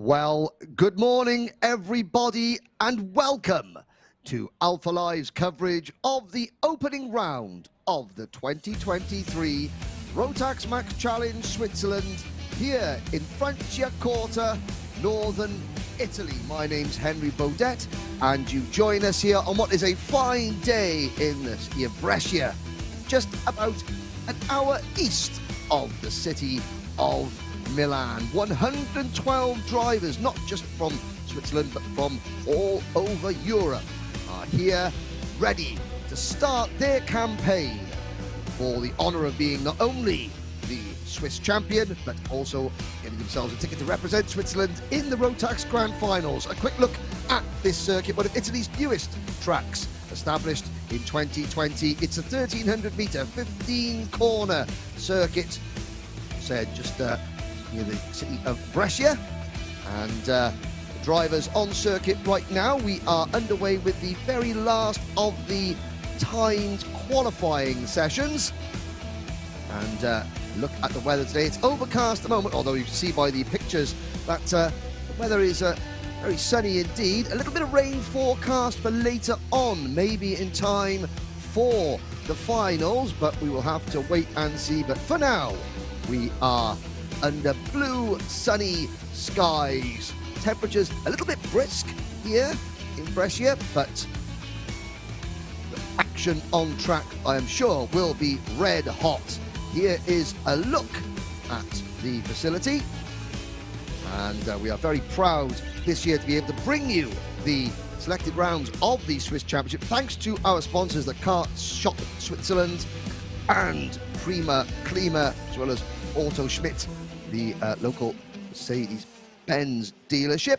Well, good morning, everybody, and welcome to Alpha Live's coverage of the opening round of the 2023 Rotax Max Challenge Switzerland here in Franciacorta, northern Italy. My name's Henry Baudet, and you join us here on what is a fine day in Brescia, just about an hour east of the city of Milan. 112 drivers, not just from Switzerland, but from all over Europe, are here ready to start their campaign for the honour of being not only the Swiss champion, but also getting themselves a ticket to represent Switzerland in the Rotax Grand Finals. A quick look at this circuit, one of Italy's newest tracks, established in 2020. It's a 1,300 metre, 15-corner circuit, said just near the city of Brescia, and drivers on circuit right now. We are underway with the very last of the timed qualifying sessions, and look at the weather today. It's overcast at the moment, although you can see by the pictures that the weather is very sunny indeed. A little bit of rain forecast for later on, maybe in time for the finals, but we will have to wait and see. But for now, we are under blue, sunny skies. Temperatures a little bit brisk here in Brescia, but the action on track, I am sure, will be red hot. Here is a look at the facility, and we are very proud this year to be able to bring you the selected rounds of the Swiss Championship, thanks to our sponsors, the Kart Shop Switzerland and Prima Klima, as well as Auto Schmidt, the local Mercedes-Benz dealership.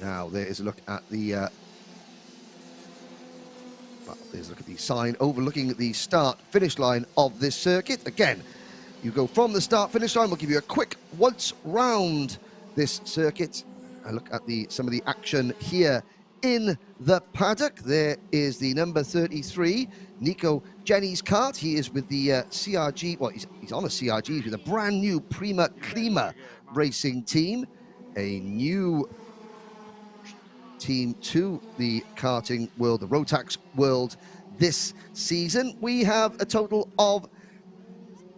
Now there is a look at the there's a look at the sign overlooking the start-finish line of this circuit. Again, you go from the start-finish line. We'll give you a quick once round this circuit. A look at some of the action here in the paddock. There is the number 33, Nico Jenny's kart. He is with the CRG, well, he's on a CRG, he's with a brand new Prima Klima racing team, a new team to the karting world, the Rotax world this season. We have a total of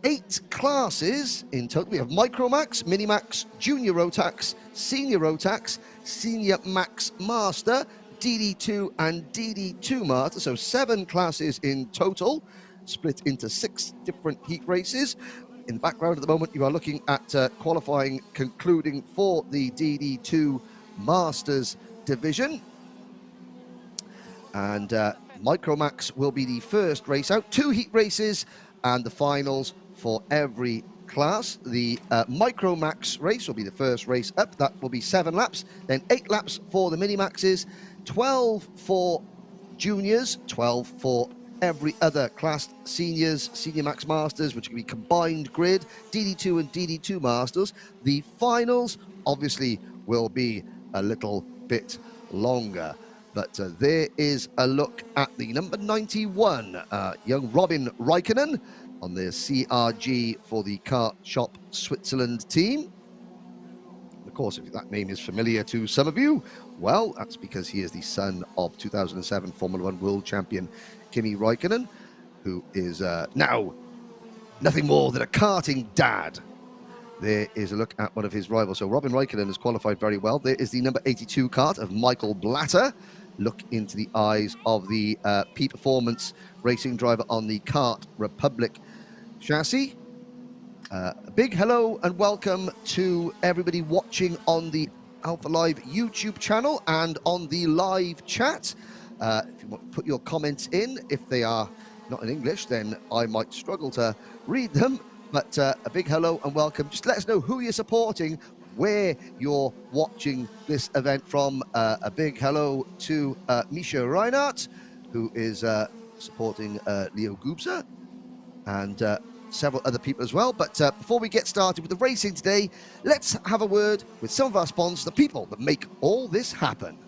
8 classes in total. We have Micro Max, Mini Max, Junior Rotax, Senior Rotax, Senior Max Master, DD2 and DD2 Master, so 7 classes in total, split into 6 different heat races. In the background at the moment, you are looking at qualifying concluding for the DD2 Masters division, and Micro Max will be the first race out. 2 heat races and the finals for every class. The Micro Max race will be the first race up. That will be 7 laps, then 8 laps for the Mini Maxes, 12 for juniors, 12 for every other class, seniors, Senior Max Masters, which can be combined grid, DD2 and DD2 Masters. The finals obviously will be a little bit longer, but there is a look at the number 91, young Robin Raikkonen, on the CRG for the Kart Shop Switzerland team. Of course, if that name is familiar to some of you, well, that's because he is the son of 2007 Formula 1 world champion Kimi Raikkonen, who is now nothing more than a karting dad. There is a look at one of his rivals. So Robin Raikkonen has qualified very well. There is the number 82 kart of Michael Blatter. Look into the eyes of the P Performance racing driver on the Kart Republic chassis. A big hello and welcome to everybody watching on the Alpha Live YouTube channel and on the live chat. If you want to put your comments in, if they are not in English, then I might struggle to read them. But a big hello and welcome. Just let us know who you're supporting, where you're watching this event from. A big hello to Misha Reinhardt, who is supporting Leo Gubser, and several other people as well. But before we get started with the racing today, let's have a word with some of our sponsors, the people that make all this happen.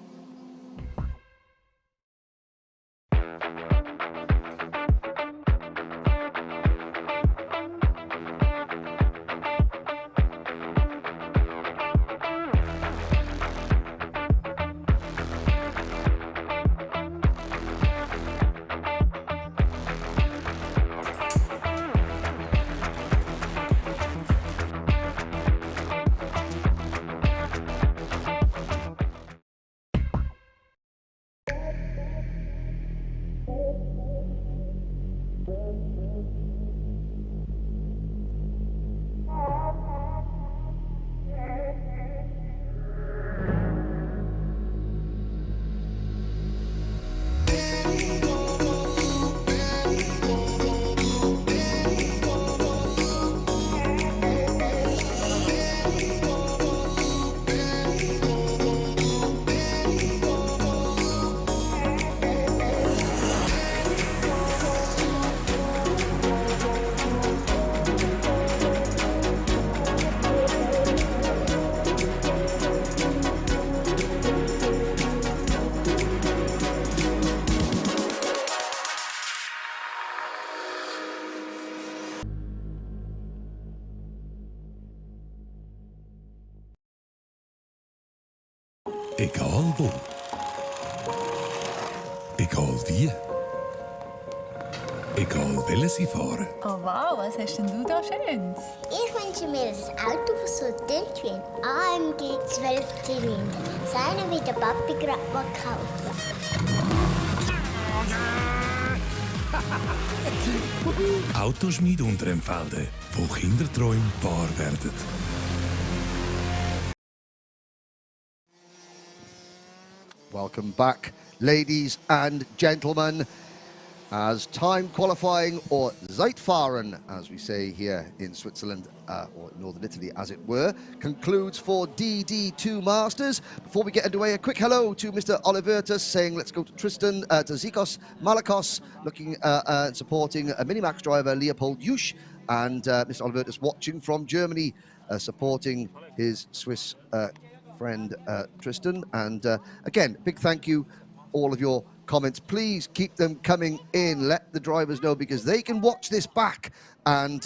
Egal wo. Egal wie. Egal welche Sie fahren. Oh wow, was hast denn du da Schönes? Ich wünsche mir ein Auto, das so dünn wie ein AMG 12 Zylinder. Seine wie der Papi gerade mal gekauft hat. Autoschmied Unterempfelde, wo Kinderträume wahr werden. Welcome back, ladies and gentlemen, as time qualifying, or Zeitfahren, as we say here in Switzerland, or northern Italy, as it were, concludes for DD2 Masters. Before we get underway, a quick hello to Mr. Olivertus, saying let's go to Tristan, to Zikos Malakos, looking supporting a Minimax driver, Leopold Jusch, and Mr. Olivertus watching from Germany, supporting his Swiss friend Tristan. And again, big thank you, all of your comments. Please keep them coming in. Let the drivers know, because they can watch this back and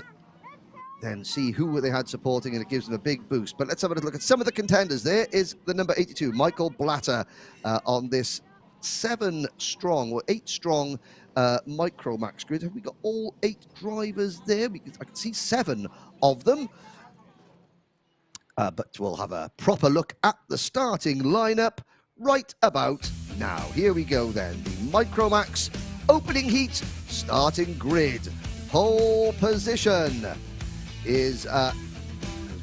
then see who they had supporting, and it gives them a big boost. But let's have a look at some of the contenders. There is the number 82, Michael Blatter, on this 7-strong or 8-strong Micromax grid. Have we got all 8 drivers there? I can see 7 of them. But we'll have a proper look at the starting lineup right about now. Here we go then. The Micromax opening heat starting grid. Pole position is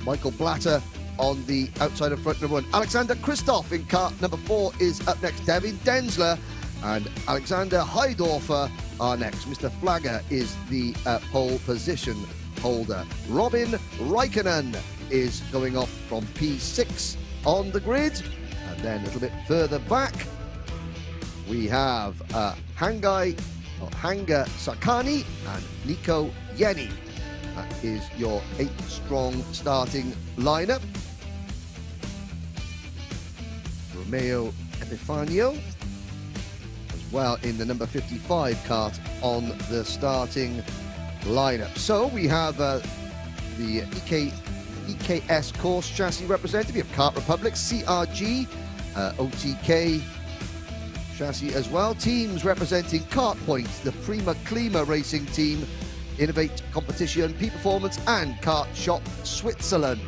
Michael Blatter on the outside of front number 1. Alexander Christoph in kart number 4 is up next. Devin Denzler and Alexander Heidorfer are next. Mr. Flagger is the pole position holder. Robin Raikkonen is going off from P6 on the grid. And then a little bit further back, we have Hanga Sakani and Nico Yeni. That is your 8-strong starting lineup. Romeo Epifanio as well in the number 55 kart on the starting lineup. So we have the EKS course chassis representative. We have Kart Republic, CRG, OTK chassis as well. Teams representing Kart Point, the Prima Klima Racing Team, Innovate Competition, P Performance, and Kart Shop Switzerland.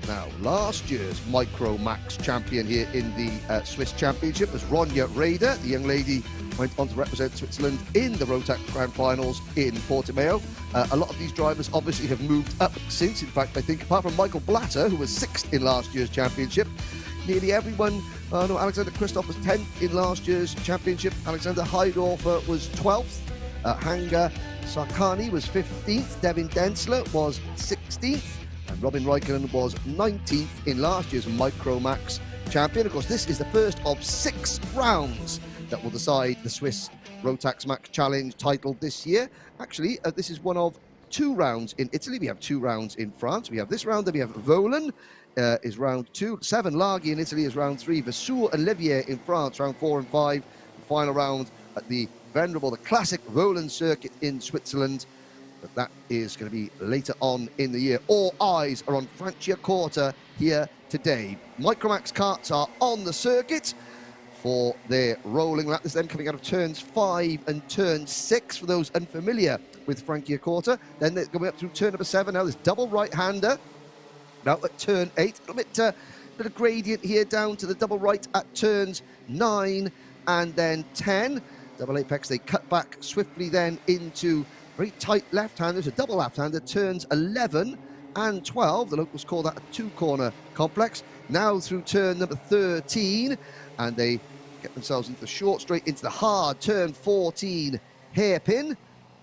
Now, last year's Micromax champion here in the Swiss Championship was Ronja Rader. The young lady went on to represent Switzerland in the Rotax Grand Finals in Portimao. A lot of these drivers obviously have moved up since. In fact, I think apart from Michael Blatter, who was 6th in last year's championship, nearly everyone, no, Alexander Christoph was 10th in last year's championship. Alexander Heidorfer was 12th. Hanga Sarkani was 15th. Devin Denzler was 16th. And Robin Raikkonen was 19th in last year's Micromax champion. Of course, this is the first of 6 rounds that will decide the Swiss Rotax Max Challenge title this year. Actually, this is one of 2 rounds in Italy. We have 2 rounds in France. We have this round, then we have Volan is round 2. 7 Laghi in Italy is round 3. Vasseur and Levier in France, round 4 and 5. The final round at the venerable, the classic Volan circuit in Switzerland. But that is going to be later on in the year. All eyes are on Franciacorta here today. Micromax karts are on the circuit for their rolling lap. This is them coming out of turns 5 and turn 6 for those unfamiliar with Franciacorta. Then they're going up through turn number 7. Now this double right-hander. Now at turn 8, a little bit of gradient here down to the double right at turns 9 and then 10. Double apex, they cut back swiftly then into very tight left-hander. There's a double left-hander, turns 11 and 12. The locals call that a 2-corner complex. Now through turn number 13, and they get themselves into the short straight, into the hard turn 14 hairpin.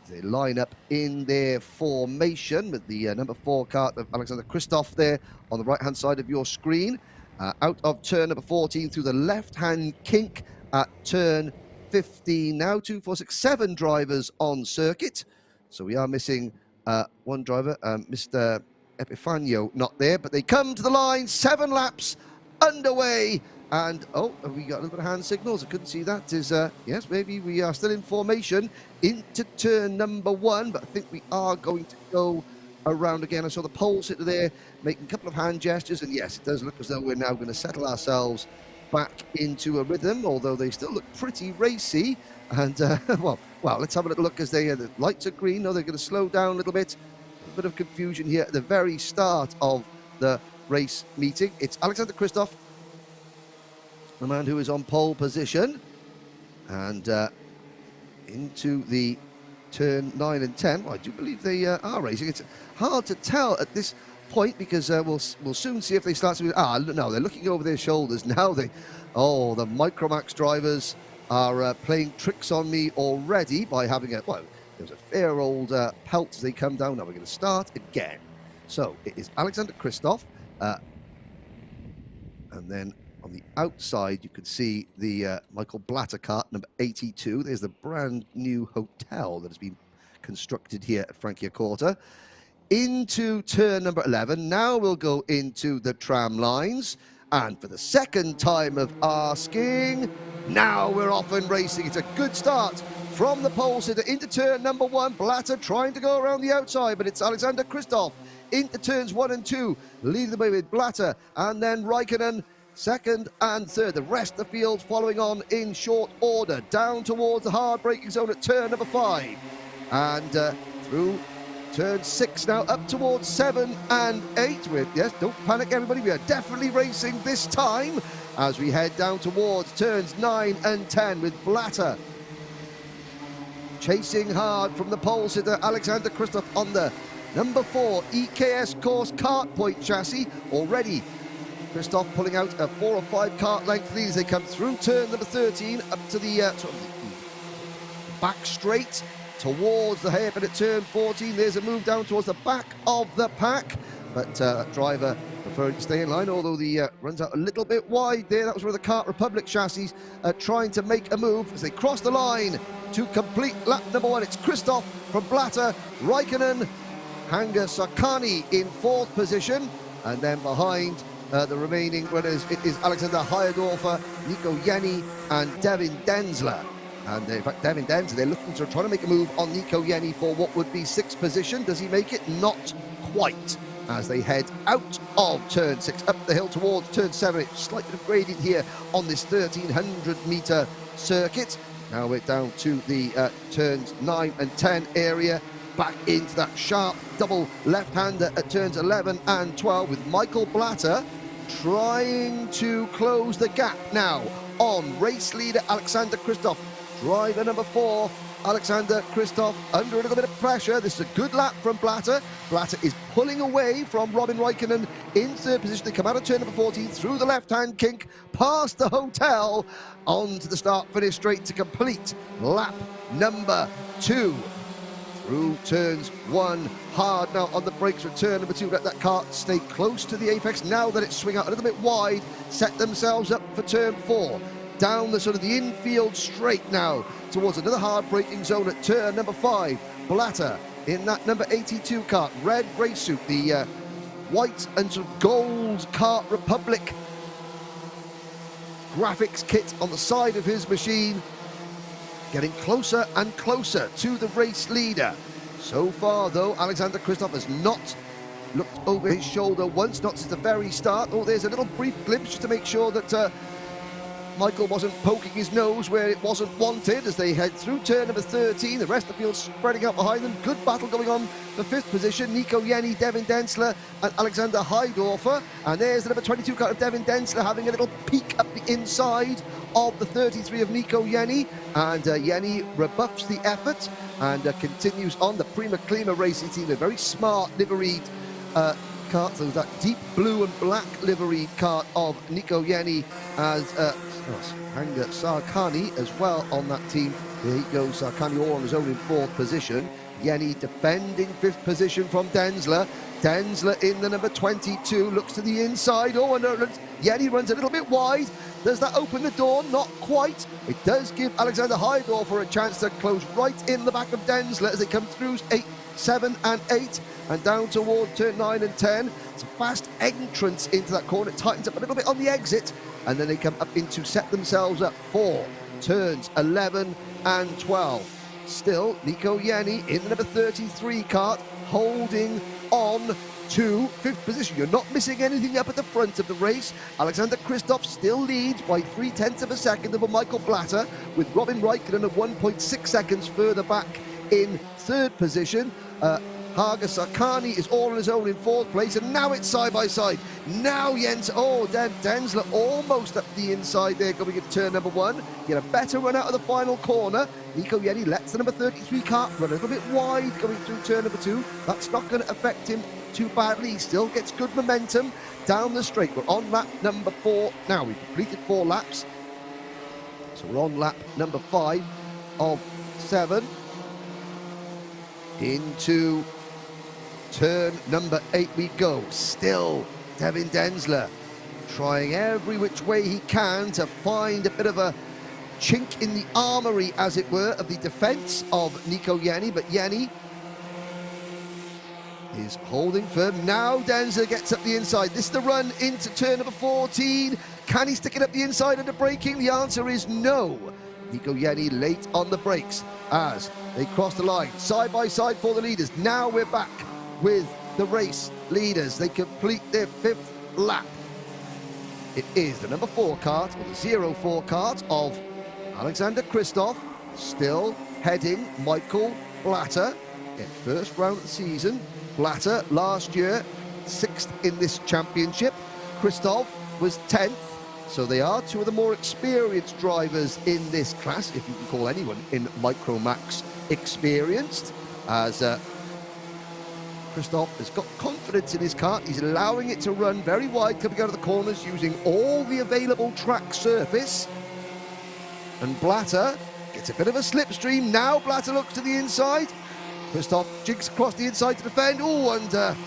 They line up in their formation with the number 4 kart of Alexander Christoph there on the right-hand side of your screen. Out of turn number 14 through the left-hand kink at turn 15. Now 2, 4, 6, 7 drivers on circuit. So we are missing 1 driver, Mr. Epifanio, not there, but they come to the line. 7 laps underway. And, oh, have we got a little bit of hand signals? I couldn't see that. Is yes, maybe we are still in formation into turn number 1, but I think we are going to go around again. I saw the pole sitter there making a couple of hand gestures, and yes, it does look as though we're now going to settle ourselves back into a rhythm, although they still look pretty racy. And well, let's have a little look as the lights are green. No, they're going to slow down a little bit. A bit of confusion here at the very start of the race meeting. It's Alexander Kristoff, the man who is on pole position, and into the turn 9 and 10. Well, I do believe they are racing. It's hard to tell at this point because we'll soon see if they start to. No, they're looking over their shoulders now. The Micromax drivers are playing tricks on me already by having there's a fair old pelt as they come down. Now we're going to start again. So it is Alexander Kristoff, and then on the outside you can see the Michael Blatter kart, number 82. There's the brand new hotel that has been constructed here at Franciacorta. Into turn number 11. Now we'll go into the tram lines, and for the second time of asking, now we're off and racing. It's a good start from the pole sitter into turn number 1. Blatter trying to go around the outside, but it's Alexander Kristoff into turns 1 and 2, leading the way with Blatter, and then Raikkonen second and third. The rest of the field following on in short order, down towards the hard braking zone at turn number 5, and through turn 6 now, up towards 7 and 8. Yes, don't panic everybody, we are definitely racing this time as we head down towards turns 9 and 10 with Blatter chasing hard from the pole sitter Alexander Kristoff on the number 4 EKS course kart point chassis. Already Kristoff pulling out a 4 or 5 kart length lead as they come through turn number 13 up to the back straight towards the hairpin at turn 14. There's a move down towards the back of the pack, but driver preferring to stay in line, although the runs out a little bit wide there. That was where the Kart Republic chassis are trying to make a move as they cross the line to complete lap number 1. It's Kristoff from Blatter, Raikkonen, Hanga Sarkani in 4th position, and then behind the remaining runners it is Alexander Hayadorfer, Nico Jenny and Devin Densler. And in fact, Devin Densler, they're looking to try to make a move on Nico Jenny for what would be 6th position. Does he make it? Not quite, as they head out of turn 6, up the hill towards turn 7. It's slightly gradient here on this 1,300-metre circuit. Now we're down to the turns 9 and 10 area, back into that sharp double left-hander at turns 11 and 12 with Michael Blatter trying to close the gap now on race leader Alexander Kristoff. Driver number 4, Alexander Kristoff, under a little bit of pressure. This is a good lap from Blatter. Blatter is pulling away from Robin Raikkonen in 3rd position. They come out of turn number 14 through the left-hand kink, past the hotel, onto the start-finish straight to complete lap number 2. Through turns 1, hard now on the brakes for turn number 2. Let that kart stay close to the apex. Now that it's swing out a little bit wide, set themselves up for turn 4. Down the the infield straight now towards another hard braking zone at turn number 5. Blatter in that number 82 kart, red race suit, the white and gold Kart Republic graphics kit on the side of his machine, getting closer and closer to the race leader. So far though, Alexander Kristoff has not looked over his shoulder once, not since the very start. Oh, there's a little brief glimpse just to make sure that Michael wasn't poking his nose where it wasn't wanted as they head through turn number 13. The rest of the field spreading out behind them. Good battle going on for 5th position. Nico Jenny, Devin Densler and Alexander Hayadorfer. And there's the number 22 car of Devin Densler having a little peek up the inside of the 33 of Nico Jenny. And Jenny rebuffs the effort and continues on. The Prima Klima Racing Team, a very smart liveried kart. So that deep blue and black liveried kart of Nico Jenny as Hanga Sarkani as well on that team. There he goes, Sarkani all on his own in 4th position. Jenny defending 5th position from Densler. Densler in the number 22, looks to the inside. Oh, and Jenny runs a little bit wide. Does that open the door? Not quite. It does give Alexander Hayadorfer a chance to close right in the back of Densler as they come through 8, 7 and 8 and down toward turn 9 and 10. It's a fast entrance into that corner. It tightens up a little bit on the exit, and then they come up into set themselves up for turns 11 and 12. Still, Nico Jenny in the number 33 kart, holding on to 5th position. You're not missing anything up at the front of the race. Alexander Kristoff still leads by 0.3 of a second over Michael Blatter, with Robin Raikkonen at 1.6 seconds further back in 3rd position. Haga Sarkani is all on his own in 4th place, and now it's side by side. Now Denzler almost up the inside there, going into turn number 1. Get a better run out of the final corner. Nico Yenny lets the number 33 car run a little bit wide going through turn number 2. That's not going to affect him too badly. He still gets good momentum down the straight. We're on lap number 4 now. We've completed 4 laps, so we're on lap number 5 of 7 into turn number 8 we go. Still Devin Denzler trying every which way he can to find a bit of a chink in the armory, as it were, of the defence of Nico Yenny, but Yenny is holding firm. Now Denzler gets up the inside. This is the run into turn number 14. Can he stick it up the inside under braking? The answer is no. Nico Yenny late on the brakes as they cross the line, side by side for the leaders. Now we're back with the race leaders. They complete their 5th lap. It is the number 4 kart, or the 04 kart of Alexander Kristoff, still heading Michael Blatter in 1st round of the season. Blatter last year 6th in this championship. Kristoff was 10th. So they are 2 of the more experienced drivers in this class, if you can call anyone in Micromax experienced, as Kristoff has got confidence in his car. He's allowing it to run very wide coming out of the corners, using all the available track surface. And Blatter gets a bit of a slipstream. Now Blatter looks to the inside. Kristoff jigs across the inside to defend. Oh, and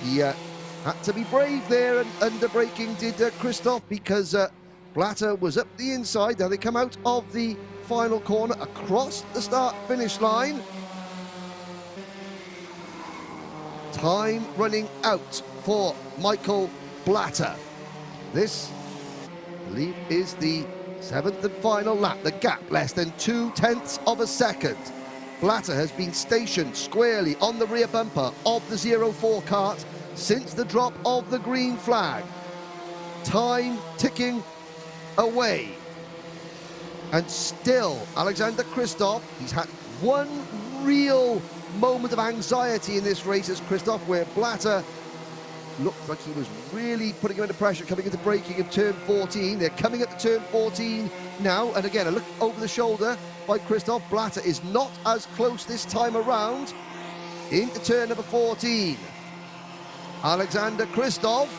he had to be brave there, and under braking did Kristoff, because Blatter was up the inside. Now they come out of the final corner across the start-finish line. Time running out for Michael Blatter. This, I believe, is the 7th and final lap. The gap less than 0.2 of a second. Blatter has been stationed squarely on the rear bumper of the 04 kart since the drop of the green flag. Time ticking away. And still, Alexander Kristoff, he's had one real moment of anxiety in this race as Kristoff, where Blatter looked like he was really putting him under pressure coming into braking of turn 14. They're coming up to turn 14 now, and again, a look over the shoulder by Kristoff. Blatter is not as close this time around into turn number 14. Alexander Kristoff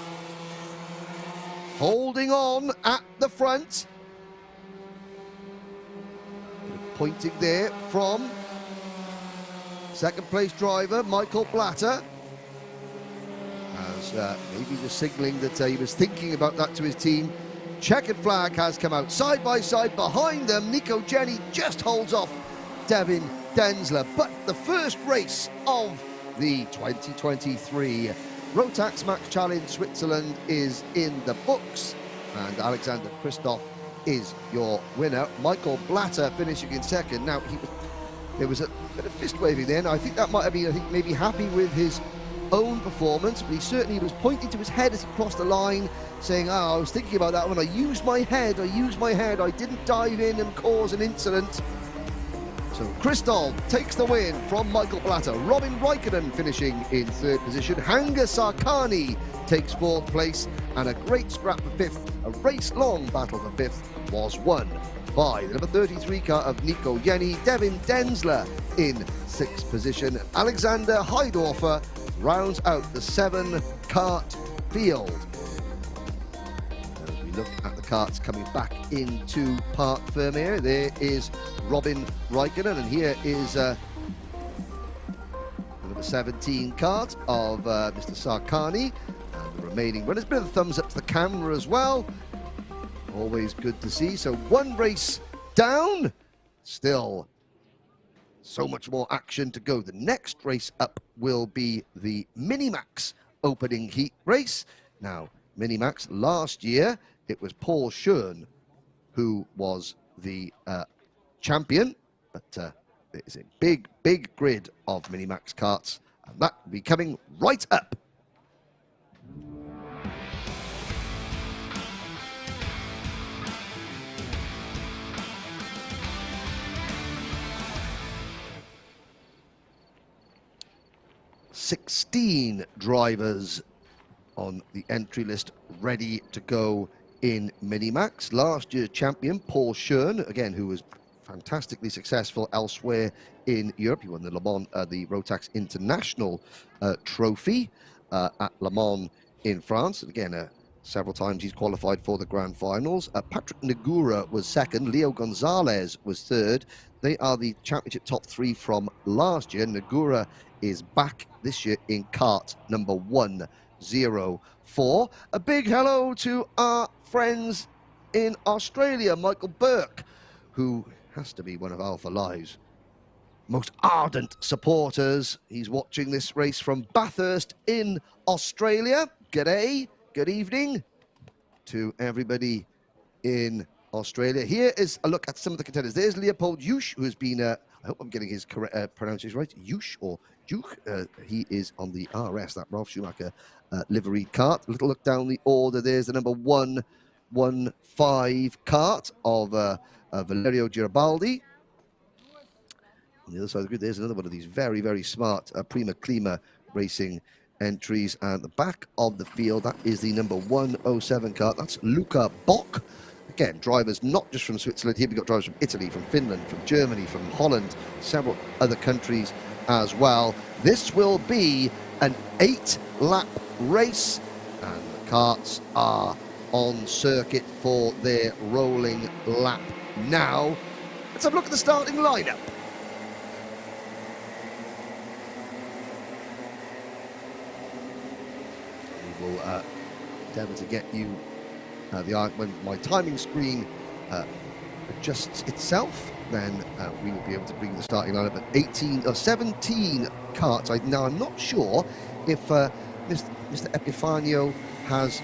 holding on at the front. Pointing there from 2nd place driver Michael Blatter, as maybe just signalling that he was thinking about that to his team. Checkered flag has come out. Side by side behind them, Nico Yenny just holds off Devin Denzler. But the first race of the 2023 Rotax Max Challenge Switzerland is in the books, and Alexander Kristoff is your winner. Michael Blatter finishing in 2nd. Now, there was a bit of fist waving there. Now, I think that might have been, maybe happy with his own performance, but he certainly was pointing to his head as he crossed the line, saying, I was thinking about that when I used my head, I didn't dive in and cause an incident. So Kristoff takes the win from Michael Blatter. Robin Raikkonen finishing in 3rd position. Hanga Sarkani takes 4th place, and a great scrap for 5th. A race-long battle for 5th was won by the number 33 car of Nico Yenny. Devin Denzler in 6th position. Alexander Heidorfer rounds out the 7-kart field. As we look at the karts coming back into Parc Fermé, there is Robin Raikkonen, and here is the number 17 kart of Mr. Sarkani, and the remaining runners. Bit of a thumbs up to the camera as well. Always good to see. So one race down, still so much more action to go. The next race up will be the Minimax opening heat race. Now, Minimax, last year, it was Paul Schoen who was the champion, but there is a big grid of Minimax karts And that will be coming right up. "16 drivers on the entry list ready to go in Minimax. Last year's champion, Paul Schön, again, who was fantastically successful elsewhere in Europe. He won the Le Mans, the Rotax International Trophy at Le Mans in France. And again, several times he's qualified for the grand finals. Patrick Negura was second. Leo Gonzalez was third. They are the championship top three from last year. Negura is back this year in kart number 104. A big hello to our friends in Australia, Michael Burke, who has to be one of Alpha Live's most ardent supporters. He's watching this race from Bathurst in Australia. G'day, good evening to everybody in Australia. Here is a look at some of the contenders. There's Leopold Jusch, who has been, I hope I'm getting his correct pronunciation right, Jusch or Juch. He is on the RS, that Ralf Schumacher livery kart. A little look down the order. There's the number 115 kart of Valerio Garibaldi. On the other side of the grid, there's another one of these very, very smart Prima Klima racing entries. And the back of the field, that is the number 107 kart. That's Luca Bock. Again, drivers not just from Switzerland. Here we've got drivers from Italy, from Finland, from Germany, from Holland, several other countries as well. This will be an 8-lap race, and the karts are on circuit for their rolling lap now. Let's have a look at the starting lineup. We will endeavour to get you when my timing screen adjusts itself, then we will be able to bring the starting lineup at 17 karts. Now I'm not sure if Mr. Epifanio has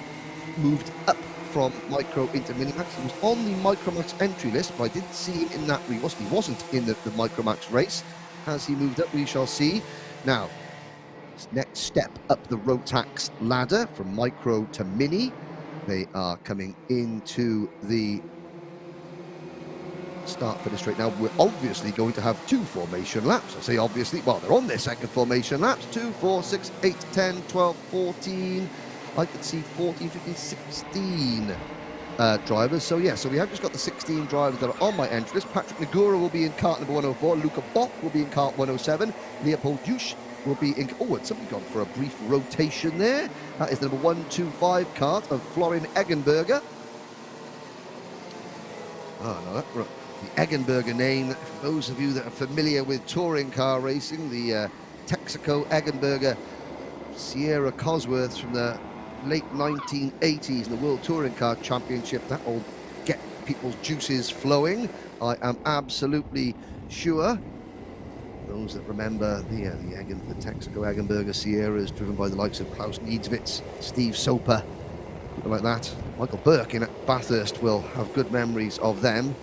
moved up from Micro into Minimax. He was on the Micromax entry list, but I didn't see him in that. He wasn't in the Micromax race. Has he moved up? We shall see. Now, next step up the Rotax ladder from Micro to Mini. They are coming into the start finish straight now. We're obviously going to have 2 formation laps. I say obviously, well, they're on their second formation laps. 2, 4, 6, 8, 10, 12, 14. I could see 14, 15, 16 drivers. So yeah, so we have just got the 16 drivers that are on my entry list. Patrick Negura will be in kart number 104. Luca Bock will be in kart 107. Leopold Jusch will be in... Oh, and somebody gone for a brief rotation there. That is the number 125 kart of Florian Eggenberger. Oh, no, the Eggenberger name, for those of you that are familiar with touring car racing, the Texaco Eggenberger Sierra Cosworths from the late 1980s in the World Touring Car Championship. That will get people's juices flowing, I am absolutely sure. Those that remember the Texaco Eggenberger Sierras driven by the likes of Klaus Niedzwitz, Steve Soper, people like that. Michael Burke in at Bathurst will have good memories of them.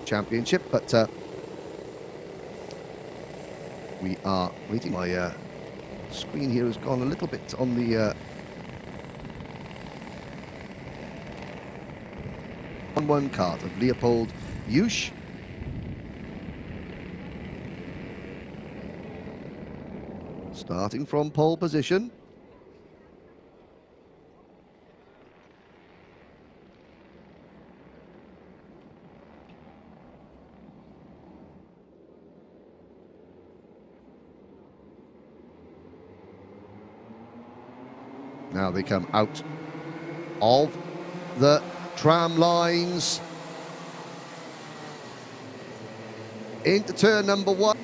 Championship, but we are waiting. My screen here has gone a little bit on the 1-1 kart of Leopold Jusch. Starting from pole position. Now they come out of the tram lines into turn number 1.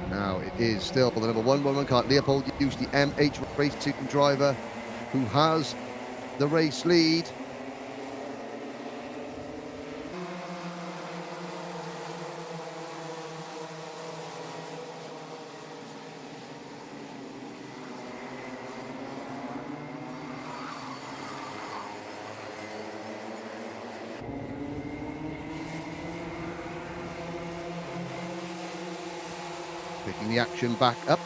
Now it is still the number 111 kart, Leopold Jusch, the MH racing driver, who has the race lead. picking the action back up.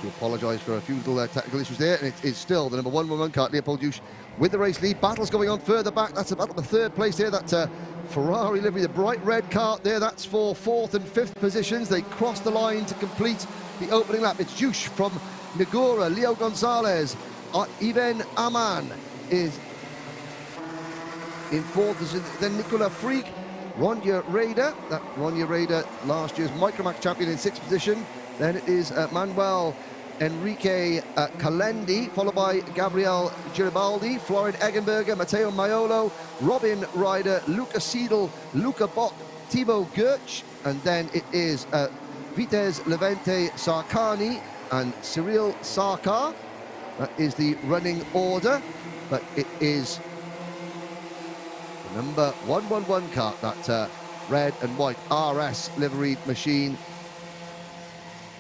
To apologise for a few little technical issues there, and it is still the number 111 cart, Leopold Jusch, with the race lead. Battle's going on further back. That's a battle for third place there. That Ferrari livery, the bright red cart there, that's for fourth and fifth positions. They cross the line to complete the opening lap. It's Jusch from Negura, Leo Gonzalez, Ivan Aman is in fourth position. Then Nicola Freak, Ronja Raider, that Ronja Raider, last year's Micromax champion, in sixth position. Then it is Manuel Enrique Calendi, followed by Gabriel Giribaldi, Florin Eggenberger, Matteo Maiolo, Robin Ryder, Luca Seidel, Luca Bock, Thibaut Gertsch, and then it is Vitesse Levente Sarkani and Cyril Sarkar. That is the running order, but it is the number 111 cart, that red and white RS liveried machine,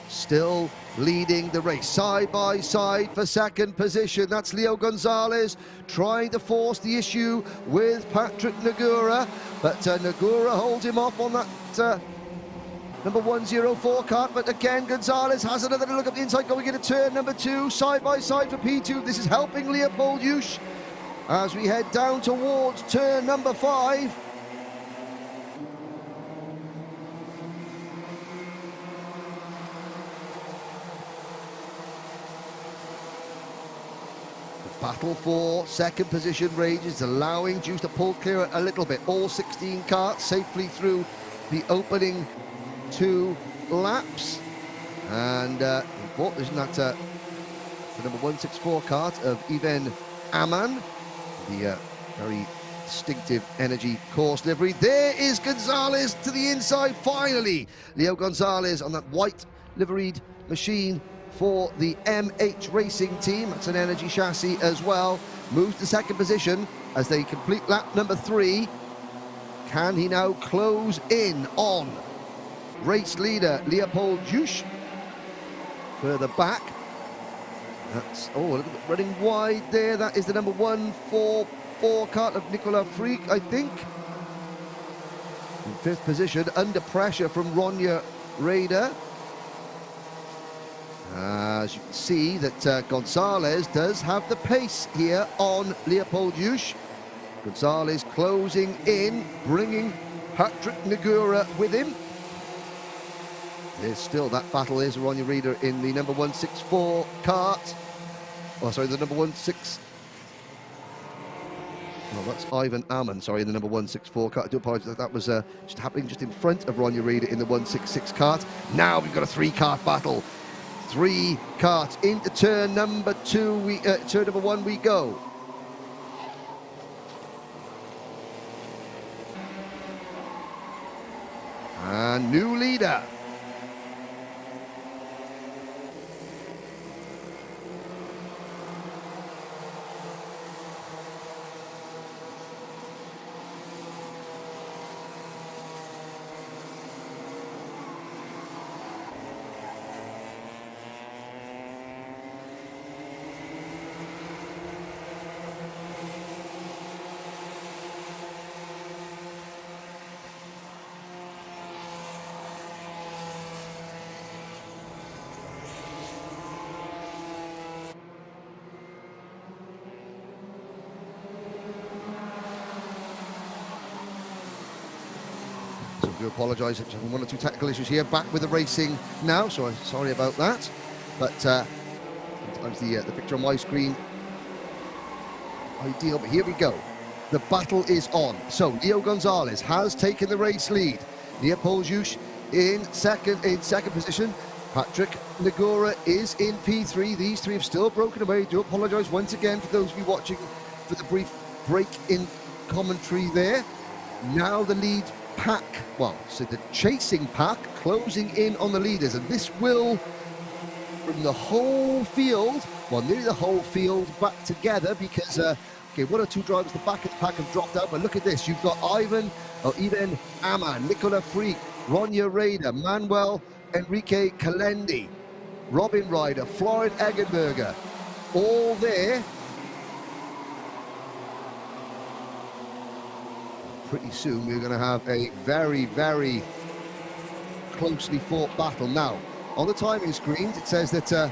still leading the race side by side for second position. That's Leo Gonzalez trying to force the issue with Patrick Negura, but Negura holds him off on that number 104 cart. But again, Gonzalez has another look at the inside going into turn number 2, side by side for P2. This is helping Leopold Jusch as we head down towards turn number 5. Battle for second position rages, allowing Jusch to pull clear a little bit. All 16 carts safely through the opening 2 laps. And in fourth position, that's the number 164 cart of Ivan Aman, the very distinctive Energy Course livery. There is Gonzalez to the inside, finally. Leo Gonzalez on that white liveried machine for the MH Racing team. That's an Energy chassis as well. Moves to second position as they complete lap number 3. Can he now close in on race leader Leopold Jusch? Further back, that's a little bit running wide there. That is the number 144 cart of Nicola Freak, I think. In fifth position, under pressure from Ronja Raider. As you can see that Gonzalez does have the pace here on Leopold Jusch. Gonzalez closing in, bringing Patrick Negura with him. There's still that battle. Is Ronja Raider in the number 164 cart. Oh, sorry, the number 16. Well, that's Ivan Aman, sorry, in the number 164 cart. I do apologise, that was just happening just in front of Ronja Raider in the 166 cart. Now we've got a 3-cart battle. 3 carts into turn number 2, turn number 1 we go. And new leader. So I do apologise, having 1 or 2 technical issues here. Back with the racing now, so I'm sorry about that. But sometimes the picture on my screen ideal. But here we go. The battle is on. So Leo Gonzalez has taken the race lead. Leopold Jusch in second position. Patrick Negura is in P3. These 3 have still broken away. I do apologise once again for those of you watching for the brief break in commentary there. Now the lead pack, so the chasing pack closing in on the leaders, and this will bring the whole field, nearly the whole field back together, because okay, 1 or 2 drivers the back of the pack have dropped out, but look at this. You've got Ivan Aman, Nicola Freak, Ronja Raider, Manuel Enrique Calendi, Robin Ryder, Florin Eggenberger, all there. Pretty soon we're going to have a very, very closely fought battle. Now, on the timing screens, it says that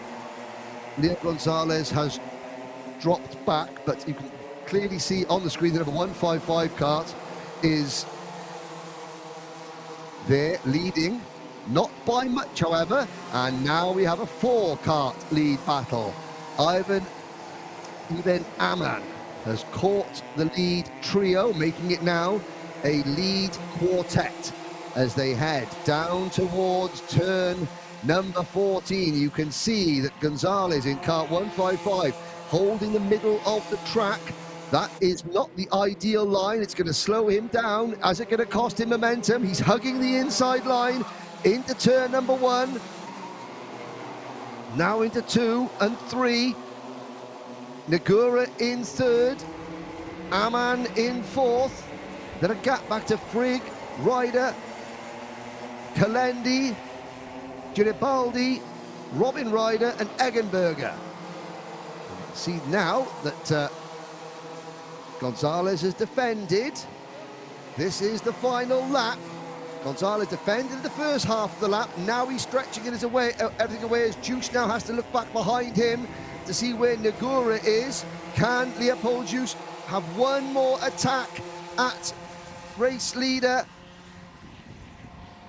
Leo Gonzalez has dropped back, but you can clearly see on the screen the number 155 cart is there leading, not by much, however, and now we have a 4-cart lead battle. Ivan Aman has caught the lead trio, making it now a lead quartet as they head down towards turn number 14. You can see that Gonzalez in cart 155 holding the middle of the track. That is not the ideal line. It's going to slow him down. Is it going to cost him momentum? He's hugging the inside line into turn number 1. Now into 2 and 3. Nagura in 3rd. Aman in 4th. Then a gap back to Frigg, Ryder, Kalendi, Garibaldi, Robin Ryder and Eggenberger. See now that Gonzalez has defended. This is the final lap. Gonzalez defended the first half of the lap. Now he's stretching it everything away as Juice now has to look back behind him to see where Nagura is. Can Leopold Juice have one more attack at race leader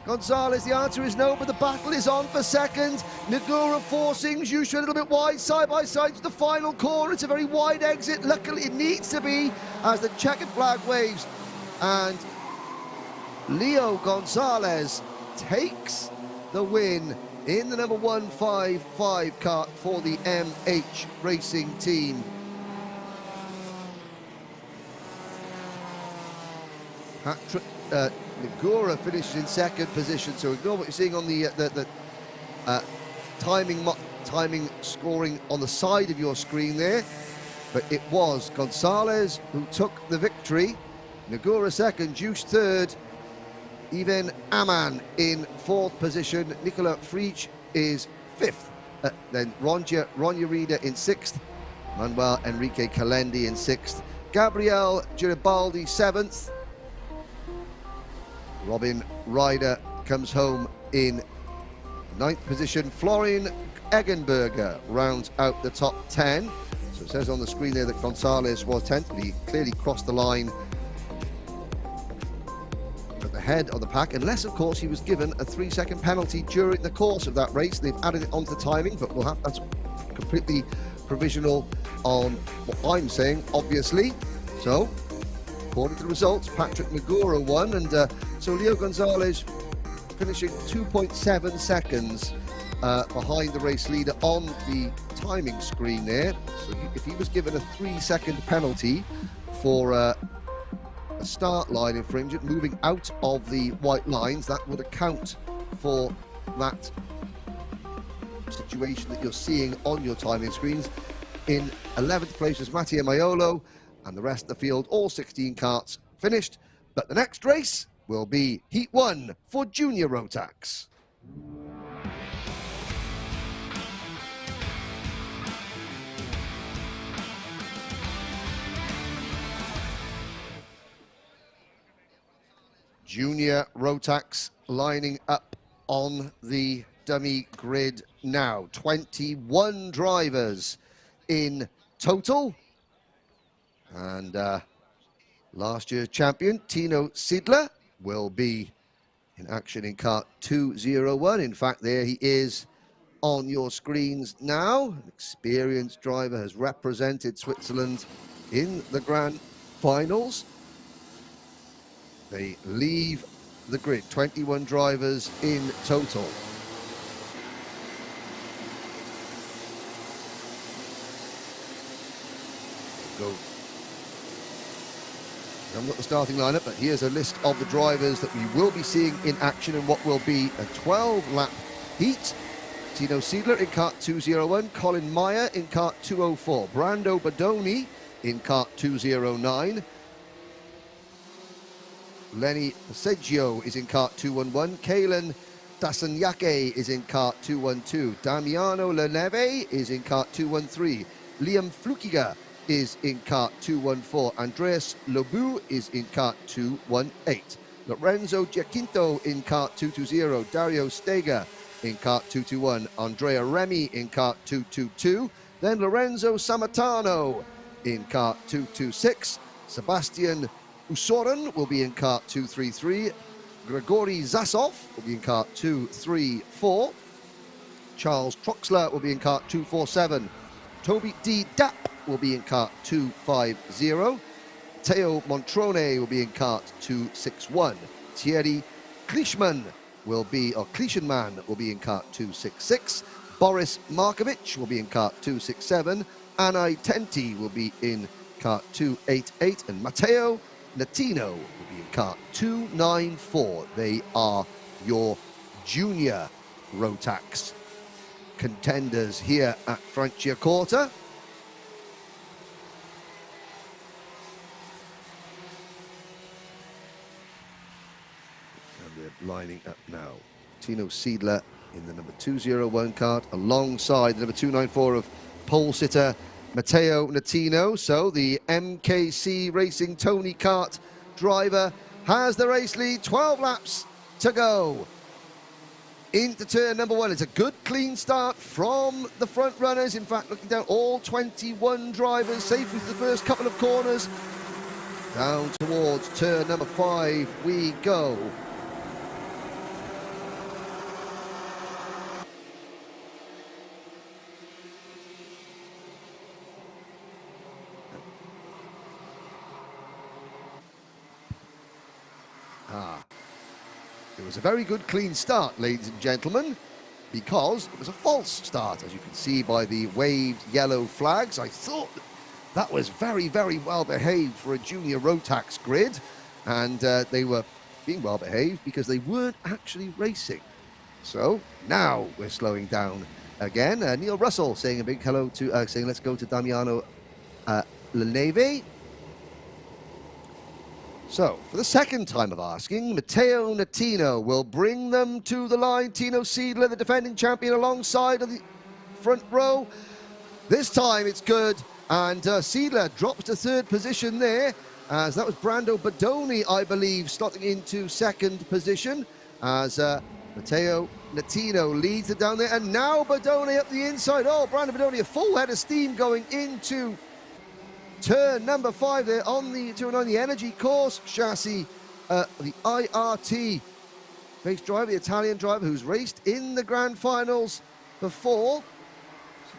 Gonzalez? The answer is no, but the battle is on for second. Nagura forcing Juice a little bit wide, side by side to the final corner. It's a very wide exit. Luckily, it needs to be as the checkered flag waves. And Leo Gonzalez takes the win in the number 155 cart for the MH Racing team. Patrick Nagura finishes in 2nd position, so ignore what you're seeing on the timing scoring on the side of your screen there. But it was Gonzalez who took the victory. Nagura 2nd, Juice 3rd, Ivan Aman in 4th position. Nicola Frij is 5th. Then Ronja Rida in 6th. Manuel Enrique Kalendi in 6th. Gabriel Garibaldi 7th. Robin Ryder comes home in 9th position. Florian Eggenberger rounds out the top 10. So it says on the screen there that Gonzalez was 10th, but he clearly crossed the line at the head of the pack, unless of course he was given a 3-second penalty during the course of that race. They've added it onto the timing, but that's completely provisional on what I'm saying, obviously. So according to the results, Patrick Nagura won, and so Leo Gonzalez finishing 2.7 seconds behind the race leader on the timing screen there. So if he was given a 3-second penalty for a start line infringement, moving out of the white lines, that would account for that situation that you're seeing on your timing screens. In 11th place was Mattia Maiolo, and the rest of the field, all 16 carts, finished. But the next race will be Heat 1 for Junior Rotax. Junior Rotax lining up on the dummy grid now. 21 drivers in total. And last year's champion, Tino Sidler, will be in action in cart 201. In fact, there he is on your screens now. An experienced driver, has represented Switzerland in the Grand Finals. They leave the grid, 21 drivers in total. Go. I'm not the starting lineup, but here's a list of the drivers that we will be seeing in action in what will be a 12-lap heat. Tino Siedler in cart 201, Colin Meyer in cart 204, Brando Badoni in cart 209, Lenny Seggio is in cart 211, Kalen Dasanyake is in cart 212, Damiano Leneve is in cart 213, Liam Flukiger is in cart 214. Andreas Lobu is in cart 218. Lorenzo Giacinto in cart 220, Dario Stega in cart 221, Andrea Remy in cart 222, then Lorenzo Samatano in cart 226, Sebastian Usoren will be in cart 233, Grigory Zasov will be in cart 234, Charles Troxler will be in cart 247, Toby D. Dapp will be in cart 250, Teo Montrone will be in cart 261, Thierry Klischmann will be in cart 266, Boris Markovic will be in cart 267, Anai Tenti will be in cart 288, and Matteo Natino will be in cart 294. They are your junior Rotax contenders here at Franciacorta. And they're lining up now. Tino Siedler in the number 201 cart alongside the number 294 of pole sitter Matteo Natino. So the MKC Racing Tony Kart driver has the race lead, 12 laps to go. Into turn number 1. It's a good clean start from the front runners. In fact, looking down, all 21 drivers safely for the first couple of corners. Down towards turn number 5 we go. It was a very good clean start, ladies and gentlemen, because it was a false start, as you can see by the waved yellow flags. I thought that was very, very well behaved for a junior Rotax grid, and they were being well behaved because they weren't actually racing. So now we're slowing down again. Neil Russell saying a big hello to, saying let's go to Damiano Leneve. So, for the second time of asking, Matteo Natino will bring them to the line. Tino Siedler, the defending champion, alongside of the front row. This time it's good, and Siedler drops to third position there, as that was Brando Badoni, I believe, slotting into second position, as Matteo Natino leads it down there, and now Badoni up the inside. Oh, Brando Badoni, a full head of steam going into turn number 5 there on the 209, the Energy Course chassis, the IRT race driver, the Italian driver who's raced in the grand finals before.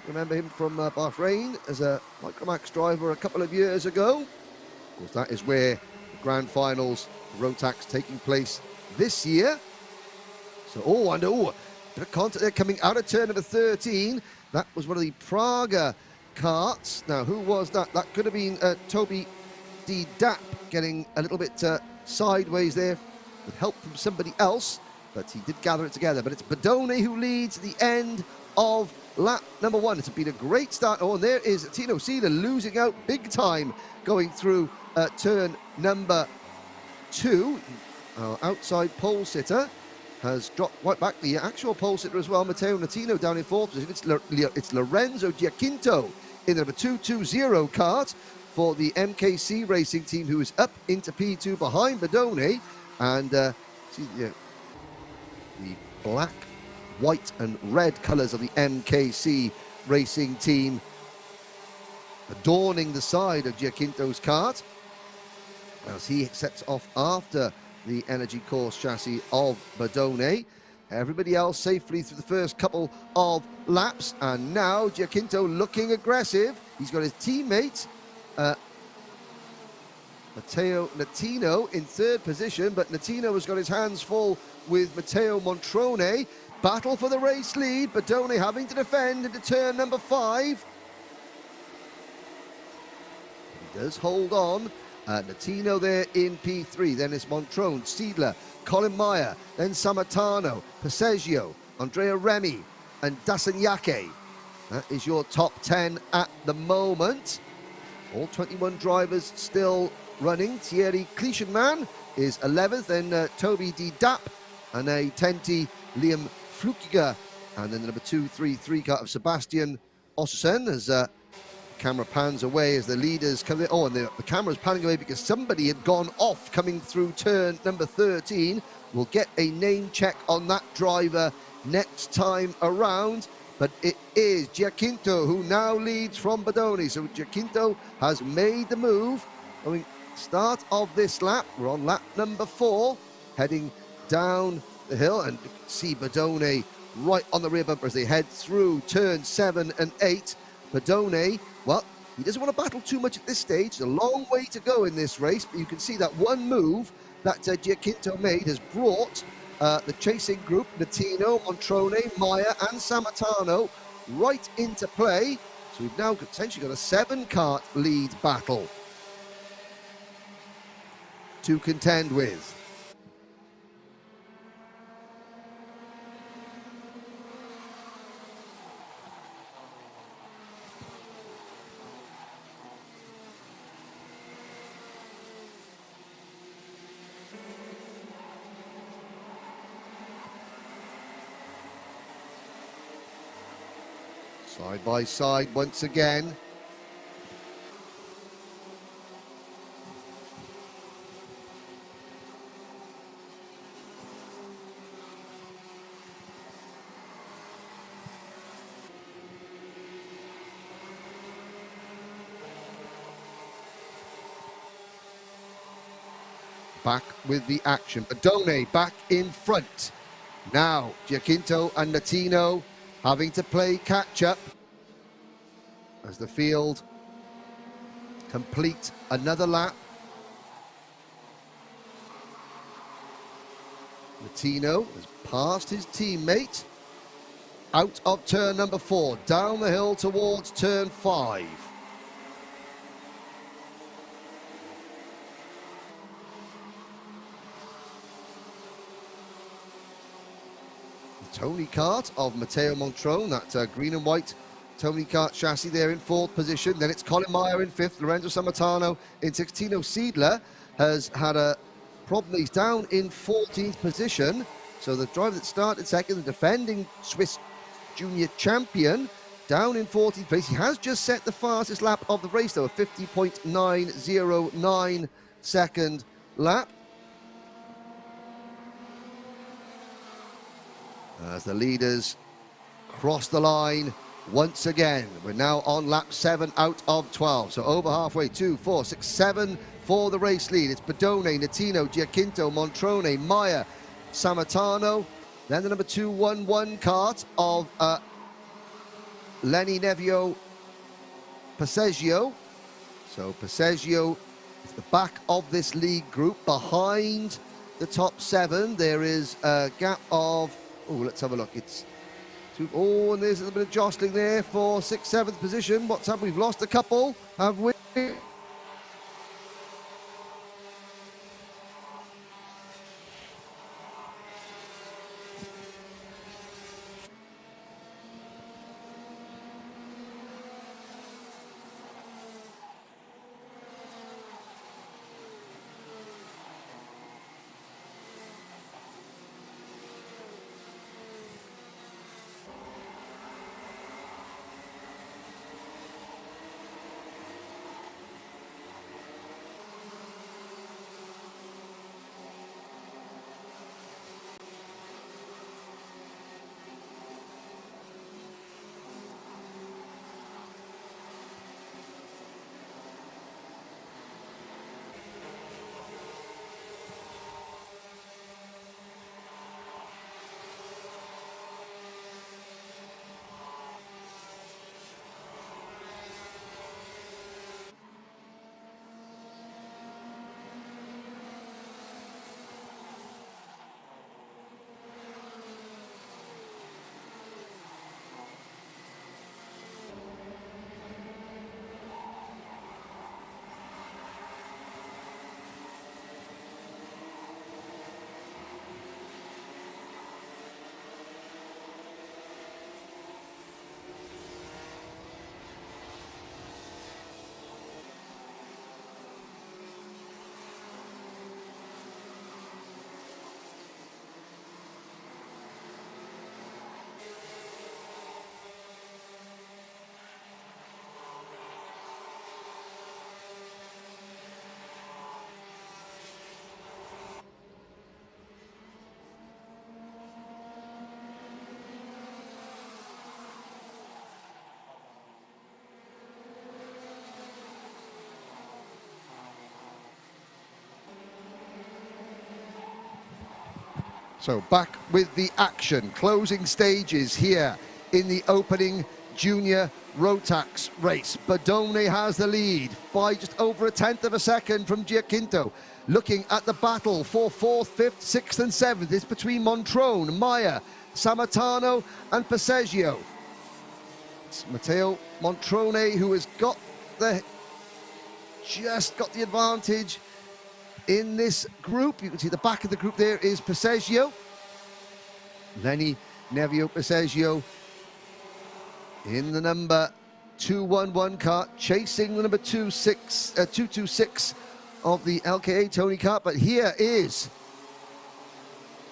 Remember him from Bahrain as a Micromax driver a couple of years ago. Of course, that is where the grand finals, Rotax, taking place this year. So, bit of contact there coming out of turn number 13. That was one of the Praga carts. Now, who was that? That could have been Toby D. Dapp getting a little bit sideways there with help from somebody else, but he did gather it together. But it's Badoni who leads the end of lap number 1. It's been a great start. Oh, and there is Tino Siedler losing out big time going through turn number 2. Our outside pole sitter has dropped right back. The actual pole sitter as well, Matteo Natino, down in 4th position. It's Lorenzo Giacinto in the number 220 cart for the MKC Racing team, who is up into P2 behind Badoni. And see the black, white and red colours of the MKC Racing team adorning the side of Giacinto's kart as he sets off after the Energy Course chassis of Badoni. Everybody else safely through the first couple of laps, and now Giacinto looking aggressive. He's got his teammate Matteo Natino in 3rd position, but Natino has got his hands full with Matteo Montrone. Battle for the race lead, Badoni having to defend into turn number 5. He does hold on. Natino there in P3, then it's Montrone, Siedler, Colin Meyer, then Samatano, Passeggio, Andrea Remy, and Dasagnake. That is your top 10 at the moment. All 21 drivers still running. Thierry Klischmann is 11th, then Toby D. Dapp, and a Tenti, Liam Flukiger, and then the number 233 car of Sebastian Ossen as camera pans away as the leaders come in. Oh, and the camera's panning away because somebody had gone off coming through turn number 13. We'll get a name check on that driver next time around. But it is Giacinto who now leads from Bodoni. So Giacinto has made the move. Going start of this lap. We're on lap number 4, heading down the hill, and you can see Bodoni right on the rear bumper as they head through turn 7 and 8. Bodoni, well, he doesn't want to battle too much at this stage. There's a long way to go in this race, but you can see that one move that Giacinto made has brought the chasing group, Natino, Montrone, Maya and Samatano right into play. So we've now potentially got a 7-kart lead battle to contend with. Side by side once again. Back with the action. Bodoni back in front. Now Giacinto and Natino having to play catch-up as the field complete another lap. Natino has passed his teammate out of turn number 4, down the hill towards turn 5. Tony Kart of Matteo Montrone, that green and white Tony Kart chassis there in 4th position. Then it's Colin Meyer in 5th, Lorenzo Samatano in 6th. Tino Siedler has had a problem. He's down in 14th position. So the driver that started second, the defending Swiss junior champion, down in 14th place. He has just set the fastest lap of the race, though, a 50.909 second lap. As the leaders cross the line once again. We're now on lap 7 out of 12. So over halfway, 2, 4, 6, 7 for the race lead. It's Bodoni, Natino, Giacinto, Montrone, Maya, Samatano. Then the number 211 kart of Lenny Nevio Passeggio. So Passeggio is the back of this league group. Behind the top 7, there is a gap of, oh, let's have a look. It's two, oh, and there's a little bit of jostling there for 6th, 7th position. What's happened? We've lost a couple, have we? So back with the action. Closing stages here in the opening junior Rotax race. Badone has the lead by just over 1/10 of a second from Giacinto. Looking at the battle for 4th, 5th, 6th and 7th. It's between Montrone, Maya, Samatano and Passeggio. It's Matteo Montrone who has got the advantage in this group. You can see the back of the group there is Passeggio. Lenny Nevio Passeggio in the number 211 car, chasing the number 226 of the LKA Tony car. But here is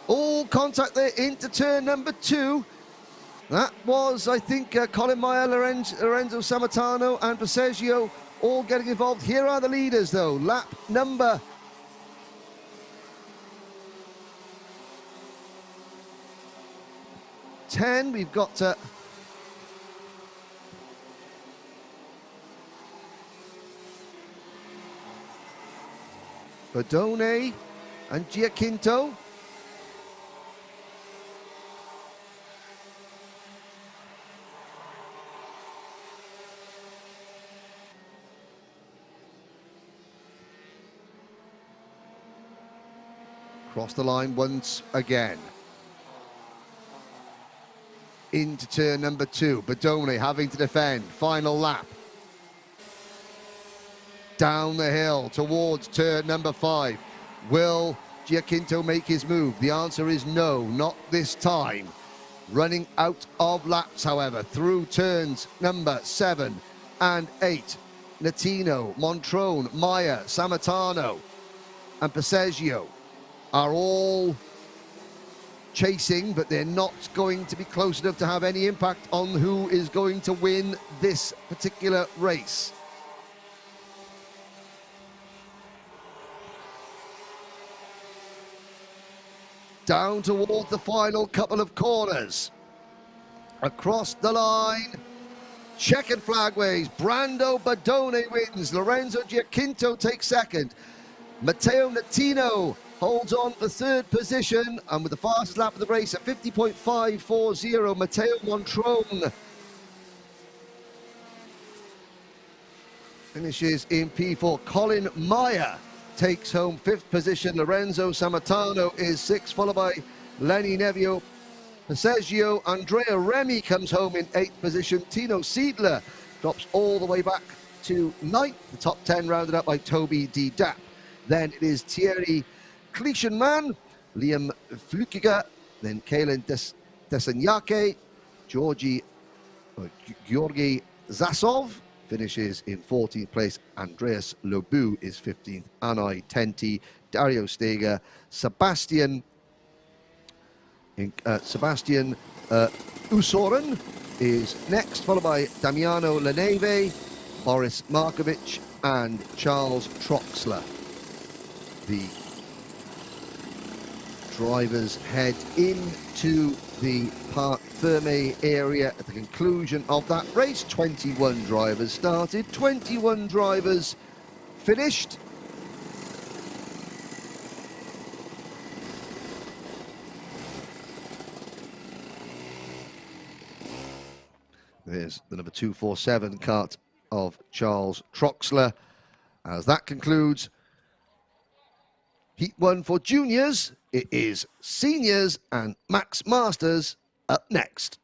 all contact there into turn number 2. That was, I think, Colin Meyer, Lorenzo Samatano and Passeggio all getting involved. Here are the leaders, though. Lap number 10. We've got Badone and Giacinto. Cross the line once again. Into turn number 2. Badone having to defend. Final lap. Down the hill towards turn number 5. Will Giacinto make his move? The answer is no, not this time. Running out of laps, however, through turns number 7 and 8. Natino, Montrone, Maya, Samatano and Passeggio are all chasing, but they're not going to be close enough to have any impact on who is going to win this particular race. Down towards the final couple of corners. Across the line, checkered flagways. Brando Badone wins. Lorenzo Giacinto takes second. Matteo Natino holds on for 3rd position, and with the fastest lap of the race at 50.540, Matteo Montrone finishes in P4. Colin Meyer takes home 5th position. Lorenzo Samatano is 6th, followed by Lenny Nevio Passeggio. Andrea Remy comes home in 8th position. Tino Siedler drops all the way back to 9th. The top 10 rounded up by Toby D. Dapp. Then it is Thierry Klischenmann, Liam Flukiger, then Kalen Tesanyake, Georgi Zasov finishes in 14th place. Andreas Lobu is 15th. Anai Tenti, Dario Steger, Sebastian Usoren is next, followed by Damiano Leneve, Boris Markovic and Charles Troxler. The drivers head into the Parc Fermé area at the conclusion of that race. 21 drivers started, 21 drivers finished. There's the number 247 kart of Charles Troxler. As that concludes Heat 1 for juniors, it is seniors and Max Masters up next.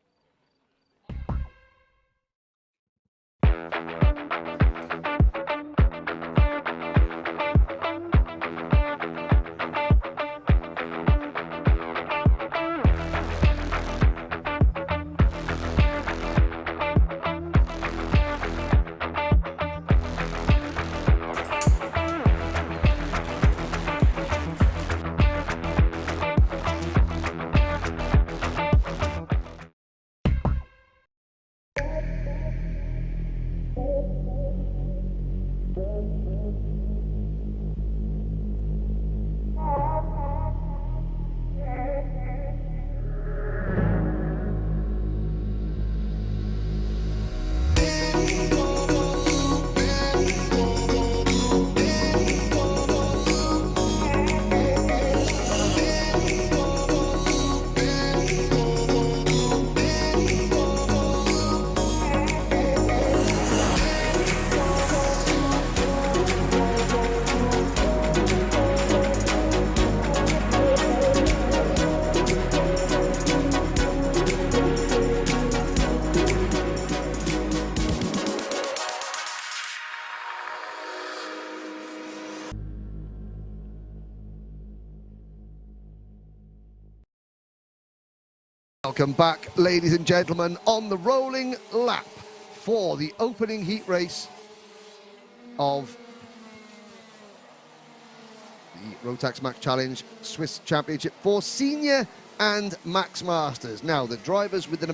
Welcome back, ladies and gentlemen, on the rolling lap for the opening heat race of the Rotax Max Challenge Swiss Championship for Senior and Max Masters. Now, the drivers with the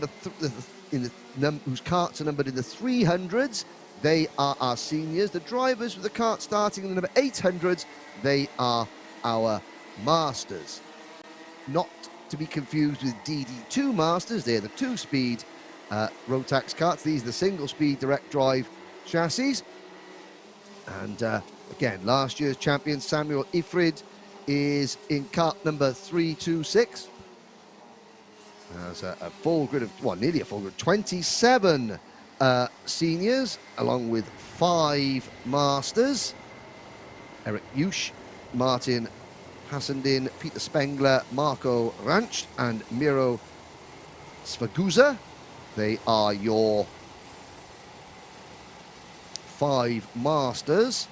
number whose carts are numbered in the 300s, they are our seniors. The drivers with the cart starting in the number 800s, they are our masters. Not to be confused with DD2 Masters, they're the two-speed Rotax carts. These are the single-speed direct drive chassis. And again, last year's champion Samuel Ifrid is in cart number 326. There's a full grid of, well, nearly a full grid, 27 seniors, along with 5 masters. Eric Yusch, Martin Hassendin, Peter Spengler, Marco Ranch, and Miro Svaguza. They are your 5 masters.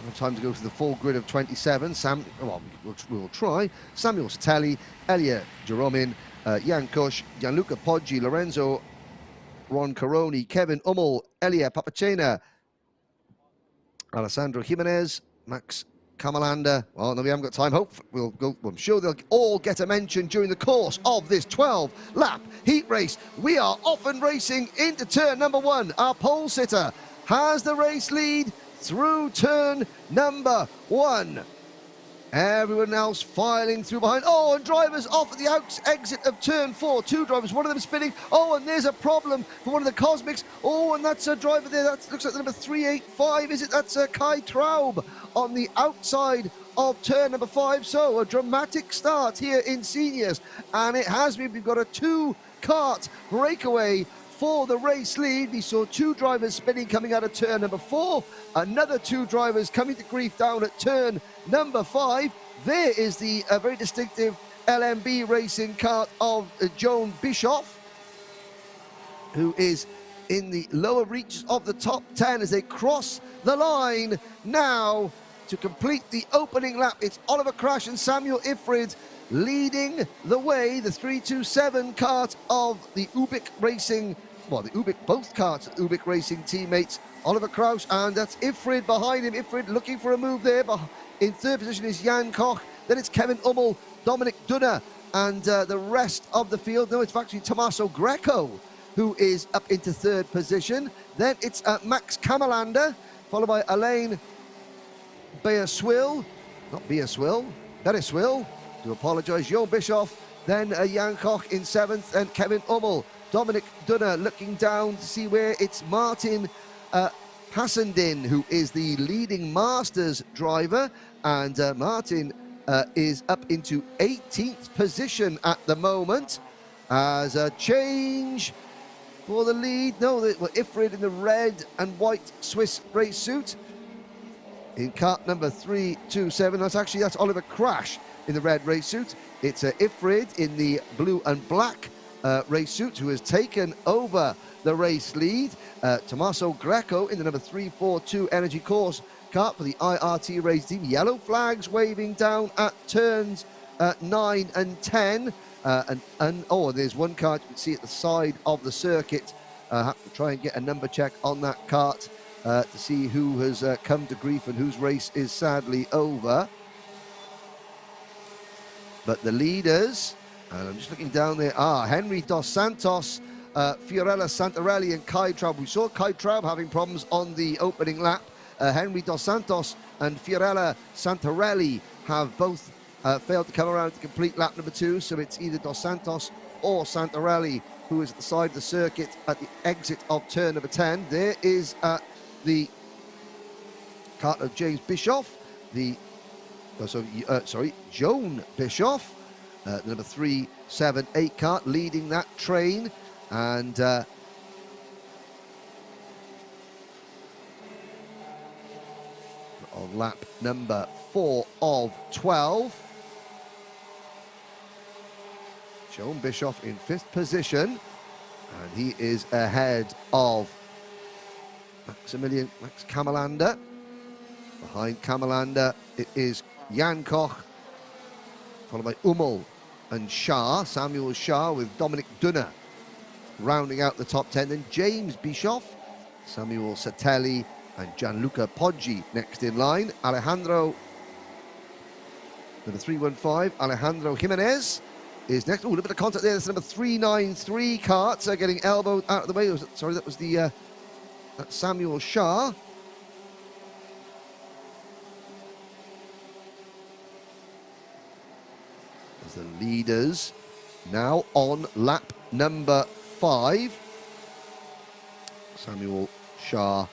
I have time to go through the full grid of 27. We'll try. Samuel Satelli, Elia Jeromin, Jan Kosh, Gianluca Poggi, Lorenzo Ron Caroni, Kevin Ummel, Elia Papacena, Alessandro Jimenez, Max Kamalanda. Well, no, we haven't got time. We'll go. I'm sure they'll all get a mention during the course of this 12-lap heat race. We are off and racing into turn number 1. Our pole sitter has the race lead through turn number 1. Everyone else filing through behind. Oh, and drivers off at the exit of turn 4. 2 drivers, one of them spinning. Oh, and there's a problem for one of the Cosmics. Oh, and that's a driver there. That looks like the number 385, is it? That's Kai Traub on the outside of turn number 5. So a dramatic start here in seniors. And it has been. We've got a 2-cart breakaway for the race lead. We saw 2 drivers spinning coming out of turn number 4. Another 2 drivers coming to grief down at turn number 5. There is the very distinctive LMB racing kart of Joan Bischoff, who is in the lower reaches of the top 10 as they cross the line now to complete the opening lap. It's Oliver Crash and Samuel Ifrid leading the way. The 327 kart of the Ubik Racing, well, the Ubik, both karts, Ubik Racing teammates, Oliver Krauss, and that's Ifrid behind him. Ifrid looking for a move there. But in third position is Jan Koch. Then it's Kevin Ummel, Dominic Dunner, and the rest of the field. No, it's actually Tommaso Greco who is up into third position. Then it's Max Kamalanda, followed by Alain Bearswill, not Bearswill, Bearswill, to apologise, Johan Bischoff. Then Jan Koch in 7th, and Kevin Ummel. Dominic Dunner looking down to see where it's Martin Hassendin, who is the leading Masters driver, and Martin is up into 18th position at the moment. As a change for the lead, no, Ifrid in the red and white Swiss race suit in kart number 327. That's Oliver Crash in the red race suit. It's Ifrid in the blue and black race suit who has taken over the race lead. Tommaso Greco in the number 342 Energy Course kart for the IRT race team. Yellow flags waving down at turns 9 and 10. Oh, there's one kart you can see at the side of the circuit. Have to try and get a number check on that kart to see who has come to grief and whose race is sadly over. But the leaders, and I'm just looking down there, Henry Dos Santos, Fiorella Santarelli and Kai Traub. We saw Kai Traub having problems on the opening lap. Henry Dos Santos and Fiorella Santarelli have both failed to come around to complete lap number 2, so it's either Dos Santos or Santarelli who is at the side of the circuit at the exit of turn number 10. There is the kart of James Bischoff, Joan Bischoff, the number 378 kart leading that train, and on lap number 4 of 12. Joan Bischoff in 5th position, and he is ahead of Max Kamalanda. Behind Kamalanda, it is Jan Koch, followed by Ummel, and Shah. Samuel Shah with Dominic Dunner rounding out the top 10. Then James Bischoff, Samuel Satelli, and Gianluca Poggi next in line. Alejandro, number 315, Alejandro Jimenez is next. Oh, a little bit of contact there. That's number 393. Karts are getting elbowed out of the way. Sorry, that was the that's Samuel Shah. As the leaders now on lap number 5. Samuel Shah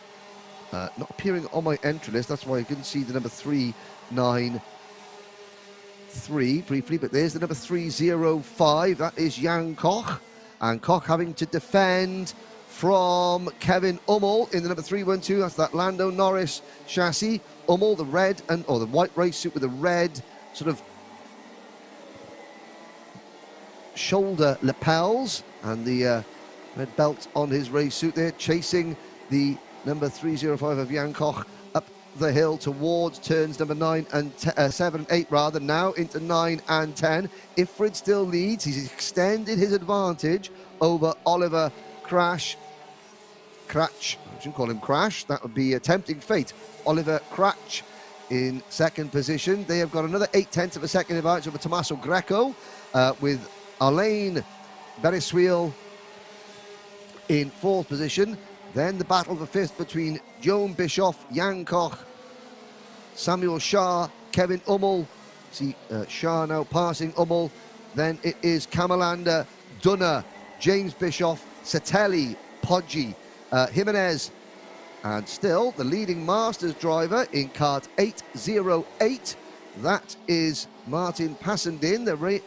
not appearing on my entry list. That's why I couldn't see the number 393 briefly, but there's the number 305. That is Jan Koch, and Koch having to defend from Kevin Ummel in the number 312. That's that Lando Norris chassis. Ummel, the red or the white race suit with the red sort of shoulder lapels and the red belt on his race suit there, chasing the number 305 of Jan Koch up the hill towards turns number 9 and 7 and 8 rather, now into 9 and 10. Ifrid still leads. He's extended his advantage over Oliver Cratch. I shouldn't call him Crash, that would be a tempting fate. Oliver Cratch in second position. They have got another 0.8 of a second advantage over Tommaso Greco, with Alain Bereswil in fourth position. Then the battle for fifth between Joan Bischoff, Jan Koch, Samuel Shah, Kevin Ummel. See Shah now passing Ummel. Then it is Kamalander, Dunner, James Bischoff, Satelli, Poggi, Jimenez, and still the leading Masters driver in kart 808. That is Martin Passendin, the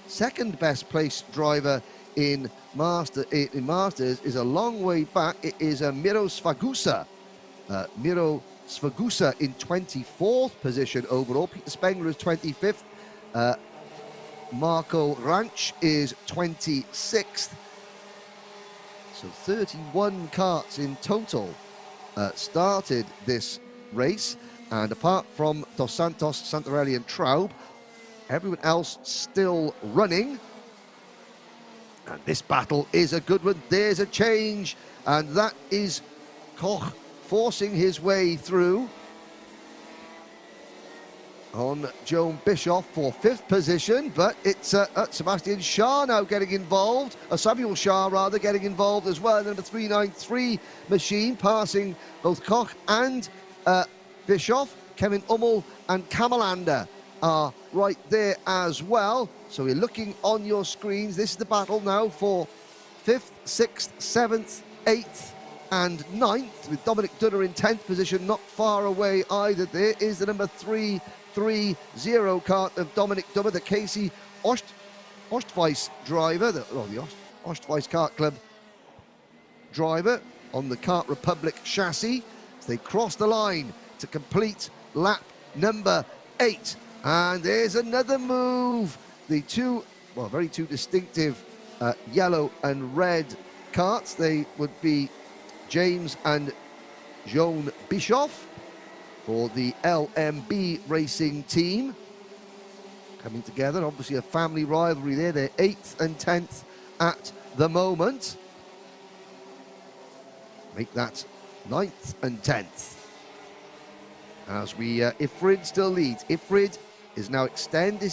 second best placed driver in Masters is a long way back. It is Miro Sfagusa. Miro Sfagusa in 24th position overall. Peter Spengler is 25th. Marco Ranch is 26th. So 31 karts in total started this race. And apart from Dos Santos, Santarelli and Traub, everyone else still running. And this battle is a good one. There's a change, and that is Koch forcing his way through on Joan Bischoff for fifth position, but it's Sebastian Shah now getting involved, Samuel Shah rather, getting involved as well. Number 393 machine passing both Koch and Bischoff. Kevin Ummel and Kamalander are right there as well. So we're looking on your screens. This is the battle now for 5th, 6th, 7th, 8th and 9th, with Dominic Dunner in 10th position, not far away either. There is the number 330 kart of Dominic Dunner, the Casey Ostweiss driver, the Ostweiss Kart Club driver on the Kart Republic chassis. As they cross the line to complete lap number 8. And there's another move. The two distinctive yellow and red karts. They would be James and Joan Bischoff for the LMB racing team. Coming together, obviously a family rivalry there. They're 8th and 10th at the moment. Make that 9th and 10th. As we, Ifrid still leads. Ifrid is now extended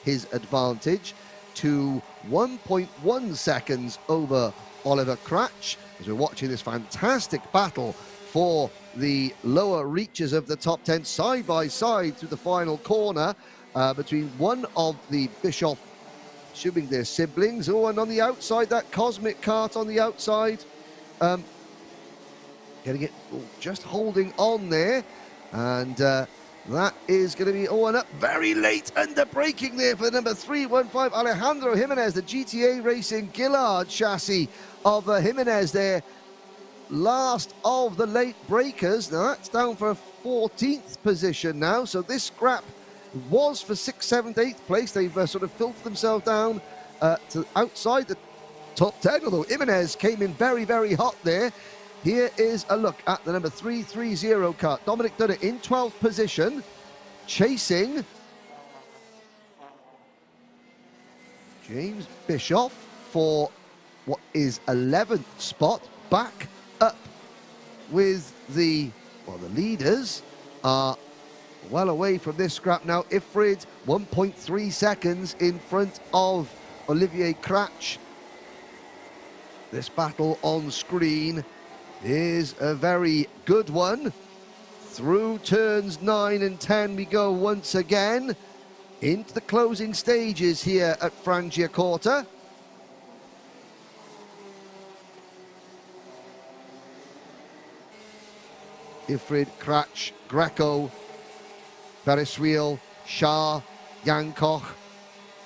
his advantage to 1.1 seconds over Oliver Cratch, as we're watching this fantastic battle for the lower reaches of the top 10 side by side through the final corner between one of the Bischoff, assuming they're siblings. Oh, and on the outside, that Cosmic kart on the outside, getting it, just holding on there, and that is going to be, and up very late under braking there for number 315, Alejandro Jimenez, the GTA Racing Gillard chassis of Jimenez there. Last of the late breakers. Now that's down for a 14th position now. So this scrap was for 6th, 7th, 8th place. They've sort of filtered themselves down to outside the top 10, although Jimenez came in very, very hot there. Here is a look at the number 330 kart. Dominic Dunner in 12th position, chasing James Bischoff for what is 11th spot, back up with the leaders are well away from this scrap now. Ifrid 1.3 seconds in front of Olivier Cratch. This battle on screen is a very good one. Through turns 9 and 10 we go once again into the closing stages here at Franciacorta. Ifrid, Cratch, Greco, Bereswil, Shah, Yankoch,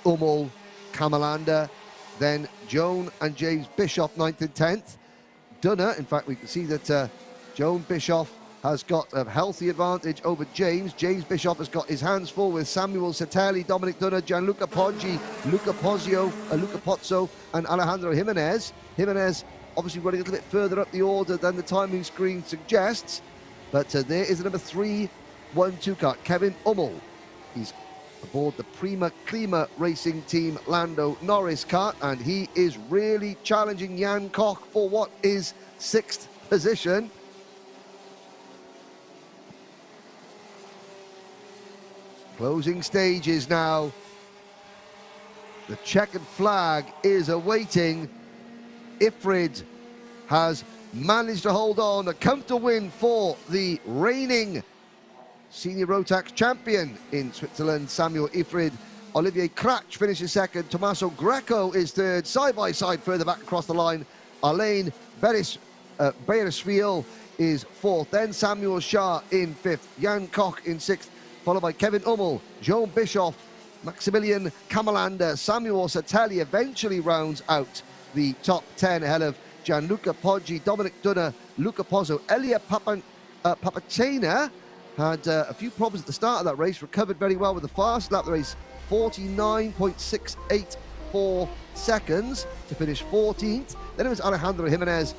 Ummel, Kamalander, then Joan and James Bischoff 9th and 10th. Dunner, in fact, we can see that Joan Bischoff has got a healthy advantage over James. James Bischoff has got his hands full with Samuel Satelli, Dominic Dunner, Gianluca Poggi, Luca Pozzo, and Alejandro Jimenez. Jimenez obviously running a little bit further up the order than the timing screen suggests. But there is a number 3 1-2 car, Kevin Ummel. He's aboard the Prima Klima Racing Team Lando Norris kart, and he is really challenging Jan Koch for what is 6th position. Closing stages now. The checkered flag is awaiting. Ifrid has managed to hold on. A comfortable win for the reigning senior Rotax champion in Switzerland, Samuel Ifrid. Olivier Cratch finishes second. Tommaso Greco is third. Side by side further back across the line, Alain Bereswil is fourth. Then Samuel Shah in fifth. Jan Koch in sixth, followed by Kevin Ummel, Joan Bischoff, Maximilian Kamalander. Samuel Satelli eventually rounds out the top 10 ahead of Gianluca Poggi, Dominic Dunner, Luca Pozzo. Elia Papacena had a few problems at the start of that race, recovered very well with the fast lap of the race, 49.684 seconds to finish 14th. Then it was Alejandro Jimenez.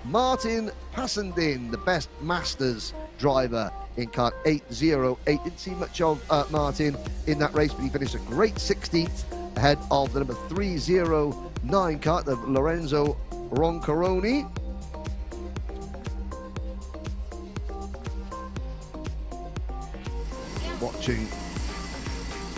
Martin Passendin, the best Masters driver in kart 808. Didn't see much of Martin in that race, but he finished a great 16th ahead of the number 309 kart of Lorenzo Roncaroni. Watching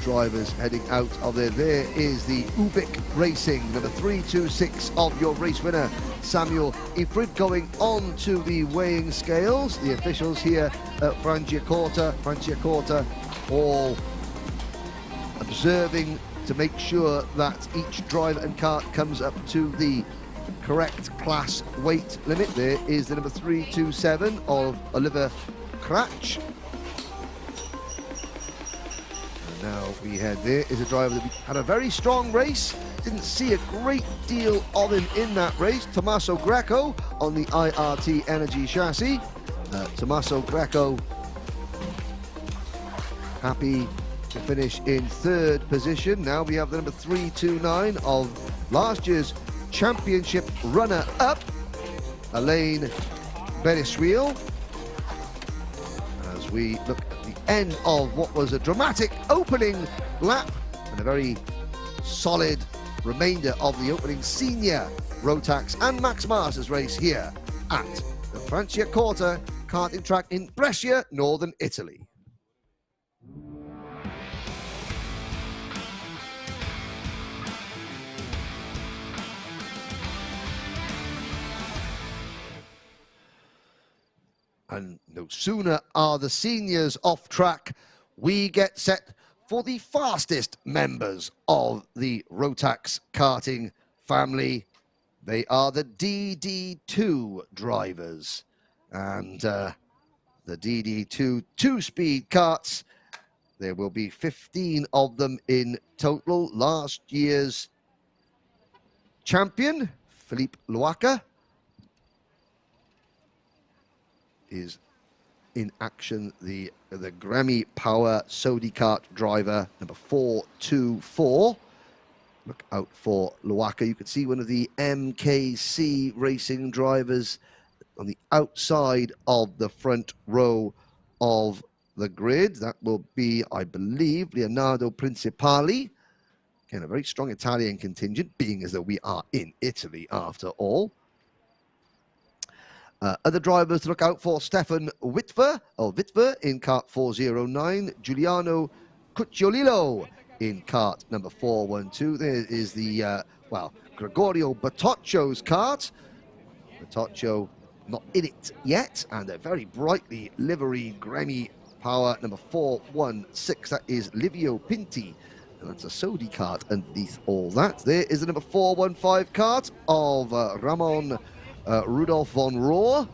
drivers heading out of there. There is the Ubik Racing, number 326 of your race winner, Samuel Ifrid, going on to the weighing scales. The officials here at Franciacorta all observing to make sure that each driver and kart comes up to the correct class weight limit. There is the number 327 of Oliver Cratch. Now we head, there is a driver that had a very strong race. Didn't see a great deal of him in that race. Tommaso Greco on the IRT Energy chassis. Tommaso Greco happy to finish in third position. Now we have the number 329 of last year's championship runner-up, Alain Bereswil. As we look at the end of what was a dramatic opening lap and a very solid remainder of the opening senior Rotax and Max Masters race here at the Franciacorta karting track in Brescia, northern Italy. And no sooner are the seniors off track, we get set for the fastest members of the Rotax karting family. They are the DD2 drivers. And the DD2 two-speed karts, there will be 15 of them in total. Last year's champion, Philippe Loaca, is in action, the Grammy Power Sodi kart driver, number 424. Look out for Loaca. You can see one of the MKC racing drivers on the outside of the front row of the grid. That will be, I believe, Leonardo Principali. Again, a very strong Italian contingent, being as though we are in Italy after all. Other drivers to look out for: Stefan Witwer in kart 409, Giuliano Cucciolillo in kart number 412. There is the, Gregorio Bertocchio's kart. Bertocchio not in it yet, and a very brightly liveried Grammy Power number 416. That is Livio Pinti, and that's a Sodi kart underneath all that. There is the number 415 kart of Ramon Rudolf von Rohr,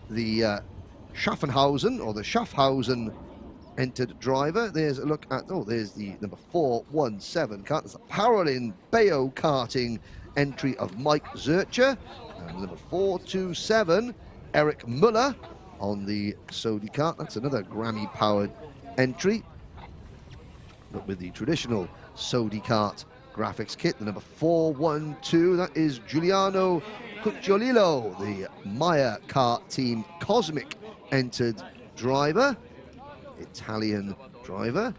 the Schaffenhausen, or the Schaffhausen entered driver. There's a look at, there's the number 417 kart. That's a Parolin Bayo karting entry of Mike Zurcher. And number 427, Eric Muller on the Sodi kart. That's another Grammy-powered entry, but with the traditional Sodi kart graphics kit. The number 412, that is Giuliano Cucciolillo, the Maya kart team Cosmic entered driver, Italian driver,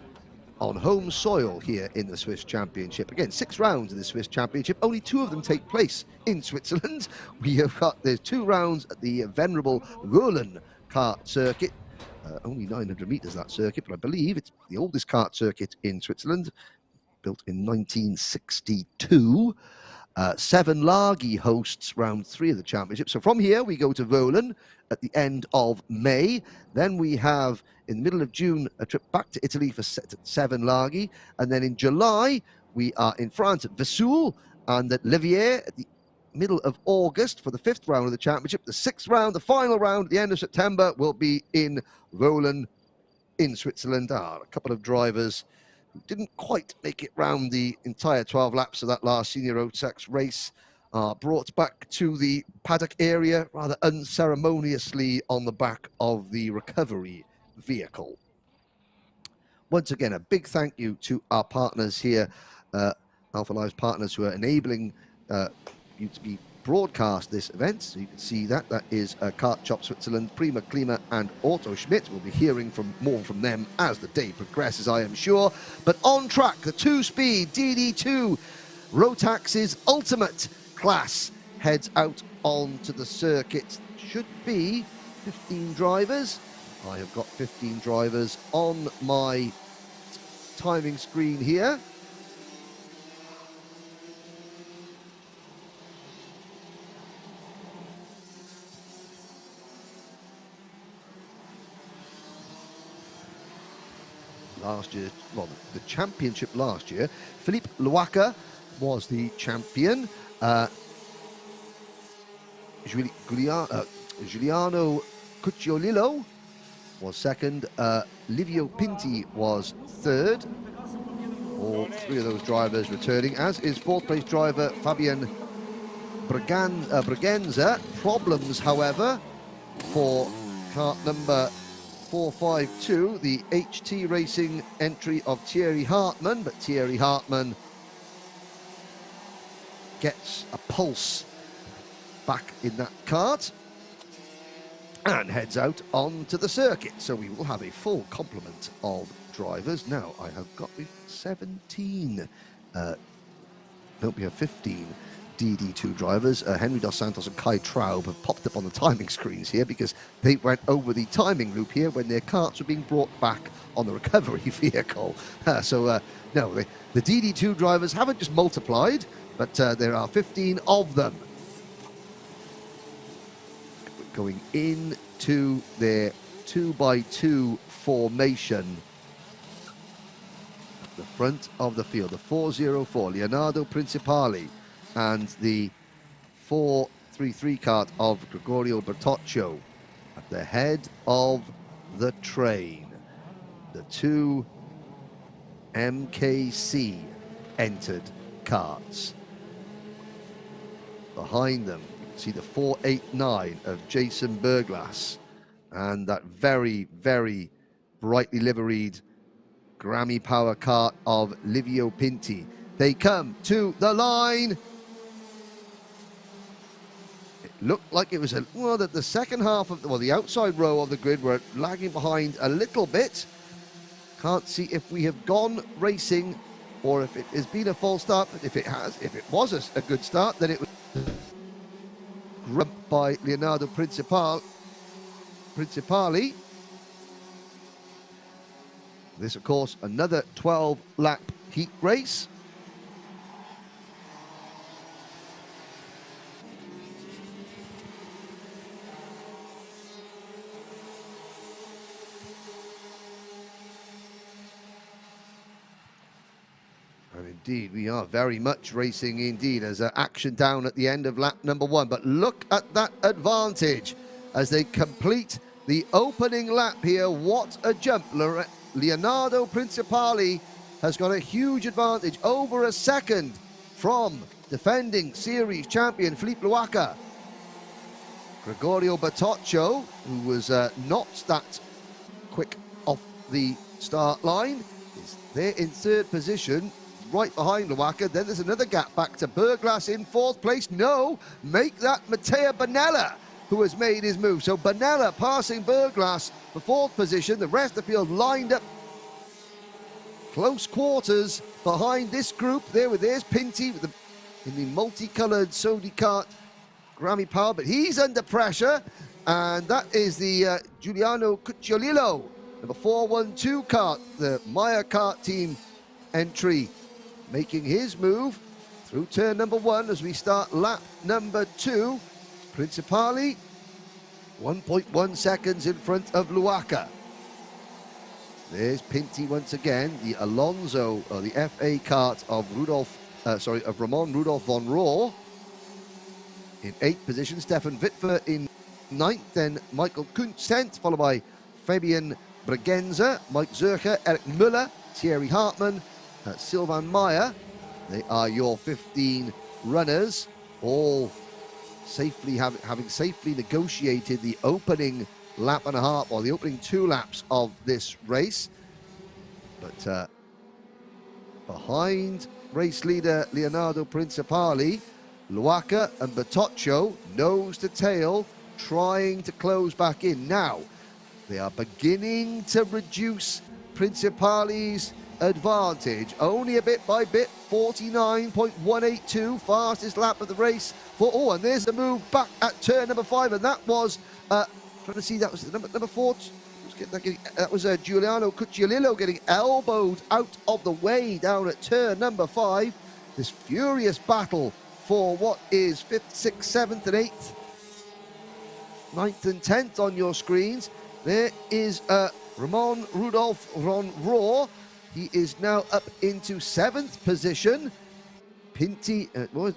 on home soil here in the Swiss Championship. Again, 6 rounds in the Swiss Championship. Only 2 of them take place in Switzerland. We have got, there's 2 rounds at the venerable Wohlen kart circuit. Only 900 meters, that circuit, but I believe it's the oldest kart circuit in Switzerland, built in 1962. Seven Lagi hosts round 3 of the championship. So from here we go to Wohlen at the end of May. Then we have, in the middle of June, a trip back to Italy for Seven Lagi. And then in July, we are in France at Vesoul and at Liviers at the middle of August for the 5th round of the championship. The 6th round, the final round at the end of September, will be in Wohlen in Switzerland. A couple of drivers who didn't quite make it round the entire 12 laps of that last senior Rotax race are brought back to the paddock area rather unceremoniously on the back of the recovery vehicle. Once again, a big thank you to our partners here, Alpha Live's partners, who are enabling you to be broadcast this event. So you can see that is Kart Shop Switzerland, Prima Klima and Auto Schmidt. We'll be hearing more from them as the day progresses, I am sure. But on track, the 2-speed DD2 Rotax's ultimate class heads out onto the circuit. Should be 15 drivers. I have got 15 drivers on my timing screen here. Last year, well, the championship last year, Philippe Luaca was the champion. Giuliano Cucciolillo was second. Livio Pinti was third. All 3 of those drivers returning, as is 4th place driver Fabian Braganza. Problems, however, for kart number 452, the HT Racing entry of Thierry Hartmann, but Thierry Hartmann gets a pulse back in that kart and heads out onto the circuit. So we will have a full complement of drivers. Now, I have got 17, we have 15 DD2 drivers. Henry Dos Santos and Kai Traub have popped up on the timing screens here because they went over the timing loop here when their karts were being brought back on the recovery vehicle. No, the DD2 drivers haven't just multiplied, but there are 15 of them going into their 2x2 formation at the front of the field. The 404, Leonardo Principali, and the 433 kart of Gregorio Bertocchio at the head of the train. The 2 MKC entered karts. Behind them, you can see the 489 of Jason Berglas and that very, very brightly liveried Grammy Power kart of Livio Pinti. They come to the line. Looked like it was the second half of the outside row of the grid were lagging behind a little bit. Can't see if we have gone racing or if it has been a false start. But if it was a good start, then it was grubbed by Leonardo Principali. This, of course, another 12-lap heat race. And indeed, we are very much racing indeed as action down at the end of lap number 1. But look at that advantage as they complete the opening lap here. What a jump. Leonardo Principali has got a huge advantage, over a second from defending series champion Philippe Luaca. Gregorio Bertoccio, who was not that quick off the start line, is there in third position, right behind Luaca. Then there's another gap back to Berglas in fourth place. No, make that Matteo Bonella, who has made his move. So Bonella passing Berglas for fourth position. The rest of the field lined up close quarters behind this group. There's Pinty with in the multicolored Sodicart Grammy Power, but he's under pressure. And that is the Giuliano Cucciolillo, number 412 kart, the Meyer kart team entry, making his move through turn number 1 as we start lap number 2. Principali 1.1 seconds in front of Luaca. There's Pinty once again, the Alonso, or the FA kart of Ramon Rudolf von Rohr in 8th position. Stefan Wittfer in 9th, then Michael Kuntz 10th, followed by Fabian Bregenzer, Mike Zurcher, Eric Müller, Thierry Hartmann, Sylvain Meyer. They are your 15 runners, all safely having safely negotiated the opening lap and a half, or the opening 2 laps of this race. But behind race leader Leonardo Principali, Luaca and Bertoccio, nose to tail, trying to close back in. Now, they are beginning to reduce Principali's advantage, only a bit by bit. 49.182, fastest lap of the race and there's the move back at turn number 5, and that was trying to see, that was the number 4. That was Giuliano Cucciolillo getting elbowed out of the way down at turn number 5. This furious battle for what is 5th, 6th, 7th and 8th, 9th and 10th on your screens. There is Ramon Rudolf von Rohr. He is now up into 7th position. Pinty,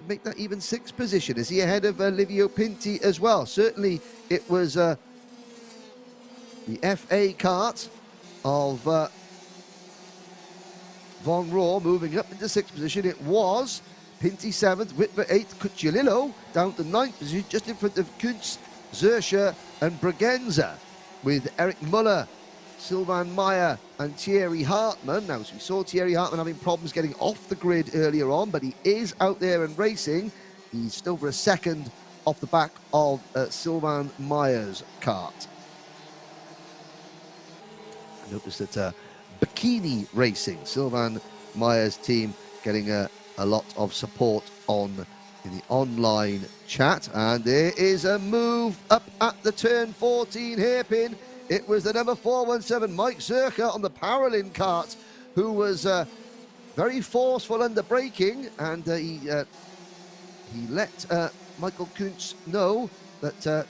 make that even 6th position. Is he ahead of Livio Pinty as well? Certainly it was the FA kart of von Rohr moving up into 6th position. It was Pinty 7th, Wittfer 8th, Cucciolillo down to 9th position, just in front of Kuntz, Zurcher and Bregenzer, with Eric Müller, Sylvain Meyer and Thierry Hartmann. Now, as we saw Thierry Hartmann having problems getting off the grid earlier on, but he is out there and racing. He's still over a second off the back of Sylvain Meyer's kart. I noticed that Bikini Racing, Sylvain Meyer's team, getting a lot of support in the online chat. And there is a move up at the turn 14 hairpin. It was the number 417, Mike Zurcher, on the Paralin kart, who was very forceful under braking, and he let Michael Kuntz know that,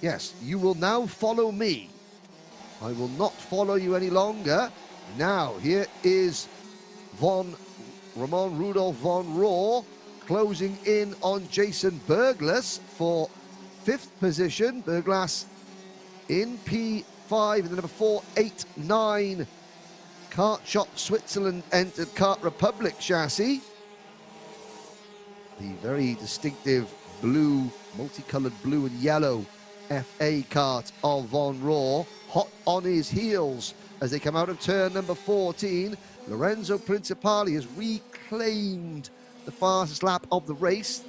yes, you will now follow me. I will not follow you any longer. Now, here is Ramon Rudolf von Rohr closing in on Jason Berglas for 5th position. Berglas in P5 in the number 489 Kart Shop Switzerland entered Kart Republic chassis. The very distinctive blue, multicolored blue and yellow FA kart of von Rohr, hot on his heels as they come out of turn number 14. Lorenzo Principali has reclaimed the fastest lap of the race,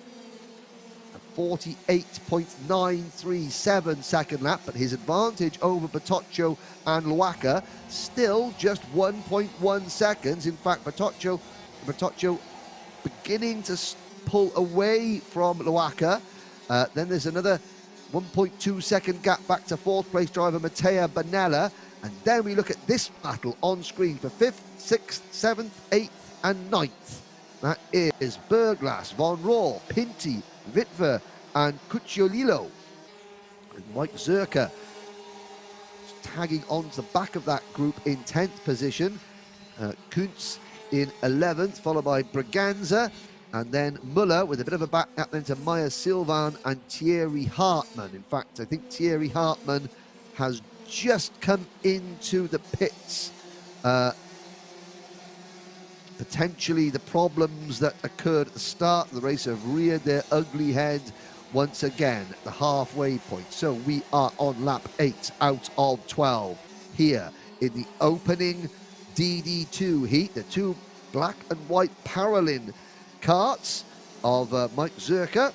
a 48.937 second lap, but his advantage over Bertoccio and Luaca still just 1.1 seconds. In fact, Bertoccio Bertoccio beginning to pull away from Luaka. Then there's another 1.2 second gap back to fourth place driver Matteo Bonella. And then we look at this battle on screen for 5th, 6th, 7th, 8th and 9th. That is Berglas, Von Rohr, Pinty, Witwer and Cucciolillo. And Mike Zerka tagging onto the back of that group in 10th position. Kuntz in 11th, followed by Braganza, and then Muller with a bit of a back gap then to Maya Silvan and Thierry Hartmann. In fact, I think Thierry Hartmann has just come into the pits. Potentially the problems that occurred at the start of the race have reared their ugly head once again at the halfway point. So we are on lap 8 out of 12 here in the opening DD2 heat. The two black and white Paralin karts of Mike Zerka.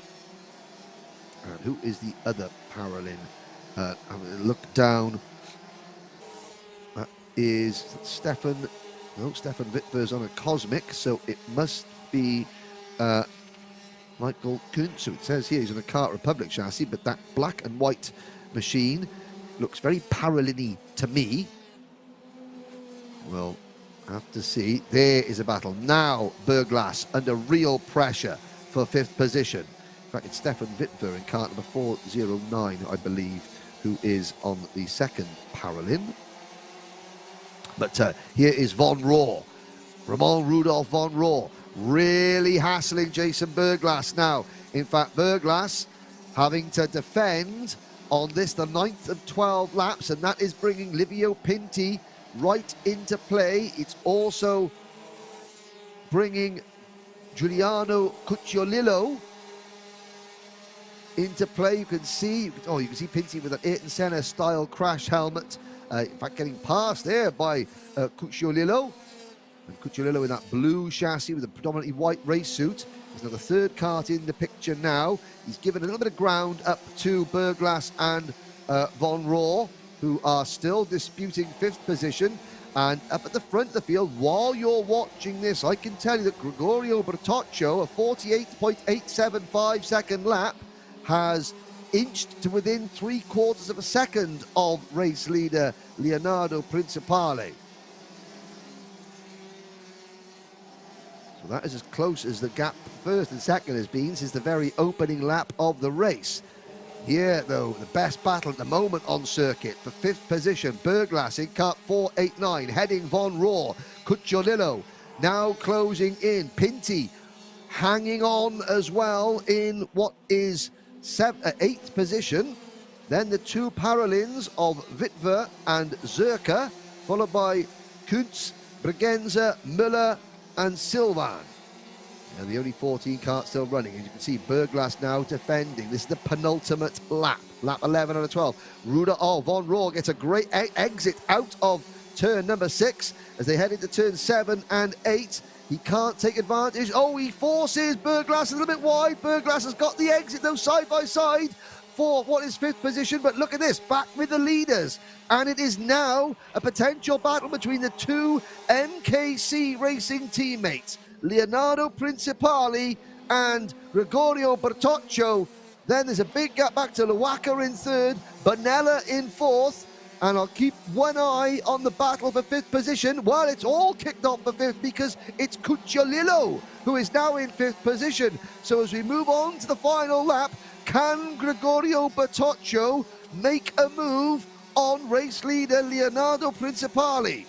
And who is the other Paralin? I'm going to look down. That is Stefan. No, Stefan Witwer's on a Cosmic, so it must be Michael Kuntz. So it says here he's on a Kart Republic chassis, but that black and white machine looks very Paralin-y to me. We'll have to see. There is a battle. Now Berglas under real pressure for 5th position. In fact, it's Stefan Witwer in kart number 409, I believe, who is on the second Paralin. But here is Von Rohr, Ramon Rudolph Von Rohr, really hassling Jason Berglas now. In fact, Berglas having to defend on this, the 9th of 12 laps, and that is bringing Livio Pinti right into play. It's also bringing Giuliano Cucciolillo into play. You can see Pinti with an Ayrton Senna style crash helmet. In fact, getting passed there by Cucciolillo. And Cucciolillo in that blue chassis with a predominantly white race suit. There's another third kart in the picture now. He's given a little bit of ground up to Berglas and Von Rohr, who are still disputing 5th position. And up at the front of the field, while you're watching this, I can tell you that Gregorio Bertoccio, a 48.875 second lap, has inched to within 3/4 of a second of race leader Leonardo Principale. So that is as close as the gap first and second has been since the very opening lap of the race. Here, though, the best battle at the moment on circuit for 5th position. Berglas in kart 489, heading Von Rohr. Cucciolillo now closing in. Pinti hanging on as well in what is 8th position. Then the two Paralins of Witwer and Zerka, followed by Kuntz, Braganza, Müller and Silvan. And the only 14 karts still running. As you can see, Berglas now defending. This is the penultimate lap. Lap 11 out of 12. Von Rohr gets a great exit out of turn number 6 as they head into turn 7 and 8. He can't take advantage. Oh, he forces Berglas a little bit wide. Berglas has got the exit, though, side by side for what is 5th position. But look at this, back with the leaders. And it is now a potential battle between the two MKC Racing teammates, Leonardo Principale and Gregorio Bertoccio. Then there's a big gap back to Luaka in 3rd, Bonella in 4th. And I'll keep one eye on the battle for 5th position. Well, it's all kicked off for 5th because it's Cucciolillo who is now in 5th position. So as we move on to the final lap, can Gregorio Bertoccio make a move on race leader Leonardo Principale?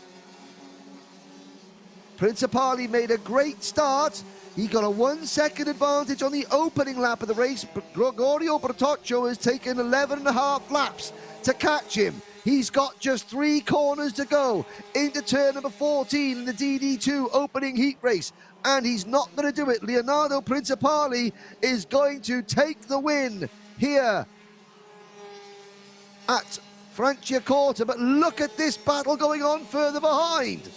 Principale made a great start. He got a 1 second advantage on the opening lap of the race, but Gregorio Bertoccio has taken 11.5 laps to catch him. He's got just 3 corners to go into turn number 14 in the DD2 opening heat race, and he's not going to do it. Leonardo Principale is going to take the win here at Franciacorta, but look at this battle going on further behind.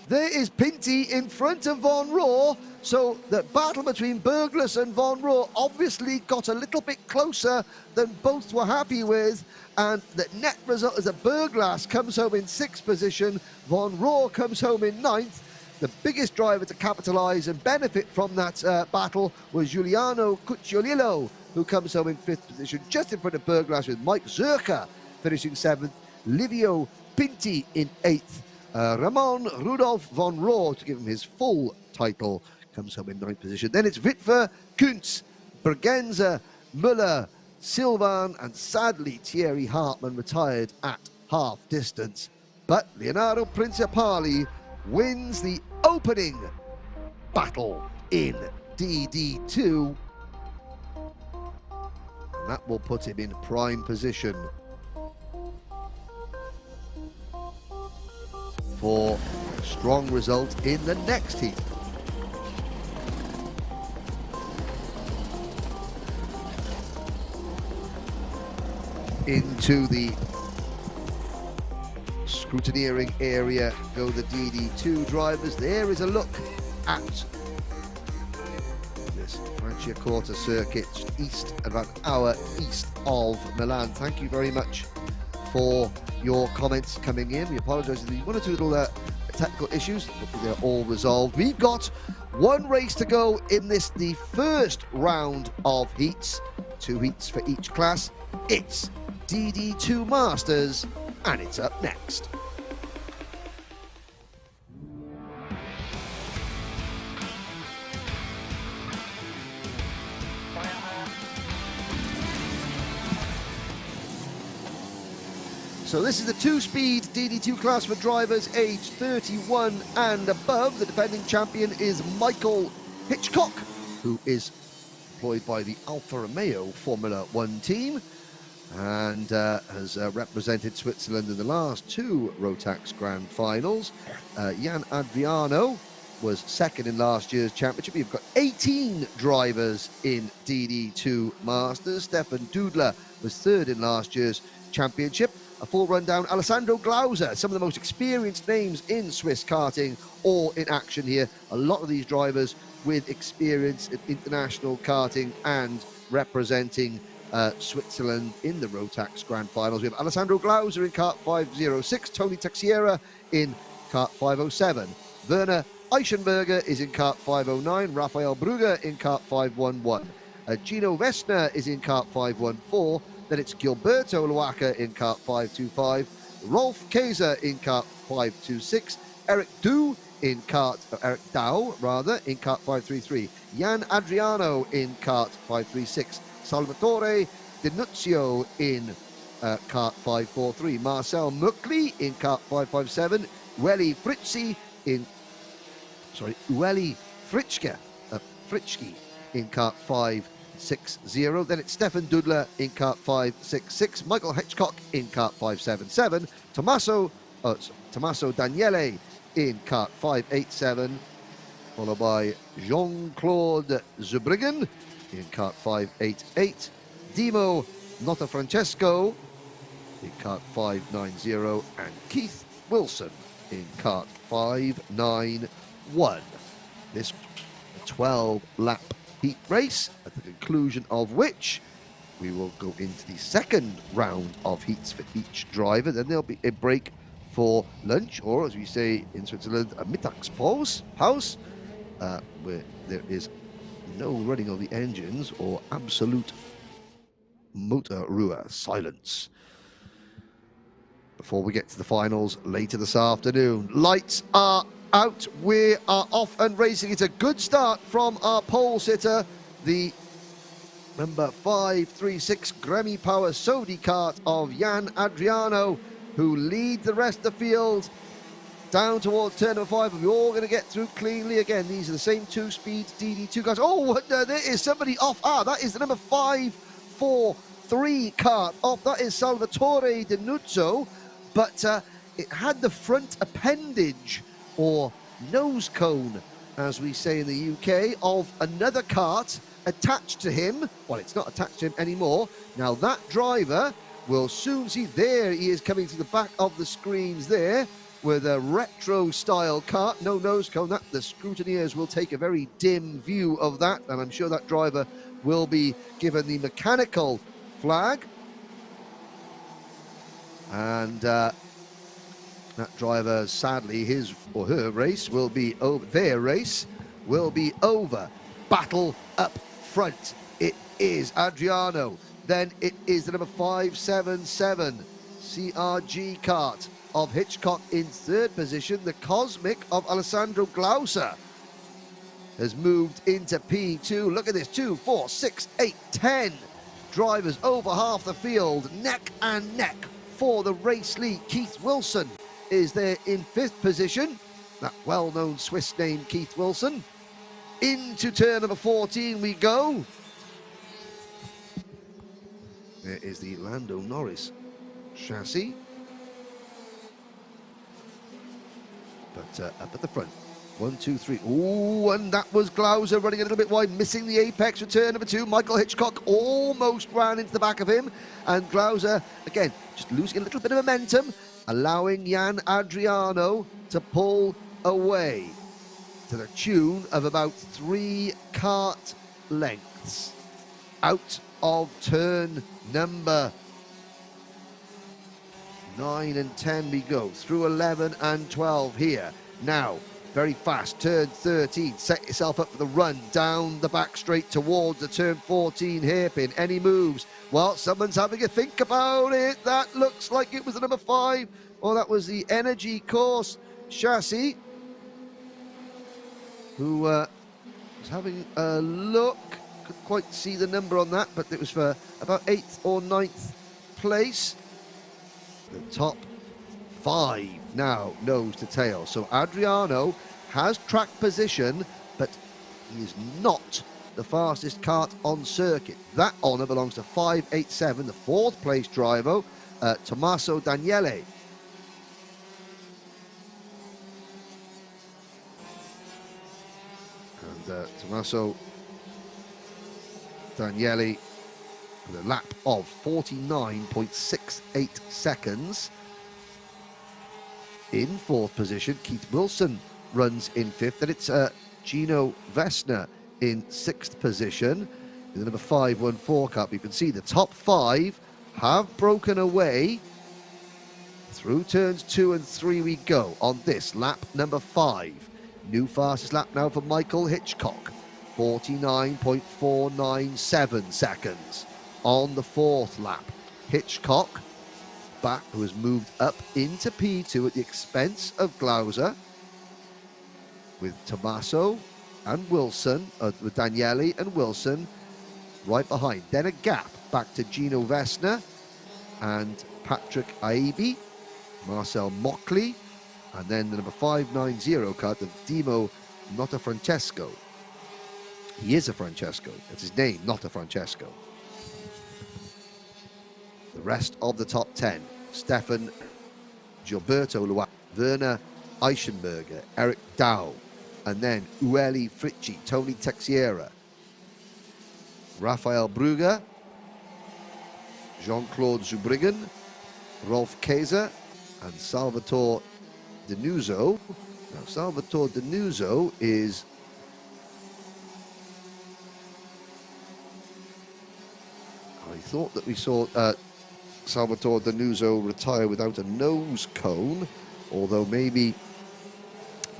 There is Pinti in front of Von Rohr, so the battle between Berglas and Von Rohr obviously got a little bit closer than both were happy with, and the net result is that Berglas comes home in 6th position, Von Rohr comes home in 9th, The biggest driver to capitalise and benefit from that battle was Giuliano Cucciolillo, who comes home in 5th position, just in front of Berglas, with Mike Zerka finishing 7th, Livio Pinti in 8th, Ramon Rudolf von Rohr, to give him his full title, comes home in 9th position. Then it's Witwer, Kuntz, Bergenza, Müller, Silvan, and sadly Thierry Hartmann retired at half distance. But Leonardo Principali wins the opening battle in DD2. And that will put him in prime position for a strong result in the next heat. Into the scrutineering area go the DD2 drivers. There is a look at this Franciacorta circuit, just about an hour east of Milan. Thank you very much for your comments coming in. We apologise for the one or two little technical issues. Hopefully they're all resolved. We've got one race to go in this, the first round of heats. 2 heats for each class. It's DD2 Masters, and it's up next. So this is the 2-speed DD2 class for drivers aged 31 and above. The defending champion is Michael Hitchcock, who is employed by the Alfa Romeo Formula 1 team and has represented Switzerland in the last 2 Rotax Grand Finals. Jan Adriano was second in last year's championship. We've got 18 drivers in DD2 Masters. Stefan Dudler was third in last year's championship. A full rundown: Alessandro Glauser, some of the most experienced names in Swiss karting, all in action here. A lot of these drivers with experience in international karting and representing Switzerland in the Rotax Grand Finals. We have Alessandro Glauser in kart 506, Tony Texiera in kart 507. Werner Eichenberger is in kart 509, Rafael Brugger in kart 511. Gino Vesner is in kart 514. Then it's Gilberto Luaca in kart 525, Rolf Kaiser in kart 526, Eric Dow in kart 533, Jan Adriano in kart 536, Salvatore Denunzio in kart 543, Marcel Muckli in kart 557, Ueli Fritzsche in kart 560. Then it's Stefan Dudler in kart 566, Michael Hitchcock in kart 577, Tommaso Daniele in kart 587, followed by Jean-Claude Zubriggen in kart 588, Dimo Notafrancesco in kart 590, and Keith Wilson in kart 591. This 12-lap heat race, at the conclusion of which we will go into the second round of heats for each driver. Then there'll be a break for lunch, or as we say in Switzerland, a Mittagspause, where there is no running of the engines or absolute motor Ruhe, silence, before we get to the finals later this afternoon. Lights are out, we are off and racing. It's a good start from our pole sitter, the number 536 Grammy Power Sodi kart of Jan Adriano, who leads the rest of the field down towards turn number 5. And we're all going to get through cleanly again. These are the same 2-speed DD2 cars. Oh, there is somebody off. That is the number 543 kart off. That is Salvatore Denuzzo, but it had the front appendage, or nose cone, as we say in the UK, of another kart attached to him. Well, it's not attached to him anymore. Now that driver will soon see, there he is coming to the back of the screens there, with a retro style kart, no nose cone. That the scrutineers will take a very dim view of that, and I'm sure that driver will be given the mechanical flag. And That driver, sadly, his or her race will be over. Their race will be over. Battle up front. It is Adriano. Then it is the number 577 CRG kart of Hitchcock in third position. The Cosmic of Alessandro Glauser has moved into P2. Look at this, 2, 4, 6, 8, 10 drivers over half the field, neck and neck for the race lead. Keith Wilson is there in fifth position, that well-known Swiss name Keith Wilson. Into turn number 14 we go. There is the Lando Norris chassis, but up at the front. 1, 2, 3. Ooh, and that was Glauser running a little bit wide, missing the apex for turn number 2. Michael Hitchcock almost ran into the back of him, and Glauser, again, just losing a little bit of momentum, allowing Jan Adriano to pull away to the tune of about 3 kart lengths. Out of turn number 9 and 10 we go, through 11 and 12 here. Now, very fast, turn 13, set yourself up for the run down the back straight towards the turn 14 hairpin. Any moves? Well, someone's having a think about it. That looks like it was the number 5, or that was the Energy Course chassis, who was having a look. Couldn't quite see the number on that, but it was for about 8th or 9th place. The top 5 now nose to tail. So Adriano has track position, but he is not the fastest kart on circuit. That honour belongs to 587, the 4th place driver, Tommaso Daniele. And Tommaso Daniele with a lap of 49.68 seconds. In 4th position, Keith Wilson runs in 5th, and it's Gino Vesna in 6th position in the number 514 Cup. You can see the top 5 have broken away. Through turns 2 and 3 we go on this lap number 5. New fastest lap now for Michael Hitchcock, 49.497 seconds on the 4th lap. Hitchcock back, who has moved up into P2 at the expense of Glauser, with Tommaso and Wilson, with Daniele and Wilson right behind. Then a gap back to Gino Vesna and Patrick Aibi, Marcel Mockley, and then the number 590 card of Dimo Nota Francesco. He is a Francesco, that's his name, not a Francesco. The rest of the top 10, Stefan Gilberto Luak, Werner Eichenberger, Eric Dow, and then Ueli Fritchi, Tony Texiera, Rafael Brugger, Jean-Claude Zubriggen, Rolf Kaiser, and Salvatore Denuzzo. Now, Salvatore Denuzzo is I thought that we saw Salvatore Denuzzo retire without a nose cone, although maybe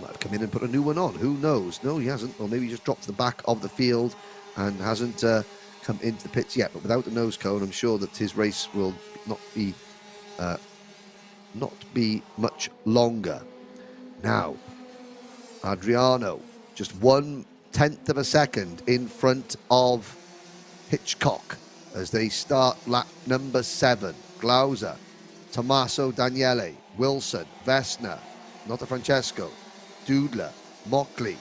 might have come in and put a new one on. Who knows? No, he hasn't. Or maybe he just dropped to the back of the field and hasn't come into the pits yet. But without a nose cone, I'm sure that his race will not be much longer. Now, Adriano, just 1/10 of a second in front of Hitchcock as they start lap number 7. Glauser, Tommaso Daniele, Wilson, Vesna, Nota Francesco, Dudler, Mockley,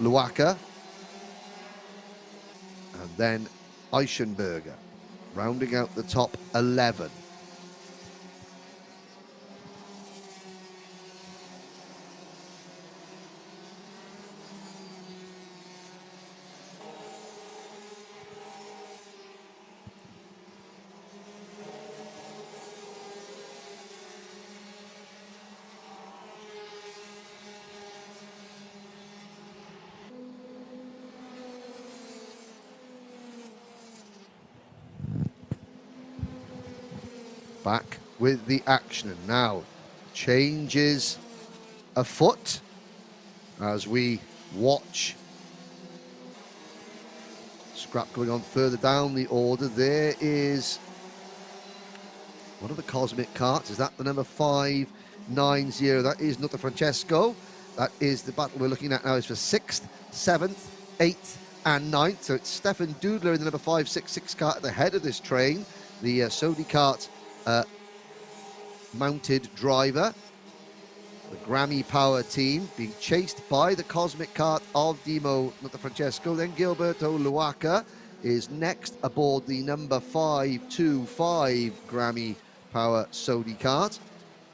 Luaka, and then Eichenberger, rounding out the top 11. Back with the action, and now changes afoot as we watch. Scrap going on further down the order. There is one of the Cosmic carts. Is that the number 590? That is not the Francesco. That is the battle we're looking at now, is for 6th, 7th, 8th, and 9th. So it's Stefan Dudler in the number 566 cart at the head of this train. The Sodi cart mounted driver. The Grammy Power team being chased by the Cosmic cart of Dimo, not the Francesco. Then Gilberto Luaca is next aboard the number 525 Grammy Power Sodi cart.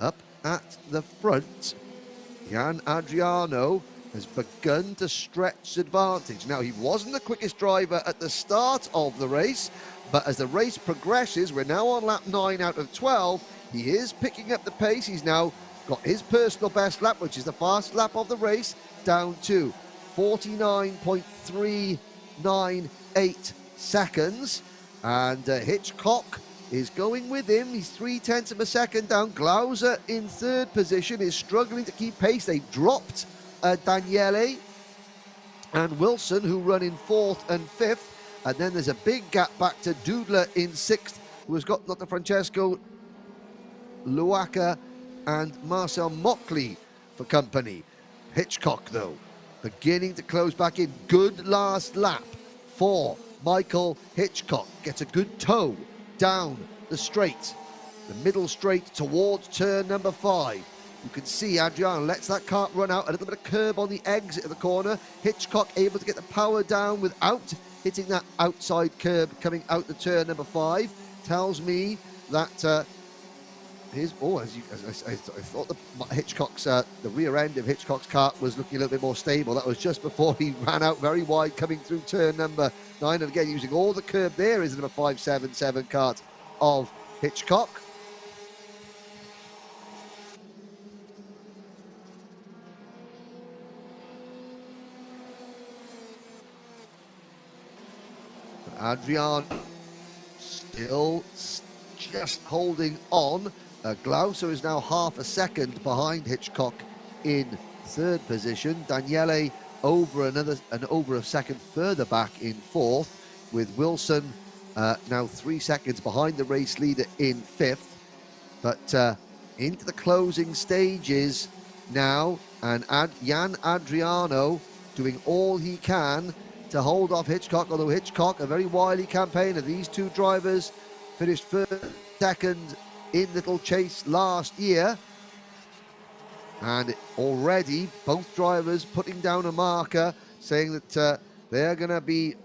Up at the front, Jan Adriano has begun to stretch his advantage. Now, he wasn't the quickest driver at the start of the race, but as the race progresses, we're now on lap 9 out of 12, he is picking up the pace. He's now got his personal best lap, which is the fastest lap of the race, down to 49.398 seconds. And Hitchcock is going with him. He's 0.3 of a second down. Glauser in third position is struggling to keep pace. They dropped Daniele and Wilson, who run in fourth and fifth. And then there's a big gap back to Dudler in sixth, who has got not the Francesco, Luaca and Marcel Mockley for company. Hitchcock, though, beginning to close back in. Good last lap for Michael Hitchcock. Gets a good toe down the straight, the middle straight towards turn number 5. You can see Adriano lets that cart run out, a little bit of curb on the exit of the corner. Hitchcock able to get the power down without hitting that outside curb coming out the turn number 5. Tells me that I thought the rear end of Hitchcock's cart was looking a little bit more stable. That was just before he ran out very wide coming through turn number 9. And again, using all the curb there is the number 577 cart of Hitchcock. Adrian still just holding on. Glauser is now half a second behind Hitchcock in third position. Daniele over a second further back in fourth, with Wilson now 3 seconds behind the race leader in fifth. But into the closing stages now, and Jan Adriano doing all he can to hold off Hitchcock, although Hitchcock, a very wily campaigner. These two drivers finished first, second in Little Chase last year, and already both drivers putting down a marker saying that they're going to be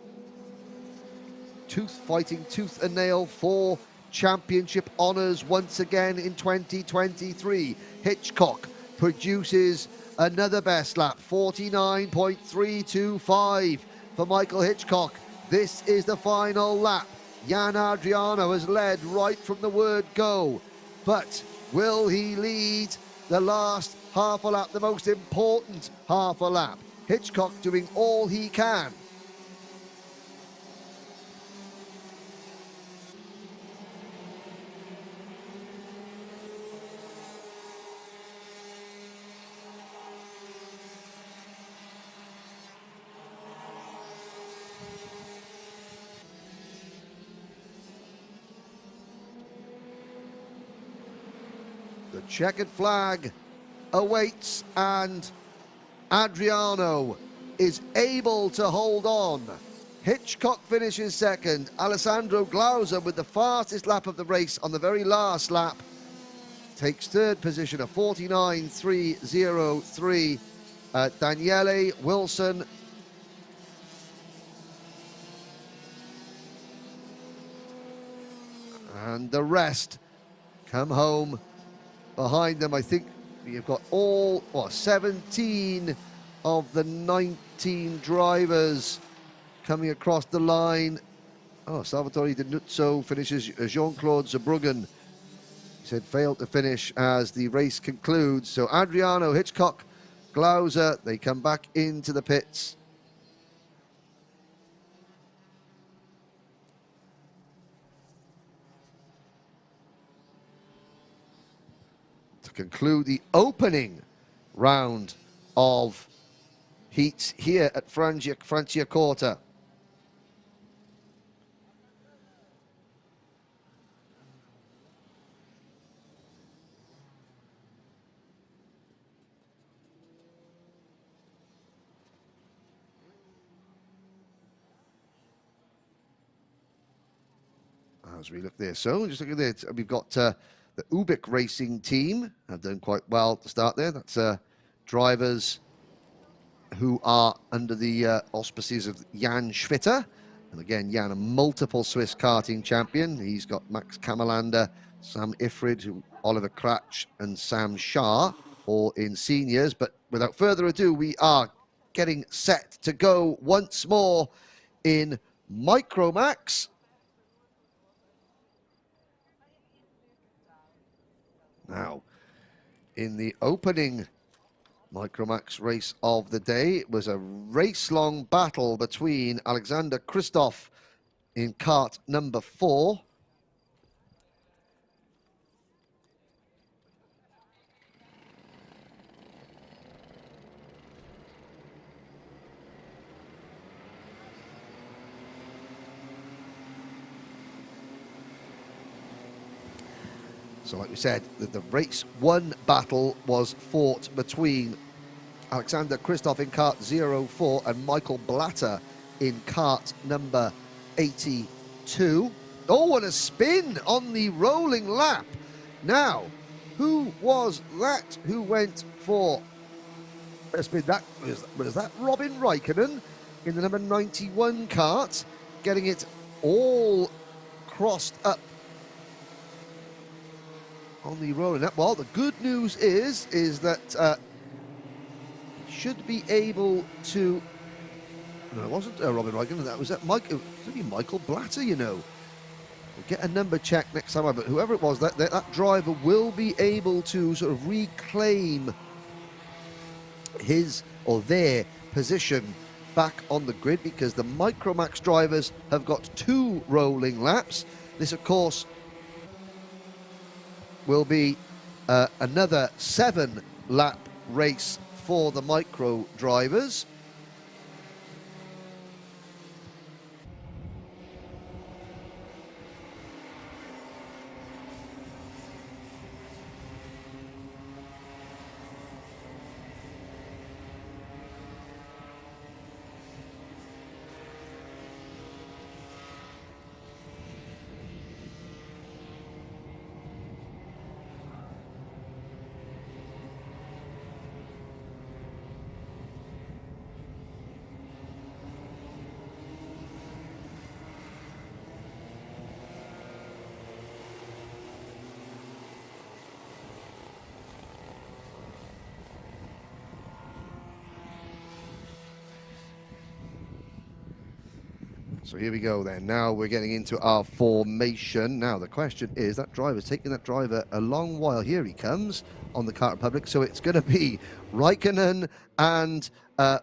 fighting tooth and nail for championship honours once again in 2023. Hitchcock produces another best lap, 49.325 for Michael Hitchcock. This is the final lap. Jan Adriano has led right from the word go, but will he lead the last half a lap, the most important half a lap? Hitchcock doing all he can. The checkered flag awaits, and Adriano is able to hold on. Hitchcock finishes second. Alessandro Glauser, with the fastest lap of the race on the very last lap, takes third position, a 49.303. Daniele Wilson and the rest come home behind them. I think you've got all 17 of the 19 drivers coming across the line. Salvatore Di Nuzzo finishes. Jean-Claude Zebruggen, he said, failed to finish as the race concludes. So Adriano, Hitchcock, Glauser, they come back into the pits. conclude the opening round of heats here at Franciacorta. As we look there, so just look at this, we've got the Ubik Racing team have done quite well to start there. That's drivers who are under the auspices of Jan Schwitter. And again, Jan, a multiple Swiss karting champion. He's got Max Kammerlander, Sam Ifrid, Oliver Kratch, and Sam Shah, all in seniors. But without further ado, we are getting set to go once more in Micromax. Now, in the opening Micromax race of the day, it was a race-long battle between Alexander Christoph in kart number 4. So like we said, the race 1 battle was fought between Alexander Christoph in kart 04 and Michael Blatter in kart number 82. Oh, and a spin on the rolling lap. Now, who was that who went for a spin? That was that Robin Raikkonen in the number 91 kart, getting it all crossed up on the rolling up. Well, the good news is that should be able to. No, it wasn't Robin Raikkonen. That was Michael Blatter. You know, we'll get a number check next time. But whoever it was, that driver will be able to sort of reclaim his or their position back on the grid, because the Micromax drivers have got 2 rolling laps. This, of course, will be another 7-lap race for the micro drivers. So here we go then. Now we're getting into our formation. Now the question is, that driver's taking that driver a long while. Here he comes on the Kart Republic. So it's going to be Raikkonen and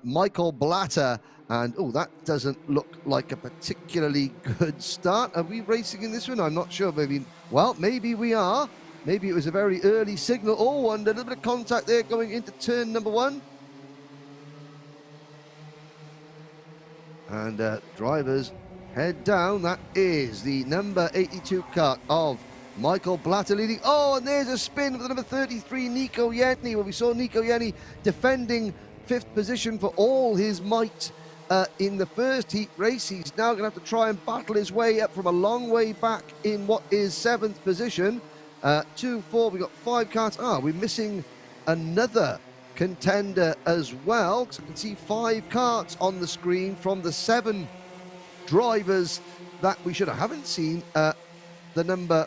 Michael Blatter. And, oh, that doesn't look like a particularly good start. Are we racing in this one? I'm not sure. Maybe, well, maybe we are. Maybe it was a very early signal. Oh, and a little bit of contact there going into turn number 1. And drivers head down. That is the number 82 kart of Michael Blatter leading. Oh, and there's a spin for the number 33, Nico Jenny, where we saw Nico Jenny defending 5th position for all his might in the first heat race. He's now going to have to try and battle his way up from a long way back in what is 7th position. 2, 4, we've got 5 karts. Ah, we're missing another contender as well, because I can see 5 karts on the screen from the 7 drivers that we should have. Haven't seen the number,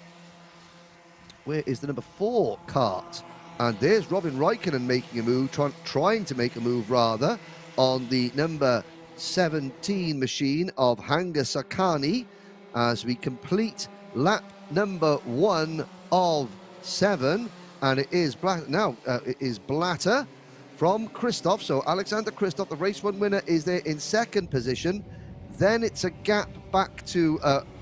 where is the number 4 kart? And there's Robin Raikkonen making a move, trying to make a move rather, on the number 17 machine of Hanga Sakani, as we complete lap number 1 of 7. And it is it is Blatter from Christoph. So Alexander Christoph, the race 1 winner, is there in 2nd position. Then it's a gap back to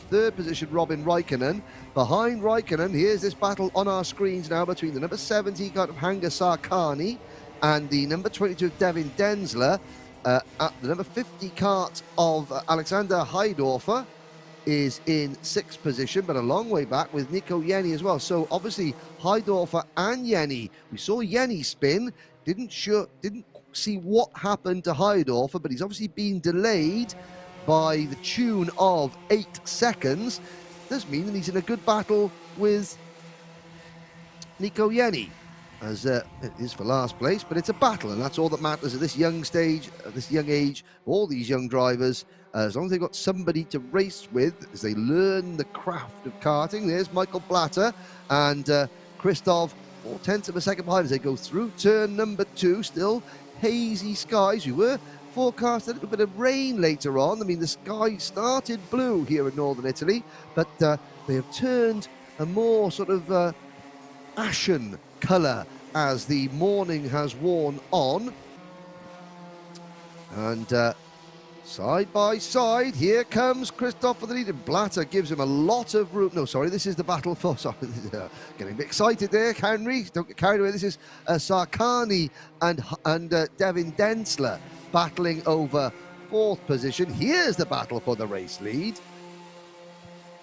third position, Robin Raikkonen. Behind Raikkonen, here's this battle on our screens now between the number 70 cart of Hanga Sarkani and the number 22 Devin Denzler. At the number 50 cart of Alexander Heidorfer is in 6th position, but a long way back with Nico Yenny as well. So obviously Heidorfer and Yenny, we saw Yenny spin, didn't see what happened to Heidorfer, but he's obviously been delayed by the tune of 8 seconds. Does mean that he's in a good battle with Nico Yenny, as it is for last place, but it's a battle, and that's all that matters at this young stage, at this young age, all these young drivers. As long as they've got somebody to race with as they learn the craft of karting. There's Michael Blatter and Christoph 0.4 of a second behind as they go through turn number 2. Still hazy skies. We were forecast a little bit of rain later on. I mean, the sky started blue here in northern Italy, but they have turned a more sort of ashen colour as the morning has worn on. And side by side, here comes Christoph for the lead, and Blatter gives him a lot of room. No, sorry, this is the battle for, sorry, getting a bit excited there, Henry, don't get carried away. This is Sarkani and Devin Denzler battling over 4th position. Here's the battle for the race lead.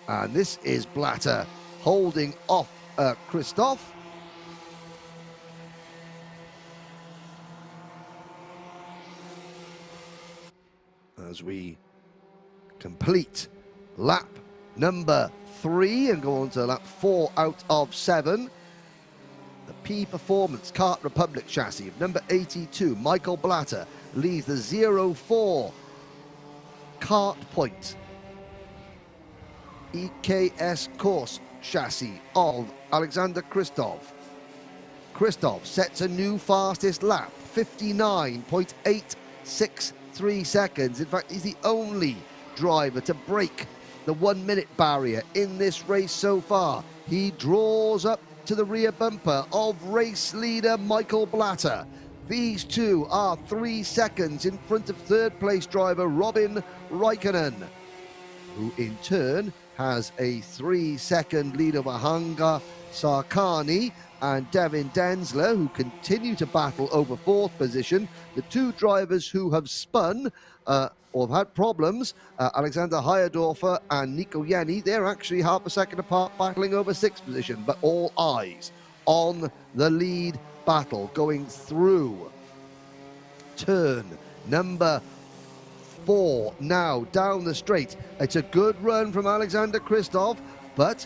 And this is Blatter holding off Christoph. As we complete lap number 3 and go on to lap 4 out of 7. The P Performance Kart Republic chassis of number 82, Michael Blatter, leaves the 04 Kart Point EKS Course chassis of Alexander Christoph. Christoph sets a new fastest lap, 59.863 seconds. In fact, he's the only driver to break the 1 minute barrier in this race so far. He draws up to the rear bumper of race leader Michael Blatter. These two are 3 seconds in front of third place driver Robin Raikkonen, who in turn has a 3-second lead over Hanga Sarkani and Devin Denzler, who continue to battle over 4th position. The two drivers who have spun or have had problems, Alexander Heidorfer and Nico Yenny, they're actually half a second apart, battling over 6th position, but all eyes on the lead battle going through turn number 4 now down the straight. It's a good run from Alexander Christoph, but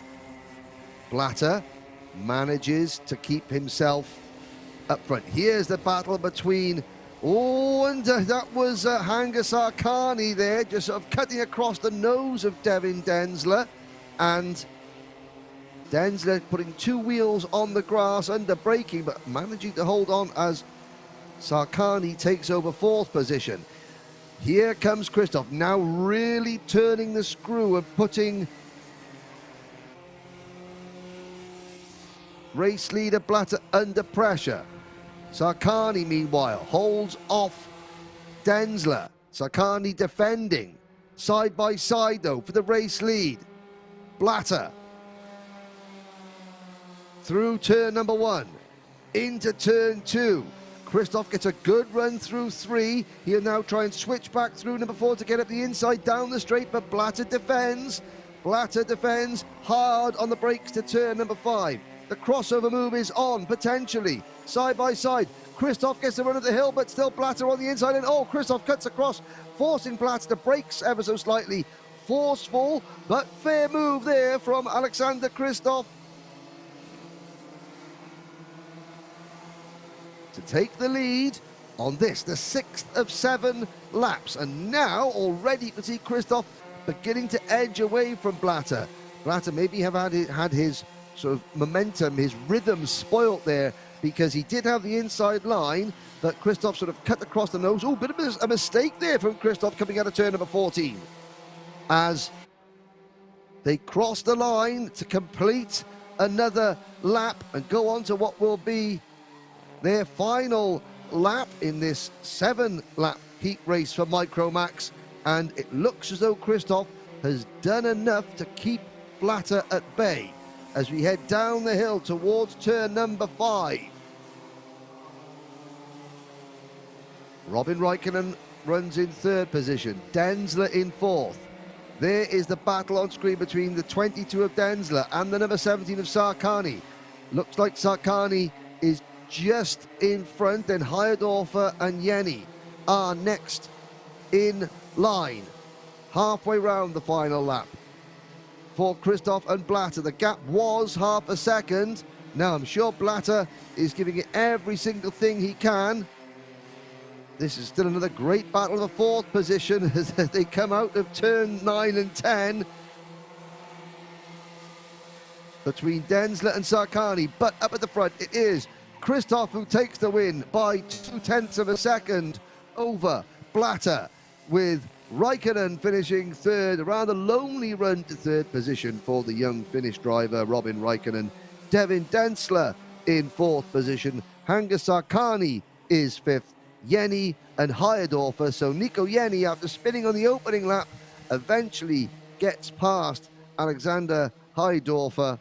Blatter manages to keep himself up front. Here's the battle between, that was Hanga Sarkani there, just sort of cutting across the nose of Devin Denzler, and Denzler putting 2 wheels on the grass under braking, but managing to hold on as Sarkani takes over 4th position. Here comes Christoph, now really turning the screw and putting race leader Blatter under pressure. Sarkani, meanwhile, holds off Denzler. Sarkani defending. Side by side, though, for the race lead. Blatter through turn number 1, into turn 2. Christoph gets a good run through 3. He'll now try and switch back through number 4 to get up the inside down the straight, but Blatter defends. Blatter defends hard on the brakes to turn number 5. The crossover move is on, potentially. Side by side. Christoph gets the run at the hill, but still Blatter on the inside. And Christoph cuts across, forcing Blatter to brakes ever so slightly. Forceful, but fair move there from Alexander Christoph to take the lead on this, the 6th of 7 laps. And now already you can see Christoph beginning to edge away from Blatter. Blatter maybe have had his sort of momentum, his rhythm spoilt there, because he did have the inside line, but Christoph sort of cut across the nose. Bit of a mistake there from Christoph coming out of turn number 14. As they cross the line to complete another lap and go on to what will be their final lap in this 7-lap heat race for Micromax. And it looks as though Christoph has done enough to keep Blatter at bay as we head down the hill towards turn number 5. Robin Raikkonen runs in 3rd position, Denzler in 4th. There is the battle on screen between the 22 of Denzler and the number 17 of Sarkani. Looks like Sarkani is just in front, then Hayadorfer and Yenny are next in line. Halfway round the final lap for Christoph and Blatter. The gap was half a second. Now I'm sure Blatter is giving it every single thing he can. This is still another great battle of the 4th position as they come out of turn 9 and 10 between Denzler and Sarkani. But up at the front, it is Christoph who takes the win by 0.2 of a second over Blatter, with Raikkonen finishing 3rd. A rather lonely run to 3rd position for the young Finnish driver, Robin Raikkonen. Devin Denzler in 4th position. Hanga Sarkani is 5th. Yenny and Hayadorfer. So Nico Yenny, after spinning on the opening lap, eventually gets past Alexander Hayadorfer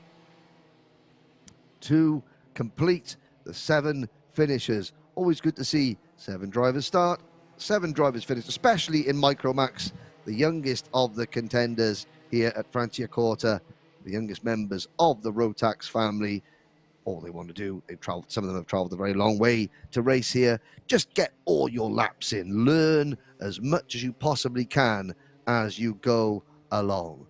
to complete the 7 finishers. Always good to see 7 drivers start, 7 drivers finish, especially in Micromax, the youngest of the contenders here at Franciacorta, the youngest members of the Rotax family. All they want to do, some of them have traveled a very long way to race here. Just get all your laps in. Learn as much as you possibly can as you go along.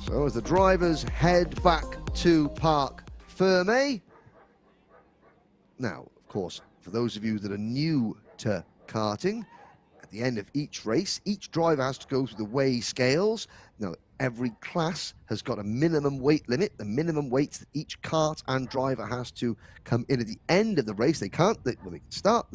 So as the drivers head back to Parc Ferme. Now, of course, for those of you that are new to karting, at the end of each race, each driver has to go through the weigh scales. Now, every class has got a minimum weight limit, the minimum weights that each kart and driver has to come in at the end of the race. They can start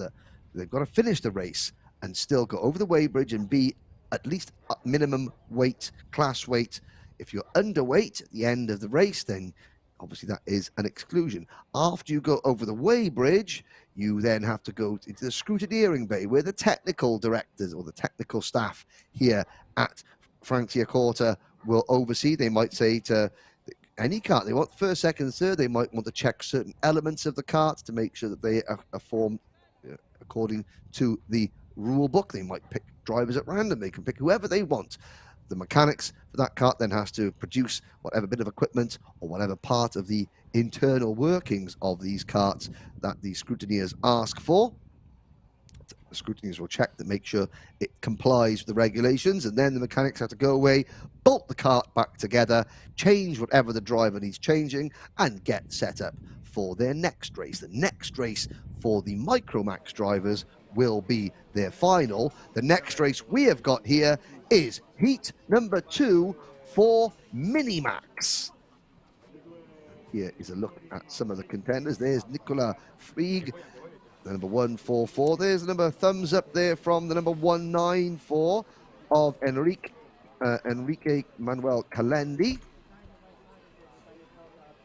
they've got to finish the race and still go over the weigh bridge and be at least minimum weight, class weight. If you're underweight at the end of the race, then obviously that is an exclusion. After you go over the weigh bridge, you then have to go into the scrutineering bay where the technical directors or the technical staff here at Franciacorta will oversee. They might say to any kart they want first, second, third, they might want to check certain elements of the kart to make sure that they are formed according to the rule book. They might pick drivers at random. They can pick whoever they want. The mechanics for that kart then has to produce whatever bit of equipment or whatever part of the internal workings of these karts that the scrutineers ask for. The scrutineers will check to make sure it complies with the regulations, and then the mechanics have to go away, bolt the kart back together, change whatever the driver needs changing, and get set up for their next race. The next race for the Micromax drivers will be their final. The next race we have got here is heat number 2 for Minimax. Here is a look at some of the contenders. There's Nicola Frieg, the number 144. There's the number thumbs up there from the number 194 of Enrique Manuel Calendi.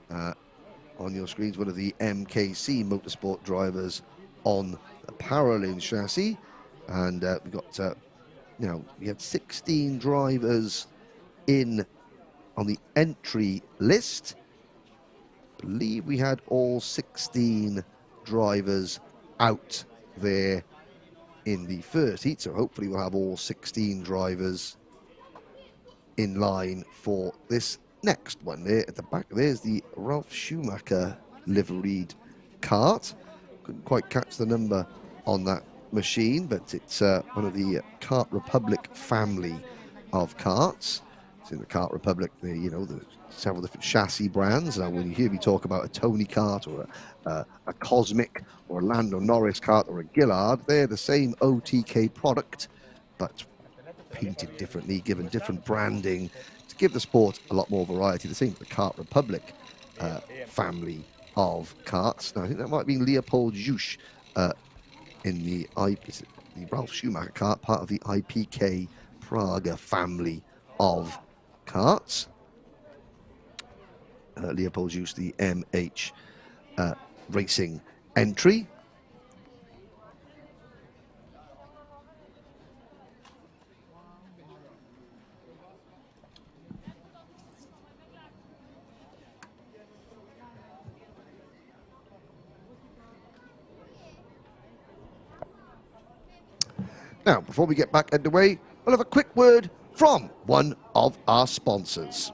On your screens, one of the MKC Motorsport drivers on the Paralin chassis. And we've got now we have 16 drivers in on the entry list. I believe we had all 16 drivers out there in the first heat, so hopefully we'll have all 16 drivers in line for this next one. There at the back, there's the Ralf Schumacher liveried kart. Couldn't quite catch the number on that machine, but it's one of the Kart Republic family of karts. It's in the Kart Republic, you know, the several different chassis brands. Now, when you hear me talk about a Tony kart or a Cosmic or a Lando Norris kart or a Gillard, they're the same OTK product, but painted differently, given different branding to give the sport a lot more variety. The same for the Kart Republic family of karts. Now, I think that might have been Leopold Jusch in the Ralph Schumacher kart, part of the IPK Praga family of karts. Leopold Jusch, the MH racing entry. Now, before we get back underway, we'll have a quick word from one of our sponsors.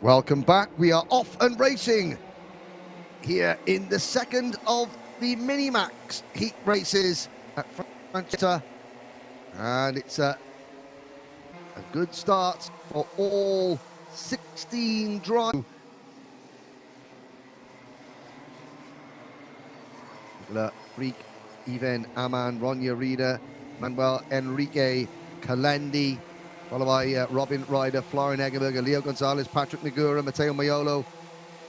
Welcome back. We are off and racing here in the second of the Minimax heat races at Franciacorta. And it's a good start for all 16 drivers. Freak, Ivan Aman, Ronya Rida, Manuel Enrique Calendi, followed by Robin Ryder, Florian Eggenberger, Leo Gonzalez, Patrick Negura, Matteo Maiolo,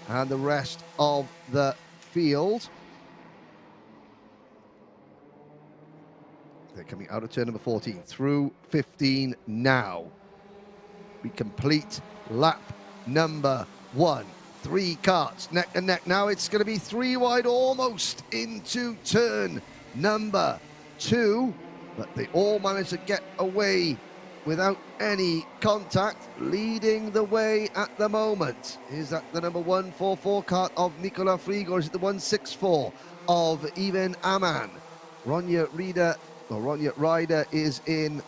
and the rest of the field. They're coming out of turn number 14 through 15 now. We complete lap number 1. 3 karts neck and neck. Now it's going to be 3 wide almost into turn number 2, but they all managed to get away without any contact. Leading the way at the moment, is that the number 144 kart of Nicola Frigo, or is it the 164 of Ivan Aman? Ronya Ryder is in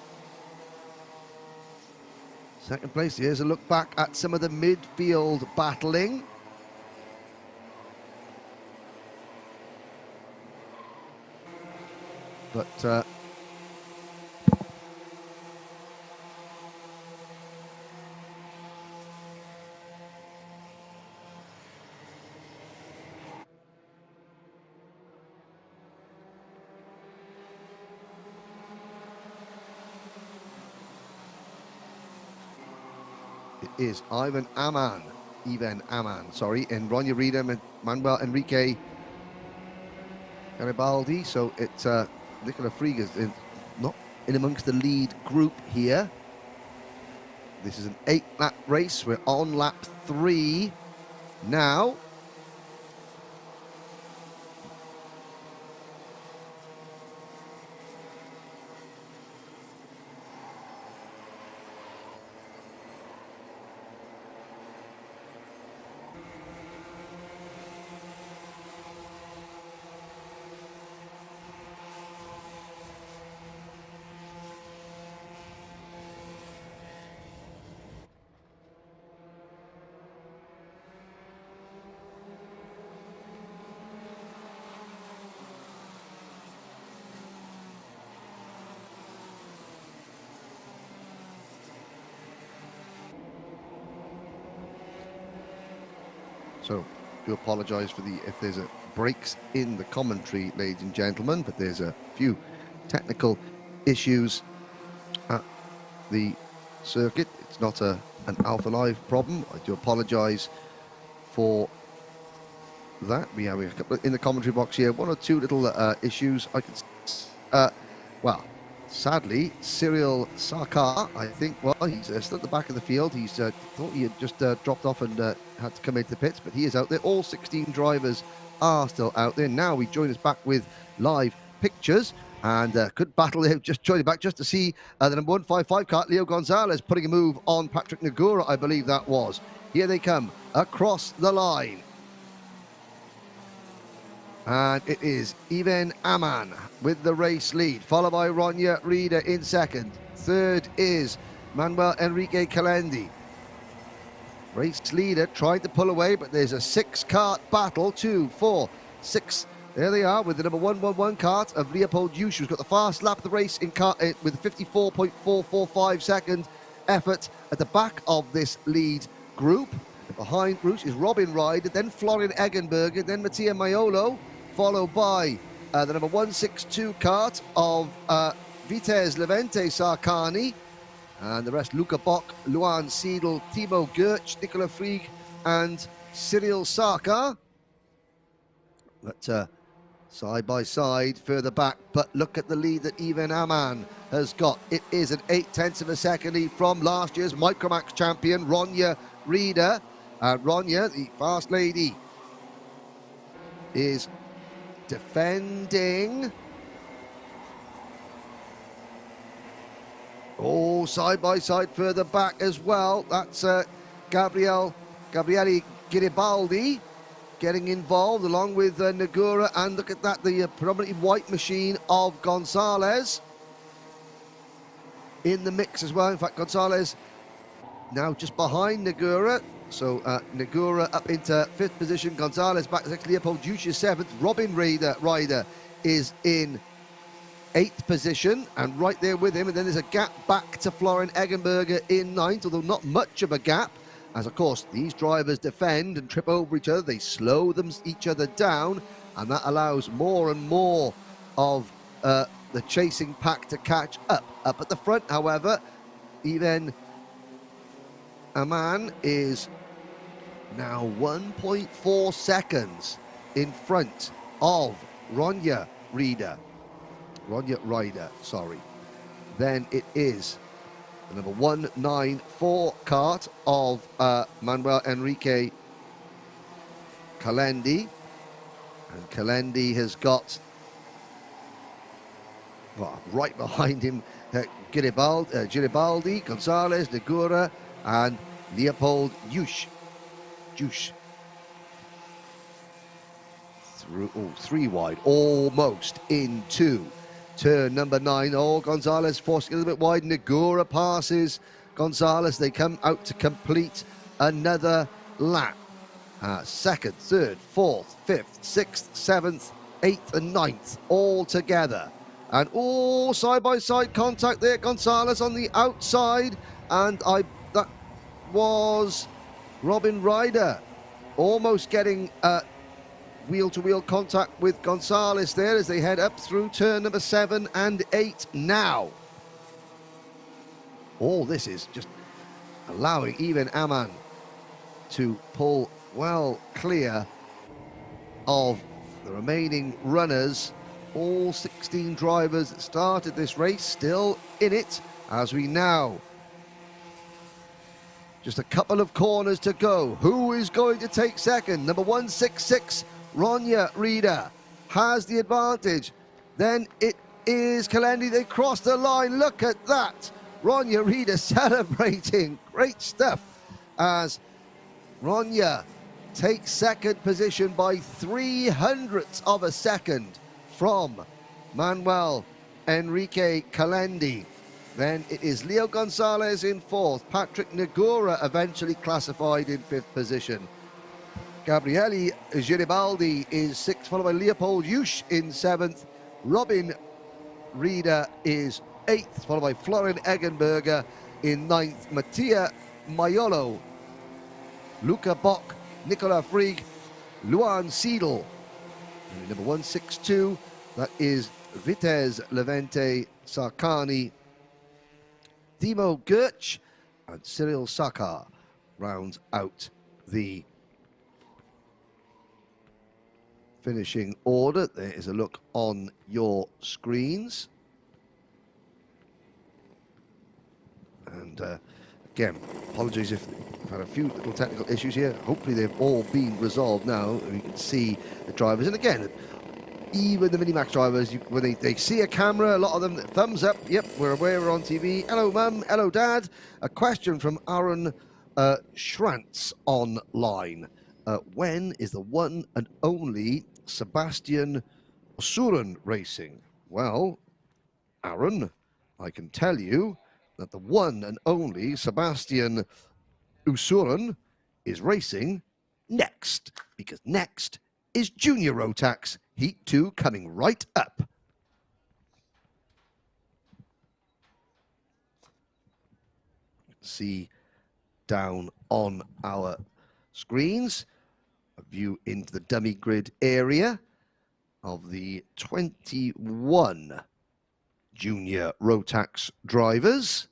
second place. Here's a look back at some of the midfield battling. But it is Ivan Aman, and Ronya Rida, Manuel Enrique Garibaldi. So it's Nicola Frigas not in amongst the lead group here. This is an 8-lap race. We're on lap 3 now. So do apologise for if there's breaks in the commentary, ladies and gentlemen, but there's a few technical issues at the circuit. It's not an Alpha Live problem. I do apologise for that. We have a couple in the commentary box here. One or two little issues. I can, well, sadly, Cyril Sarkar, I think, well, he's still at the back of the field. He's thought he had just dropped off and had to come into the pits, but he is out there. All 16 drivers are still out there. Now we join us back with live pictures. And good battle there, just joining back just to see the number 155 car, Leo Gonzalez, putting a move on Patrick Nagura, I believe that was. Here they come across the line. And it is Ivan Aman with the race lead, followed by Ronya Reeder in second. Third is Manuel Enrique Calendi. Race leader trying to pull away, but there's a 6-kart battle. 2, 4, 6. There they are with the number 111 kart of Leopold Yush, who's got the fast lap of the race in kart with 54.445 second effort at the back of this lead group. Behind Bruce is Robin Ryder, then Florian Eggenberger, then Mattia Maiolo, followed by the number 162 kart of Vitesse Levente Sarkani, and the rest Luca Bock, Luan Seidel, Timo Gertsch, Nicola Frieg, and Cyril Sarkar. But side by side, further back, but look at the lead that Ivan Aman has got. It is an 0.8 of a second lead from last year's Micromax champion, Ronya Reeder. Ronya, the fast lady, is defending. Oh, side by side, further back as well. That's Gabriele Garibaldi getting involved along with Nagura, and look at that, the predominantly white machine of Gonzalez in the mix as well. In fact, Gonzalez now just behind Nagura, so Nagura up into 5th position, Gonzalez back to 6th, Leopold Yush is 7th, Robin Ryder is in 8th position and right there with him, and then there's a gap back to Florian Eggenberger in 9th, although not much of a gap. As, of course, these drivers defend and trip over each other. They slow each other down, and that allows more and more of the chasing pack to catch up. Up at the front, however, even Aman is now 1.4 seconds in front of Ronya Ryder, sorry. Then it is the number 194 kart of Manuel Enrique Calendi. And Calendi has got, well, right behind him, Garibaldi, Gonzalez, Nagura, and Leopold Yush. Through, 3 wide, almost into turn number 9. Oh, Gonzalez forcing a little bit wide. Nagura passes Gonzalez. They come out to complete another lap. 2nd, 3rd, 4th, 5th, 6th, 7th, 8th, and 9th all together. And all side-by-side contact there. Gonzalez on the outside. And that was Robin Ryder almost getting wheel-to-wheel contact with Gonzalez there as they head up through turn number 7 and 8 now. All this is just allowing even Aman to pull well clear of the remaining runners. All 16 drivers that started this race still in it as we now just a couple of corners to go. Who is going to take second? Number 166 Ronya Reeder has the advantage. Then it is Calendi. They cross the line. Look at that. Ronya Reeder celebrating. Great stuff as Ronya takes second position by 0.03 of a second from Manuel Enrique Calendi. Then it is Leo Gonzalez in 4th. Patrick Nagura eventually classified in 5th position. Gabriele Garibaldi is 6th, followed by Leopold Yush in 7th. Robin Reeder is 8th, followed by Florian Eggenberger in 9th. Mattia Maiolo, Luca Bock, Nicola Frigg, Luan Seidel. And number 162, that is Vitez Levente Sarkani, Timo Gertsch, and Cyril Sakar rounds out the finishing order. There is a look on your screens. And again, apologies if I've had a few little technical issues here. Hopefully they've all been resolved now. And you can see the drivers. And again, even the Minimax drivers, when they see a camera, a lot of them, thumbs up. Yep, we're aware we're on TV. Hello, Mum. Hello, Dad. A question from Aaron Schrantz online. When is the one and only Sebastian Osuren racing? Well, Aaron, I can tell you that the one and only Sebastian Osuren is racing next, because next is Junior Rotax Heat 2 coming right up. See down on our screens a view into the dummy grid area of the 21 Junior Rotax drivers.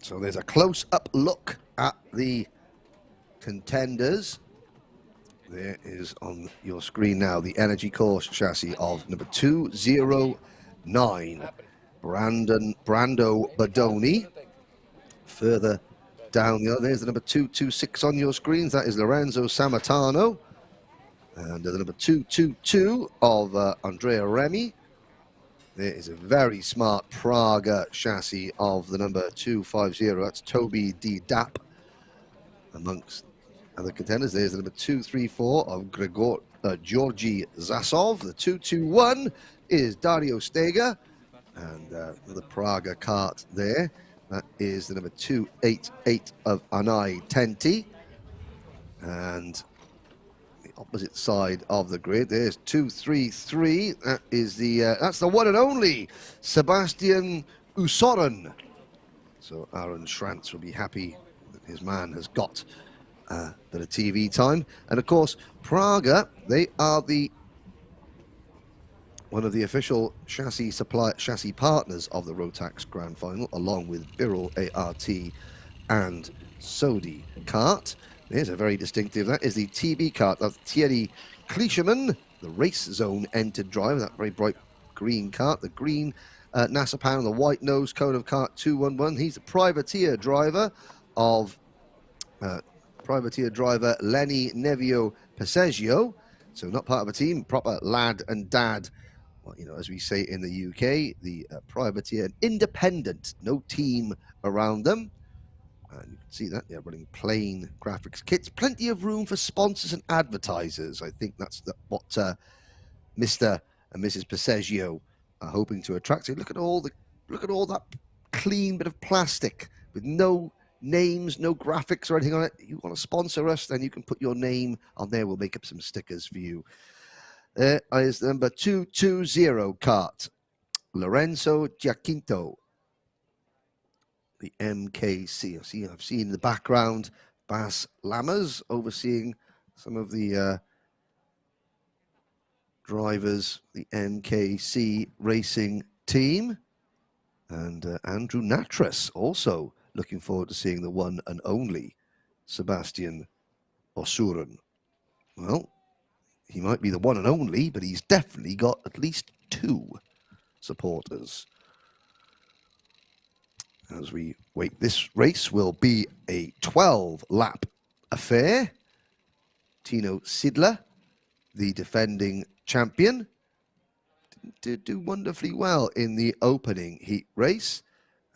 So there's a close-up look at the contenders. There is on your screen now the Energy Course chassis of number 209, Brando Badoni. Further down the other, there's the number 226 on your screens. That is Lorenzo Samatano. And the number 222 of Andrea Remy. There is a very smart Praga chassis of the number 250. That's Toby D. Dapp. Amongst other contenders, there's the number 234 of Georgi Zasov. The 221 is Dario Stega. And the Praga kart there. That is the number 288 of Anai Tenti. And the opposite side of the grid, there's 233. That is that's the one and only Sebastian Osuren. So Aaron Schrantz will be happy that his man has got a bit of TV time. And of course, Praga, they are one of the official chassis partners of the Rotax Grand Final, along with Birol ART and Sodi Kart. There's a very distinctive, that is the TB kart. That's Thierry Klischemann, the race zone entered driver, that very bright green kart. The green NASA panel, the white nose cone of kart 211. He's the privateer driver of Lenny Nevio Pesegio. So not part of a team, proper lad and dad. Well, you know, as we say in the UK, the privateer, independent, no team around them. And you can see that they're running plain graphics kits. Plenty of room for sponsors and advertisers. I think that's what Mr. and Mrs. Pesegio are hoping to attract. So look at all that clean bit of plastic with no names, no graphics or anything on it. You want to sponsor us, then you can put your name on there. We'll make up some stickers for you. There is number 220 kart, Lorenzo Giacinto. The MKC. I've seen in the background Bas Lammers overseeing some of the drivers, the MKC racing team. And Andrew Natras also looking forward to seeing the one and only Sebastian Osuren. Well, he might be the one and only, but he's definitely got at least 2 supporters. As we wait, this race will be a 12-lap affair. Tino Sidler, the defending champion, did do wonderfully well in the opening heat race.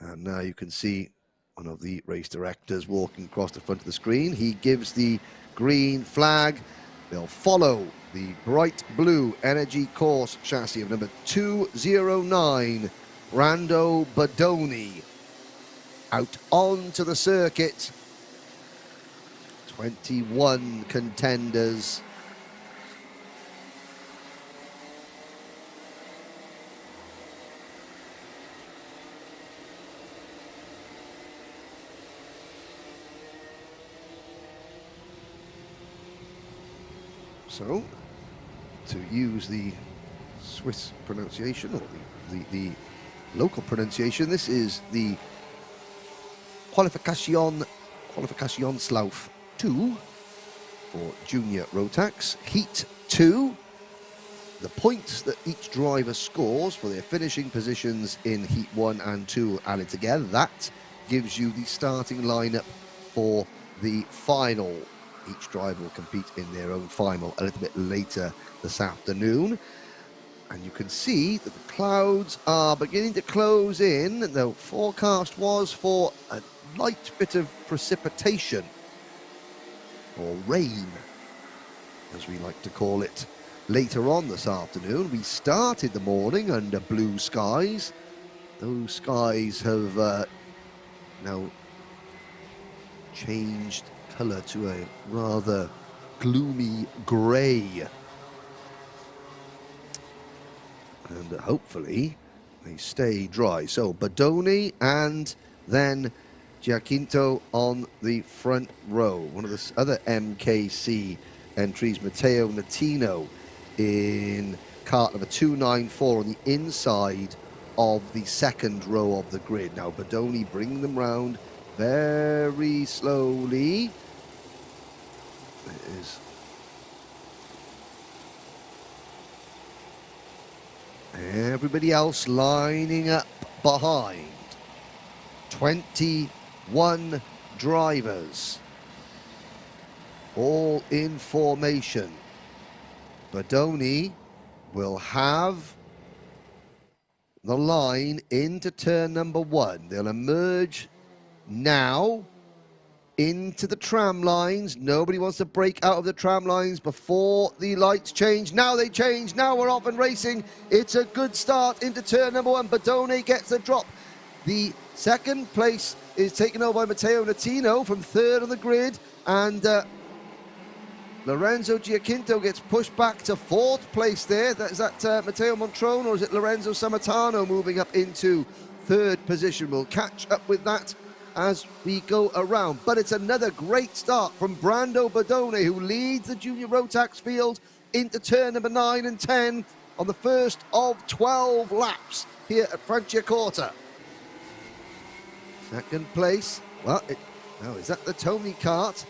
And now you can see one of the race directors walking across the front of the screen. He gives the green flag. They'll follow the bright blue Energy Course chassis of number 209, Brando Badoni, out onto the circuit. 21 contenders. So, to use the Swiss pronunciation, or the local pronunciation, this is the Qualificationslauf 2 for Junior Rotax. Heat 2, the points that each driver scores for their finishing positions in Heat 1 and 2 added together, that gives you the starting lineup for the final. Each driver will compete in their own final a little bit later this afternoon. And you can see that the clouds are beginning to close in. The forecast was for a light bit of precipitation, or rain, as we like to call it, later on this afternoon. We started the morning under blue skies. Those skies have now changed colour to a rather gloomy grey. And hopefully they stay dry. So Bodoni and then Giacinto on the front row. One of the other MKC entries, Matteo Natino, in cart number 294 on the inside of the second row of the grid. Now Bodoni bringing them round very slowly. It is everybody else lining up behind. 21 drivers, all in formation. Bodoni will have the line into turn number 1. They'll emerge now into the tram lines. Nobody wants to break out of the tram lines before the lights change. Now they change. Now we're off and racing. It's a good start into turn number 1. Bodoni gets the drop. The second place is taken over by Matteo Natino from third on the grid, and Lorenzo Giacinto gets pushed back to fourth place there. Is that Matteo Montrone, or is it Lorenzo Samatano moving up into third position? We'll catch up with that as we go around. But it's another great start from Brando Bodoni, who leads the Junior Rotax field into turn number 9 and 10 on the first of 12 laps here at Franciacorta. Second place, well, now is that the Tony cart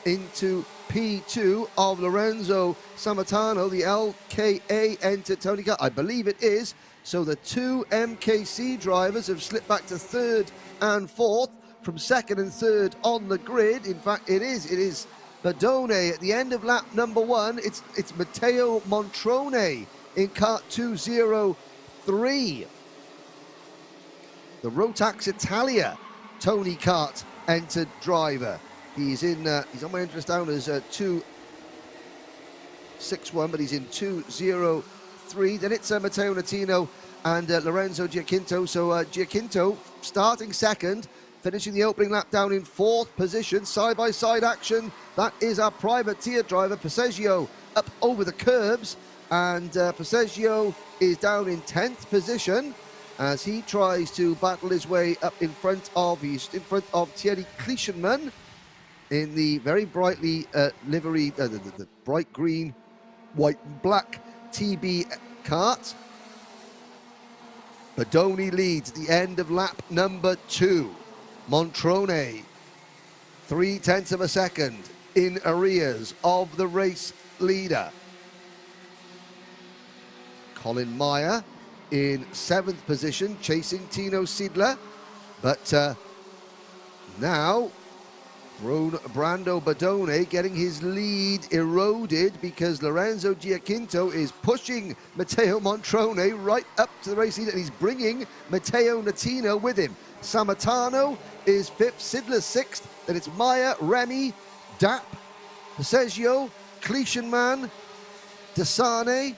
into P2 of Lorenzo Samatano, the LKA entered Tony cart? I believe it is. So the two MKC drivers have slipped back to third and fourth from second and third on the grid. In fact, it is Bodoni at the end of lap number 1. It's Matteo Montrone in cart 203. The Rotax Italia Tony Kart entered driver. He's on my interest down as 261, but he's in 203. Then it's Matteo Natino and Lorenzo Giacinto. So Giacinto starting second, finishing the opening lap down in fourth position. Side-by-side action. That is our privateer driver, Passeggio, up over the curbs. And Passeggio is down in 10th position as he tries to battle his way up in front of Thierry Klischenmann in the very brightly livery, the bright green, white and black TB kart. Bodoni leads the end of lap number 2. Montrone, 0.3 of a second in arrears of the race leader. Colin Meyer in 7th position, chasing Tino Sidler. But now, Brando Bodoni getting his lead eroded because Lorenzo Giacinto is pushing Matteo Montrone right up to the race leader, and he's bringing Matteo Natino with him. Samatano is 5th, Sidler 6th, then it's Meyer, Remy, Dapp, Passeggio, Klischenmann, Desane,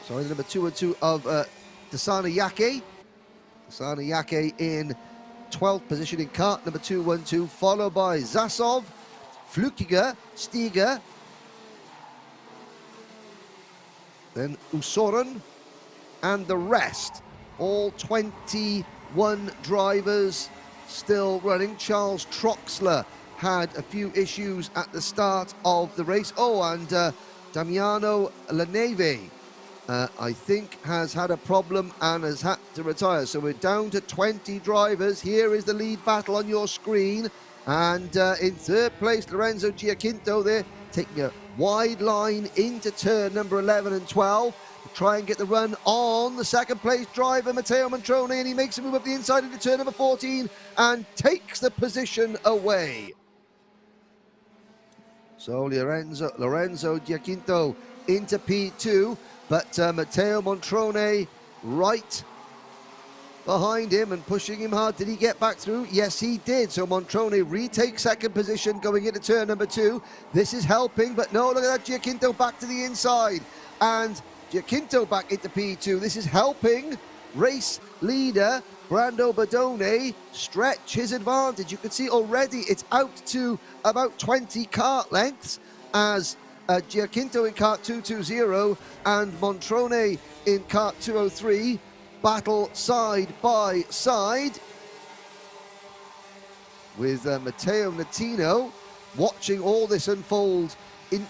sorry, the number 2 and 2 of Desane Yake. Desane Yake in 12th position in kart number 212, followed by Zasov, Steiger, then Usoren, and the rest. All 21 drivers still running. Charles Troxler had a few issues at the start of the race. Oh, and Damiano Laneve, I think, has had a problem and has had to retire. So we're down to 20 drivers. Here is the lead battle on your screen. And in third place, Lorenzo Giacinto there, taking a wide line into turn number 11 and 12 to try and get the run on the second place driver, Matteo Montrone, and he makes a move up the inside into turn number 14 and takes the position away. So Lorenzo Giacinto into P2, but Matteo Montrone right behind him and pushing him hard. Did he get back through? Yes, he did. So Montrone retakes second position going into turn number 2. This is helping, but no, look at that, Giacinto back to the inside. And Giacinto back into P2. This is helping race leader Brando Badone stretch his advantage. You can see already it's out to about 20 kart lengths as Giacinto in kart 220 and Montrone in kart 203 battle side by side with Matteo Natino watching all this unfold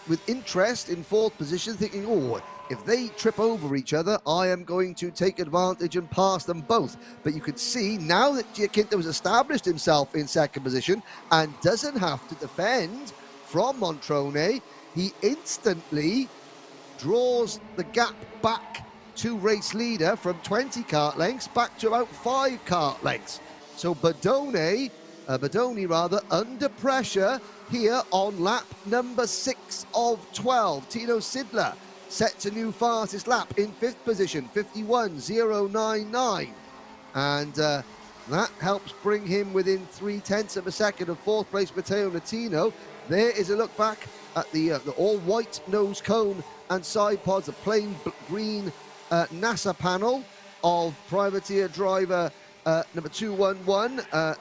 with interest in fourth position, thinking, oh, if they trip over each other, I am going to take advantage and pass them both. But you can see now that Giacinto has established himself in second position and doesn't have to defend from Montrone, he instantly draws the gap back to race leader from 20 kart lengths back to about 5 kart lengths. So Badone, under pressure here on lap number 6 of 12. Tino Sidler sets a new fastest lap in 5th position, 51.099. And that helps bring him within 0.3 of a second of 4th place Matteo Natino. There is a look back at the all-white nose cone and side pods, the plain green NASA panel of privateer driver number 211,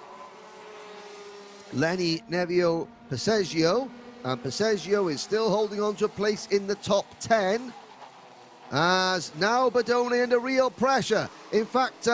Lenny Nevio Passeggio. And Passeggio is still holding on to a place in the top 10. As now Badone under real pressure. In fact,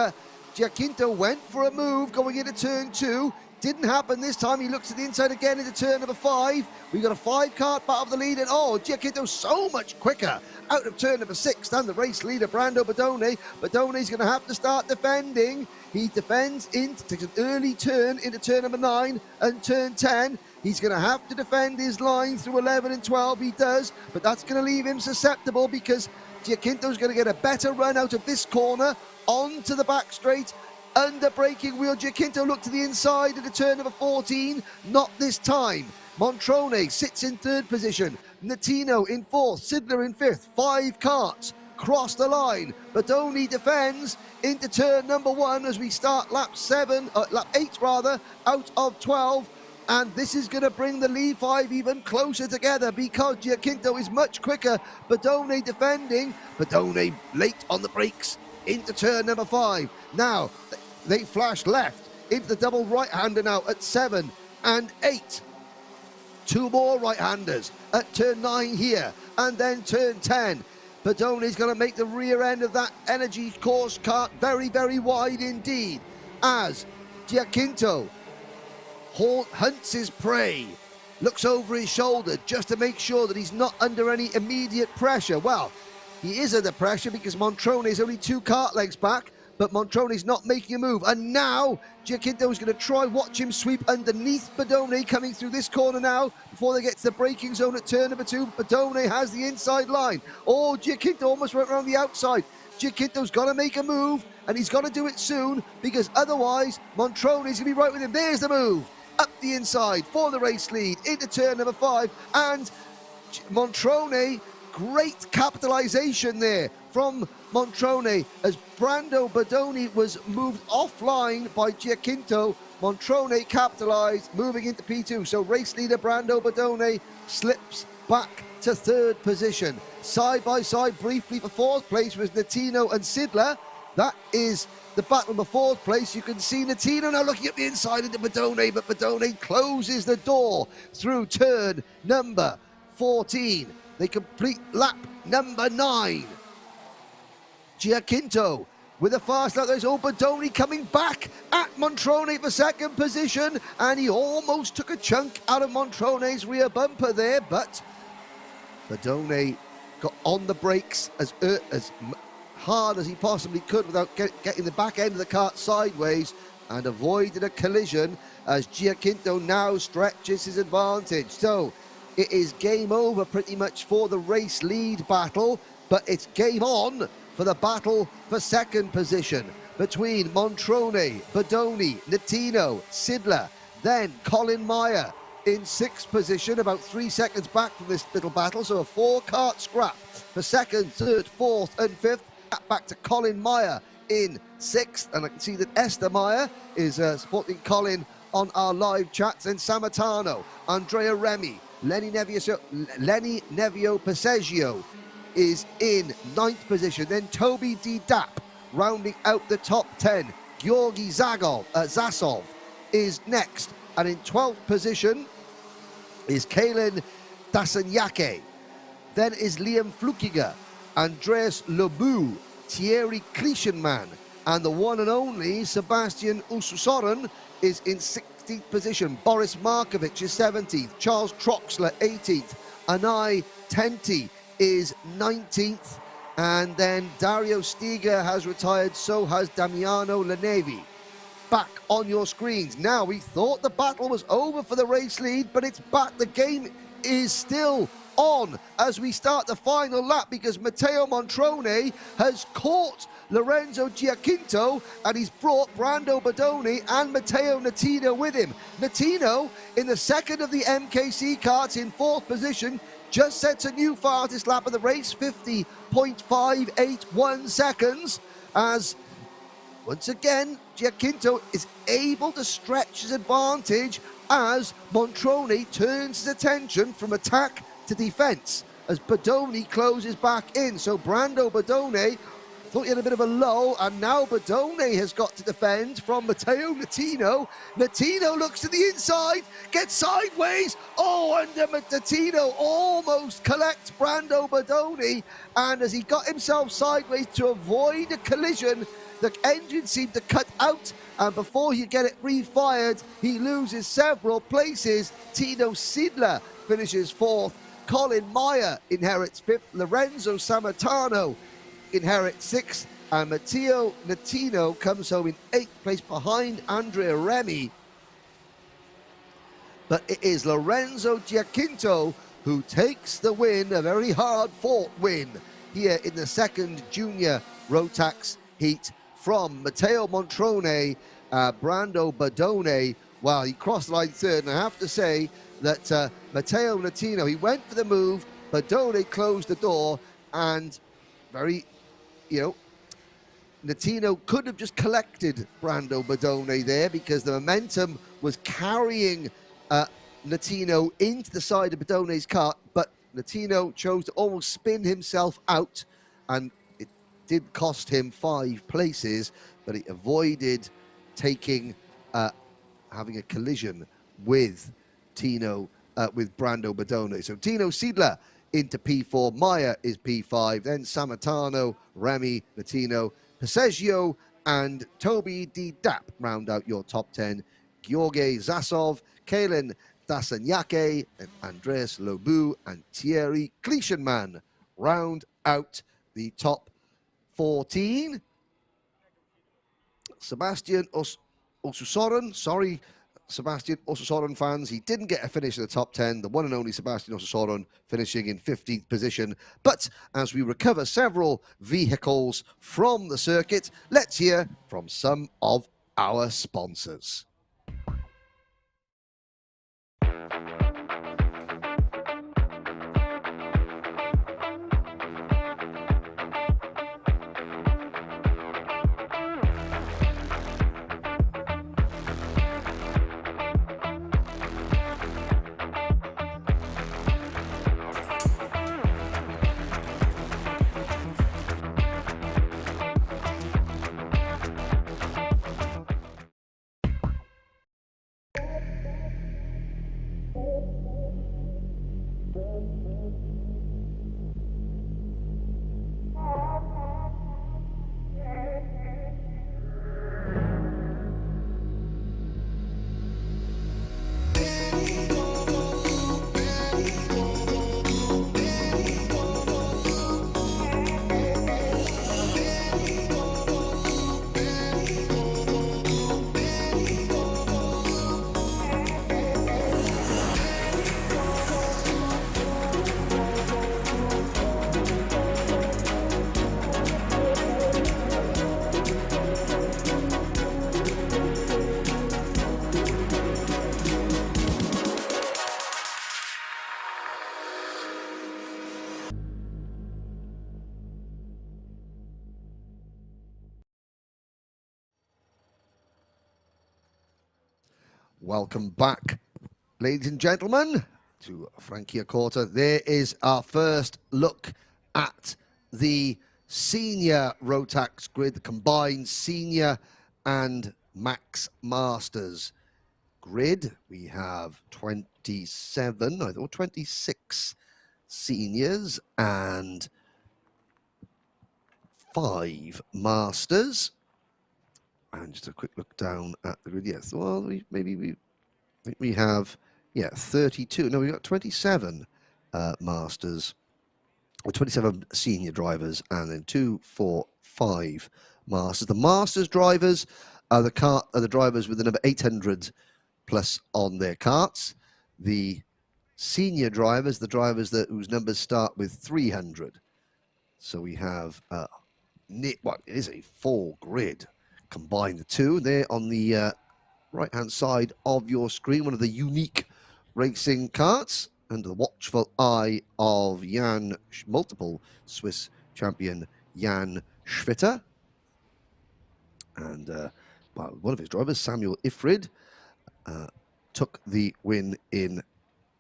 Giacinto went for a move going into turn 2. Didn't happen this time. He looks to the inside again into turn number 5. We've got a 5-kart battle of the lead, and oh, Giacinto so much quicker out of turn number 6 than the race leader, Brando Badone. Badone's going to have to start defending. He defends takes an early turn into turn number 9 and turn 10. He's going to have to defend his line through 11 and 12. He does, but that's going to leave him susceptible because Giacinto's going to get a better run out of this corner onto the back straight. Under braking wheel, Giacinto looked to the inside into turn number 14. Not this time. Montrone sits in 3rd position. Natino in 4th. Sidler in 5th. 5 karts cross the line. Badone defends into turn number 1 as we start lap 8 out of 12. And this is going to bring the lead 5 even closer together because Giacinto is much quicker. Badone defending. Badone late on the brakes into turn number 5. Now, they flash left into the double right-hander now at 7 and 8. 2 more right-handers at turn 9 here, and then turn 10. Badone's going to make the rear end of that energy course kart very, very wide indeed, as Giacinto hunts his prey, looks over his shoulder just to make sure that he's not under any immediate pressure. Well, he is under pressure because Montrone is only 2 kart lengths back, but Montrone's not making a move. And now Giacinto is going to try watch him sweep underneath Badone coming through this corner now before they get to the braking zone at turn number 2. Badone has the inside line. Oh, Giacinto almost went around the outside. Giacinto's got to make a move, and he's got to do it soon because otherwise Montrone is going to be right with him. There's the move. Up the inside for the race lead into turn number 5. And Montrone, great capitalization there from Montrone as Brando Badone was moved offline by Giacinto. Montrone capitalized, moving into P2. So race leader Brando Badone slips back to 3rd position. Side by side briefly for 4th place was Natino and Sidler. That is the battle for fourth place. You can see Latino now looking at the inside into Badone, but Badone closes the door through turn number 14. They complete lap number 9. Giacinto with a fast lap. There's Badone coming back at Montrone for second position, and he almost took a chunk out of Montrone's rear bumper there, but Badone got on the brakes as hard as he possibly could without getting the back end of the kart sideways, and avoided a collision as Giacinto now stretches his advantage. So it is game over pretty much for the race lead battle, but it's game on for the battle for second position between Montrone, Badone, Latino, Sidler, then Colin Meyer in 6th position, about 3 seconds back from this little battle. So a 4-kart scrap for 2nd, 3rd, 4th and 5th. Back to Colin Meyer in 6th, and I can see that Esther Meyer is supporting Colin on our live chats. And Samatano, Andrea Remy, Lenny Nevio Passeggio is in 9th position. Then Toby D. Dapp rounding out the top 10. Georgi Zasov is next, and in 12th position is Kalen Dasanyake. Then is Liam Flukiger, Andreas Lobu, Thierry Klischenmann, and the one and only Sebastian Ususoren is in 16th position. Boris Markovic is 17th, Charles Troxler 18th, Anai Tenti is 19th, and then Dario Stiga has retired, so has Damiano Lanevi. Back on your screens. Now, we thought the battle was over for the race lead, but it's back. The game is still on as we start the final lap, because Matteo Montrone has caught Lorenzo Giacinto, and he's brought Brando Badone and Matteo Natino with him. Natino in the second of the MKC karts in 4th position, just sets a new fastest lap of the race, 50.581 seconds, as once again Giacinto is able to stretch his advantage as Montrone turns his attention from attack to defense as Badone closes back in. So Brando Badone thought he had a bit of a lull, and now Badone has got to defend from Matteo Natino. Natino looks to the inside, gets sideways. Oh, and Natino almost collects Brando Badone, and as he got himself sideways to avoid a collision, the engine seemed to cut out, and before you get it refired, he loses several places. Tino Sidler finishes 4th. Colin Meyer inherits 5th. Lorenzo Samatano inherits 6th. And Matteo Natino comes home in 8th place behind Andrea Remy. But it is Lorenzo Giacinto who takes the win, a very hard-fought win here in the second junior Rotax heat from Matteo Montrone, Brando Badone. Well, he crossed the line 3rd, and I have to say that Matteo Natino, he went for the move, Badone closed the door, and Natino could have just collected Brando Badone there, because the momentum was carrying Natino into the side of Badone's kart, but Natino chose to almost spin himself out, and it did cost him 5 places, but he avoided taking having a collision with with Brando Badone. So Tino Sidler into P4, Meyer is P5, then Samatano, Remy, Latino, Passeggio, and Toby D. Dapp round out your top 10. Georgi Zasov, Kalen Dasanyake, and Andreas Lobu, and Thierry Klischenmann round out the top 14. Sebastian Osusoren, sorry, Sebastian Osusoren fans, he didn't get a finish in the top 10. The one and only Sebastian Osusoren finishing in 15th position. But as we recover several vehicles from the circuit, let's hear from some of our sponsors. Welcome back, ladies and gentlemen, to Franciacorta. There is our first look at the senior Rotax grid, the combined senior and max masters grid. We have 27, I thought 26 seniors and 5 masters. And just a quick look down at the grid. Yes, well, we have, yeah, 32. No, we've got 27 masters, or 27 senior drivers, and then 2, 4, 5 masters. The masters drivers are the drivers with the number 800 plus on their karts. The senior drivers, the drivers whose numbers start with 300. So we have what is a full grid. Combine the two there on the right-hand side of your screen, one of the unique racing karts under the watchful eye of multiple Swiss champion Jan Schwitter. And well, one of his drivers, Samuel Ifrid, took the win in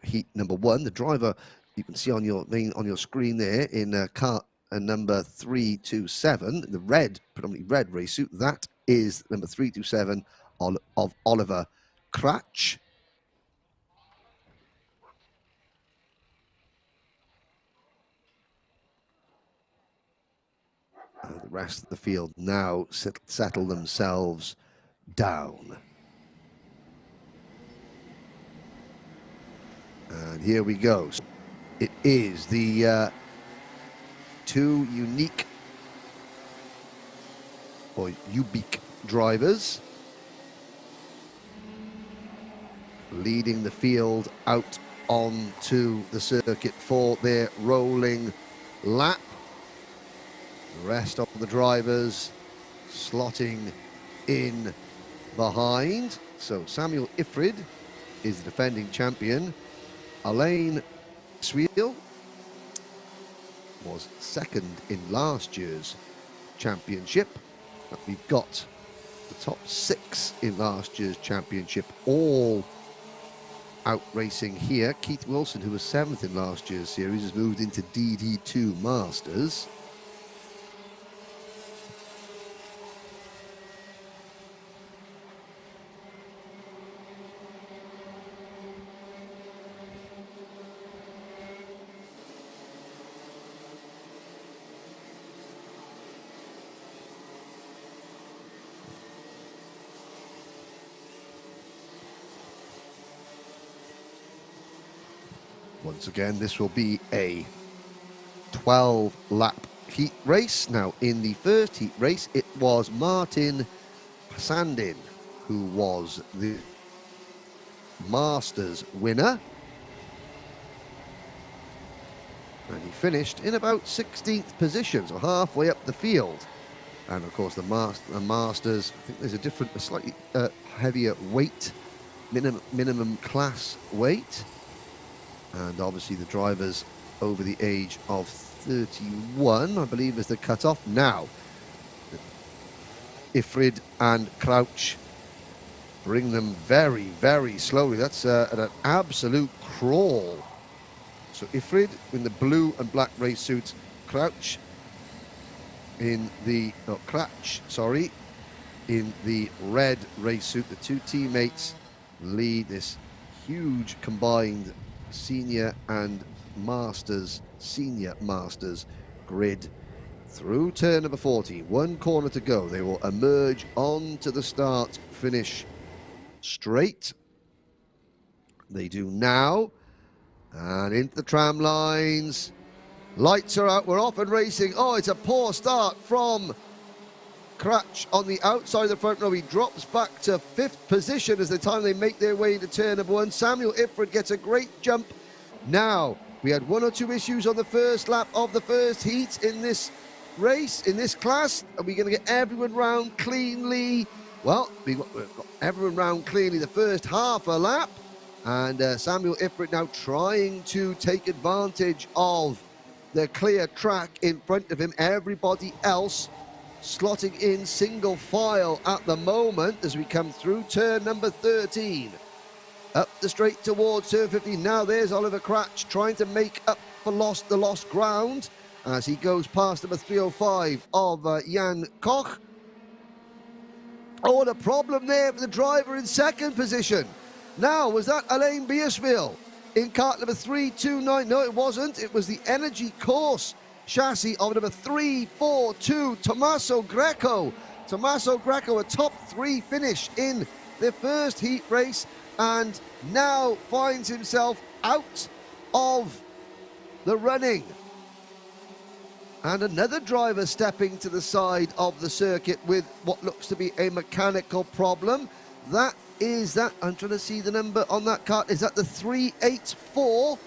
heat number 1. The driver you can see on your screen there in kart number 327, the predominantly red race suit, that is number 327 of Oliver Kratch. The rest of the field now settle themselves down. And here we go. It is the 2 unique or Ubik drivers leading the field out onto the circuit for their rolling lap. The rest of the drivers slotting in behind. So Samuel Ifrid is the defending champion. Alain Swiel was second in last year's championship. But we've got the top 6 in last year's championship all out racing here. Keith Wilson, who was 7th in last year's series, has moved into DD2 Masters. Once again, this will be a 12-lap heat race. Now, in the first heat race, it was Martin Sandin who was the Masters winner. And he finished in about 16th position, so halfway up the field. And of course, the Masters, I think there's a slightly heavier weight, minimum class weight. And obviously the drivers over the age of 31, I believe, is the cut-off. Now, Ifrid and Crouch bring them very, very slowly. That's an absolute crawl. So Ifrid in the blue and black race suits, Crouch in the, in the red race suit. The 2 teammates lead this huge combined senior and Masters, Senior Masters grid through turn number 40. One corner to go. They will emerge onto the start-finish straight. They do now. And into the tram lines. Lights are out. We're off and racing. Oh, it's a poor start from Cratch on the outside of the front row. He drops back to 5th position as the time they make their way into turn number 1. Samuel Ifrit gets a great jump. Now, we had 1 or 2 issues on the first lap of the first heat in this race, in this class. Are we going to get everyone round cleanly? Well, we've got everyone round cleanly the first half a lap. And Samuel Ifrit now trying to take advantage of the clear track in front of him. Everybody else slotting in single file at the moment as we come through turn number 13. Up the straight towards turn 15. Now there's Oliver Cratch trying to make up for the lost ground as he goes past number 305 of Jan Koch. Oh, and a problem there for the driver in 2nd position. Now, was that Alain Biersville in kart number 329? No, it wasn't. It was the Energy Course chassis of number 342, Tommaso Greco. Tommaso Greco, a top 3 finish in the first heat race, and now finds himself out of the running. And another driver stepping to the side of the circuit with what looks to be a mechanical problem. That is that, I'm trying to see the number on that kart. Is that the 384?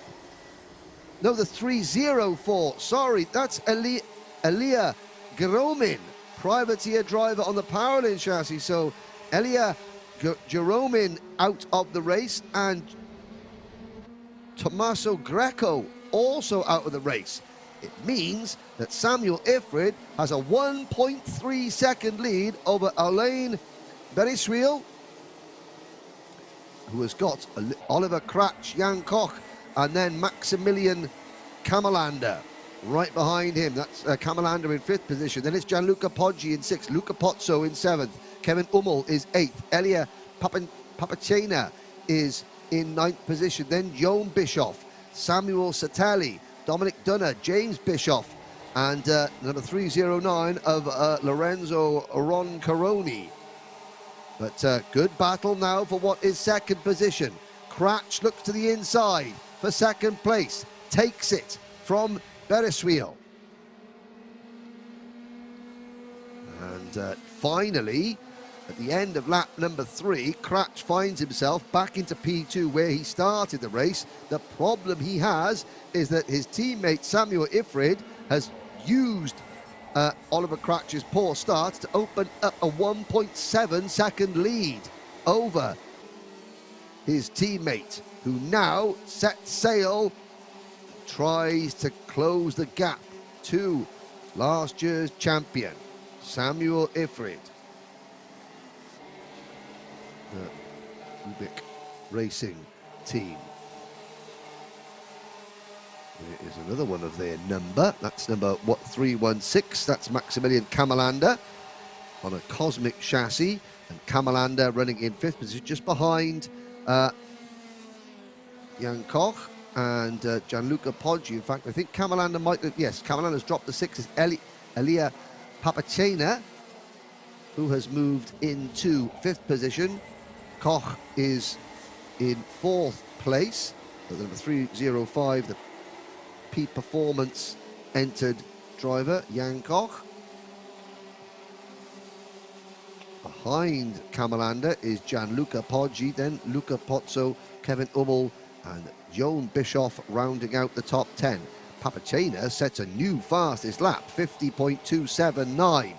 No, the 304. Sorry, that's Elia Geromin, privateer driver on the Paralin chassis. So Elia Geromin out of the race, and Tommaso Greco also out of the race. It means that Samuel Ifrit has a 1.3 second lead over Alain Beriswil, who has got Oliver Cratch, Jan Koch, and then Maximilian Kamalander right behind him. That's Kamalander in 5th position. Then it's Gianluca Poggi in 6th, Luca Pozzo in 7th, Kevin Ummel is 8th, Elia Papacena is in 9th position. Then Joan Bischoff, Samuel Satelli, Dominic Dunner, James Bischoff, and number 309 of Lorenzo Roncaroni. But good battle now for what is 2nd position. Cratch looks to the inside for 2nd place, takes it from Bereswil. And finally, at the end of lap number 3, Cratch finds himself back into P2 where he started the race. The problem he has is that his teammate Samuel Ifrit has used Oliver Cratch's poor start to open up a 1.7 second lead over his teammate, who now sets sail, tries to close the gap to last year's champion, Samuel Ifrit. The Ubik Racing team. There is another one of their number. That's number 316. That's Maximilian Kamalander on a Cosmic chassis, and Kamalander running in 5th position, just behind Jan Koch and Gianluca Poggi. In fact, I think Kamalander might. Yes, Kamalander's dropped the 6th. Is Elia Papacena, who has moved into 5th position. Koch is in 4th place. So number 305, the P Performance entered driver, Jan Koch. Behind Kamalander is Gianluca Poggi, then Luca Pozzo, Kevin Ummel, and Joan Bischoff rounding out the top 10. Papacena sets a new fastest lap, 50.279.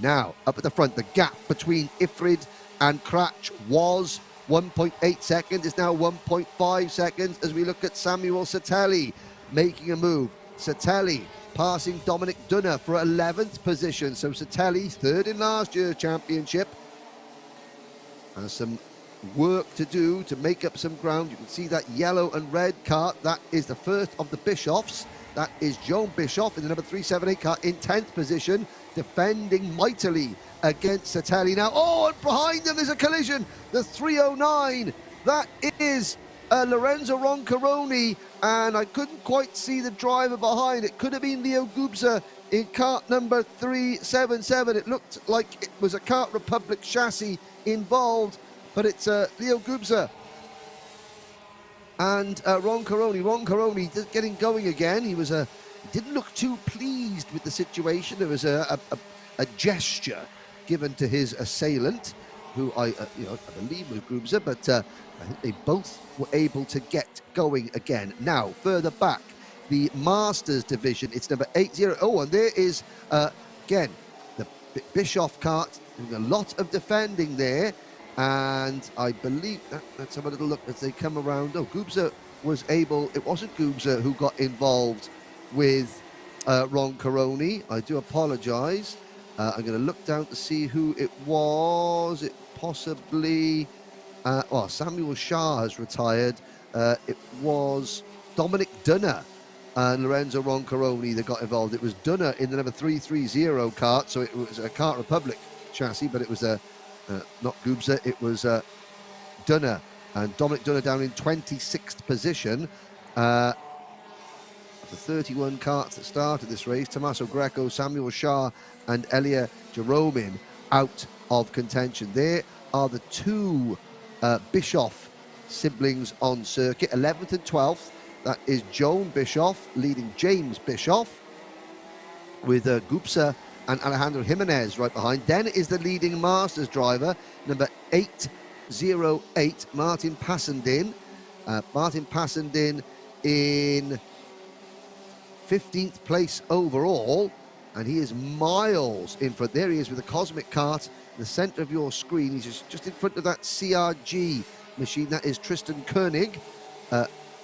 Now, up at the front, the gap between Ifrit and Cratch was 1.8 seconds, is now 1.5 seconds as we look at Samuel Satelli making a move. Satelli passing Dominic Dunner for 11th position. So Satelli, 3rd in last year's championship, has some work to do to make up some ground. You can see that yellow and red kart. That is the first of the Bischoffs. That is Joan Bischoff in the number 378 kart in 10th position, defending mightily against Satelli now. Oh, and behind them there's a collision. The 309, that is Lorenzo Roncaroni, and I couldn't quite see the driver behind. It could have been Leo Gubza in kart number 377. It looked like it was a Kart Republic chassis involved, but it's Leo Gubza and Roncaroni. Roncaroni just getting going again. He was didn't look too pleased with the situation. There was a gesture given to his assailant, who I believe was Gubza, but I think they both were able to get going again. Now, further back, the Masters division, it's number 80. Oh, and there is, again, the Bischoff kart doing a lot of defending there. And I believe, let's have a little look as they come around. Oh, Gubza was able, it wasn't Gubza who got involved with Roncaroni. I do apologise. I'm going to look down to see who it was. It possibly, Samuel Shah has retired. It was Dominic Dunner and Lorenzo Roncaroni that got involved. It was Dunner in the number 330 kart, so it was a Kart Republic chassis, but it was not Gubza, it was Dunner, and Dominic Dunner down in 26th position. The 31 karts that started this race, Tommaso Greco, Samuel Shah and Elia Jeromin out of contention. There are the two Bischoff siblings on circuit, 11th and 12th. That is Joan Bischoff leading James Bischoff, with Gubza and Alejandro Jimenez right behind. Then is the leading Masters driver, number 808, Martin Passendin. Martin Passendin in 15th place overall, and he is miles in front. There he is with the Cosmic kart in the centre of your screen. He's just in front of that CRG machine. That is Tristan Koenig,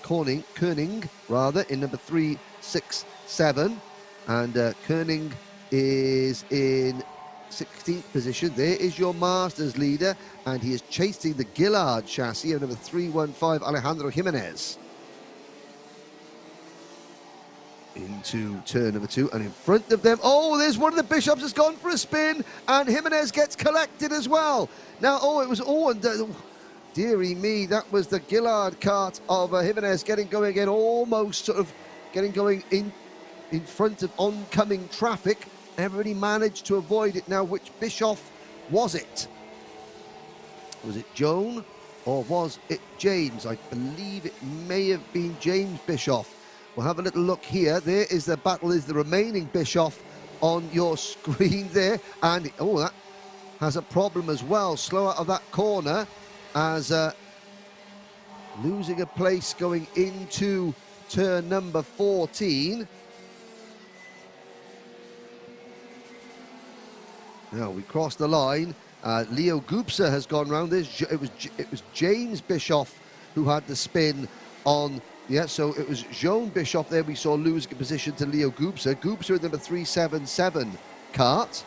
Koenig rather, in number 367, and Koenig is in 16th position. There is your Masters leader, and he is chasing the Gillard chassis of number 315, Alejandro Jimenez. Into turn number 2, and in front of them, oh, there's one of the Bishops has gone for a spin, and Jimenez gets collected as well. Now, dearie me, that was the Gillard kart of Jimenez getting going again, almost sort of getting going in front of oncoming traffic. Everybody managed to avoid it. Now, which Bischoff was it? Was it Joan or was it James? I believe it may have been James Bischoff. We'll have a little look here. There is the battle, is the remaining Bischoff on your screen there. And, oh, that has a problem as well. Slow out of that corner as losing a place going into turn number 14. Now we crossed the line. Leo Gubza has gone round this. It was James Bischoff who had the spin on. Yeah, so it was Joan Bischoff there we saw losing a position to Leo Gubza. Gubza with number 377 kart.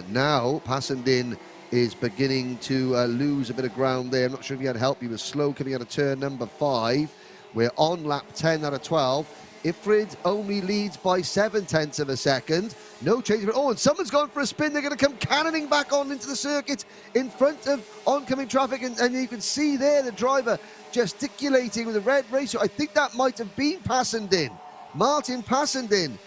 Now Passendin is beginning to lose a bit of ground there. I'm not sure if he had help. He was slow coming out of turn number 5. We're on lap 10 out of 12. Ifrid only leads by 0.7 of a second. No change. Oh, and someone's gone for a spin. They're going to come cannoning back on into the circuit in front of oncoming traffic. And you can see there the driver gesticulating with a red racer. I think that might have been Passendin. Martin Passendin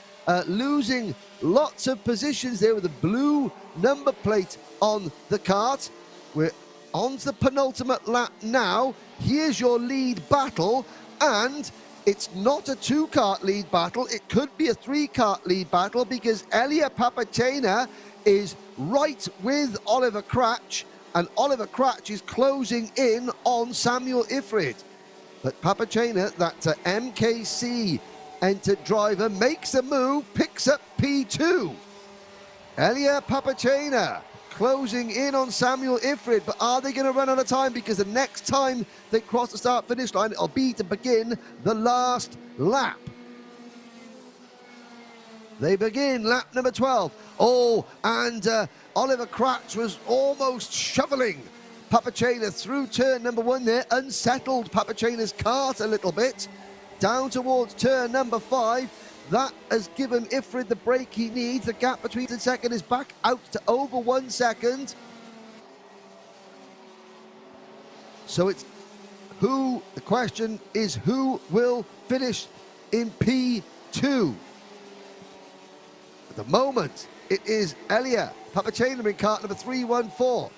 losing lots of positions there with a blue number plate on the kart. We're on to the penultimate lap now. Here's your lead battle, and it's not a 2-kart lead battle. It could be a 3-kart lead battle because Elia Papachena is right with Oliver Cratch, and Oliver Cratch is closing in on Samuel Ifrid. But Papachena, that MKC entered driver, makes a move, picks up P2. Elia Papachena closing in on Samuel Ifrid, but are they going to run out of time? Because the next time they cross the start-finish line, it'll be to begin the last lap. They begin lap number 12. Oh, and Oliver Cratch was almost shoveling Papachena through turn number 1 there, unsettled Papachena's kart a little bit, down towards turn number 5. That has given Ifrid the break he needs. The gap between the second is back out to over 1 second. So it's the question is who will finish in P2? At the moment, it is Elia Papachena in cart number 314.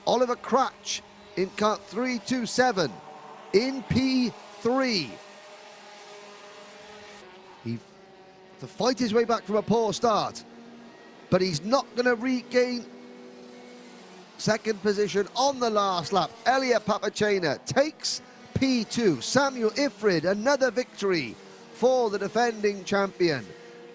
Oliver Cratch in cart 327. In P3. To fight his way back from a poor start, but he's not going to regain second position on the last lap. Elia Papachena takes P2. Samuel Ifrid, another victory for the defending champion.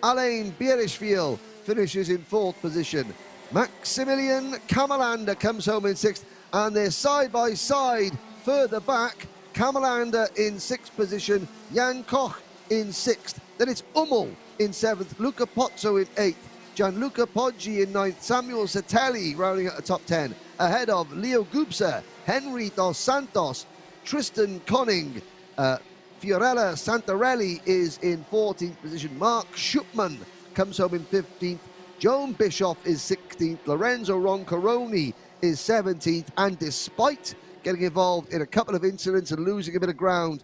Alain Bierishvili finishes in fourth position. Maximilian Kamalander comes home in sixth, and they're side by side further back. Kamalander in sixth position, Jan Koch in sixth. Then it's Ummel in seventh, Luca Pozzo in eighth, Gianluca Poggi in ninth, Samuel Satelli rounding out the top 10, ahead of Leo Gubser, Henry Dos Santos, Tristan Conning, Fiorella Santarelli is in 14th position, Mark Schupman comes home in 15th, Joan Bischoff is 16th, Lorenzo Roncoroni is 17th, and despite getting involved in a couple of incidents and losing a bit of ground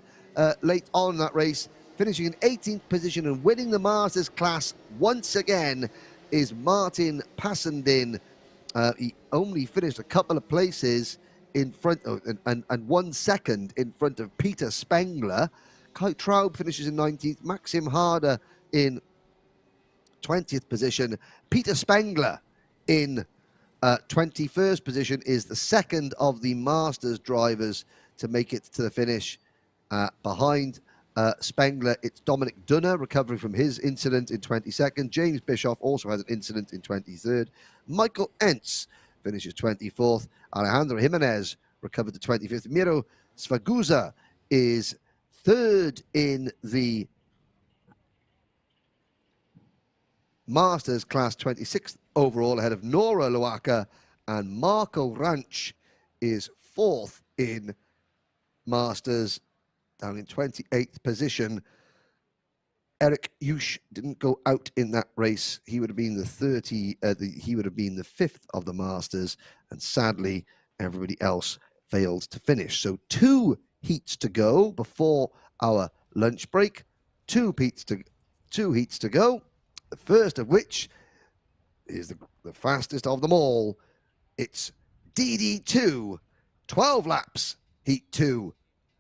late on in that race, finishing in 18th position and winning the Masters class once again is Martin Passendin. He only finished a couple of places in front of, and 1 second in front of Peter Spengler. Kai Traub finishes in 19th, Maxim Harder in 20th position. Peter Spengler in 21st position is the second of the Masters drivers to make it to the finish. Behind Spengler, it's Dominic Dunner recovering from his incident in 22nd. James Bischoff also has an incident in 23rd. Michael Entz finishes 24th. Alejandro Jimenez recovered to 25th. Miro Svaguza is third in the Masters class, 26th overall, ahead of Nora Luaka, and Marco Ranch is fourth in Masters, down in 28th position. Eric Yush didn't go out in that race. He would have been he would have been the fifth of the Masters, and sadly, everybody else failed to finish. So 2 heats to go before our lunch break. Two heats to go. The first of which is the fastest of them all. It's DD2, 12 laps, heat 2.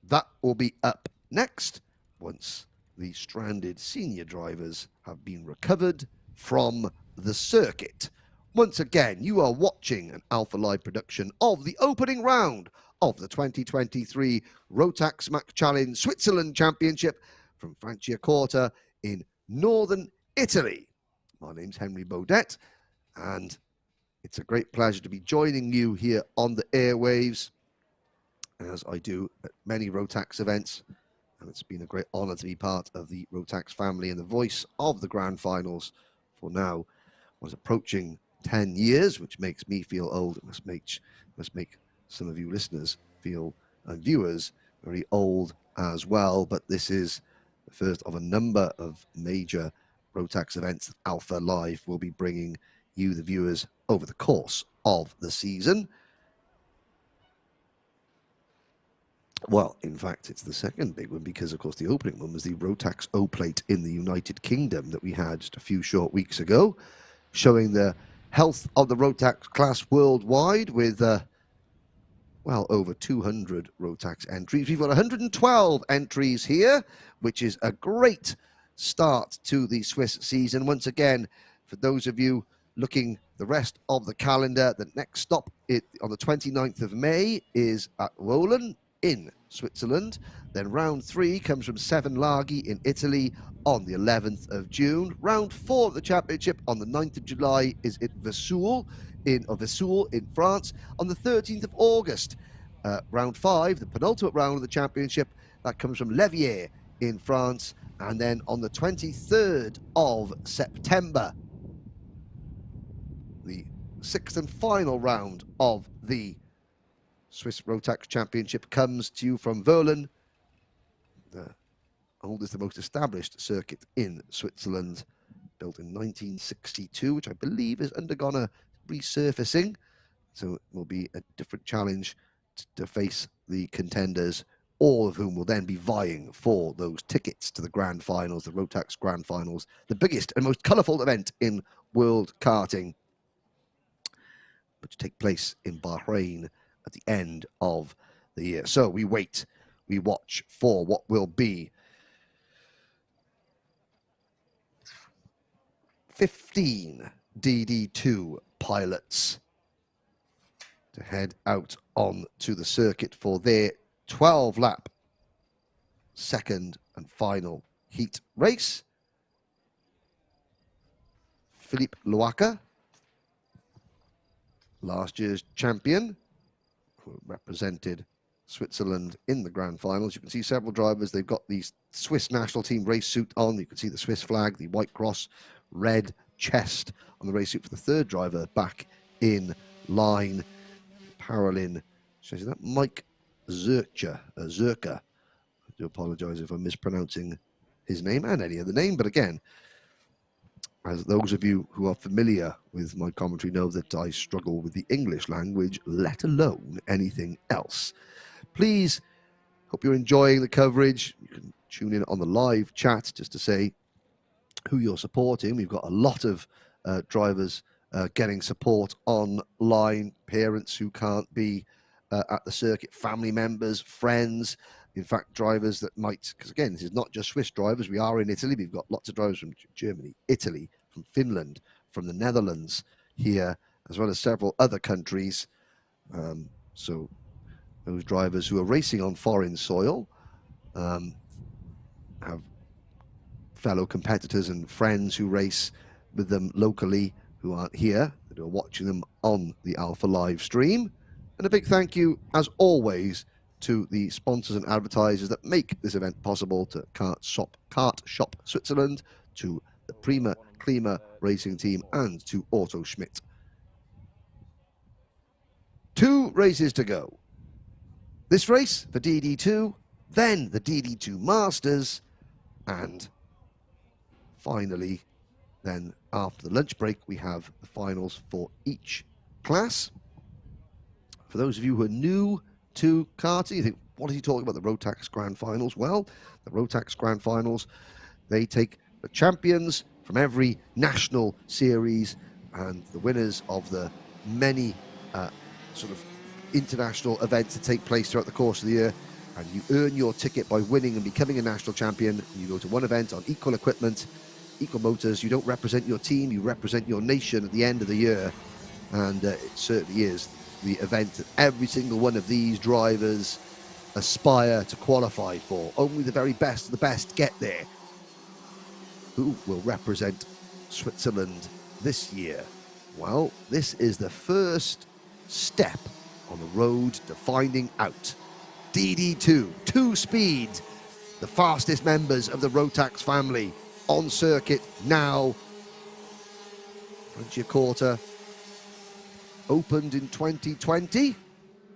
That will be up next once the stranded senior drivers have been recovered from the circuit. Once again, you are watching an Alpha Live production of the opening round of the 2023 Rotax Mac Challenge Switzerland Championship from Franciacorta in northern Italy. My name's Henry Baudet, and it's a great pleasure to be joining you here on the airwaves, as I do at many Rotax events. And it's been a great honor to be part of the Rotax family and the voice of the grand finals for now was approaching 10 years, which makes me feel old. It must make some of you listeners feel, and viewers, very old as well. But this is the first of a number of major Rotax events that Alpha Live will be bringing you, the viewers, over the course of the season. Well, in fact, it's the second big one because, of course, the opening one was the Rotax O-Plate in the United Kingdom that we had just a few short weeks ago, showing the health of the Rotax class worldwide with, well, over 200 Rotax entries. We've got 112 entries here, which is a great start to the Swiss season. Once again, for those of you looking the rest of the calendar, the next stop on the 29th of May is at Wohlen in Switzerland. Then round 3 comes from Seven Laghi in Italy on the 11th of June. Round 4 of the championship on the 9th of July is at Vesoul in France on the 13th of August. Round 5, the penultimate round of the championship, that comes from Levier in France. And then on the 23rd of September, the 6th and final round of the Swiss Rotax Championship comes to you from Wohlen, the oldest and most established circuit in Switzerland, built in 1962, which I believe has undergone a resurfacing. So it will be a different challenge to face the contenders, all of whom will then be vying for those tickets to the grand finals, the Rotax grand finals, the biggest and most colourful event in world karting, which take place in Bahrain at the end of the year. So we wait, we watch for what will be 15 DD2 pilots to head out onto the circuit for their 12-lap second and final heat race. Philippe Loacker, last year's champion, who represented Switzerland in the grand finals. You can see several drivers. They've got the Swiss national team race suit on. You can see the Swiss flag, the white cross, red chest on the race suit for the third driver back in line. Parallin, shows you that Mike Zerka. I do apologise if I'm mispronouncing his name and any other name, but again, as those of you who are familiar with my commentary know that I struggle with the English language, let alone anything else. Please, hope you're enjoying the coverage. You can tune in on the live chat just to say who you're supporting. We've got a lot of drivers getting support online, parents who can't be at the circuit, family members, friends, in fact, drivers that might, because again, this is not just Swiss drivers. We are in Italy. We've got lots of drivers from Germany, Italy, from Finland, from the Netherlands here, as well as several other countries. So those drivers who are racing on foreign soil have fellow competitors and friends who race with them locally who aren't here, that are watching them on the Alpha live stream. And a big thank you, as always, to the sponsors and advertisers that make this event possible, to Kart Shop Switzerland, to the Prima Klima Racing Team, and to Otto Schmidt. 2 races to go. This race for DD2, then the DD2 Masters, and finally, then after the lunch break, we have the finals for each class. For those of you who are new to karting, you think, what is he talking about, the Rotax Grand Finals? Well, the Rotax Grand Finals, they take the champions from every national series and the winners of the many sort of international events that take place throughout the course of the year, and you earn your ticket by winning and becoming a national champion. You go to one event on equal equipment, equal motors. You don't represent your team, you represent your nation at the end of the year, and it certainly is the event that every single one of these drivers aspire to qualify for. Only the very best of the best get there. Who will represent Switzerland this year? Well, this is the first step on the road to finding out. DD2, 2-speed, the fastest members of the Rotax family on circuit now. Franciacorta opened in 2020.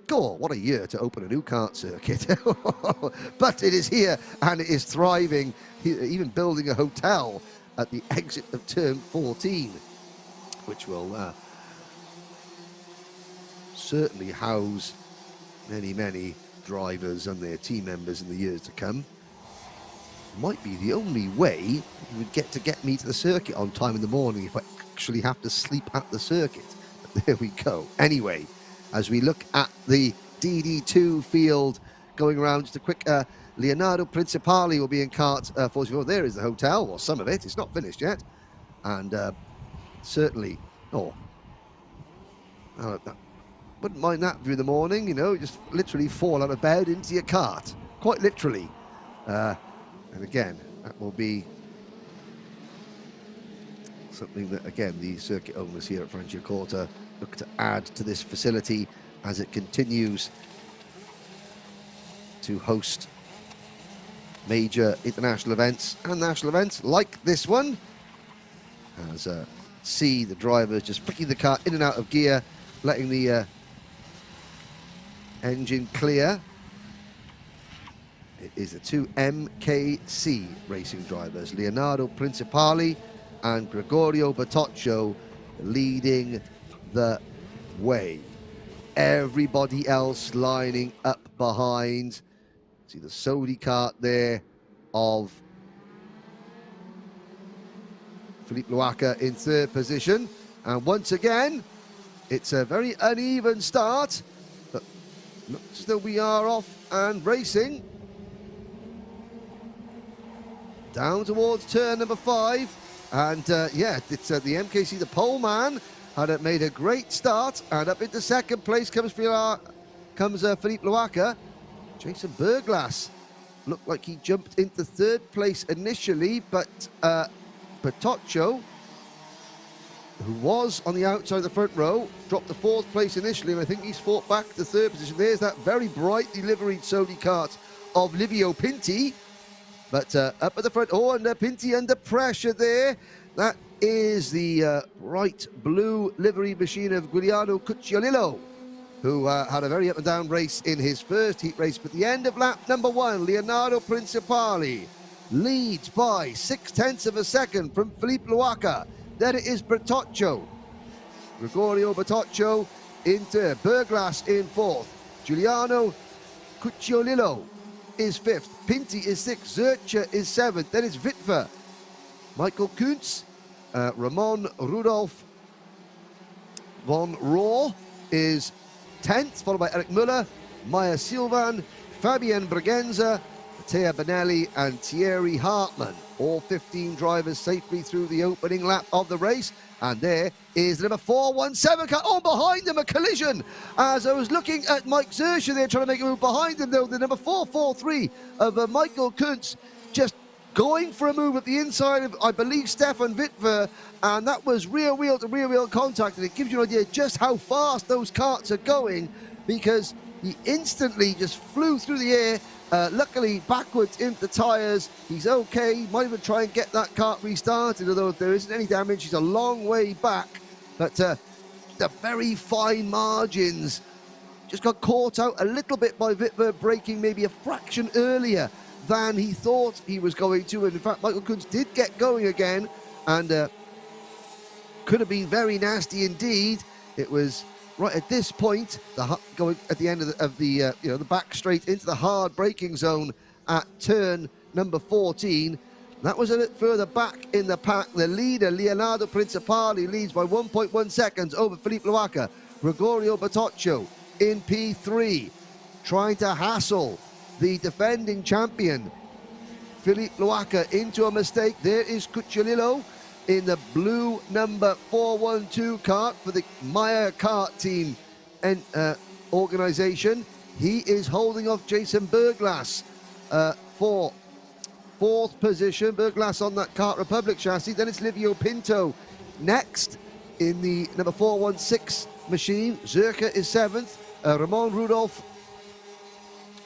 God, what a year to open a new kart circuit. But it is here and it is thriving, even building a hotel at the exit of turn 14, which will certainly house many, many drivers and their team members in the years to come. Might be the only way you would get me to the circuit on time in the morning if I actually have to sleep at the circuit. But there we go. Anyway, as we look at the DD2 field going around, just a quick Leonardo Principali will be in kart 44. There is the hotel, or some of it. It's not finished yet. And certainly, wouldn't mind that view in the morning, you know, just literally fall out of bed into your kart, quite literally. And again, that will be something that, again, the circuit owners here at Franciacorta look to add to this facility as it continues to host major international events and national events like this one. As see the drivers just flicking the car in and out of gear, letting the engine clear. It is the 2 MKC racing drivers, Leonardo Principali and Gregorio Bertoccio, leading the way. everybody else lining up behind. See the Sodi kart there of Philippe Loacker in third position. And once again, it's a very uneven start, but looks as though we are off and racing. Down towards turn number 5. And yeah, it's the MKC, the pole man, had made a great start. And up into second place comes Philippe Loacker. Jason Berglas looked like he jumped into third place initially, but Bertoccio, who was on the outside of the front row, dropped to fourth place initially, and I think he's fought back to third position. There's that very brightly liveried Sodi kart of Livio Pinti. But up at the front, and Pinti under pressure there. That is the bright blue livery machine of Giuliano Cucciolillo, who had a very up and down race in his first heat race. But the end of lap number 1, Leonardo Principali leads by 0.6 of a second from Philippe Loacker. Then it is Bertoccio, Gregorio Bertoccio into Berglas in 4th. Giuliano Cucciolillo is 5th. Pinti is 6th. Zurcher is 7th. Then it's Witwer. Michael Kuntz, Ramon Rudolf von Rohr is 10th, followed by Eric Müller, Maya Silvan, Fabian Bregenza, Matteo Benelli and Thierry Hartmann. All 15 drivers safely through the opening lap of the race. And there is the number 417 car. Oh, behind him, a collision. As I was looking at Mike Zurcher there, trying to make a move behind him, though, the number 443 of Michael Kuntz just going for a move at the inside of, I believe, Stefan Witwer. And that was rear wheel to rear wheel contact. And it gives you an idea just how fast those karts are going, because he instantly just flew through the air. Luckily, backwards into the tyres. He's okay. He might even try and get that kart restarted, although if there isn't any damage, he's a long way back. But the very fine margins just got caught out a little bit by Witwer braking maybe a fraction earlier than he thought he was going to. And in fact, Michael Kuntz did get going again, and could have been very nasty indeed. It was right at this point, going at the end of the back straight into the hard braking zone at turn number 14. That was a bit further back in the pack. The leader, Leonardo Principali, leads by 1.1 seconds over Philippe Loacker. Gregorio Bertoccio in P3, trying to hassle the defending champion, Philippe Loacker, into a mistake. There is Cucciolillo in the blue number 412 kart for the Meyer Kart team and organization. He is holding off Jason Berglas for 4th position. Berglas on that Kart Republic chassis. Then it's Livio Pinto next in the number 416 machine. Zurcher is 7th. Ramon Rudolf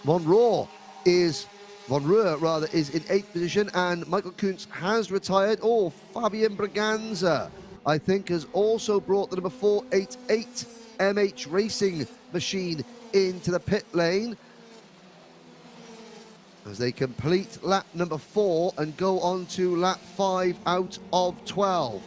von Rohr is in 8th position, and Michael Kuntz has retired. Oh, Fabian Braganza, I think, has also brought the number 488 MH Racing machine into the pit lane as they complete lap number 4 and go on to lap 5 out of 12.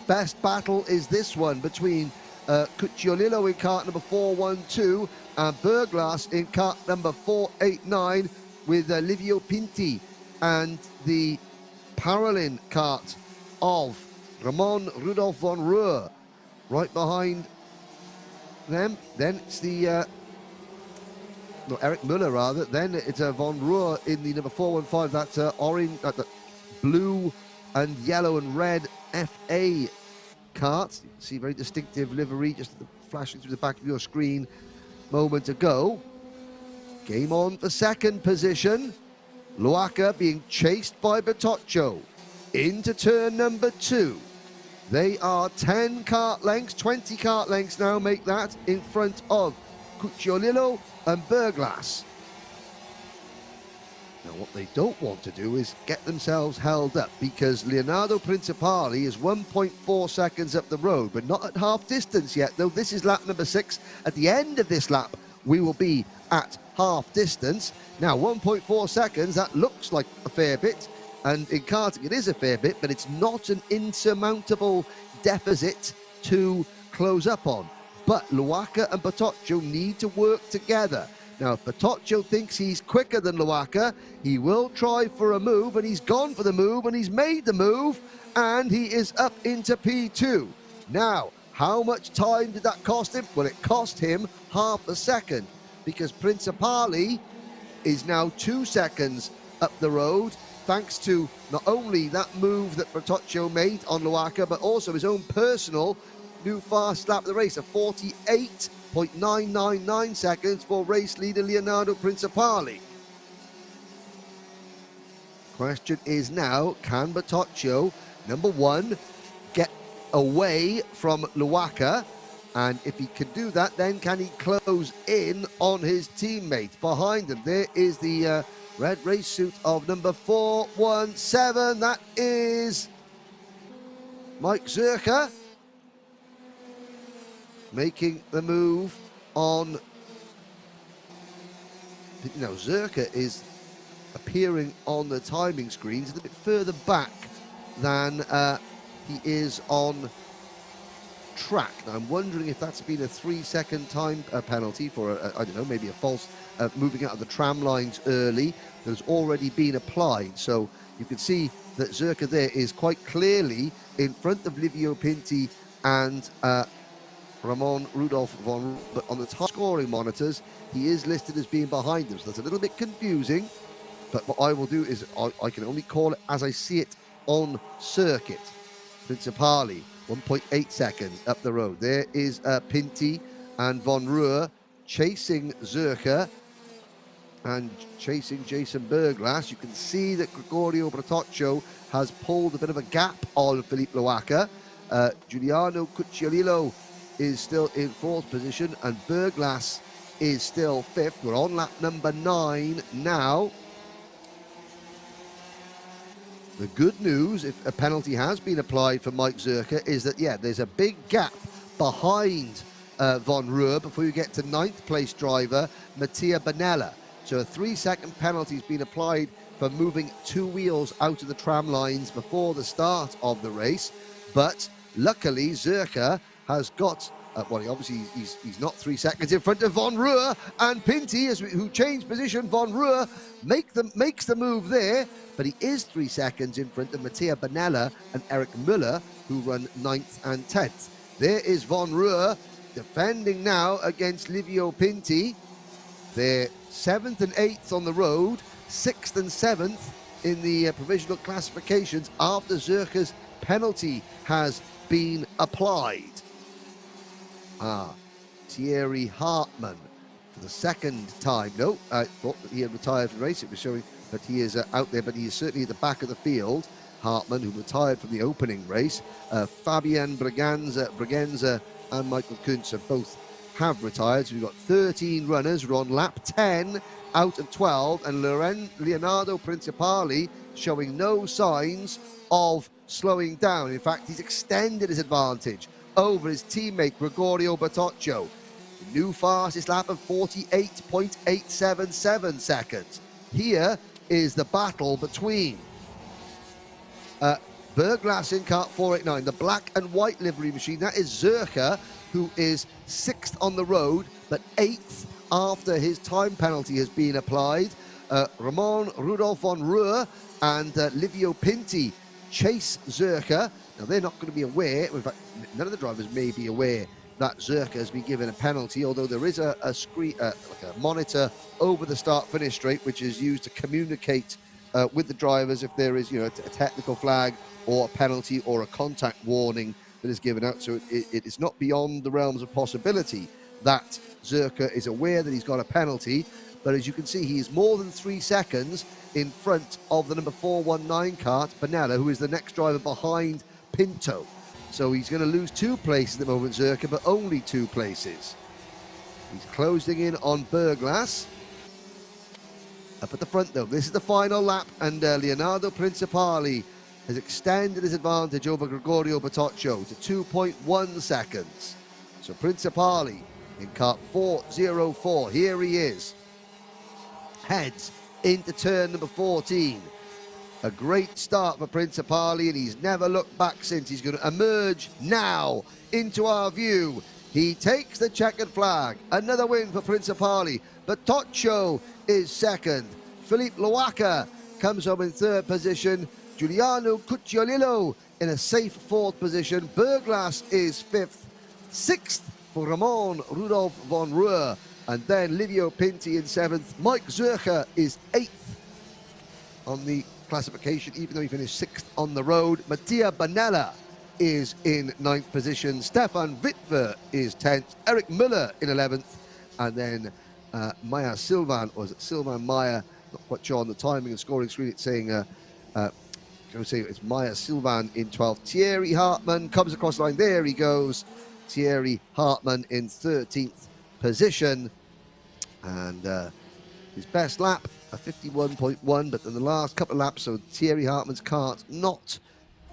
Best battle is this one between Cucciolillo in kart number 412 and Berglas in kart number 489, with Livio Pinti and the Parolin kart of Ramon Rudolf von Rohr right behind them. Then it's the Eric Müller rather. Then it's von Rohr in the number 415. That's orange, the blue and yellow and red FA kart. You can see very distinctive livery just flashing through the back of your screen moment ago. Game on for 2nd position. Loacker being chased by Bertoccio into turn number 2. They are 10 kart lengths, 20 kart lengths now make that in front of Cucciolillo and Berglas. Now what they don't want to do is get themselves held up, because Leonardo Principali is 1.4 seconds up the road, but not at half distance yet, though this is lap number 6. At the end of this lap, we will be at half distance. Now 1.4 seconds, that looks like a fair bit, and in karting it is a fair bit, but it's not an insurmountable deficit to close up on. but Luaka and Bertoccio need to work together. Now, if Bertoccio thinks he's quicker than Luaka, he will try for a move, and he's gone for the move, and he's made the move, and he is up into P2. Now, how much time did that cost him? Well, it cost him half a second, because Principali is now 2 seconds up the road, thanks to not only that move that Bertoccio made on Luaka, but also his own personal new fast lap of the race of 48.999 seconds for race leader Leonardo Principali. Question is now, can Bertoccio, number one, get away from Luaka? And if he can do that, then can he close in on his teammate behind him? There is the red race suit of number 417. That is Mike Zerka making the move on. You know, Zerka is appearing on the timing screens a little bit further back than he is on track. Now, I'm wondering if that's been a 3-second time penalty for, I don't know, maybe a false moving out of the tram lines early that has already been applied. So you can see that Zerka there is quite clearly in front of Livio Pinti and Ramon Rudolph von, but on the top scoring monitors, he is listed as being behind them. So that's a little bit confusing, but what I will do is I can only call it as I see it on circuit. Principali, 1.8 seconds up the road. There is Pinti and Von Ruhr chasing Zerka and chasing Jason Berglas. You can see that Gregorio Bertoccio has pulled a bit of a gap on Philippe Luaka. Giuliano Cucciolillo is still in 4th position, and Berglas is still 5th. We're on lap number 9 now. The good news, if a penalty has been applied for Mike Zerka, is that, yeah, there's a big gap behind Von Ruhr before you get to 9th place driver Mattia Bonella. So a 3-second penalty has been applied for moving 2 wheels out of the tram lines before the start of the race. But luckily, Zerka has got, well, obviously he's not 3 seconds in front of Von Ruhr, and Pinti, who changed position. Von Ruhr makes the move there, but he is 3 seconds in front of Mattia Bonella and Eric Müller, who run 9th and 10th. There is Von Ruhr defending now against Livio Pinti. They're 7th and 8th on the road, 6th and 7th in the provisional classifications after Zerka's penalty has been applied. Thierry Hartmann for the second time. No, I thought that he had retired from the race. It was showing that he is out there, but he is certainly at the back of the field. Hartmann, who retired from the opening race. Fabian Bregenza and Michael Kuntz both have retired. So we've got 13 runners. We're on lap 10 out of 12, and Leonardo Principali showing no signs of slowing down. In fact, he's extended his advantage over his teammate Gregorio Bertoccio. New fastest lap of 48.877 seconds. Here is the battle between Berglas in kart 489, the black and white livery machine. That is Zerka, who is 6th on the road, but 8th after his time penalty has been applied. Ramon Rudolph von Ruhr and Livio Pinti chase Zerka. Now, they're not going to be aware, in fact, none of the drivers may be aware that Zerka has been given a penalty, although there is a screen, like a monitor over the start-finish straight, which is used to communicate with the drivers if there is, you know, a technical flag or a penalty or a contact warning that is given out. So it is not beyond the realms of possibility that Zerka is aware that he's got a penalty. But as you can see, he is more than 3 seconds in front of the number 419 kart, Bonella, who is the next driver behind Pinto. So he's going to lose 2 places at the moment, Zerka, but only 2 places. He's closing in on Berglas. Up at the front, though, this is the final lap, and Leonardo Principali has extended his advantage over Gregorio Bertoccio to 2.1 seconds. So Principali in kart 404, here he is. Heads into turn number 14. A great start for Principali, and he's never looked back since. He's going to emerge now into our view He takes the checkered flag. Another win for Principali. Batoccio is second. Philippe Loaca comes home in third position. Giuliano Cucciolillo in a safe fourth position. Berglas is fifth. Sixth for Ramon Rudolf von Ruhr. And then Livio Pinti in seventh. Mike Zurcher is eighth on the classification, even though he finished sixth on the road. Mattia Banella is in ninth position. Stefan Wittwer is 10th. Eric Müller in 11th. And then Maya Silvan, or is it Silvan Maya? Not quite sure on the timing and scoring screen. It's saying, it's Maya Silvan in 12th. Thierry Hartmann comes across the line. There he goes. Thierry Hartmann in 13th position. And his best lap, a 51.1, but in the last couple of laps, so Thierry Hartmann's kart not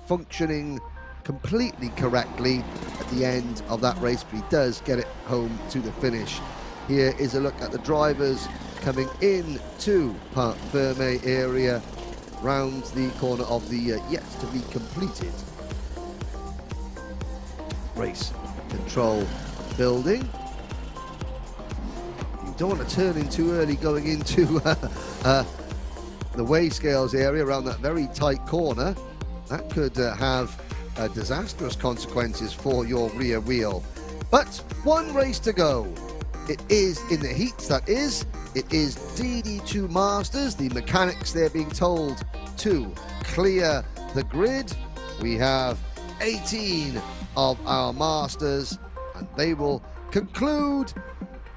functioning completely correctly at the end of that race, but he does get it home to the finish. Here is a look at the drivers coming in to Parc Ferme area, round the corner of the yet to be completed race control building. You don't want to turn in too early going into the weigh scales area around that very tight corner. That could have disastrous consequences for your rear wheel. But one race to go. It is in the heats, that is. It is DD2 Masters. The mechanics, they're being told to clear the grid. We have 18 of our Masters, and they will conclude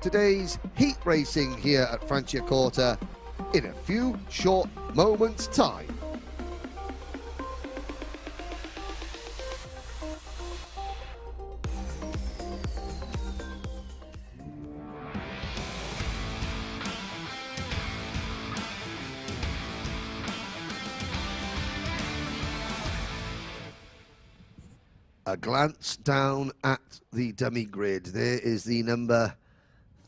today's heat racing here at Franciacorta in a few short moments' time. A glance down at the dummy grid. There is the number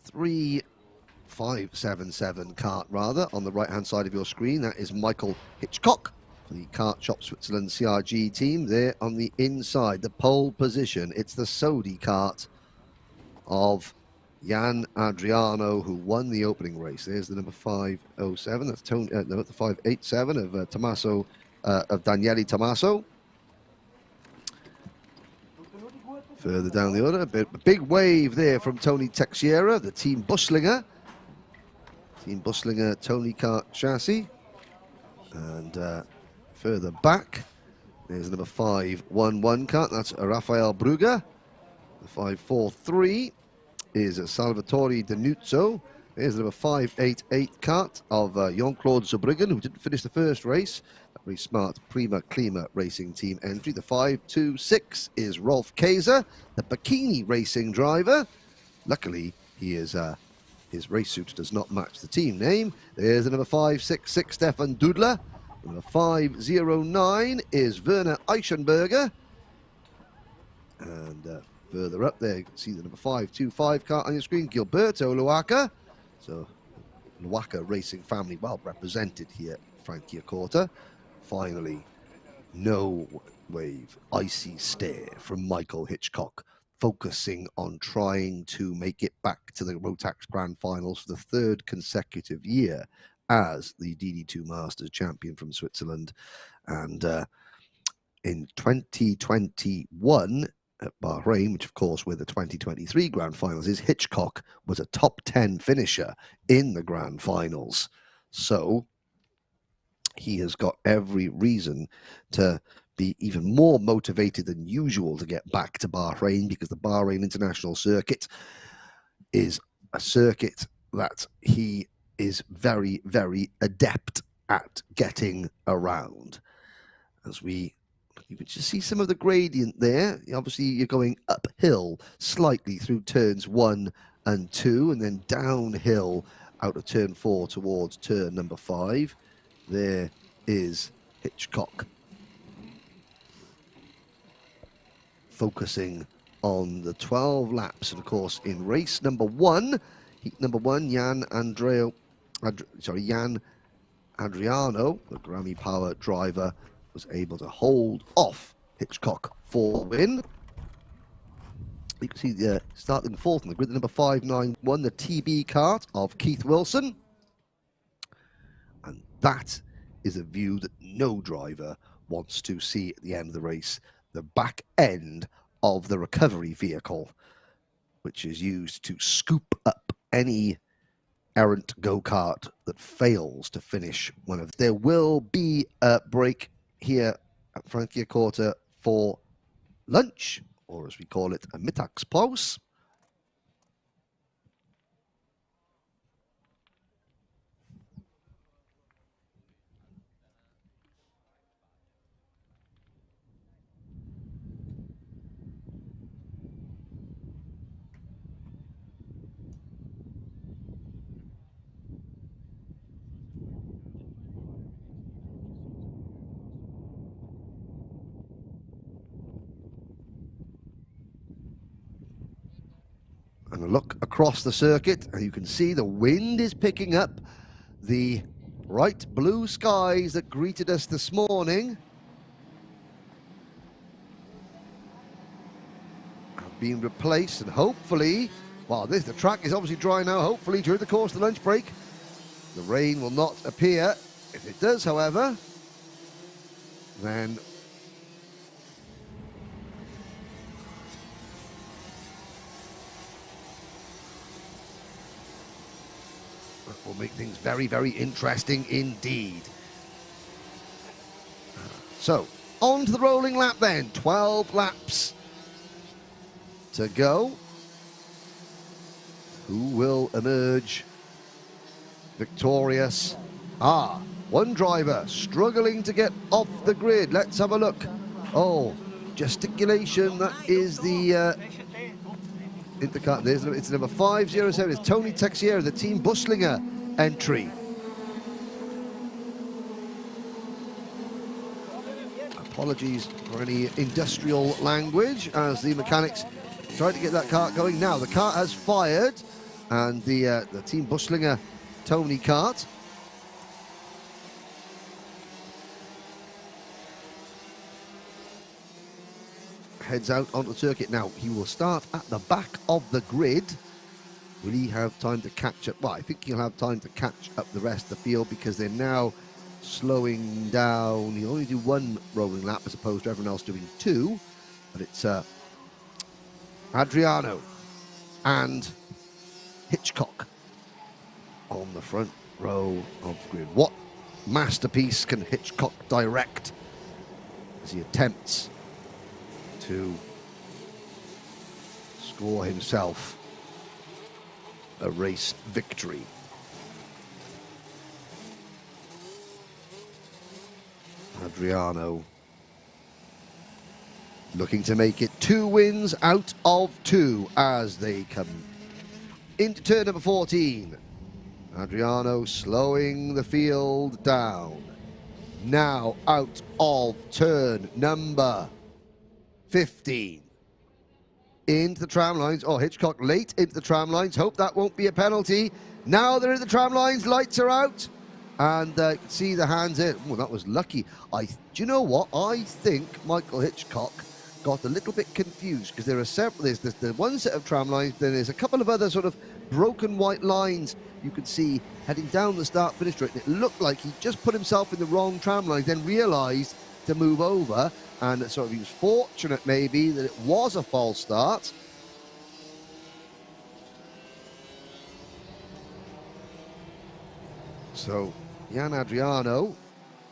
3577 kart, rather, on the right-hand side of your screen. That is Michael Hitchcock for the Kart Shop Switzerland CRG team. There on the inside, the pole position. It's the Sodi kart of Jan Adriano, who won the opening race. There's the number 507. That's Tony, no, the 587 of Tommaso, of Daniele Tommaso. Further down the order, a big wave there from Tony Texiera, the Team Buslinger. Team Buslinger Tony Kart chassis. And further back, there's number 511 kart, that's Rafael Brugger. The 543 is Salvatore Denuzzo. There's the number 588 kart of Jean-Claude Zurbriggen, who didn't finish the first race. A very smart Prima Klima Racing Team entry. The 526 is Rolf Kaiser, the Bikini Racing driver. Luckily, he is his race suit does not match the team name. There's the number 566, Stefan Dudler. Number 509 is Werner Eichenberger. And further up there, you can see the number 525 kart on your screen, Gilberto Loaca. So, Loaca Racing family well represented here at Franciacorta. Finally, no wave, icy stare from Michael Hitchcock, focusing on trying to make it back to the Rotax Grand Finals for the third consecutive year as the DD2 Masters champion from Switzerland. And in 2021 at Bahrain, which of course where the 2023 Grand Finals is, Hitchcock was a top 10 finisher in the Grand Finals. So he has got every reason to be even more motivated than usual to get back to Bahrain, because the Bahrain International Circuit is a circuit that he is very, very adept at getting around. As you can just see some of the gradient there. Obviously, you're going uphill slightly through turns 1 and 2, and then downhill out of turn 4 towards turn number 5. There is Hitchcock focusing on the 12 laps. And of course, in race number 1, heat number 1, Jan Adriano, the Grammy Power driver, was able to hold off Hitchcock for the win. You can see the starting fourth on the grid, the number 591, the TB kart of Keith Wilson. And that is a view that no driver wants to see at the end of the race. The back end of the recovery vehicle, which is used to scoop up any errant go-kart that fails to finish one of. There will be a break here at Franciacorta for lunch, or as we call it, a Mittagspause. And a look across the circuit, and you can see the wind is picking up. The bright blue skies that greeted us this morning have been replaced, and hopefully, well, the track is obviously dry now. Hopefully, during the course of the lunch break, the rain will not appear. If it does, however, then that will make things very, very interesting indeed. So, on to the rolling lap then. 12 laps to go. Who will emerge victorious? One driver struggling to get off the grid. Let's have a look. Oh, gesticulation. That is the intercut. It's number 507. It's Tony Texiera, the Team Buslinger entry. Apologies for any industrial language as the mechanics try to get that kart going. Now the kart has fired, and the Team Buslinger Tony kart heads out onto the circuit. Now he will start at the back of the grid. Will he have time to catch up? Well, I think he'll have time to catch up the rest of the field because they're now slowing down. He'll only do one rolling lap as opposed to everyone else doing two. But it's Adriano and Hitchcock on the front row of the grid. What masterpiece can Hitchcock direct as he attempts to score himself a race victory? Adriano looking to make it 2 wins out of 2 as they come into turn number 14. Adriano slowing the field down. Now out of turn number 15. Into the tram lines. Oh, Hitchcock late into the tram lines. Hope that won't be a penalty. Now they're in the tram lines. Lights are out. And you can see the hands in. Oh, that was lucky. Do you know what? I think Michael Hitchcock got a little bit confused because there are several. There's the one set of tram lines, then there's a couple of other sort of broken white lines you could see heading down the start-finish straight. It looked like he just put himself in the wrong tram line, then realised to move over, and sort of he was fortunate maybe that it was a false start. So Jan Adriano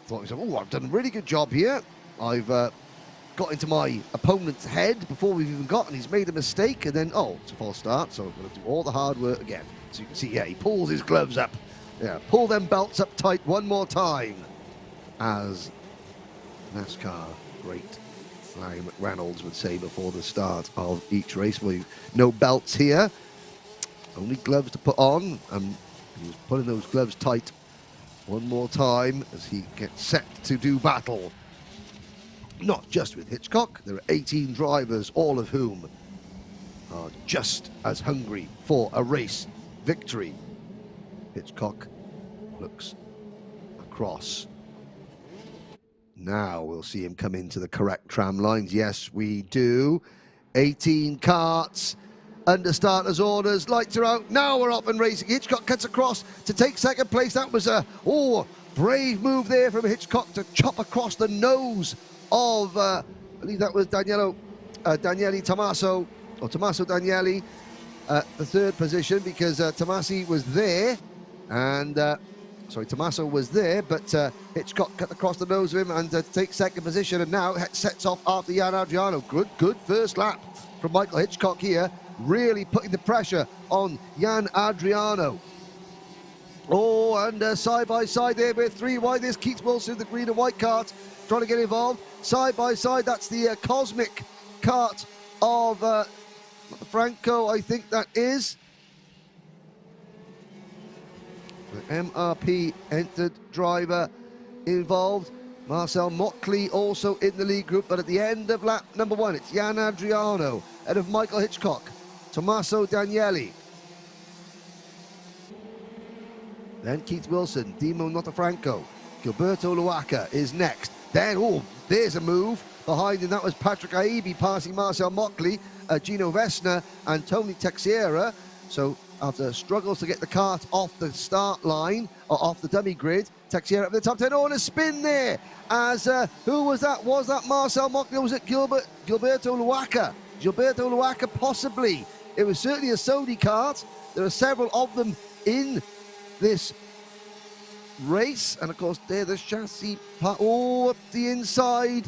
thought to himself, oh, I've done a really good job here. I've got into my opponent's head before we've even got, and he's made a mistake, and then, oh, it's a false start, so I'm going to do all the hard work again. So you can see, yeah, he pulls his gloves up. Yeah, pull them belts up tight one more time. As NASCAR great Larry McReynolds would say before the start of each race. Well, no belts here, only gloves to put on, and he was putting those gloves tight one more time as he gets set to do battle. Not just with Hitchcock, there are 18 drivers, all of whom are just as hungry for a race victory. Hitchcock looks across. Now we'll see him come into the correct tram lines. Yes, we do. 18 karts under starters orders. Lights are out. Now we're off and racing. Hitchcock cuts across to take second place. That was a brave move there from Hitchcock to chop across the nose of, I believe that was Daniele Tommaso, or Tommaso Daniele, the third position, because Tomasi was there, and Tommaso was there, but Hitchcock cut across the nose of him and takes second position, and now sets off after Jan Adriano. Good first lap from Michael Hitchcock here, really putting the pressure on Jan Adriano. Oh, and side by side there with 3 wide. There's Keith Wilson, the green and white kart, trying to get involved. Side by side, that's the Cosmic kart of Franco, I think that is. The MRP entered driver involved. Marcel Mockley also in the lead group, but at the end of lap number 1, it's Jan Adriano ahead of Michael Hitchcock, Tommaso Daniele. Then Keith Wilson, Dimo Notafranco, Gilberto Luaca is next. Then, there's a move behind him. That was Patrick Aibi passing Marcel Mockley, Gino Vesna and Tony Texiera. So after struggles to get the kart off the start line, or off the dummy grid, Texiera up the top 10. Oh, and a spin there. As, who was that? Was that Marcel Mockley, or was it Gilberto Luaca? Gilberto Luaca, possibly. It was certainly a Sodi kart. There are several of them in this race, and of course there the chassis part, up the inside.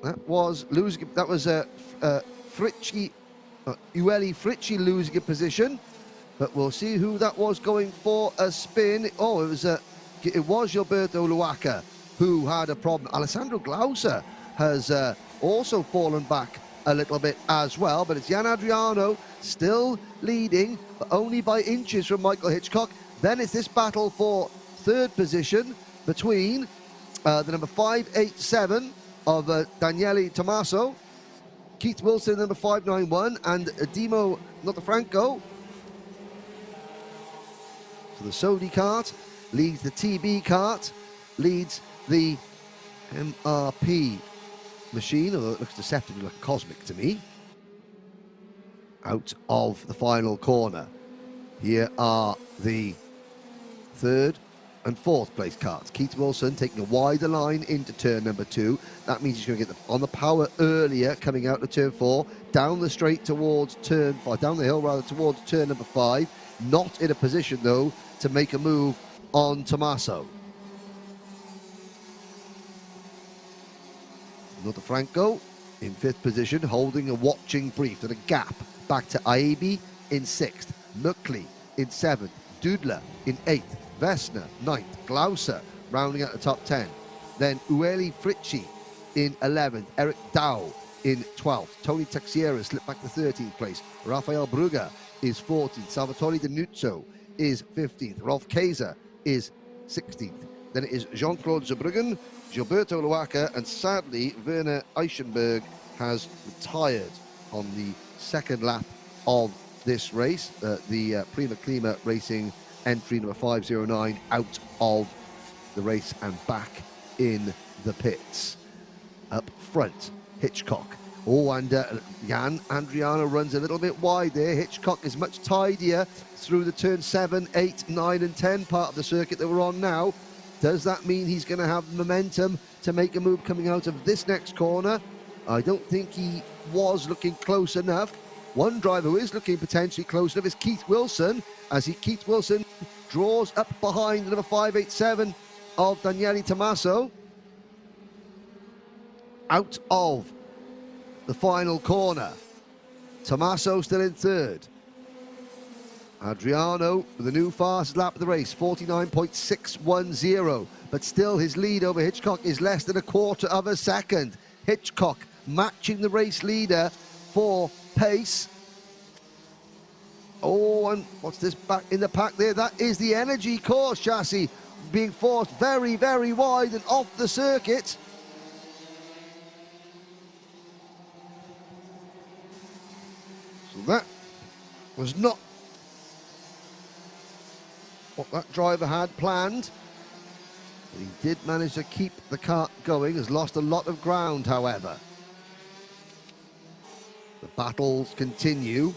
That was losing. That was Ueli Fritchi losing a position, but we'll see who that was going for a spin. Oh, it was Gilberto Luaca who had a problem. Alessandro Glauser has also fallen back a little bit as well, but it's Jan Adriano still leading, but only by inches from Michael Hitchcock. Then it's this battle for third position between the number 587 of Daniele Tommaso, Keith Wilson, number 591, and Dimo Notafranco. So the Sodi kart leads the TB kart, leads the MRP machine, although it looks deceptively like a Cosmic to me, out of the final corner. Here are the third and fourth place karts. Keith Wilson taking a wider line into turn number 2. That means he's going to get on the power earlier, coming out to turn 4, down the straight towards turn 5, down the hill rather, towards turn number 5. Not in a position though to make a move on Tommaso. Notafranco in 5th position, holding a watching brief and a gap back to Aibi in 6th, Muckley in 7th, Dudler in 8th, Vesna 9th, Glauser rounding out the top 10. Then Ueli Fritchi in 11th, Eric Dow in 12th, Tony Texiera slipped back to 13th place, Rafael Brugger is 14th, Salvatore De Nuzzo is 15th, Rolf Kaiser is 16th. Then it is Jean-Claude Zerbruggen, Gilberto Luaca, and sadly Werner Eichenberg has retired on the second lap of this race. The Prima Klima Racing entry number 509 out of the race and back in the pits. Up front, Hitchcock. Oh, and Jan Adriano runs a little bit wide there. Hitchcock is much tidier through the turn 7, 8, 9 and 10 part of the circuit that we're on now. Does that mean he's going to have momentum to make a move coming out of this next corner? I don't think he was looking close enough. One driver who is looking potentially close enough is Keith Wilson, as Keith Wilson draws up behind the number 587 of Daniele Tommaso. Out of the final corner. Tommaso still in 3rd. Adriano with the new fastest lap of the race, 49.610, but still his lead over Hitchcock is less than a quarter of a second. Hitchcock matching the race leader for pace. Oh, and what's this back in the pack there? That is the Energy Course chassis being forced very, very wide and off the circuit. So that was not what that driver had planned. But he did manage to keep the kart going, has lost a lot of ground, however. The battles continue.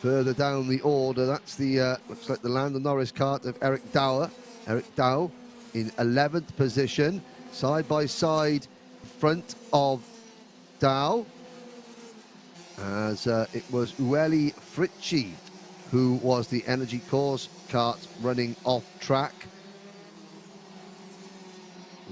Further down the order, that's the looks like the Lando Norris kart of Eric Dow. Eric Dow in 11th position, side by side, front of Dow, as it was Ueli Fritchi who was the Energy Course kart running off track.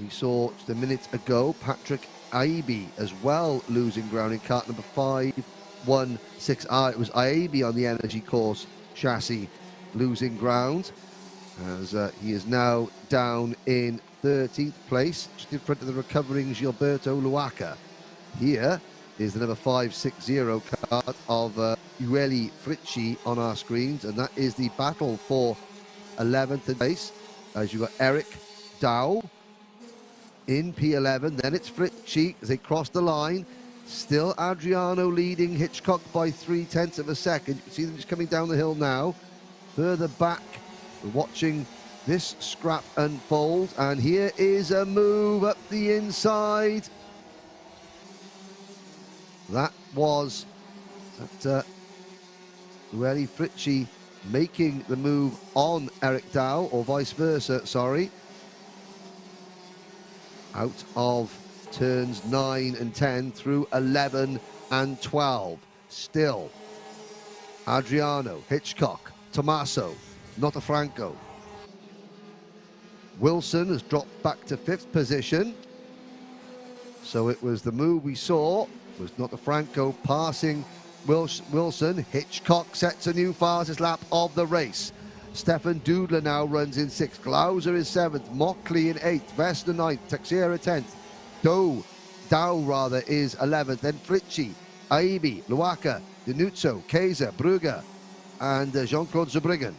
We saw just a minute ago Patrick Aibi as well losing ground in kart number 516. It was Aibi on the Energy Course chassis losing ground, as he is now down in 13th place, just in front of the recovering Gilberto Luaca. Here is the number 560 kart of Ueli Fritchi on our screens, and that is the battle for 11th place, as you've got Eric Dow in P11, then it's Fritchi as they cross the line. Still Adriano leading Hitchcock by 0.3 of a second. You can see them just coming down the hill now. Further back, we're watching this scrap unfold, and here is a move up the inside. That was Ueli Fritchi making the move on Eric Dow, or vice versa, sorry. Out of turns 9 and 10 through 11 and 12. Still Adriano, Hitchcock, Tommaso, Notafranco. Wilson has dropped back to 5th position. So it was the move we saw, was Notafranco passing Wilson. Hitchcock sets a new fastest lap of the race. Stefan Dudler now runs in 6th. Glauser is 7th. Mockley in 8th. Vester 9th. Teixeira 10th. Dow is 11th. Then Fritchi, Aibi, Luaca, Denuzzo, Kaiser, Brugger, and Jean-Claude Zurbriggen.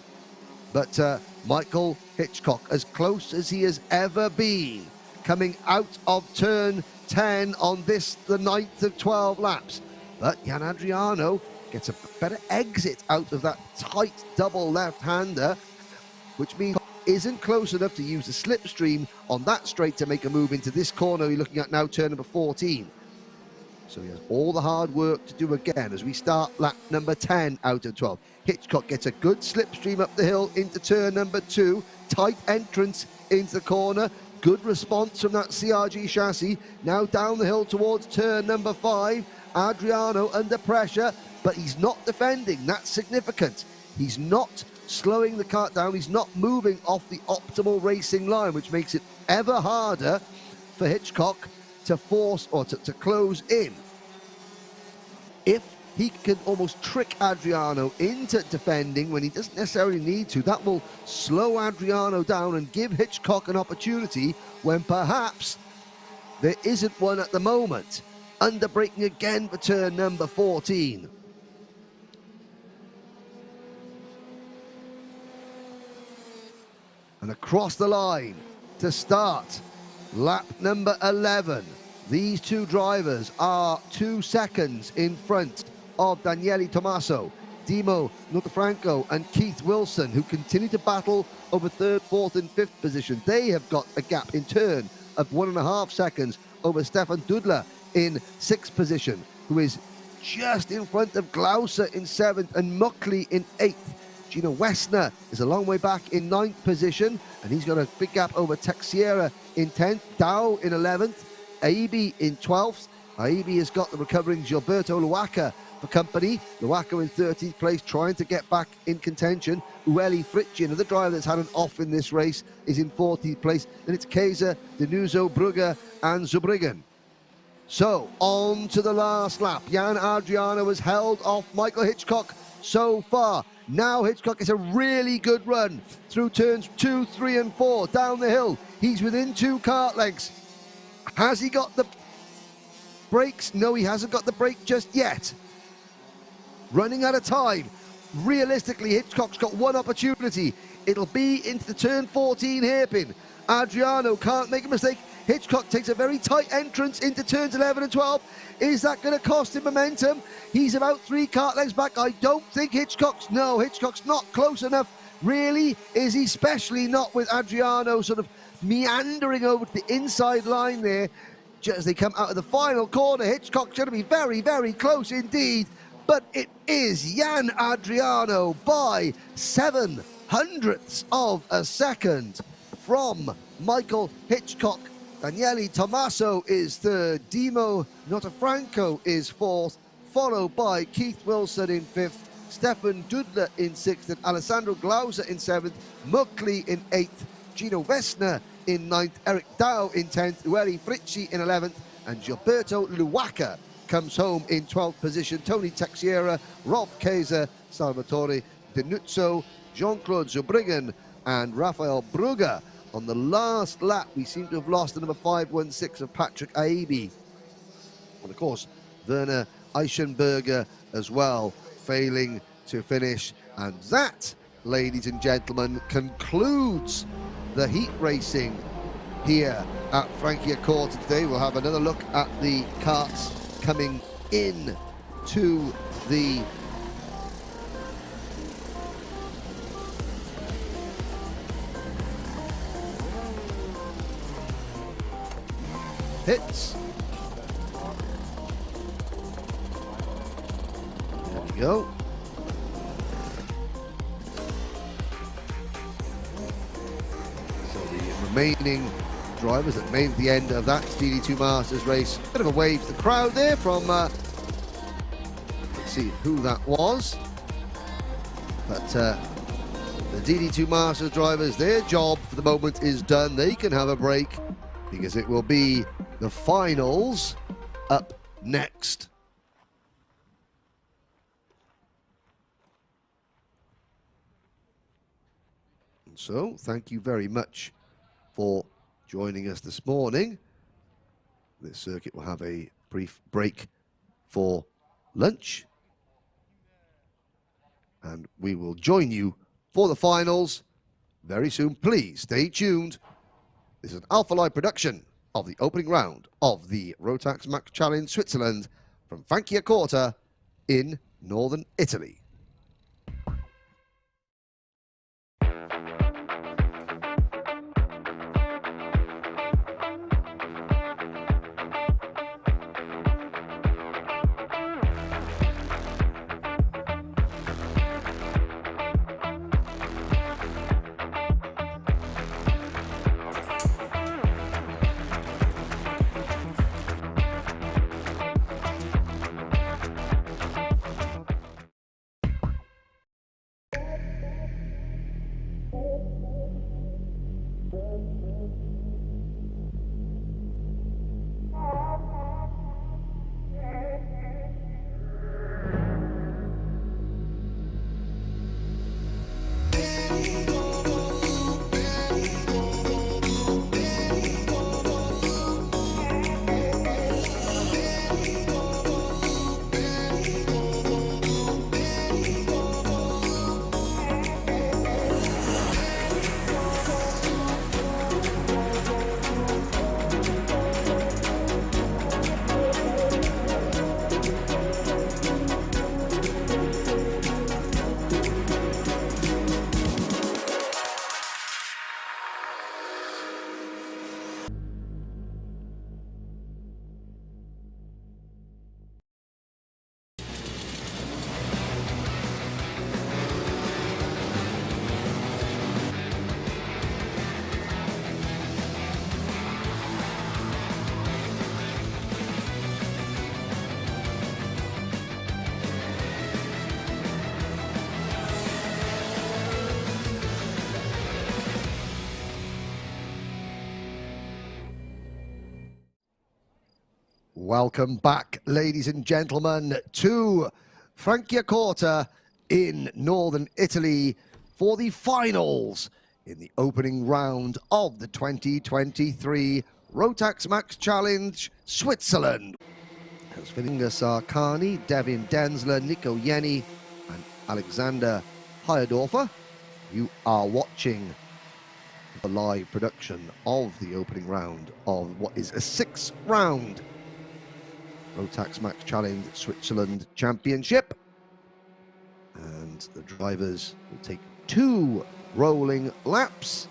But Michael Hitchcock, as close as he has ever been, coming out of turn 10 on this, the 9th of 12 laps. But Jan Adriano gets a better exit out of that tight double left-hander, which means he isn't close enough to use the slipstream on that straight to make a move into this corner you're looking at now, turn number 14. So he has all the hard work to do again as we start lap number 10 out of 12. Hitchcock gets a good slipstream up the hill into turn number 2. Tight entrance into the corner. Good response from that CRG chassis. Now down the hill towards turn number 5. Adriano under pressure, but he's not defending. That's significant. He's not slowing the kart down. He's not moving off the optimal racing line, which makes it ever harder for Hitchcock to force or to close in. If he can almost trick Adriano into defending when he doesn't necessarily need to, that will slow Adriano down and give Hitchcock an opportunity when perhaps there isn't one at the moment. Underbraking again for turn number 14. And across the line to start lap number 11. These two drivers are 2 seconds in front of Daniele Tommaso, Dimo Notafranco and Keith Wilson, who continue to battle over 3rd, 4th and 5th position. They have got a gap in turn of 1.5 seconds over Stefan Dudler in 6th position, who is just in front of Glauser in 7th and Muckley in 8th. Gino Wessner is a long way back in 9th position, and he's got a big gap over Teixeira in 10th, Dow in 11th, Aibi in 12th. Aibi has got the recovering Gilberto Luaca for company. Luaca in 13th place, trying to get back in contention. Ueli Fritchi, another driver that's had an off in this race, is in 14th place. Then it's Kaiser, Denuzzo, Brugger and Zurbriggen. So, on to the last lap. Jan Adriano has held off Michael Hitchcock so far. Now Hitchcock gets a really good run through turns 2, 3 and 4 down the hill. He's within 2 kart lengths. Has he got the brakes? No, he hasn't got the brake just yet. Running out of time. Realistically, Hitchcock's got one opportunity. It'll be into the turn 14 hairpin. Adriano can't make a mistake. Hitchcock takes a very tight entrance into turns 11 and 12. Is that going to cost him momentum? He's about 3 kart lengths back. I don't think Hitchcock's not close enough. Really? Is he? Especially not with Adriano sort of meandering over to the inside line there. as they come out of the final corner. Hitchcock's going to be very, very close indeed, but it is Jan Adriano by 7/100ths of a second from Michael Hitchcock. Daniele Tommaso is third, Dimo Notafranco is fourth, followed by Keith Wilson in fifth, Stefan Dudler in sixth, and Alessandro Glauser in seventh, Mukli in eighth, Gino Wessner in ninth, Eric Dow in 10th, Ueli Fritzi in 11th, and Gilberto Luaca comes home in 12th position. Tony Texiera, Rolf Kaiser, Salvatore Denuzzo, Jean-Claude Zubrigen, and Rafael Brugger. On the last lap, we seem to have lost the number 516 of Patrick Aibi. And of course, Werner Eichenberger as well, failing to finish. And that, ladies and gentlemen, concludes the heat racing here at Franciacorta today. We'll have another look at the karts coming in to the pits. There we go. So the remaining drivers that made the end of that DD2 Masters race. Bit of a wave to the crowd there from, let's see who that was. But the DD2 Masters drivers, their job for the moment is done. They can have a break because it will be the finals up next. And so, thank you very much for joining us this morning. This circuit will have a brief break for lunch, and we will join you for the finals very soon. Please stay tuned. This is an Alpha Live production of the opening round of the Rotax Max Challenge Switzerland from Franciacorta in northern Italy. Welcome back, ladies and gentlemen, to Franciacorta in northern Italy for the finals in the opening round of the 2023 Rotax Max Challenge Switzerland. Svilinga Sarkani, Devin Densler, Nico Jenny, and Alexander Hayadorfer. You are watching the live production of the opening round of what is a 6-round Rotax Max Challenge Switzerland Championship. And the drivers will take 2 rolling laps.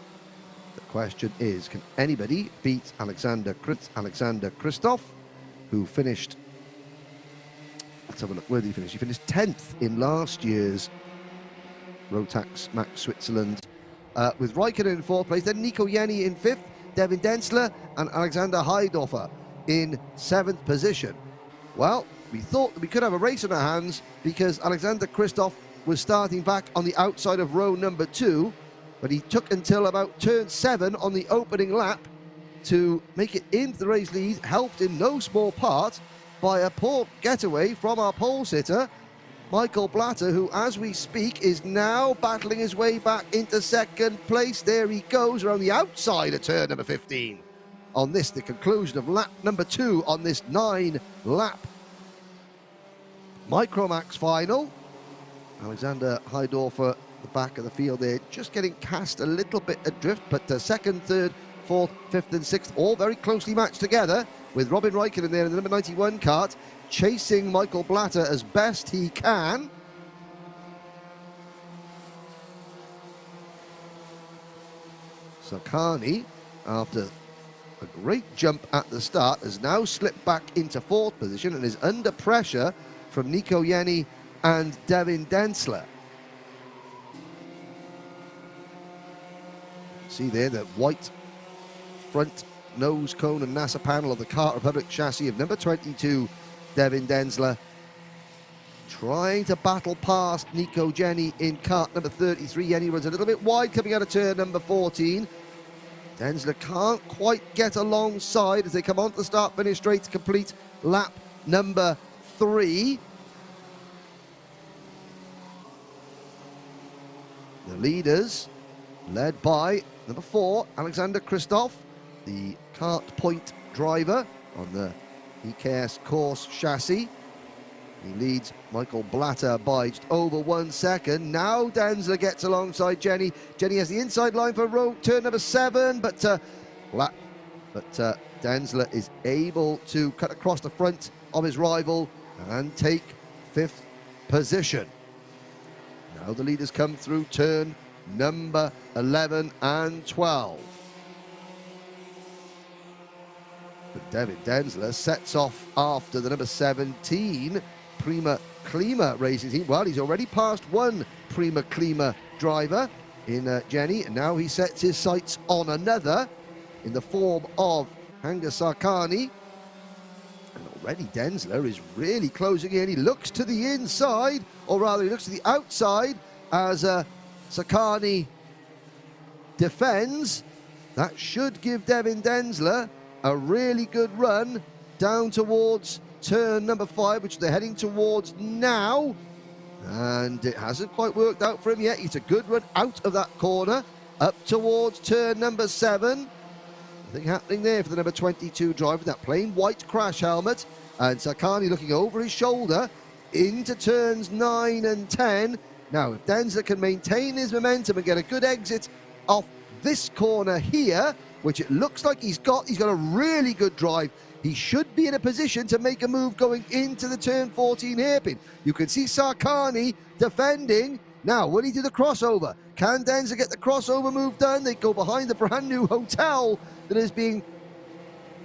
The question is, can anybody beat Alexander Kristoff, who finished, let's have a look, where did he finish? He finished 10th in last year's Rotax Max Switzerland, with Raikkonen in 4th place, then Nico Jenny in 5th, Devin Densler and Alexander Heidorfer in 7th position. Well, we thought that we could have a race on our hands because Alexander Kristoff was starting back on the outside of row number 2, but he took until about turn 7 on the opening lap to make it into the race lead, helped in no small part by a poor getaway from our pole sitter, Michael Blatter, who, as we speak, is now battling his way back into 2nd place. There he goes around the outside of turn number 15. On this, the conclusion of lap number 2 on this 9-lap Micromax final. Alexander Heidorfer, the back of the field there, just getting cast a little bit adrift, but 2nd, 3rd, 4th, 5th and 6th, all very closely matched together, with Robin Raikkonen there in the number 91 kart, chasing Michael Blatter as best he can. Sakani, after a great jump at the start, has now slipped back into 4th position and is under pressure from Nico Jenny and Devin Densler. See there the white front nose cone and NASA panel of the Kart Republic chassis of number 22, Devin Densler, trying to battle past Nico Jenny in kart number 33. Jenny runs a little bit wide coming out of turn number 14. Densler can't quite get alongside as they come onto the start-finish straight to complete lap number 3. The leaders, led by number 4, Alexander Kristoff, the kart point driver on the EKS course chassis. He leads Michael Blatter by just over 1 second. Now Densler gets alongside Jenny. Jenny has the inside line for turn number 7, but Densler is able to cut across the front of his rival and take 5th position. Now the leaders come through turn number 11 and 12. But Devin Densler sets off after the number 17 Prima Klima racing team. Well, he's already passed one Prima Klima driver in Jenny, and now he sets his sights on another in the form of Hanga Sakani. And already Densler is really closing in. He looks to the inside, or rather he looks to the outside as Sakani defends. That should give Devin Densler a really good run down towards turn number 5, which they're heading towards now. And it hasn't quite worked out for him yet. It's a good run out of that corner, up towards turn number 7. Nothing happening there for the number 22 driver, that plain white crash helmet. And Sakani looking over his shoulder into turns 9 and 10. Now, if Densler can maintain his momentum and get a good exit off this corner here, which it looks like he's got a really good drive. He should be in a position to make a move going into the turn 14 hairpin. You can see Sakani defending. Now, will he do the crossover? Can Densler get the crossover move done? They go behind the brand new hotel that is being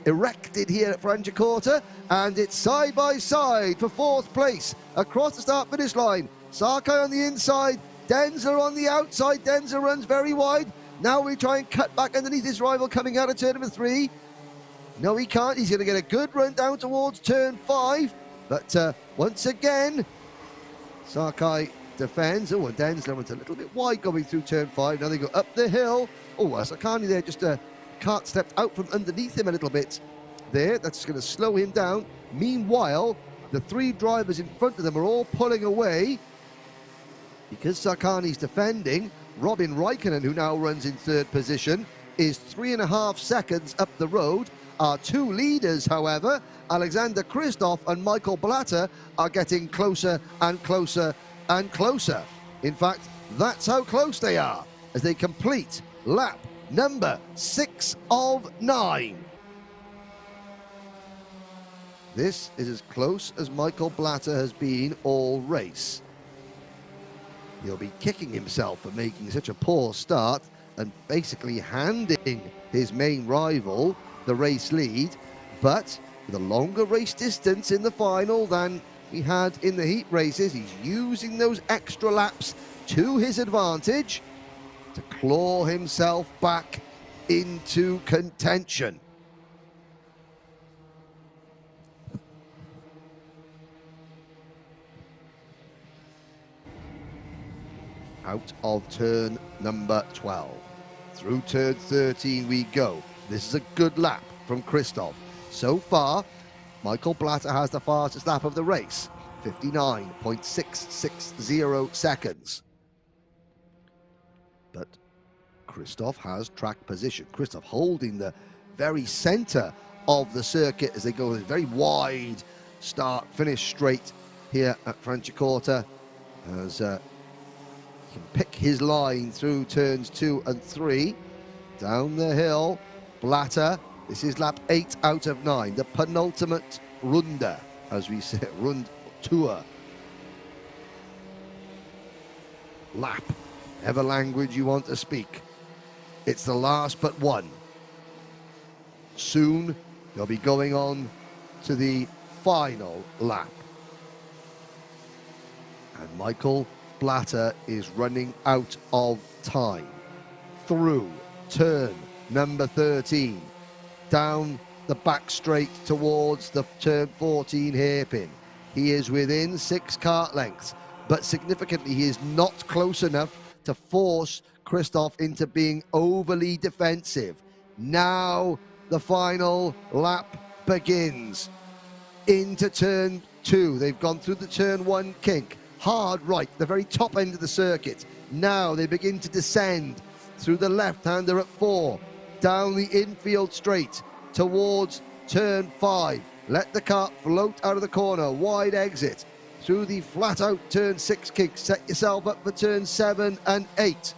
erected here at Franciacorta, and it's side by side for 4th place across the start-finish line. Sakai on the inside, Densler on the outside. Densler runs very wide. Now we try and cut back underneath his rival coming out of turn number 3. No, he can't. He's going to get a good run down towards turn 5. But once again, Sakai defends. Oh, and Densler went a little bit wide going through turn 5. Now they go up the hill. Oh, Sakani there, just a kart stepped out from underneath him a little bit there. That's going to slow him down. Meanwhile, the 3 drivers in front of them are all pulling away because Sakani's defending. Robin Raikkonen, who now runs in 3rd position, is 3.5 seconds up the road. Our 2 leaders, however, Alexander Kristoff and Michael Blatter, are getting closer and closer and closer. In fact, that's how close they are as they complete lap number 6 of 9. This is as close as Michael Blatter has been all race. He'll be kicking himself for making such a poor start and basically handing his main rival the race lead, but with a longer race distance in the final than we had in the heat races. He's using those extra laps to his advantage to claw himself back into contention. Out of turn number 12. Through turn 13 we go. This is a good lap from Christoph. So far, Michael Blatter has the fastest lap of the race, 59.660 seconds. But Christoph has track position. Christoph holding the very center of the circuit as they go a very wide start, finish straight here at Franciacorta, as he can pick his line through turns 2 and 3. Down the hill, Blatter. This is lap 8 out of 9, the penultimate Runde, as we say, Rund Tour. Lap, whatever language you want to speak. It's the last but one. Soon, they'll be going on to the final lap. And Michael Blatter is running out of time. Through turn number 13. Down the back straight towards the turn 14 hairpin. He is within 6 kart lengths, but significantly he is not close enough to force Christoph into being overly defensive. Now the final lap begins. Into turn 2. They've gone through the turn 1 kink. Hard right, the very top end of the circuit. Now they begin to descend through the left-hander at 4. Down the infield straight towards turn 5. Let the kart float out of the corner. Wide exit through the flat-out turn 6 kick. Set yourself up for turn 7 and 8.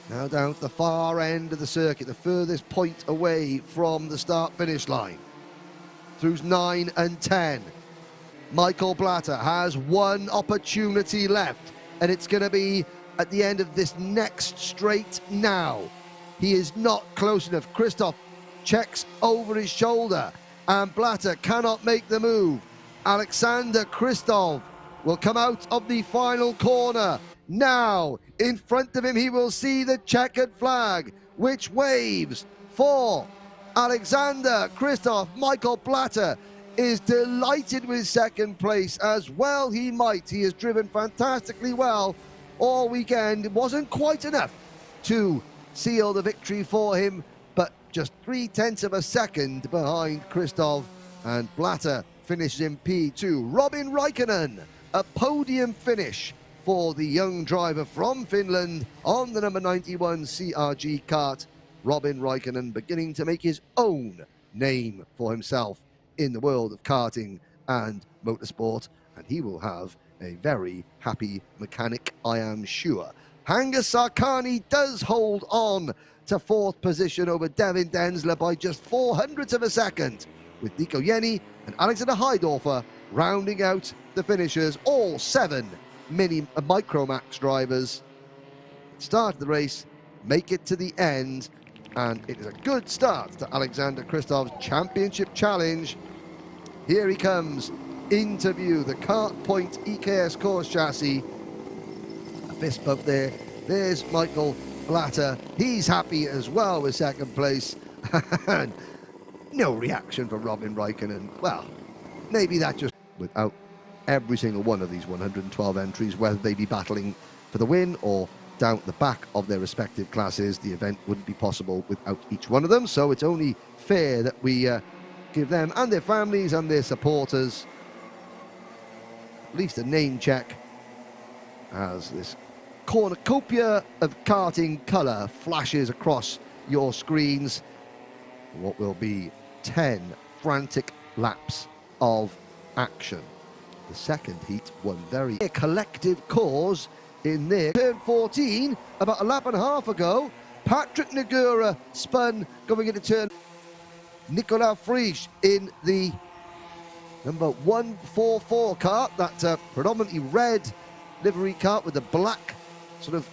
Now down to the far end of the circuit, the furthest point away from the start-finish line. Through 9 and 10. Michael Blatter has one opportunity left, and it's going to be at the end of this next straight now. He is not close enough. Christoph checks over his shoulder, and Blatter cannot make the move. Alexander Christoph will come out of the final corner. Now, in front of him, he will see the checkered flag, which waves for Alexander Christoph. Michael Blatter is delighted with second place, as well he might. He has driven fantastically well all weekend. It wasn't quite enough to seal the victory for him, but just 0.3 of a second behind Christoph, and Blatter finishes in P2. Robin Raikkonen, a podium finish for the young driver from Finland on the number 91 CRG kart. Robin Raikkonen beginning to make his own name for himself in the world of karting and motorsport, and he will have a very happy mechanic, I am sure. Hangus Sarkani does hold on to 4th position over Devin Densler by just 0.04 of a second, with Nico Jenny and Alexander Heidorfer rounding out the finishers. All 7 Micromax drivers start the race, make it to the end, and it is a good start to Alexander Christoph's championship challenge. Here he comes into view, the Kart Point EKS course chassis. A fist bump there. There's Michael Blatter. He's happy as well with second place. And no reaction from Robin Raikkonen. Well, maybe that just without every single one of these 112 entries, whether they be battling for the win or down at the back of their respective classes, the event wouldn't be possible without each one of them. So it's only fair that we give them and their families and their supporters at least a name check, as this cornucopia of karting colour flashes across your screens. What will be 10 frantic laps of action. The second heat, one very collective cause in there. Turn 14, about a lap and a half ago, Patrick Negura spun going into turn. Nicolas Frisch in the number 144 kart, that predominantly red livery kart with the black sort of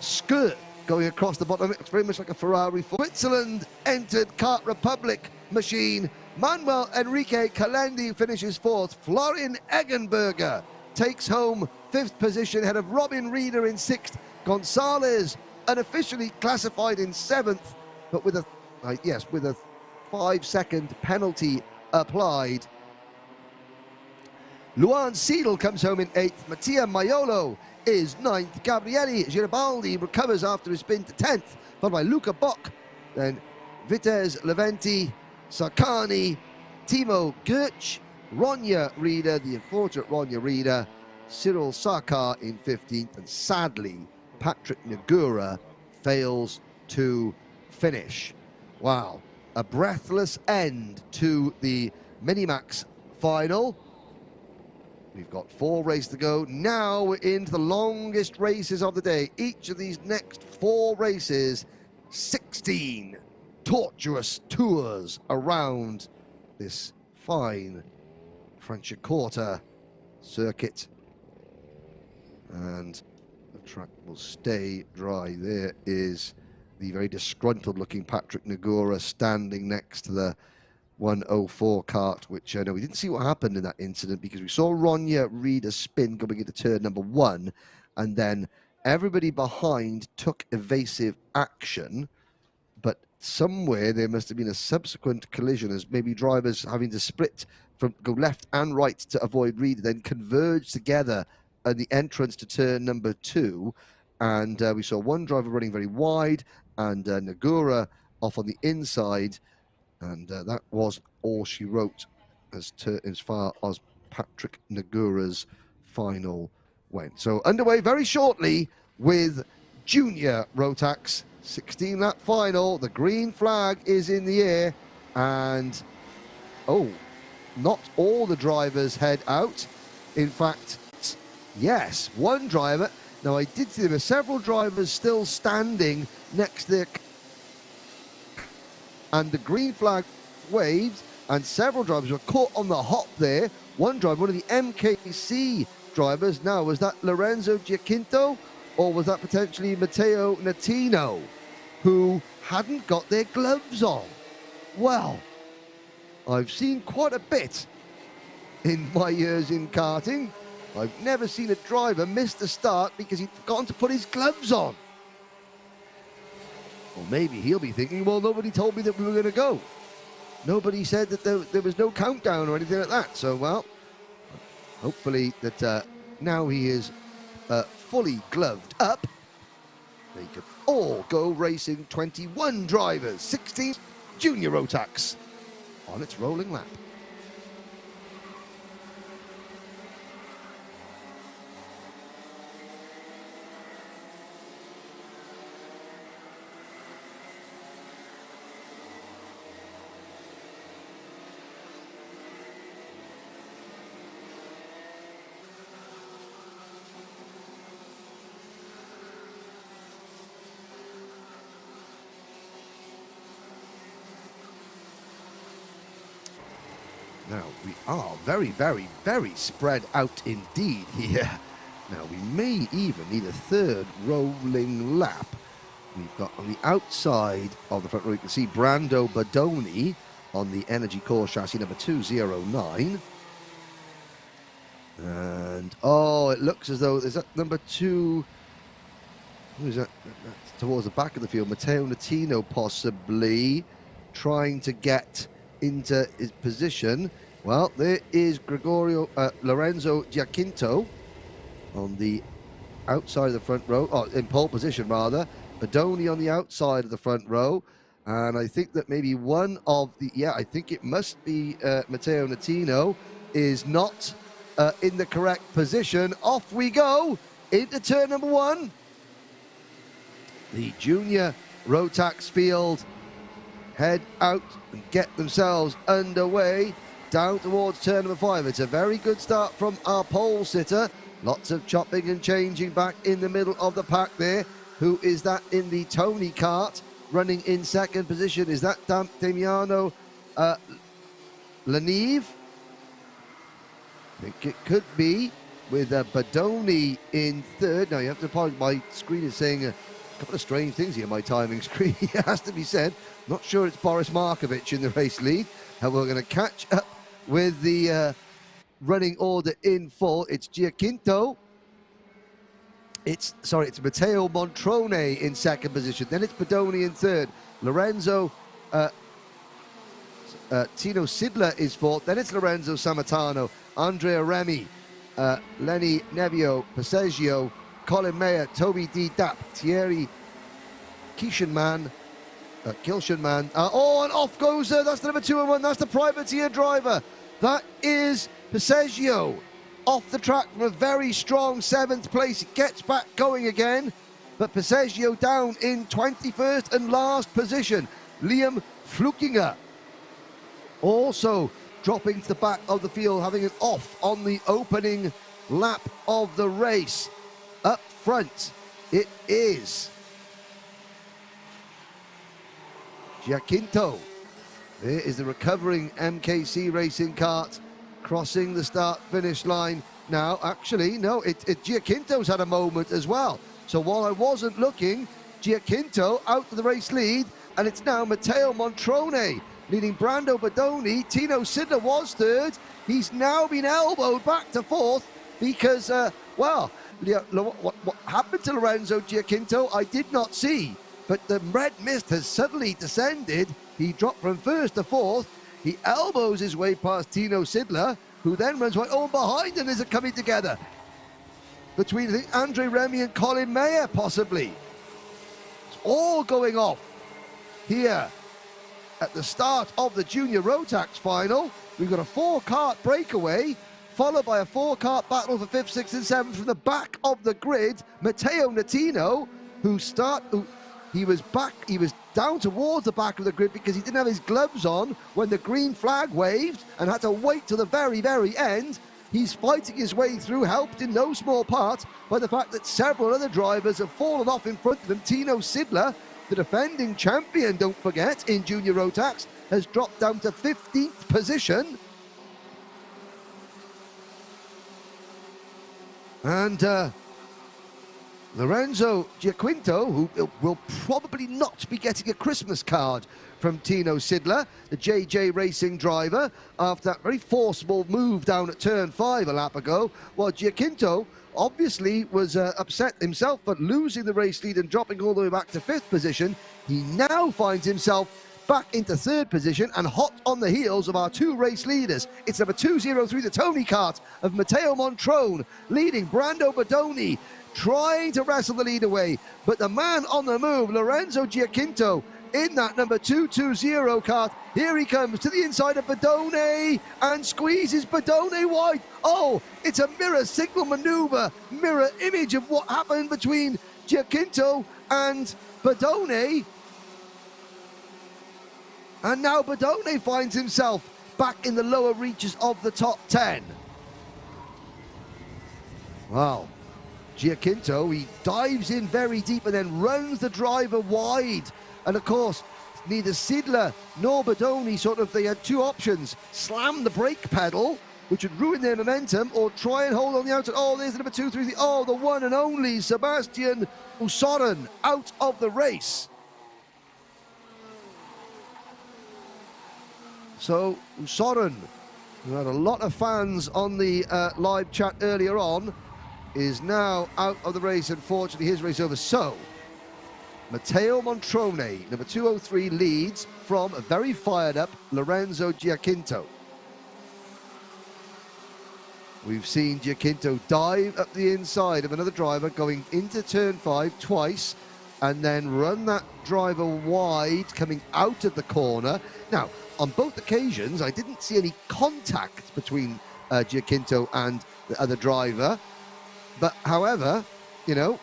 skirt going across the bottom. It's very much like a Ferrari. Switzerland entered Kart Republic machine. Manuel Enrique Kalendi finishes fourth. Florian Eggenberger takes home fifth position ahead of Robin Reeder in sixth. Gonzalez unofficially classified in seventh, but with a 5-second penalty applied. Luan Seidel comes home in 8th. Mattia Maiolo is 9th. Gabriele Giribaldi recovers after his spin to 10th, followed by Luca Bock. Then Vitez Leventi, Sarkani, Timo Gertsch, Ronja Reeder, the unfortunate Ronja Reeder, Cyril Sarkar in 15th, and sadly, Patrick Negura fails to finish. Wow, a breathless end to the Minimax final. We've got 4 races to go. Now we're into the longest races of the day. Each of these next 4 races, 16 tortuous tours around this fine Franciacorta circuit. And the track will stay dry. There is the very disgruntled looking Patrick Negura standing next to the 104 kart, which I know we didn't see what happened in that incident because we saw Ronja Reeder spin going into turn number 1, and then everybody behind took evasive action, but somewhere there must have been a subsequent collision as maybe drivers having to split from go left and right to avoid Reeder, then converge together at the entrance to turn number 2, and we saw one driver running very wide and Negura off on the inside. And that was all she wrote as far as Patrick Negura's final went. So underway very shortly with Junior Rotax. 16-lap final. The green flag is in the air. And, not all the drivers head out. In fact, yes, one driver. Now, I did see there were several drivers still standing next to their... And the green flag waved, and several drivers were caught on the hop there. One driver, one of the MKC drivers, now, was that Lorenzo Giacinto, or was that potentially Matteo Natino, who hadn't got their gloves on? Well, I've seen quite a bit in my years in karting. I've never seen a driver miss the start because he'd forgotten to put his gloves on. Or maybe he'll be thinking, well, nobody told me that we were going to go. Nobody said that there was no countdown or anything like that. So, well, hopefully that now he is fully gloved up, they could all go racing. 21 drivers, 16 Junior Rotax on its rolling lap. Now, we are very, very, very spread out indeed here. Now, we may even need a third rolling lap. We've got on the outside of the front row, you can see Brando Badoni on the Energy Core chassis number 209. And, it looks as though, is that number 2? Who is that? That's towards the back of the field. Matteo Natino possibly trying to get into his position. Well, there is Lorenzo Giacinto on the outside of the front row, in pole position rather. Badoni on the outside of the front row. And I think that maybe one of the, I think it must be Matteo Natino is not in the correct position. Off we go into turn number 1. The Junior Rotax field head out and get themselves underway down towards turn number 5. It's a very good start from our pole sitter. Lots of chopping and changing back in the middle of the pack there. Who is that in the Tony kart running in second position? Is that Damiano Lanive? I think it could be, with Badoni in third. Now you have to apologize, my screen is saying couple of strange things here, my timing screen, it has to be said. Not sure it's Boris Markovic in the race lead. And we're going to catch up with the running order in full. It's Giacinto. It's Matteo Montrone in second position. Then it's Bedoni in third. Lorenzo Tino Sidler is fourth. Then it's Lorenzo Samatano, Andrea Remy, Lenny Nevio, Passeggio, Colin Mayer, Toby D. Dapp, Thierry Kilshanman. And off goes, that's the number 2 and 1, that's the privateer driver. That is Passeggio. Off the track from a very strong 7th place. It gets back going again, but Passeggio down in 21st and last position. Liam Flukinger also dropping to the back of the field, having it off on the opening lap of the race. Up front, it is Giacinto. There is the recovering MKC racing kart crossing the start-finish line. Now, actually, no, Giacinto's had a moment as well. So while I wasn't looking, Giacinto out to the race lead, and it's now Matteo Montrone leading Brando Bedoni. Tino Sidler was third. He's now been elbowed back to fourth because, what happened to Lorenzo Giacinto, I did not see. But the red mist has suddenly descended. He dropped from first to fourth. He elbows his way past Tino Sidler, who then runs right on behind and is coming together between, I think, Andre Remy and Colin Mayer, possibly. It's all going off here at the start of the Junior Rotax final. We've got a 4-kart breakaway, followed by a 4-kart battle for 5th, 6th and 7th from the back of the grid. Matteo Natino, he was down towards the back of the grid because he didn't have his gloves on when the green flag waved and had to wait till the very, very end. He's fighting his way through, helped in no small part by the fact that several other drivers have fallen off in front of him. Tino Sidler, the defending champion, don't forget, in Junior Rotax, has dropped down to 15th position. And Lorenzo Giacinto, who will probably not be getting a Christmas card from Tino Sidler, the JJ Racing driver, after that very forcible move down at turn 5 a lap ago. While Giacinto obviously was upset himself for losing the race lead and dropping all the way back to 5th position. He now finds himself back into 3rd position and hot on the heels of our 2 race leaders. It's number 203, the Tony kart of Matteo Montrone, leading Brando Bedoni, trying to wrestle the lead away, but the man on the move, Lorenzo Giacinto, in that number 220 kart. Here he comes to the inside of Bedoni and squeezes Bedoni wide. Oh, it's a mirror signal maneuver, mirror image of what happened between Giacinto and Bedoni. And now Bedoni finds himself back in the lower reaches of the top 10. Wow. Giacinto, he dives in very deep and then runs the driver wide. And of course, neither Sidler nor Bedoni they had 2 options. Slam the brake pedal, which would ruin their momentum, or try and hold on the outside. Oh, there's the number 233. Oh, the one and only Sebastian Usoren out of the race. So Usoren, who had a lot of fans on the live chat earlier on, is now out of the race. Unfortunately, his race over. So Matteo Montrone, number 203, leads from a very fired up Lorenzo Giacinto. We've seen Giacinto dive up the inside of another driver going into turn 5 twice and then run that driver wide coming out of the corner. Now, on both occasions, I didn't see any contact between Giacinto and the other driver. But however, you know,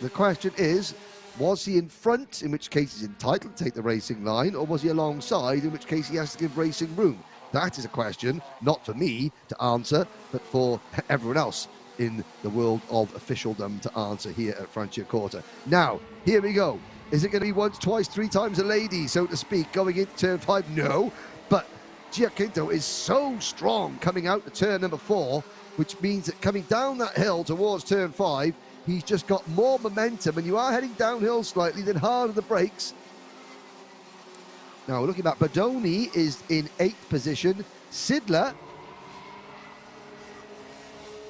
the question is, was he in front, in which case he's entitled to take the racing line, or was he alongside, in which case he has to give racing room? That is a question, not for me to answer, but for everyone else in the world of officialdom to answer here at Franciacorta. Now, here we go. Is it going to be once, twice, 3 times a lady, so to speak, going into turn 5? No, but Giacinto is so strong coming out to turn number 4, which means that coming down that hill towards turn 5, He's just got more momentum, and you are heading downhill slightly, then hard on the brakes. Now, looking at Badoni is in 8th position. Sidler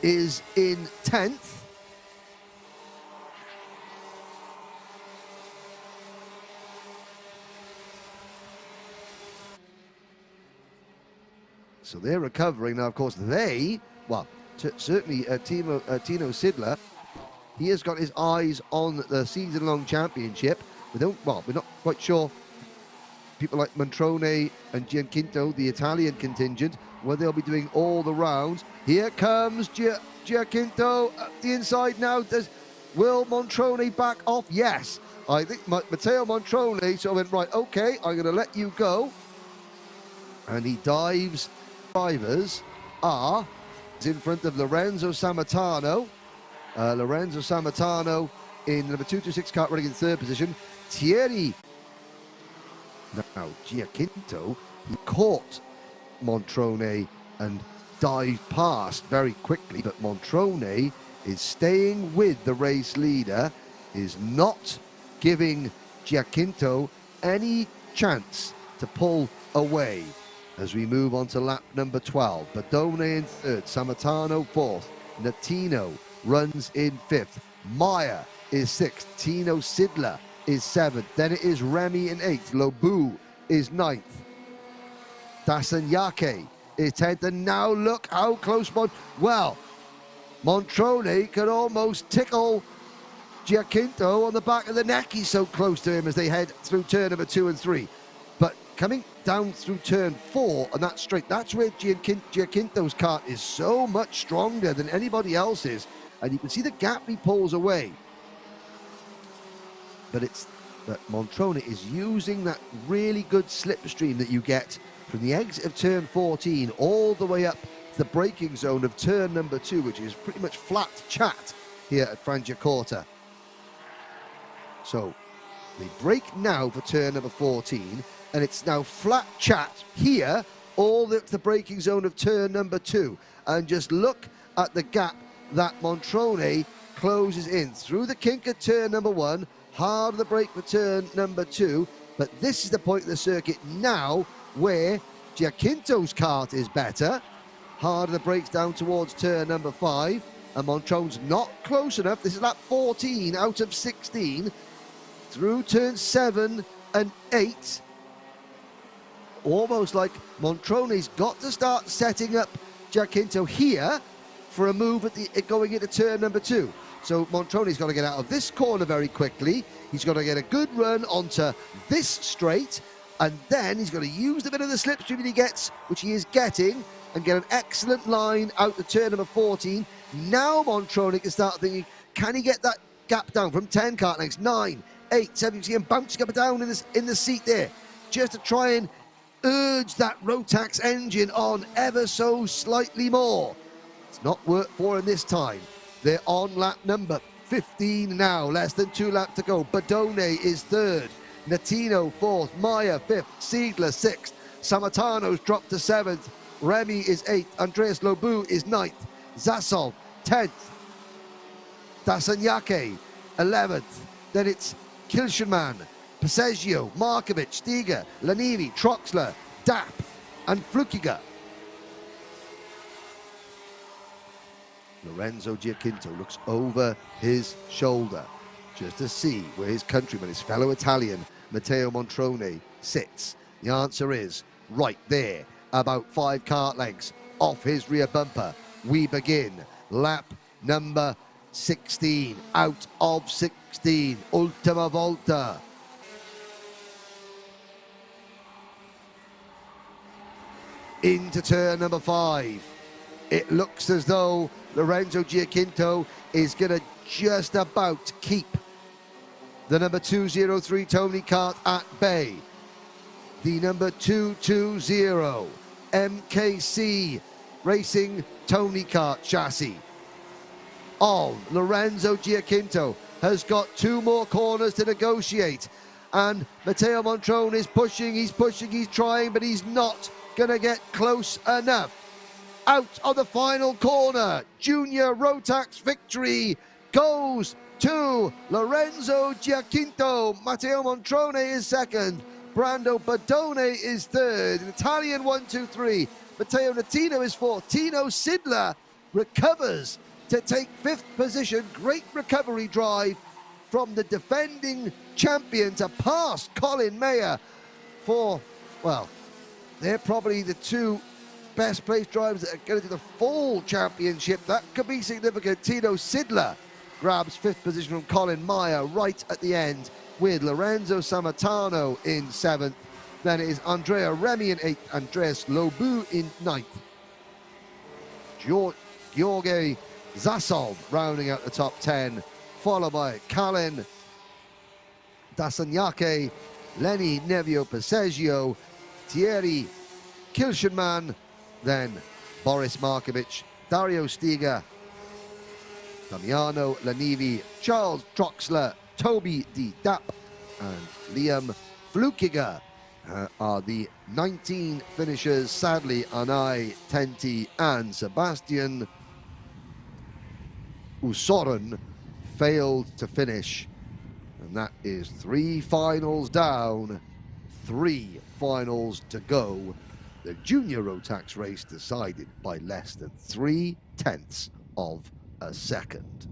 is in 10th. So they're recovering. Now, of course, certainly Tino Sidler, he has got his eyes on the season-long championship. We're not quite sure. People like Montrone and Giacinto, the Italian contingent, where they'll be doing all the rounds. Here comes Giacinto at the inside now. Will Montrone back off? Yes. I think Matteo Montrone so went, right, okay, I'm going to let you go. And he dives. Drivers are in front of Lorenzo Sammartano. Lorenzo Sammartano in number 226 kart running in 3rd position. Thierry. Now, Giacinto, he caught Montrone and dived past very quickly, but Montrone is staying with the race leader, is not giving Giacinto any chance to pull away. As we move on to lap number 12, Badone in 3rd, Sammartano 4th, Natino runs in 5th, Meyer is 6th, Tino Sidler is 7th, then it is Remy in 8th, Lobu is 9th, Dasanyake is 10th, and now look how close Montrone could almost tickle Giacinto on the back of the neck. He's so close to him as they head through turn number 2 and 3. But coming down through turn 4 and that straight, that's where Giacinto's kart is so much stronger than anybody else's, and you can see the gap he pulls away. But Montrone is using that really good slipstream that you get from the exit of turn 14 all the way up to the braking zone of turn number 2, which is pretty much flat chat here at Franciacorta. So they brake now for turn number 14, and it's now flat chat here all the way up to the braking zone of turn number 2. And just look at the gap that Montrone closes in through the kink at turn number 1, hard on the brake for turn number 2. But this is the point of the circuit now where Giacinto's kart is better. Hard on the brakes down towards turn number 5, and Montrone's not close enough. This is lap 14 out of 16 through turn 7 and 8. Almost like Montrone's got to start setting up Giacinto here for a move at going into turn number 2. So Montrone's got to get out of this corner very quickly. He's got to get a good run onto this straight, and then he's got to use the bit of the slipstream that he gets, which he is getting, and get an excellent line out to turn number 14. Now Montrone can start thinking, can he get that gap down from 10 kart lengths, 9, 8, 7, you see him bouncing up and down in the seat there, just to try and urge that Rotax engine on ever so slightly more. It's not worked for him this time. They're on lap number 15 now, less than 2 laps to go. Badone is 3rd, Natino 4th, Meyer 5th, Siedler 6th, Sammartano's dropped to 7th, Remy is 8th, Andreas Lobu is 9th, Zasov 10th, Dasanyake 11th, then it's Kilshanman, Passeggio, Markovic, Stiga, Lanivi, Troxler, Dapp and Flukiger. Lorenzo Giacinto looks over his shoulder just to see where his countryman, his fellow Italian, Matteo Montrone, sits. The answer is right there, about 5 kart lengths off his rear bumper. We begin lap number 16, out of 16, ultima volta. Into turn number 5. It looks as though Lorenzo Giacinto is going to just about keep the number 203 Tony kart at bay. The number 220 MKC Racing Tony kart chassis of Lorenzo Giacinto has got 2 more corners to negotiate, and Matteo Montrone is pushing, he's trying, but he's not going to get close enough. Out of the final corner, Junior Rotax victory goes to Lorenzo Giacinto. Matteo Montrone is second. Brando Badone is third. An Italian 1, 2, 3. Matteo Natino is fourth. Tino Sidler recovers to take fifth position. Great recovery drive from the defending champion to pass Colin Mayer for, well, they're probably the two best placed drivers that are going to the full championship. That could be significant. Tino Sidler grabs fifth position from Colin Mayer right at the end, with Lorenzo Sammartano in seventh. Then it is Andrea Remy in eighth, Andreas Lobu in ninth. Georgi Zasov rounding out the top 10, followed by Kalin Dasanyake, Lenny Nevio Passeggio, Thierry Kilshenman, then Boris Markovic, Dario Stiga, Damiano Lanivi, Charles Troxler, Toby D. Dapp, and Liam Flukiger are the 19 finishers. Sadly, Anai Tenti and Sebastian Usoren failed to finish. And that is 3 finals down, 3 finals to go. The junior Rotax race decided by less than 3/10 of a second.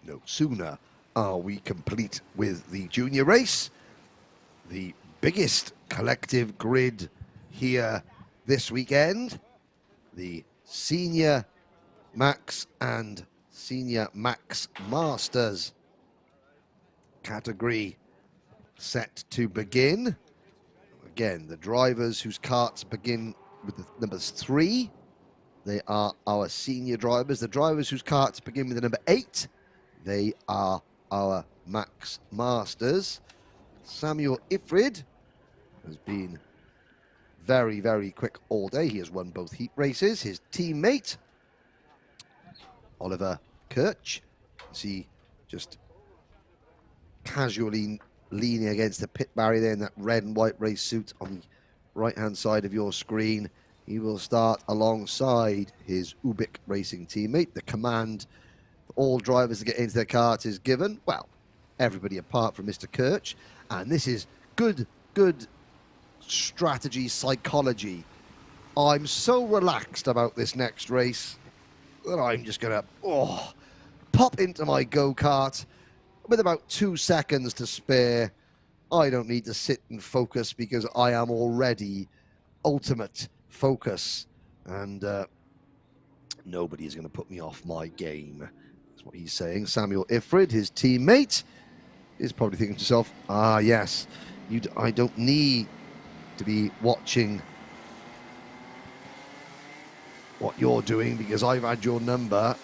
No sooner are we complete with the junior race, the biggest collective grid here this weekend, the Senior Max and Senior Max Masters category set to begin. Again, the drivers whose karts begin with the numbers 3, they are our senior drivers. The drivers whose karts begin with the number 8, they are our Max Masters. Samuel Ifrid has been very, very quick all day. He has won both heat races. His teammate, Oliver Kirch, see just casually leaning against the pit barrier there in that red and white race suit on the right-hand side of your screen. He will start alongside his Ubik Racing teammate. The command for all drivers to get into their karts is given, well, everybody apart from Mr. Kirch. And this is good strategy, psychology. I'm so relaxed about this next race that I'm just going to pop into my go-kart with about 2 seconds to spare. I don't need to sit and focus because I am already ultimate focus, and nobody is going to put me off my game. That's what he's saying. Samuel Ifrid, his teammate, is probably thinking to himself, yes, I don't need to be watching what you're doing because I've had your number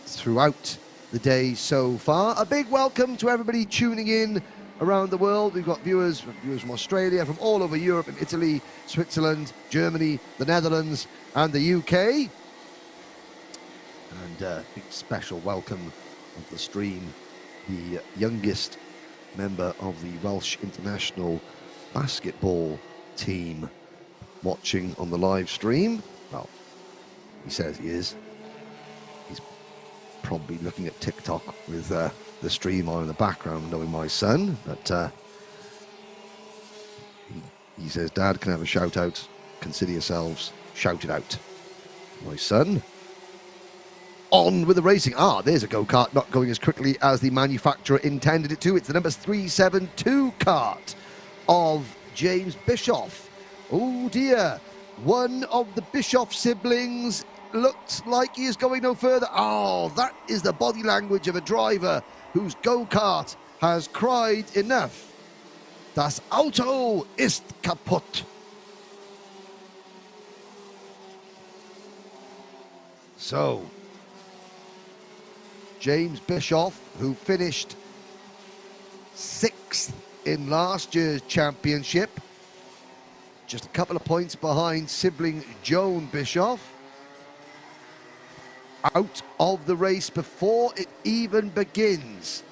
throughout the day so far. A big welcome to everybody tuning in around the world. We've got viewers from Australia, from all over Europe and Italy, Switzerland, Germany, the Netherlands, and the UK. And a big special welcome of the stream, the youngest member of the Welsh international basketball team watching on the live stream. Well, he says he is. He's probably looking at TikTok with the stream on in the background, knowing my son, but he says, Dad, can I have a shout out? Consider yourselves shouted out. My son. On with the racing. There's a go-kart not going as quickly as the manufacturer intended it to. It's the number 372 kart of James Bischoff. Oh dear. One of the Bischoff siblings looks like he is going no further. That is the body language of a driver whose go-kart has cried enough. Das Auto ist kaputt. So, James Bischoff, who finished 6th in last year's championship, just a couple of points behind sibling Joan Bischoff. Out of the race before it even begins.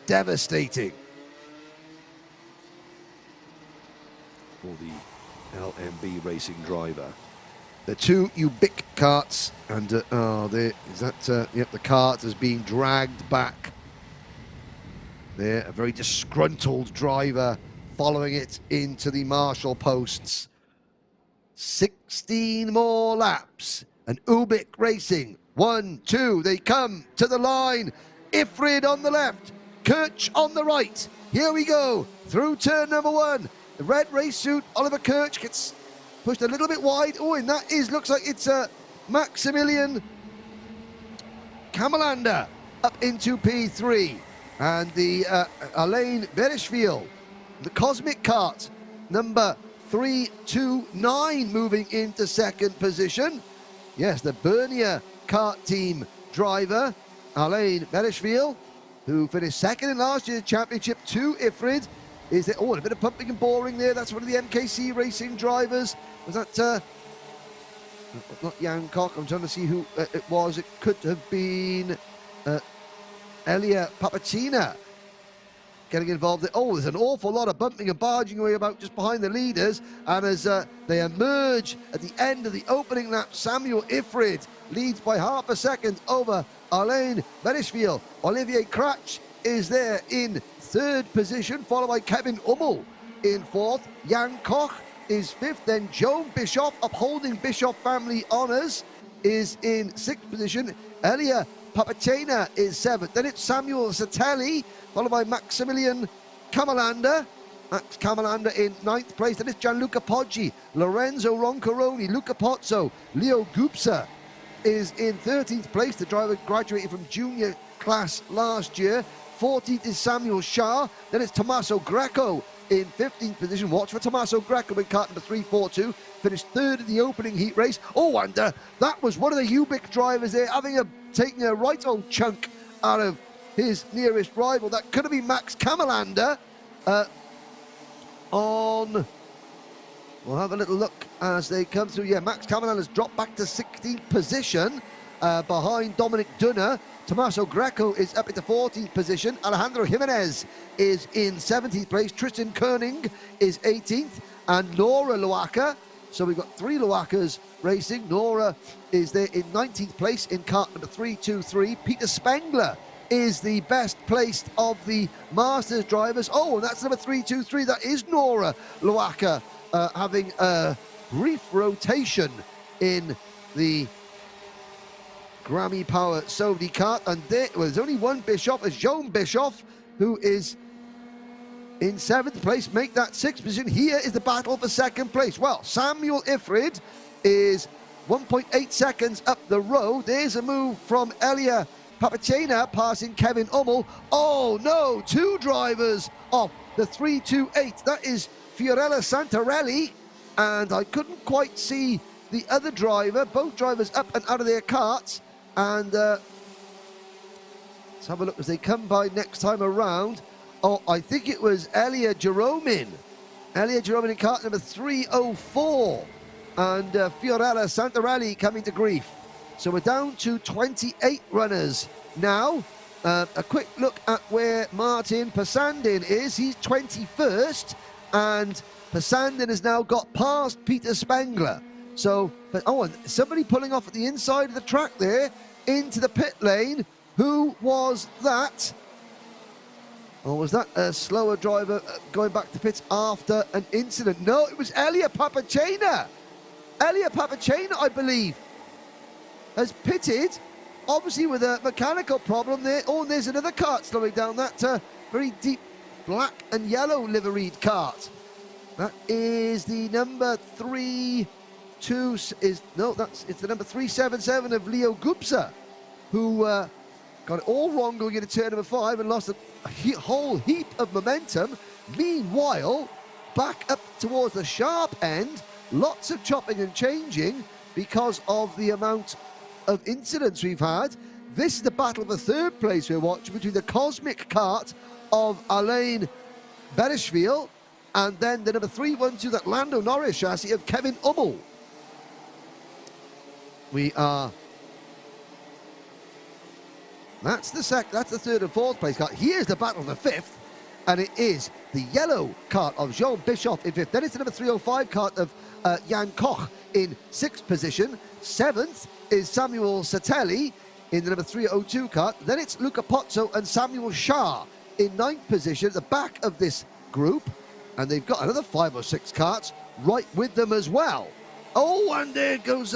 Devastating for the LMB racing driver. The two Ubic carts, and yep, the cart is being dragged back. There, a very disgruntled driver following it into the marshal posts. 16 more laps, and Ubic Racing, 1, 2, they come to the line. Ifrid on the left, Kirch on the right. Here we go, through turn number 1. The red race suit, Oliver Kirch, gets pushed a little bit wide. Oh, and that looks like it's Maximilian Kamalander up into P3. And the Alain Berishvili, the Cosmic Cart, number 329, moving into second position. Yes, the Bernier Kart Team driver, Alain Berishvili, who finished second in last year's championship to Ifrid. Is there, oh, a bit of pumping and boring there. That's one of the MKC racing drivers. Was that, not Jan Koch, I'm trying to see who it was. It could have been Elia Papacina getting involved. Oh, there's an awful lot of bumping and barging away about just behind the leaders. And as they emerge at the end of the opening lap, Samuel Ifrid leads by half a second over Alain Berishvili. Olivier Kratch is there in third position, followed by Kevin Hummel in fourth. Jan Koch is fifth. Then Joan Bischoff, upholding Bischoff family honours, is in sixth position. Elia Papacena is seventh. Then it's Samuel Satelli, followed by Maximilian Kamalander. Max Kamalander in ninth place. Then it's Gianluca Poggi, Lorenzo Roncaroni, Luca Pozzo, Leo Gupsa is in 13th place. The driver graduated from junior class last year. 14th is Samuel Shah. Then it's Tommaso Greco in 15th position. Watch for Tommaso Greco in kart number 342. Finished third in the opening heat race. Oh, and that was one of the Ubic drivers there, taking a right old chunk out of his nearest rival. That could have been Max Kamalander. We'll have a little look as they come through. Yeah, Max Kamalander's dropped back to 16th position behind Dominic Dunner. Tommaso Greco is up into 14th position. Alejandro Jimenez is in 17th place. Tristan Koenig is 18th. And Nora Loaka. So we've got three Loakas racing. Nora is there in 19th place in kart number 323. Peter Spengler is the best placed of the Masters drivers. Oh, and that's number 323. That is Nora Loaka having a brief rotation in the Grammy Power Sovdi kart. And there's only one Bischoff, as Joan Bischoff, who is in 7th place, make that 6th position. Here is the battle for second place. Well, Samuel Ifrid is 1.8 seconds up the road. There's a move from Elia Papacena passing Kevin Hummel. Oh no, two drivers off the 328. That is Fiorella Santarelli, and I couldn't quite see the other driver. Both drivers up and out of their karts. And let's have a look as they come by next time around. Oh, I think it was Elia Jeromin. Elia Jeromin in kart number 304. And Fiorella Santarelli coming to grief. So we're down to 28 runners now. A quick look at where Martin Pasandin is. He's 21st. And Pasandin has now got past Peter Spengler. So, and somebody pulling off at the inside of the track there into the pit lane. Who was that? Or was that a slower driver going back to pits after an incident? No, it was Elia Papacena. Elia Papacena, I believe, has pitted, obviously with a mechanical problem there. Oh, and there's another kart slowing down. That very deep black and yellow liveried kart. That is the number it's the number 377 of Leo Gupsa, who got it all wrong going into turn number 5 and lost a whole heap of momentum. Meanwhile, back up towards the sharp end, lots of chopping and changing because of the amount of incidents we've had. This is the battle for third place we're watching between the Cosmic Kart of Alain Berishvili And then the number 312, that Lando Norris chassis of Kevin Ummel. That's the third and fourth place car. Here's the battle for fifth, and it is the yellow kart of Jean Bischoff in fifth. Then it's the number 305 kart of Jan Koch in sixth position. Seventh is Samuel Satelli in the number 302 kart. Then it's Luca Pozzo and Samuel Shah in ninth position at the back of this group. And they've got another 5 or 6 karts right with them as well. Oh, and there goes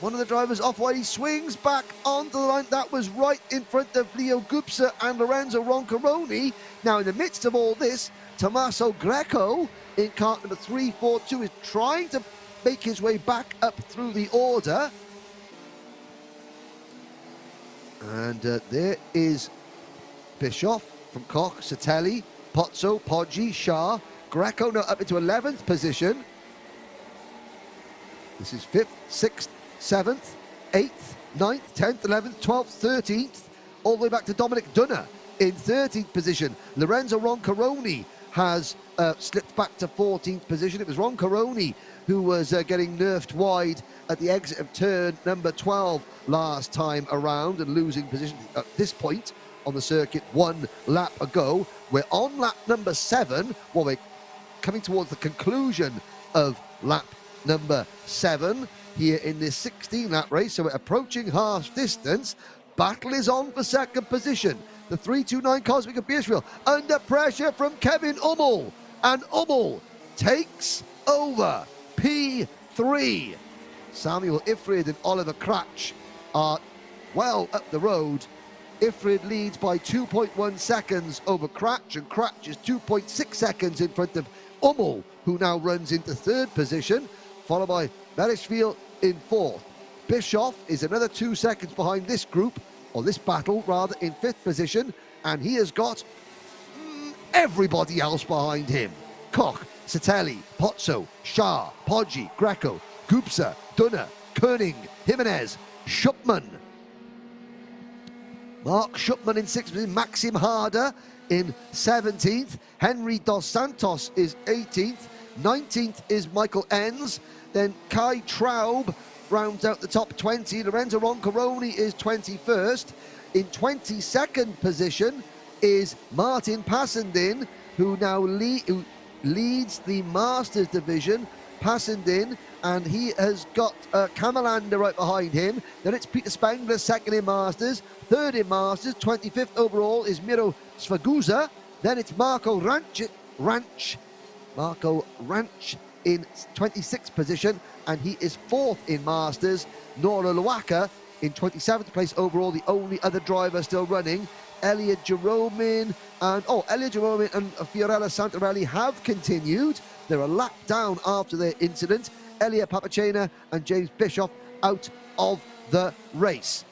one of the drivers off wide. He swings back onto the line. That was right in front of Leo Gupsa and Lorenzo Roncaroni. Now, in the midst of all this, Tommaso Greco in kart number 342 is trying to make his way back up through the order. And there is Bischoff from Koch, Satelli, Pozzo, Poggi, Shah, Greco now up into 11th position. This is 5th, 6th, 7th, 8th, 9th, 10th, 11th, 12th, 13th, all the way back to Dominic Dunner in 13th position. Lorenzo Roncaroni has slipped back to 14th position. It was Roncaroni who was getting nerfed wide at the exit of turn number 12 last time around and losing position at this point on the circuit 1 lap ago. We're on lap number 7. Well, we're coming towards the conclusion of lap number 7 here in this 16-lap race, so we're approaching half distance. Battle is on for second position. The 329 Cosmic of Beersville under pressure from Kevin Ummel, and Ummel takes over P3. Samuel Ifrid and Oliver Cratch are well up the road. Ifrid leads by 2.1 seconds over Cratch, and Cratch is 2.6 seconds in front of Ummel, who now runs into third position, followed by Berishville in fourth. Bischoff is another 2 seconds behind this group, or this battle rather, in fifth position, and he has got everybody else behind him. Koch, Satelli, Pozzo, Shah, Poggi, Greco, Gupsa, Dunner, Koenig, Jimenez, Schupman. Mark Schupman in 6th position, Maxim Harder in 17th, Henry Dos Santos is 18th, 19th is Michael Enns, then Kai Traub rounds out the top 20, Lorenzo Roncaroni is 21st, in 22nd position is Martin Passendin, who now leads the Masters division. Passendin, and he has got Kamalander right behind him. Then it's Peter Spengler, second in Masters, third in Masters, 25th overall is Miro Sfaguza. Then it's Marco Ranch in 26th position, and he is fourth in Masters. Nora Luaka in 27th place overall, the only other driver still running. Elliot Jeromin and Fiorella Santarelli have continued. They're a lap down after their incident. Elia Papacena and James Bischoff out of the race.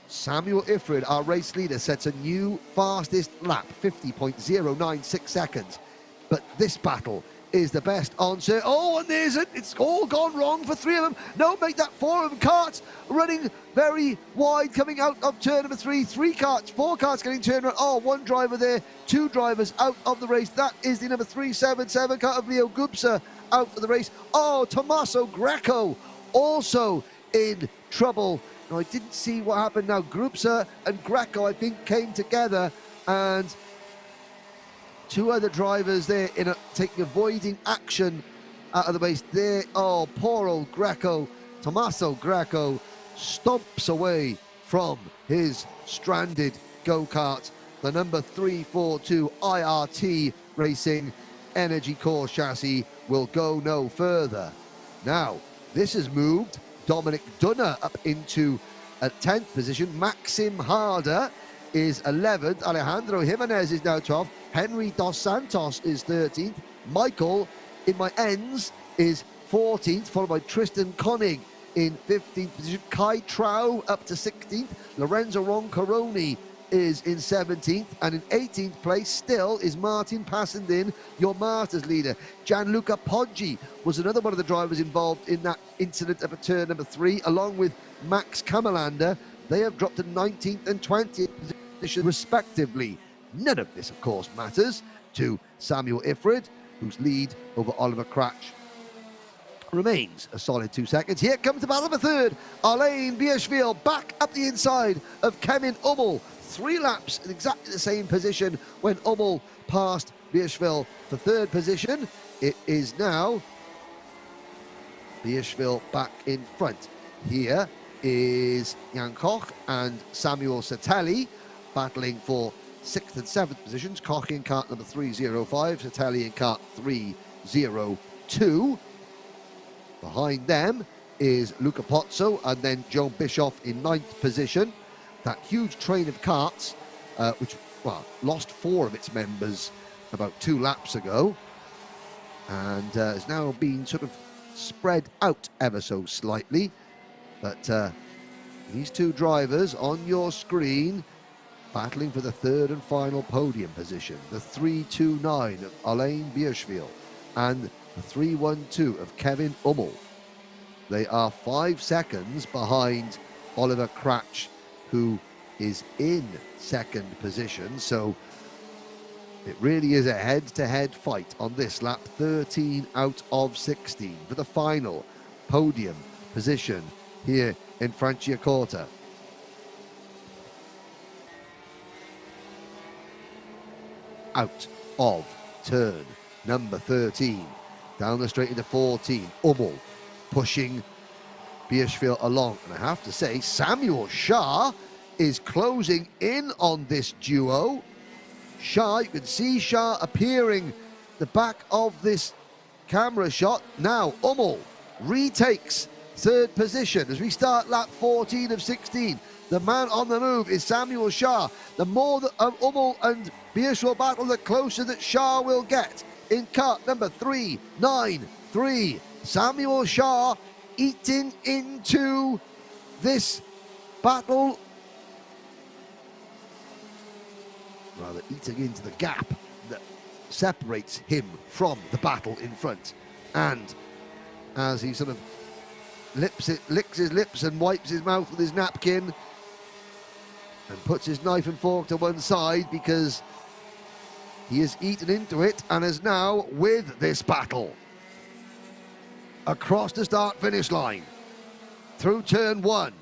Samuel Ifrid, our race leader, sets a new fastest lap, 50.096 seconds. But this battle is the best answer. Oh, and there's it. It's all gone wrong for 3 of them. No, make that 4 of them. Karts running very wide coming out of turn number 3. 3 karts, 4 karts getting turned around. Oh, 1 driver there, 2 drivers out of the race. That is the number 377 kart of Leo Gupsa out for the race. Oh, Tommaso Greco also in trouble. Now, I didn't see what happened now. Gupsa and Greco, I think, came together, and 2 other drivers there avoiding action out of the race there. Oh, poor old Greco. Tommaso Greco stomps away from his stranded go-kart. The number 342 IRT Racing Energy Core chassis will go no further. Now, this has moved Dominic Dunner up into a 10th position. Maxim Harder is 11th. Alejandro Jimenez is now 12th. Henry Dos Santos is 13th. Michael, in my ends, is 14th, followed by Tristan Koenig in 15th position. Kai Trau up to 16th. Lorenzo Roncaroni is in 17th, and in 18th place still is Martin Passendin, your Masters leader. Gianluca Poggi was another one of the drivers involved in that incident at turn number 3, along with Max Kamalander. They have dropped to 19th and 20th position respectively. None of this, of course, matters to Samuel Ifrid, whose lead over Oliver Cratch remains a solid 2 seconds. Here comes the battle for third. Alain Bierschwil back up the inside of Kevin Ummel. 3 laps in exactly the same position when Ummel passed Bierschwil for third position. It is now Bierschwil back in front. Here is Jan Koch and Samuel Satelli battling for 6th and 7th positions. Koch in cart number 305, Satelli in cart 302. Behind them is Luca Pozzo and then Joan Bischoff in 9th position. That huge train of carts, which lost 4 of its members about 2 laps ago, and has now been sort of spread out ever so slightly. But these 2 drivers on your screen battling for the 3rd and final podium position. The 329 of Alain Bierschwil and the 312 of Kevin Ummel. They are 5 seconds behind Oliver Cratch, who is in 2nd position. So it really is a head-to-head fight on this lap. 13 out of 16 for the final podium position here in Franciacorta. Out of turn number 13, down the straight into 14, Ummel pushing Bierschwil along. And I have to say, Samuel Shah is closing in on this duo. Shah, you can see Shah appearing the back of this camera shot. Now Ummel retakes 3rd position as we start lap 14 of 16. The man on the move is Samuel Shah. The more that Ummel and Bierschwil battle, the closer that Shah will get. In cart number 393, Samuel Shah eating into this battle, rather eating into the gap that separates him from the battle in front. And as he sort of licks his lips and wipes his mouth with his napkin and puts his knife and fork to one side, because he has eaten into it and is now with this battle. Across the start-finish line, through turn 1,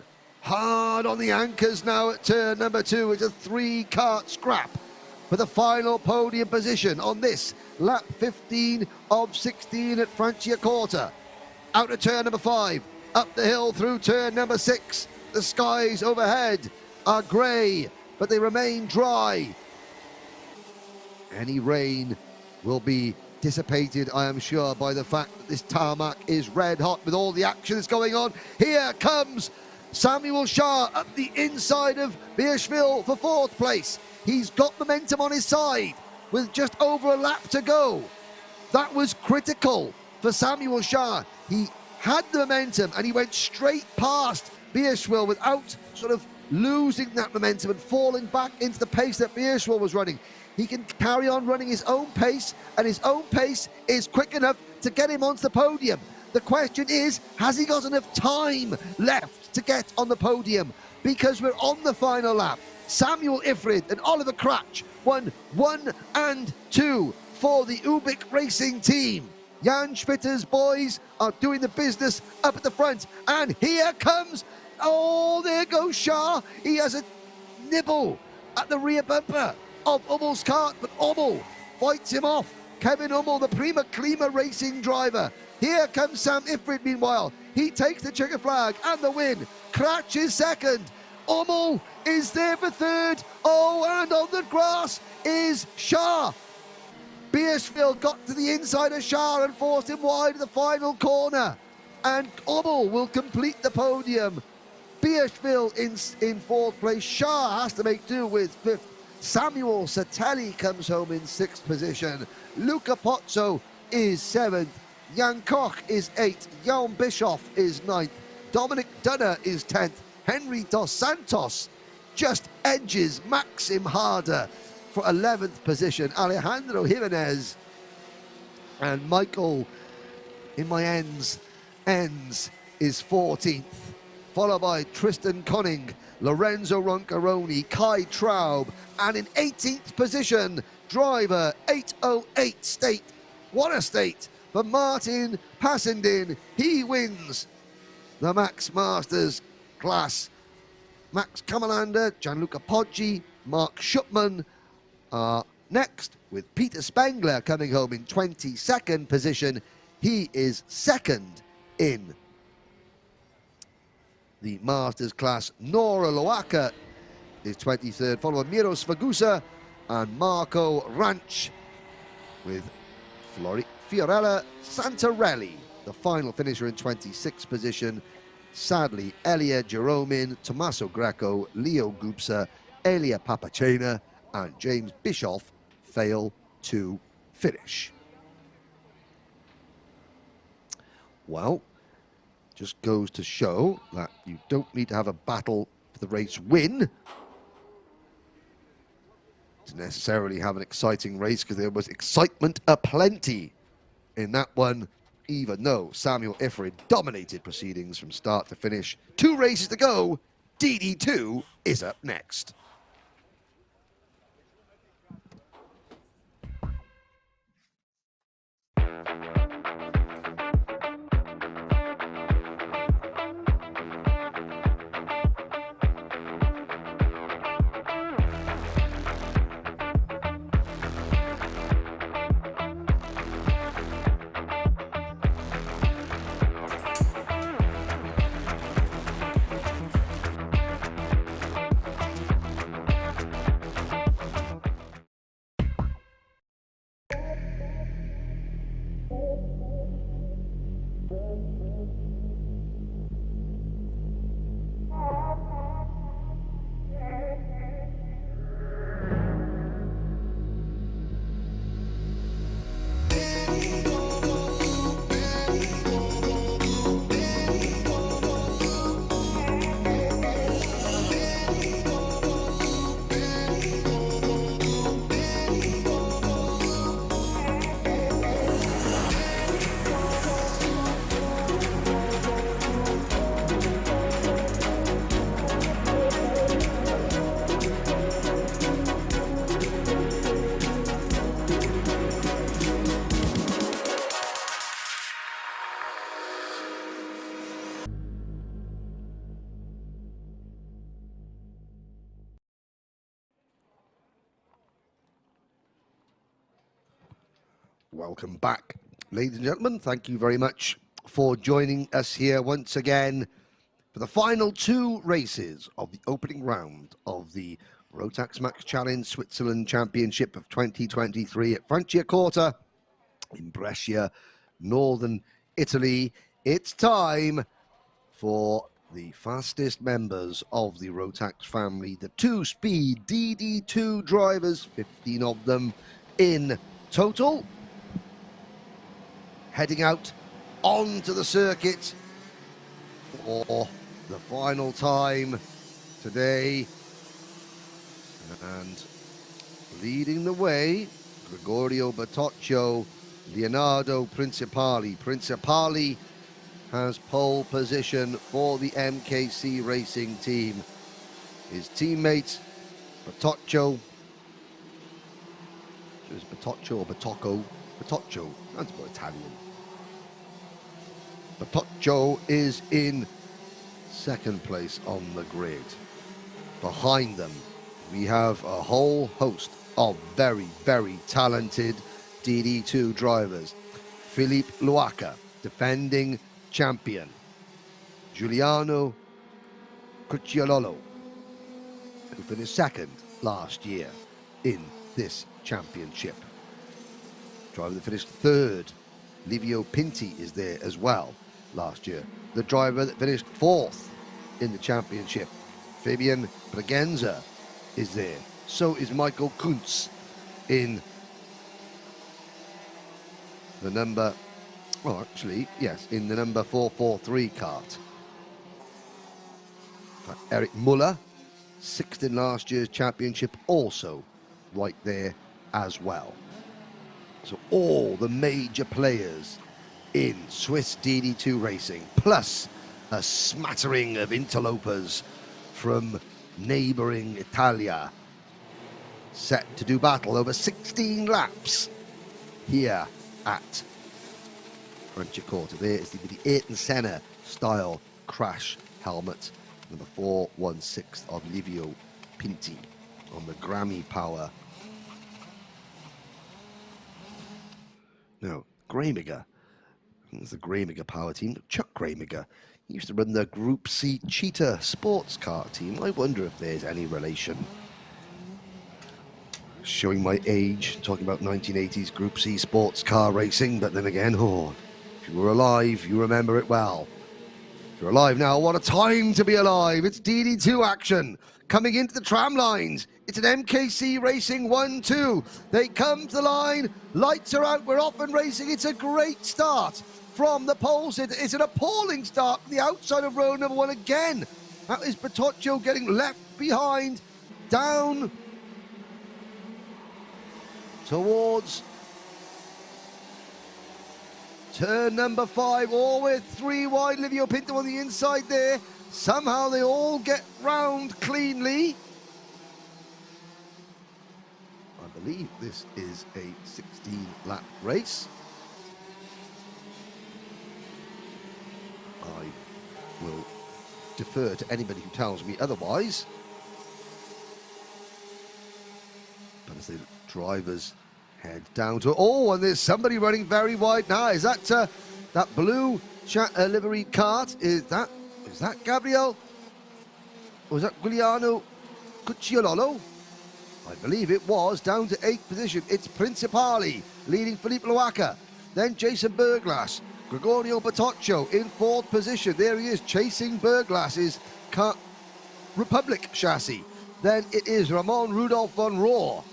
hard on the anchors now at turn number 2. It's a 3-cart scrap for the final podium position on this lap 15 of 16 at Franciacorta. Out of turn number 5, up the hill through turn number 6. The skies overhead are grey, but they remain dry. Any rain will be dissipated, I am sure, by the fact that this tarmac is red hot with all the action that's going on. Here comes Samuel Shah up the inside of Bierschwil for 4th place. He's got momentum on his side with just over a lap to go. That was critical for Samuel Shah. He had the momentum and he went straight past Bierschwil without sort of losing that momentum and falling back into the pace that Bierschwil was running. He can carry on running his own pace, and his own pace is quick enough to get him onto the podium. The question is, has he got enough time left to get on the podium? Because we're on the final lap. Samuel Ifrid and Oliver Cratch won 1 and 2 for the Ubik Racing team. Jan Spitter's boys are doing the business up at the front. And here comes, oh, there goes Shah. He has a nibble at the rear bumper of Ummel's cart, but Ummel fights him off. Kevin Ummel, the Prima Klima racing driver. Here comes Sam Ifrid meanwhile. He takes the checker flag and the win. Cratch is 2nd. Ummel is there for 3rd. Oh, and on the grass is Shah. Bierschwil got to the inside of Shah and forced him wide in the final corner. And Ummel will complete the podium. Bierschwil in 4th place. Shah has to make do with 5th. Samuel Satelli comes home in 6th position. Luca Pozzo is 7th. Jan Koch is 8th. Jan Bischoff is 9th. Dominic Dunner is 10th. Henry Dos Santos just edges Maxim Harder for 11th position. Alejandro Jimenez and Michael in my ends is 14th. Followed by Tristan Conning, Lorenzo Roncaroni, Kai Traub, and in 18th position, driver 808 state. What a state for Martin Passendin. He wins the Max Masters class. Max Kamalander, Gianluca Poggi, Mark Schuppmann are next, with Peter Spengler coming home in 22nd position. He is second in the Masters class. Nora Loaka is 23rd, followed by Miro Sfagusa and Marco Ranch, with Fiorella Santarelli, the final finisher, in 26th position. Sadly, Elia Jeromin, Tommaso Greco, Leo Gupsa, Elia Papacena and James Bischoff fail to finish. Well, just goes to show that you don't need to have a battle for the race win to necessarily have an exciting race, because there was excitement aplenty in that one, even though Samuel Ifrid dominated proceedings from start to finish. 2 races to go. DD2 is up next. Welcome back, ladies and gentlemen. Thank you very much for joining us here once again for the final 2 races of the opening round of the Rotax Max Challenge Switzerland Championship of 2023 at Franciacorta in Brescia, northern Italy. It's time for the fastest members of the Rotax family, the 2-speed DD2 drivers, 15 of them in total, heading out onto the circuit for the final time today. And leading the way, Gregorio Bertoccio, Leonardo Principali. Principali has pole position for the MKC Racing team. His teammate, Bertoccio, is Bertoccio or Bertocco? Bertoccio, that's more Italian. Bertoccio is in second place on the grid. Behind them, we have a whole host of very, very talented DD2 drivers. Philippe Luaca, defending champion. Giuliano Cucciololo, who finished second last year in this championship. Driver that finished third, Livio Pinti, is there as well last year. The driver that finished fourth in the championship, Fabian Braganza, is there. So is Michael Kuntz in the number, well, actually, yes, in the number 443 kart. Eric Muller, sixth in last year's championship, also right there as well. So all the major players in Swiss DD2 racing, plus a smattering of interlopers from neighboring Italia, set to do battle over 16 laps here at Franciacorta. There is the Ayrton Senna style crash helmet, number 416 of Livio Pinti on the Grammy Power. No, Gramiger. I think it's the Gramiger Power team. Chuck Gramiger. He used to run the Group C Cheetah sports car team. I wonder if there's any relation. Showing my age, talking about 1980s Group C sports car racing, but then again, if you were alive, you remember it well. If you're alive now, what a time to be alive. It's DD2 action coming into the tram lines. It's an MKC Racing 1-2. They come to the line, lights are out, we're off and racing. It's a great start from the poles. It's an appalling start from the outside of row number 1 again. That is Bertoccio getting left behind, down towards turn number 5, all with 3 wide. Livio Pinto on the inside there. Somehow they all get round cleanly. I believe this is a 16-lap race. I will defer to anybody who tells me otherwise. But as the drivers head down to... Oh, and there's somebody running very wide now. Is that that blue livery cart? Is that Gabriel? Or is that Giuliano Cucciololo? I believe it was, down to 8th position. It's Principali leading Philippe Loaca. Then Jason Berglas. Gregorio Bertoccio in 4th position. There he is, chasing Berglas's Republic chassis. Then it is Ramon Rudolph von Rohr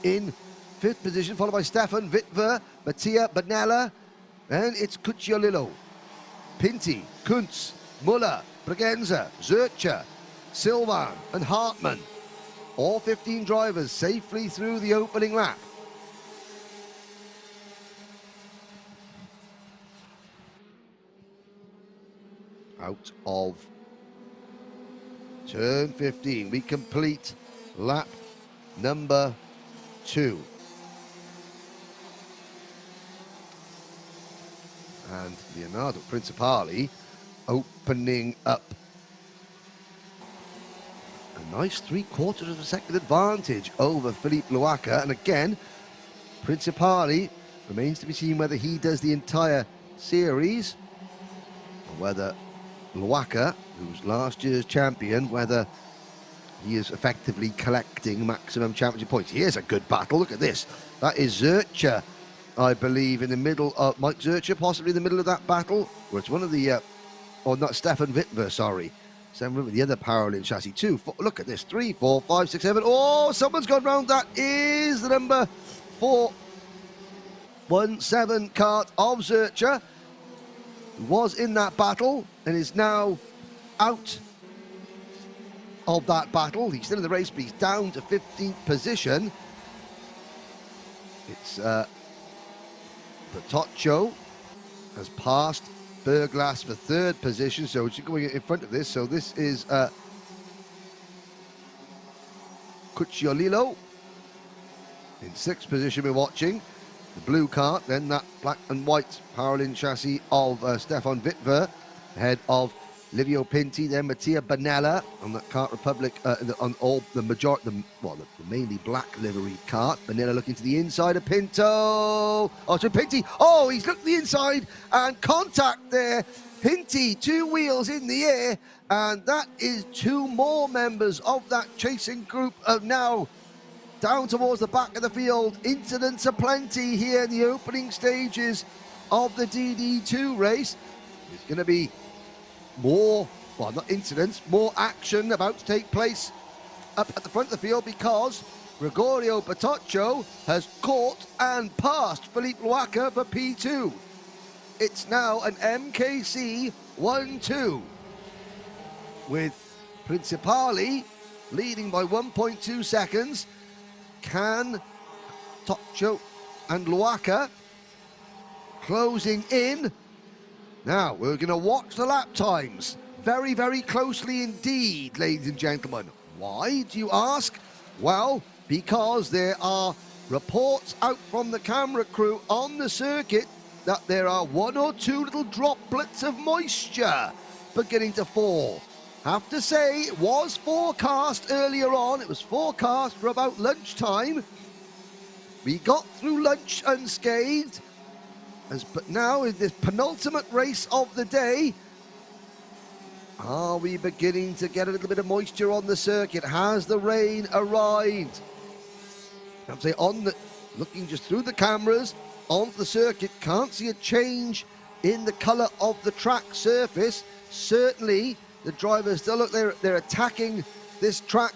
in 5th position, followed by Stefan Wittwer, Mattia Banella. Then it's Cucciolillo, Pinti, Kuntz, Muller, Bregenza, Zurcher, Silvan and Hartmann. All 15 drivers safely through the opening lap. Out of turn 15, we complete lap number 2. And Leonardo Principali opening up a nice 3/4 of a second advantage over Philippe Loaca. And again, Principali remains to be seen whether he does the entire series or whether Loaca, who's last year's champion, whether he is effectively collecting maximum championship points. Here's a good battle. Look at this. That is Zurcher, I believe, in the middle of Mike Zurcher, possibly in the middle of that battle. Where it's one of the, or not Stefan Wittwer, sorry. With the other parallel chassis. 2, 4, look at this. 3, 4, 5, 6, 7. Oh, someone's gone round. That is the number 417 kart of Zurcher, who was in that battle and is now out of that battle. He's still in the race, but he's down to 15th position. It's Bertoccio has passed Berglas for 3rd position, so it's going in front of this. So this is Cucciolillo in 6th position. We're watching the blue kart, then that black and white parallel chassis of Stefan Wittwer, ahead of Livio Pinti, then Mattia Banella on that Kart Republic, on all the majority, the mainly black livery kart. Banella looking to the inside of Pinto. Oh, so Pinti. Oh, he's looked to the inside and contact there. Pinti, 2 wheels in the air, and that is 2 more members of that chasing group of now down towards the back of the field. Incidents aplenty here in the opening stages of the DD2 race. There's going to be more, well, not incidents, more action about to take place up at the front of the field, because Gregorio Bertoccio has caught and passed Philippe Loaca for P2. It's now an MKC 1-2 with Principali leading by 1.2 seconds. Can Bertoccio and Loaca closing in? Now, we're going to watch the lap times very, very closely indeed, ladies and gentlemen. Why, do you ask? Well, because there are reports out from the camera crew on the circuit that there are one or two little droplets of moisture beginning to fall. Have to say, it was forecast earlier on. It was forecast for about lunchtime. We got through lunch unscathed. But now, in this penultimate race of the day, are we beginning to get a little bit of moisture on the circuit? Has the rain arrived? I'm saying looking just through the cameras onto the circuit, can't see a change in the colour of the track surface. Certainly, the drivers still look, they're attacking this track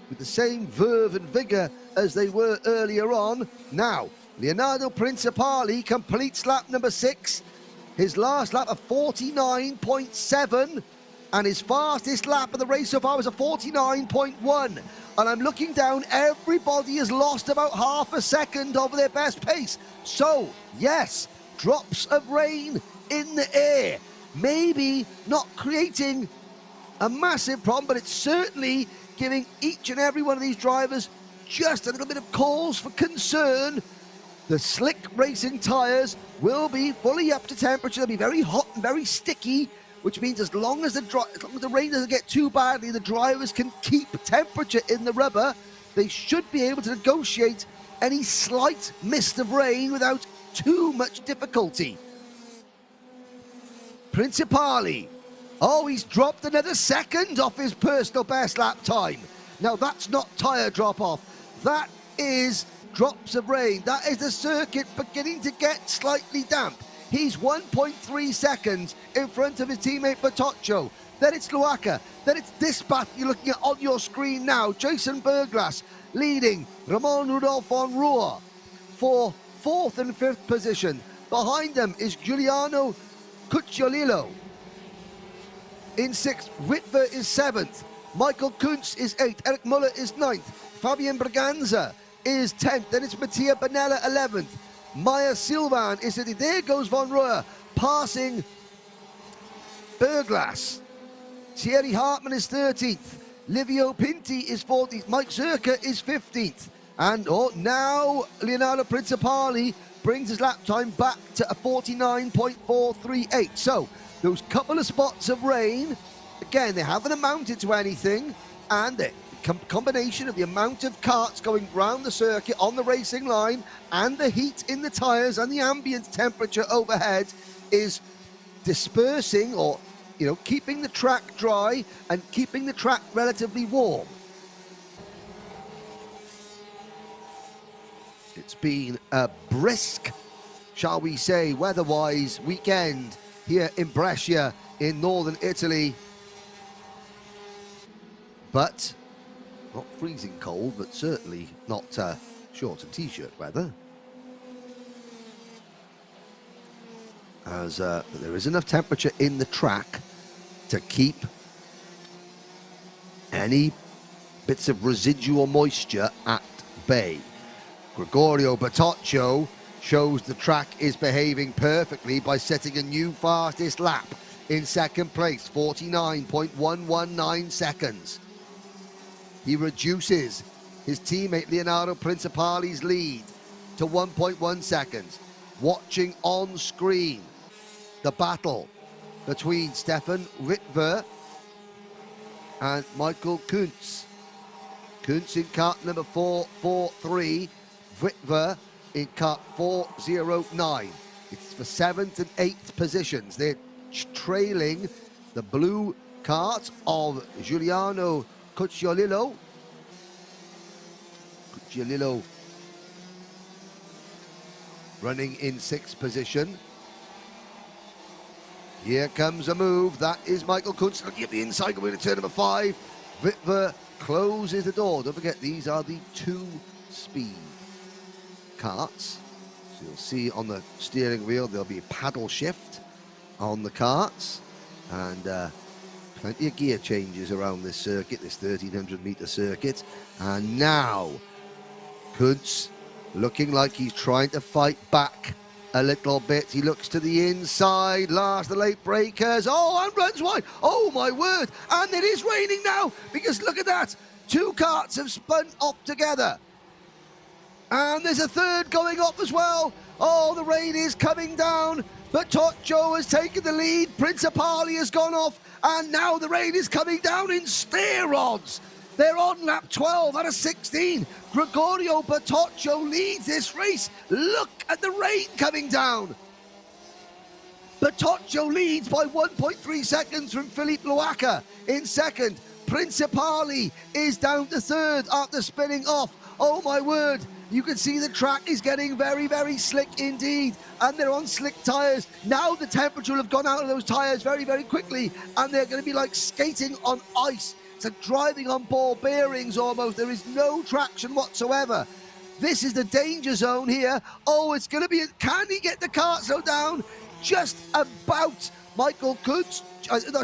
with the same verve and vigour as they were earlier on. Now, Leonardo Principali completes lap number 6. His last lap of 49.7, and his fastest lap of the race so far was a 49.1. And I'm looking down, everybody has lost about half a second of their best pace. So, yes, drops of rain in the air. Maybe not creating a massive problem, but it's certainly giving each and every one of these drivers just a little bit of cause for concern. The slick racing tyres will be fully up to temperature. They'll be very hot and very sticky, which means as long as the rain doesn't get too badly, the drivers can keep temperature in the rubber. They should be able to negotiate any slight mist of rain without too much difficulty. Principali. Oh, he's dropped another second off his personal best lap time. Now, that's not tyre drop-off. That is drops of rain. That is the circuit beginning to get slightly damp. He's 1.3 seconds in front of his teammate Bertoccio. Then it's Luaka. Then it's this battle you're looking at on your screen now. Jason Berglas leading Ramon Rudolfo Rua for 4th and 5th position. Behind them is Giuliano Cucciolillo. In 6th, Witwer is 7th. Michael Kuntz is 8th. Eric Muller is 9th. Fabian Braganza is 10th. Then it's Mattia Bonella 11th. Maya Silvan is 30th. There goes Von Roer passing Berglas. Thierry Hartmann is 13th. Livio Pinti is 14th. Mike Zerka is 15th. And now Leonardo Principali brings his lap time back to a 49.438. So those couple of spots of rain, again, they haven't amounted to anything, and the combination of the amount of karts going round the circuit on the racing line and the heat in the tyres and the ambient temperature overhead is dispersing, or keeping the track dry and keeping the track relatively warm. It's been a brisk, shall we say, weather-wise weekend here in Brescia in northern Italy. But not freezing cold, but certainly not shorts and t-shirt weather. As there is enough temperature in the track to keep any bits of residual moisture at bay. Gregorio Bertoccio shows the track is behaving perfectly by setting a new fastest lap in 2nd place, 49.119 seconds. He reduces his teammate Leonardo Principali's lead to 1.1 seconds. Watching on screen the battle between Stefan Witwer and Michael Kuntz. Kuntz in kart number 443, Witwer in kart 409. It's for 7th and 8th positions. They're trailing the blue kart of Giuliano Cucciolillo. Cucciolillo running in 6th position. Here comes a move. That is Michael Kuntz looking at the inside, going to turn number 5. Witwer closes the door. Don't forget, these are the 2-speed karts. So you'll see on the steering wheel there'll be a paddle shift on the karts, and plenty of gear changes around this circuit, this 1300 meter circuit. And now Kuntz looking like he's trying to fight back a little bit. He looks to the inside, last the late breakers. Oh, and runs wide. Oh my word. And it is raining now, because look at that. Two karts have spun off together. And there's a third going up as well. Oh, the rain is coming down. But Toccio has taken the lead. Principali has gone off. And now the rain is coming down in steer rods. They're on lap 12 out of 16. Gregorio Bertoccio leads this race. Look at the rain coming down. Bertoccio leads by 1.3 seconds from Philippe Luaca in second. Principali is down to third after spinning off. Oh my word, you can see the track is getting very, very slick indeed. And they're on slick tyres. Now the temperature will have gone out of those tyres very, very quickly. And they're going to be like skating on ice. It's like driving on ball bearings almost. There is no traction whatsoever. This is the danger zone here. Oh, it's going to be, can he get the kart slow down? Just about. Michael Kutz,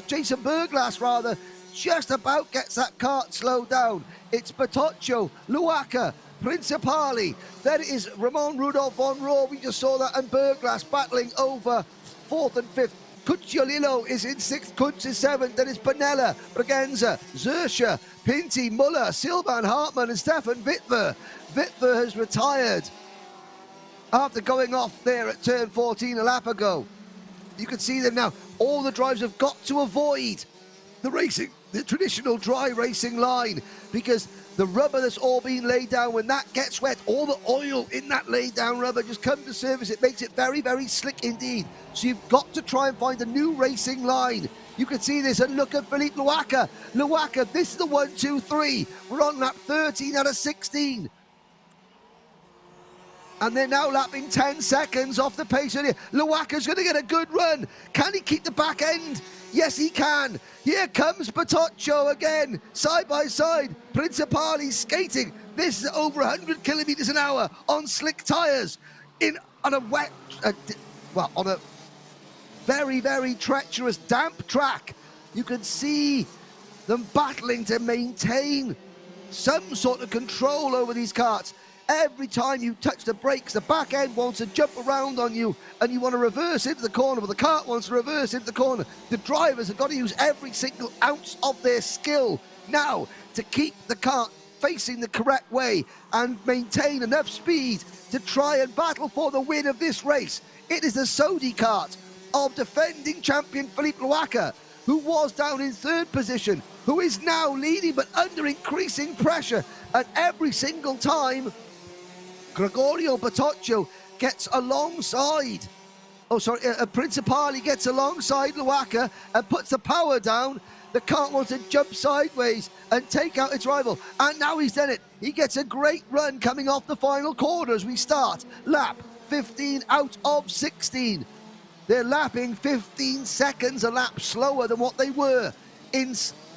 Jason Berglass rather, just about gets that kart slowed down. It's Bertoccio, Luaca, Principali. Then it is Ramon Rudolph von Rohr. We just saw that, and Berglass battling over fourth and fifth. Cucciolillo is in sixth, Kutz is seventh. Then it's Bonella, Braganza, Zerscher, Pinty, Muller, Silvan, Hartmann, and Stefan Wittwer. Wittwer has retired after going off there at turn 14 a lap ago. You can see them now. All the drivers have got to avoid the traditional dry racing line, because the rubber that's all being laid down, when that gets wet, all the oil in that laid down rubber just comes to surface. It makes it very, very slick indeed. So you've got to try and find a new racing line. You can see this, and look at Philippe Luaca. Luaca, this is the 1, 2, 3. We're on lap 13 out of 16. And they're now lapping 10 seconds off the pace earlier. Luaca's going to get a good run. Can he keep the back end? Yes, he can. Here comes Bertoccio again, side by side. Principali skating. This is over 100 kilometers an hour on slick tyres on a wet, on a very, very treacherous, damp track. You can see them battling to maintain some sort of control over these karts. Every time you touch the brakes, the back end wants to jump around on you, and you want to reverse into the corner, but the kart wants to reverse into the corner. The drivers have got to use every single ounce of their skill now to keep the kart facing the correct way and maintain enough speed to try and battle for the win of this race. It is the Sodi kart of defending champion Philippe Luaca, who was down in third position, who is now leading but under increasing pressure. And every single time Gregorio Bertoccio gets alongside, Principali gets alongside Luaca and puts the power down, the kart wants to jump sideways and take out its rival. And now he's done it. He gets a great run coming off the final corner as we start lap 15 out of 16. They're lapping 15 seconds a lap slower than what they were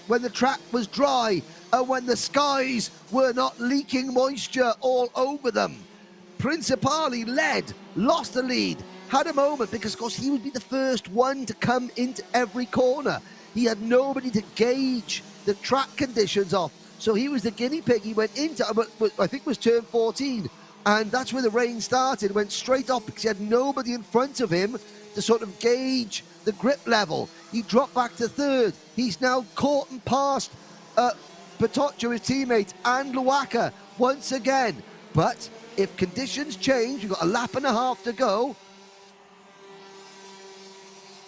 when the track was dry and when the skies were not leaking moisture all over them. Principali led, lost the lead, had a moment because, of course, he would be the first one to come into every corner. He had nobody to gauge the track conditions off, so he was the guinea pig. He went into, I think it was turn 14, and that's where the rain started, went straight off because he had nobody in front of him to sort of gauge the grip level. He dropped back to third. He's now caught and passed Bertoccio, his teammate, and Luaca once again. But if conditions change, you've got a lap and a half to go.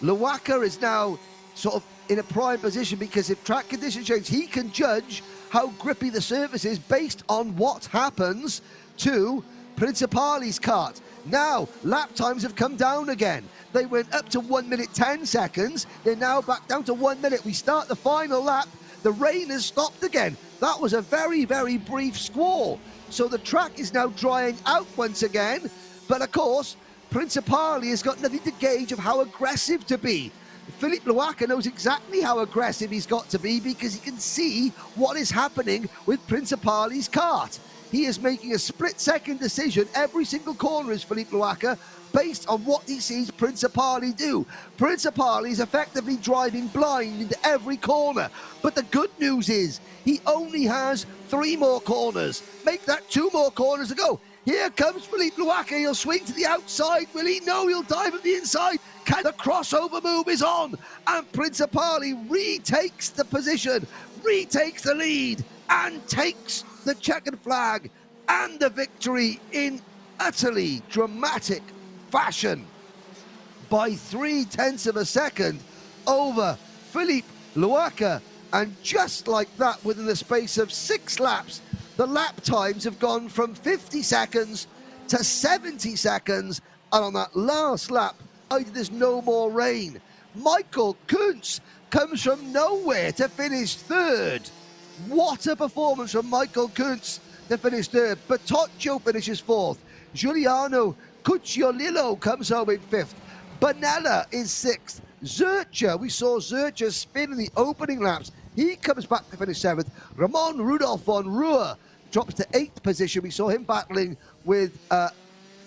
Luaca is now sort of in a prime position, because if track conditions change, he can judge how grippy the surface is based on what happens to Principali's kart. Now, lap times have come down again. They went up to 1 minute 10 seconds. They're now back down to 1 minute. We start the final lap. The rain has stopped again. That was a very, very brief squall. So the track is now drying out once again. But of course, Principali has got nothing to gauge of how aggressive to be. Philippe Luaca knows exactly how aggressive he's got to be, because he can see what is happening with Principali's kart. He is making a split-second decision every single corner, is Philippe Luaca, based on what he sees Principali do. Principali is effectively driving blind into every corner. But the good news is he only has 3 more corners. Make that 2 more corners to go. Here comes Philippe Luaca. He'll swing to the outside. Will he? No, he'll dive at the inside. The crossover move is on. And Principali retakes the position, retakes the lead. and takes the checkered flag and the victory in utterly dramatic fashion by 0.3 of a second over Philippe Luaka. And just like that, within the space of 6 laps, the lap times have gone from 50 seconds to 70 seconds. And on that last lap, there's no more rain. Michael Kuntz comes from nowhere to finish third. What a performance from Michael Kuntz to finish third. Bertoccio finishes fourth. Giuliano Cucciolillo comes home in fifth. Bonella is sixth. Zurcher, we saw Zurcher spin in the opening laps. He comes back to finish seventh. Ramon Rudolph von Ruhr drops to 8th position. We saw him battling with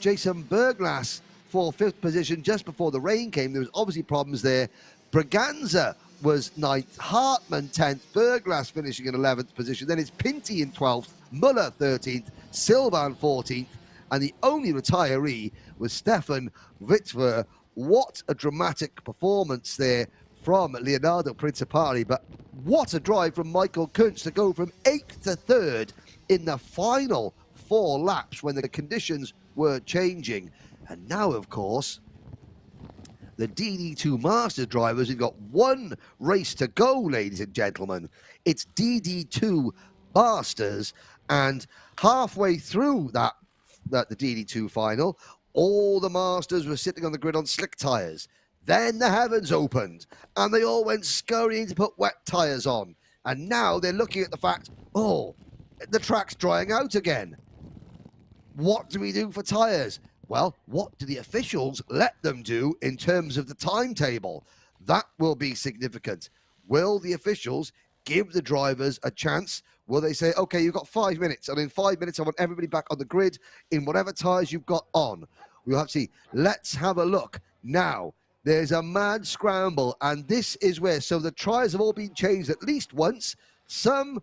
Jason Berglas for 5th position just before the rain came. There was obviously problems there. Braganza was 9th, Hartmann 10th, Berglas finishing in 11th position. Then it's Pinty in 12th, Muller 13th, Silvan 14th, and the only retiree was Stefan Wittwer. What a dramatic performance there from Leonardo Principali, but what a drive from Michael Kuntz to go from 8th to 3rd in the final 4 laps when the conditions were changing. And now, of course, the DD2 Masters drivers have got 1 race to go, ladies and gentlemen. It's DD2 Masters, and halfway through the DD2 final, all the Masters were sitting on the grid on slick tyres. Then the heavens opened, and they all went scurrying to put wet tyres on. And now they're looking at the fact, oh, the track's drying out again. What do we do for tyres? Well, what do the officials let them do in terms of the timetable? That will be significant. Will the officials give the drivers a chance? Will they say, okay, you've got 5 minutes, and in 5 minutes I want everybody back on the grid in whatever tyres you've got on? We'll have to see. Let's have a look now. There's a mad scramble, and this is where, so the tyres have all been changed at least once. Some,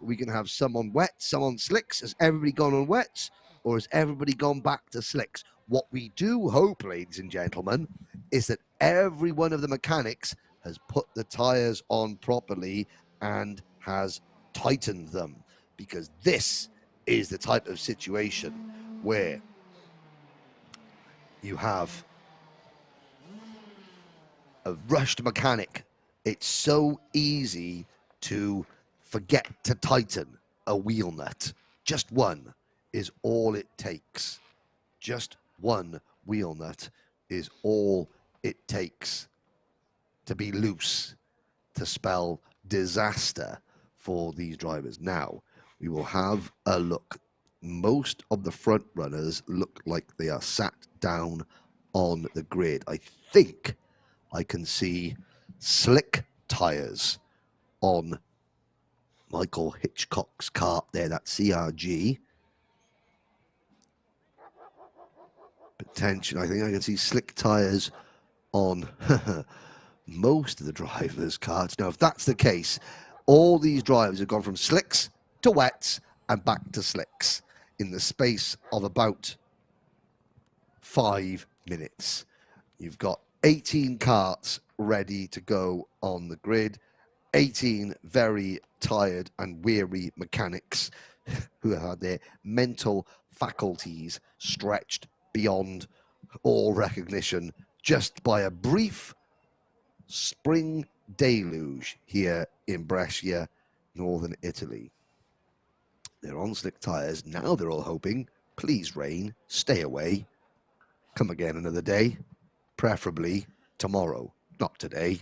we can have some on wet, some on slicks. Has everybody gone on wets, or has everybody gone back to slicks? What we do hope, ladies and gentlemen, is that every one of the mechanics has put the tyres on properly and has tightened them, because this is the type of situation where you have a rushed mechanic. It's so easy to forget to tighten a wheel nut. Just one is all it takes. Just one wheel nut is all it takes to be loose, to spell disaster for these drivers. Now, we will have a look. Most of the front runners look like they are sat down on the grid. I think I can see slick tyres on Michael Hitchcock's kart there, that CRG. Potentially, I think I can see slick tyres on most of the drivers' karts. Now, if that's the case, all these drivers have gone from slicks to wets and back to slicks in the space of about 5 minutes. You've got 18 karts ready to go on the grid, 18 very tired and weary mechanics who have had their mental faculties stretched beyond all recognition just by a brief spring deluge here in Brescia, northern Italy. They're on slick tyres. Now they're all hoping, please rain, stay away, come again another day, preferably tomorrow, not today.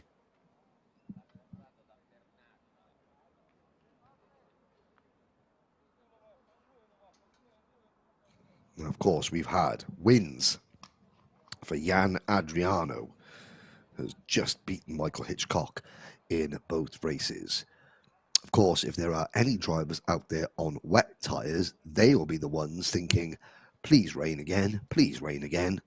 And of course, we've had wins for Jan Adriano, who's just beaten Michael Hitchcock in both races. Of course, if there are any drivers out there on wet tyres, they will be the ones thinking, please rain again, please rain again.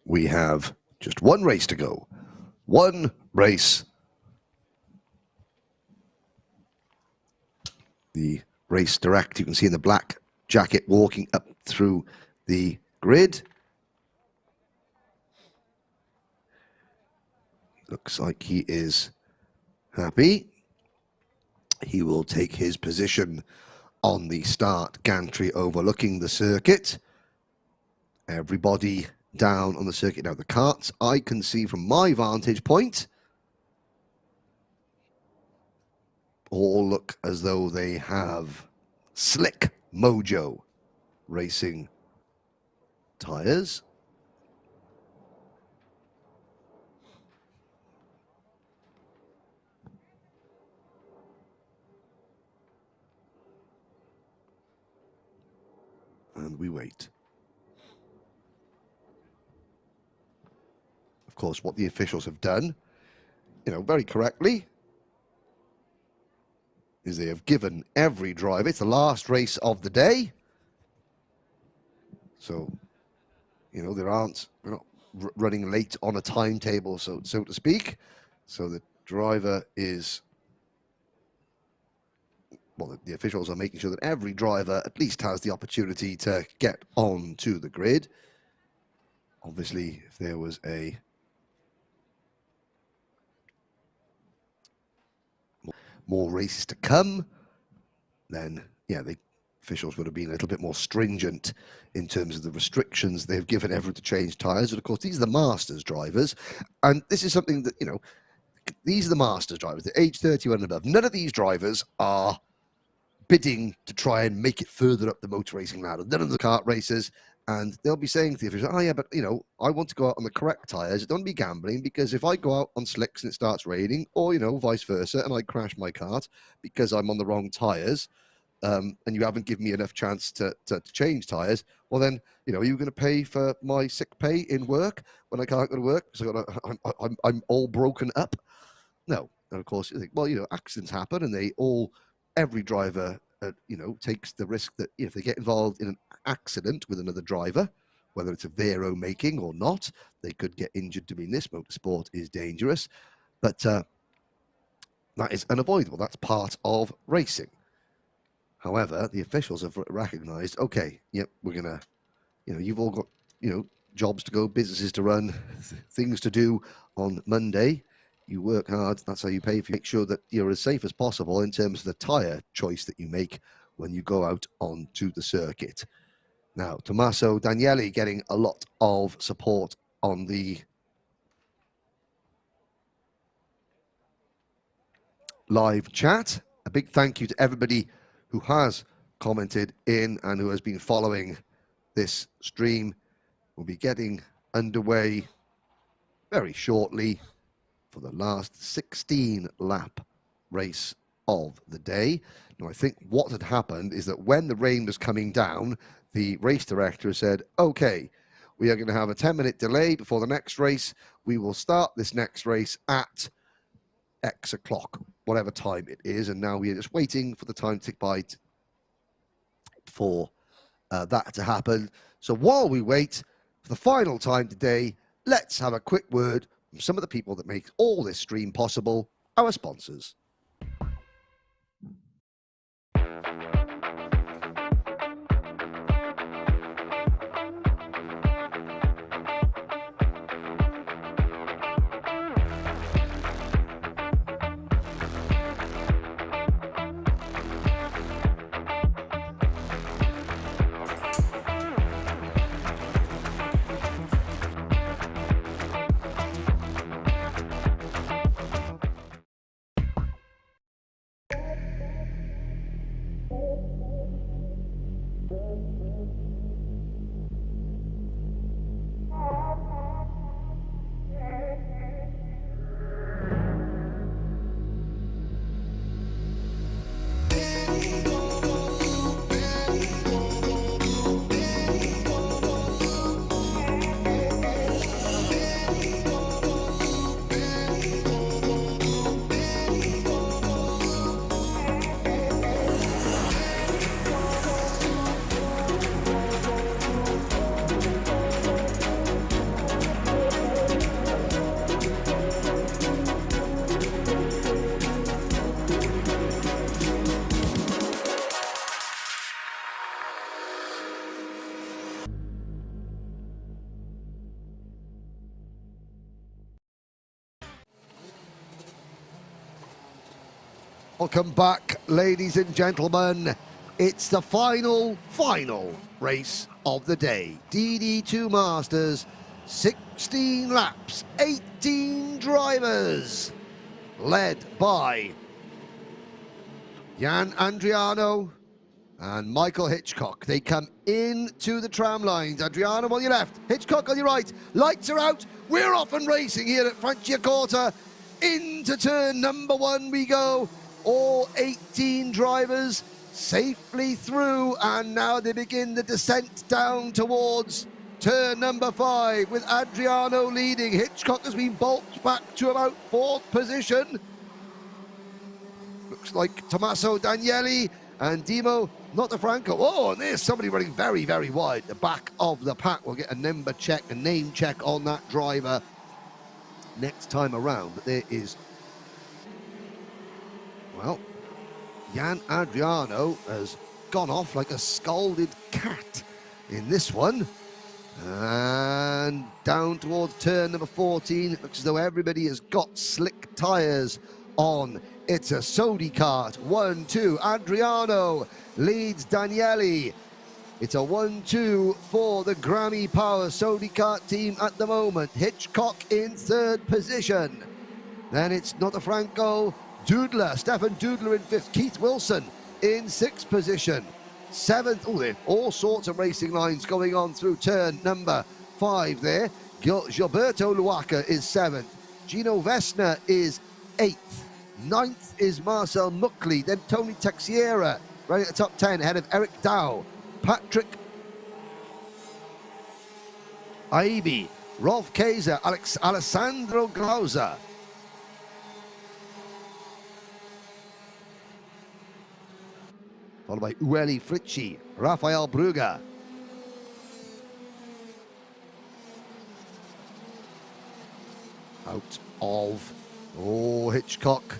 We have just one race to go. one race. The race director, you can see in the black jacket, walking up through the grid. Looks like he is happy. He will take his position on the start gantry overlooking the circuit. Everybody down on the circuit. Now the karts, I can see from my vantage point, all look as though they have slick mojo racing tyres. And we wait. Of course, what the officials have done, very correctly, is they have given every driver, it's the last race of the day. So, we're not running late on a timetable, so to speak. So the driver is, well, the officials are making sure that every driver at least has the opportunity to get onto the grid. Obviously, if there was more races to come, then yeah, the officials would have been a little bit more stringent in terms of the restrictions they've given everyone to change tyres. But of course, these are the Masters drivers, and this is something that, these are the Masters drivers, the age 31 and above. None of these drivers are bidding to try and make it further up the motor racing ladder. None of the kart racers, and they'll be saying to the officials, oh yeah, but I want to go out on the correct tyres. Don't be gambling, because if I go out on slicks and it starts raining, or vice versa, and I crash my kart because I'm on the wrong tyres, and you haven't given me enough chance to change tyres, well then, are you going to pay for my sick pay in work when I can't go to work because I'm all broken up? No. And of course, you think, well, accidents happen, and every driver, takes the risk that if they get involved in an accident with another driver, whether it's a Vero making or not, they could get injured. To mean, this motorsport is dangerous, but that is unavoidable. That's part of racing. However, the officials have recognized, okay, yep, we're going to, you've all got, jobs to go, businesses to run, things to do on Monday. You work hard, that's how you pay for you. Make sure that you're as safe as possible in terms of the tyre choice that you make when you go out onto the circuit. Now, Tommaso Daniele getting a lot of support on the live chat. A big thank you to everybody who has commented in and who has been following this stream. We'll be getting underway very shortly for the last 16 lap race of the day. Now, I think what had happened is that when the rain was coming down, the race director said, okay, we are going to have a 10-minute delay before the next race. We will start this next race at X o'clock, whatever time it is. And now we are just waiting for the time to tick by for that to happen. So while we wait for the final time today, let's have a quick word from some of the people that make all this stream possible, our sponsors. Welcome back, ladies and gentlemen. It's the final race of the day. DD2 Masters, 16 laps, 18 drivers, led by Jan Andriano and Michael Hitchcock. They come into the tram lines. Andriano on your left, Hitchcock on your right. Lights are out. We're off and racing here at Franciacorta. Into turn number 1 we go. All 18 drivers safely through, and now they begin the descent down towards turn number 5 with Adriano leading. Hitchcock has been bulked back to about 4th position. Looks like Tommaso Danieli and Dimo Notafranco. Oh, and there's somebody running very, very wide. The back of the pack. We'll get a number check, a name check on that driver next time around. But there is, well, Jan Adriano has gone off like a scalded cat in this one. And down towards turn number 14, it looks as though everybody has got slick tyres on. It's a Sodi kart. 1-2. Adriano leads Danieli. It's a 1-2 for the Grammy Power Sodi kart team at the moment. Hitchcock in 3rd position. Then it's Notafranco, Doodler, Stefan Doodler in 5th. Keith Wilson in 6th position. 7th, oh, there all sorts of racing lines going on through turn number 5 there. Gilberto Luaca is 7th. Gino Vesna is 8th. 9th is Marcel Muckley. Then Tony Texiera right at the top 10 ahead of Eric Dow. Patrick Aibi, Rolf Kaiser, Alessandro Glauser. Followed by Ueli Fritchi, Rafael Brugger. Out of, Hitchcock.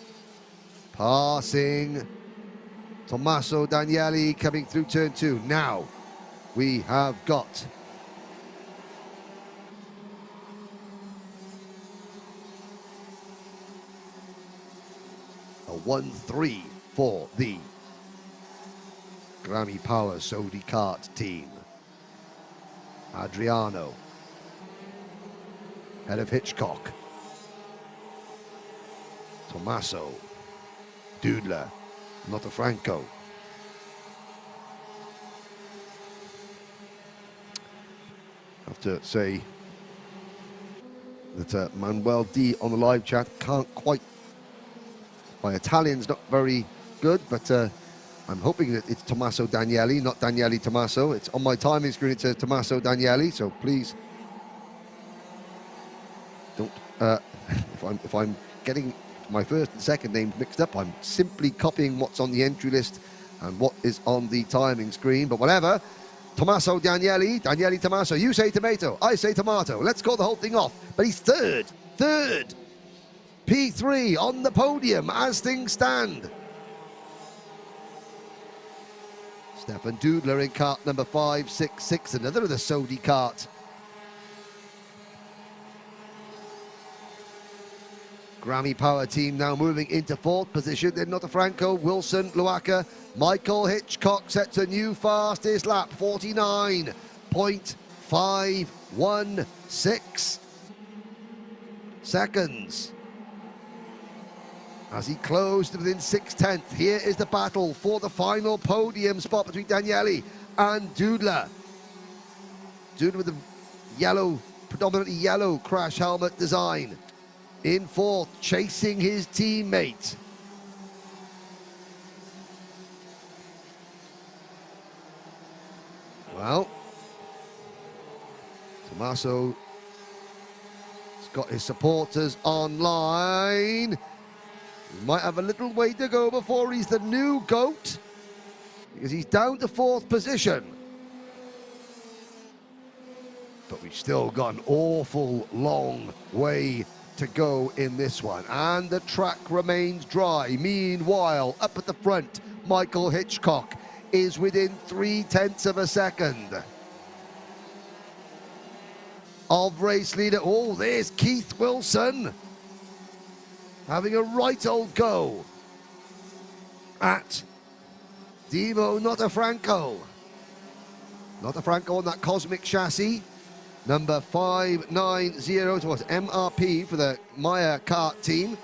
Passing Tommaso Danieli coming through turn 2. Now we have got a 1-3 for the Grammy Power Sodi kart team. Adriano ahead of Hitchcock. Tommaso, Doodler, Notafranco. I have to say that Manuel D on the live chat can't quite, my Italian's not very good, but I'm hoping that it's Tommaso Danieli, not Danieli Tommaso. It's on my timing screen, it says Tommaso Danieli, so please don't, if I'm getting my first and second names mixed up, I'm simply copying what's on the entry list and what is on the timing screen, but whatever. Tommaso Danieli, Tommaso, you say tomato, I say tomato. Let's call the whole thing off. But he's third. P3 on the podium as things stand. Stefan Doodler in kart number 566, another of the Sodi kart. Grammy Power team now moving into 4th position. Then Notafranco, Wilson, Luaca, Michael Hitchcock sets a new fastest lap, 49.516 seconds. As he closed within 6/10, here is the battle for the final podium spot between Danieli and Doodler. Doodler with the yellow, predominantly yellow crash helmet design. In 4th, chasing his teammate. Well, Tommaso has got his supporters online. He might have a little way to go before he's the new GOAT, because he's down to 4th position. But we've still got an awful long way to go in this one, and the track remains dry. Meanwhile, up at the front, Michael Hitchcock is within 0.3 of a second of race leader. Oh, there's Keith Wilson having a right old go. at Dimo Notafranco. Notafranco on that Cosmic chassis. Number 590 towards MRP for the Maya kart team.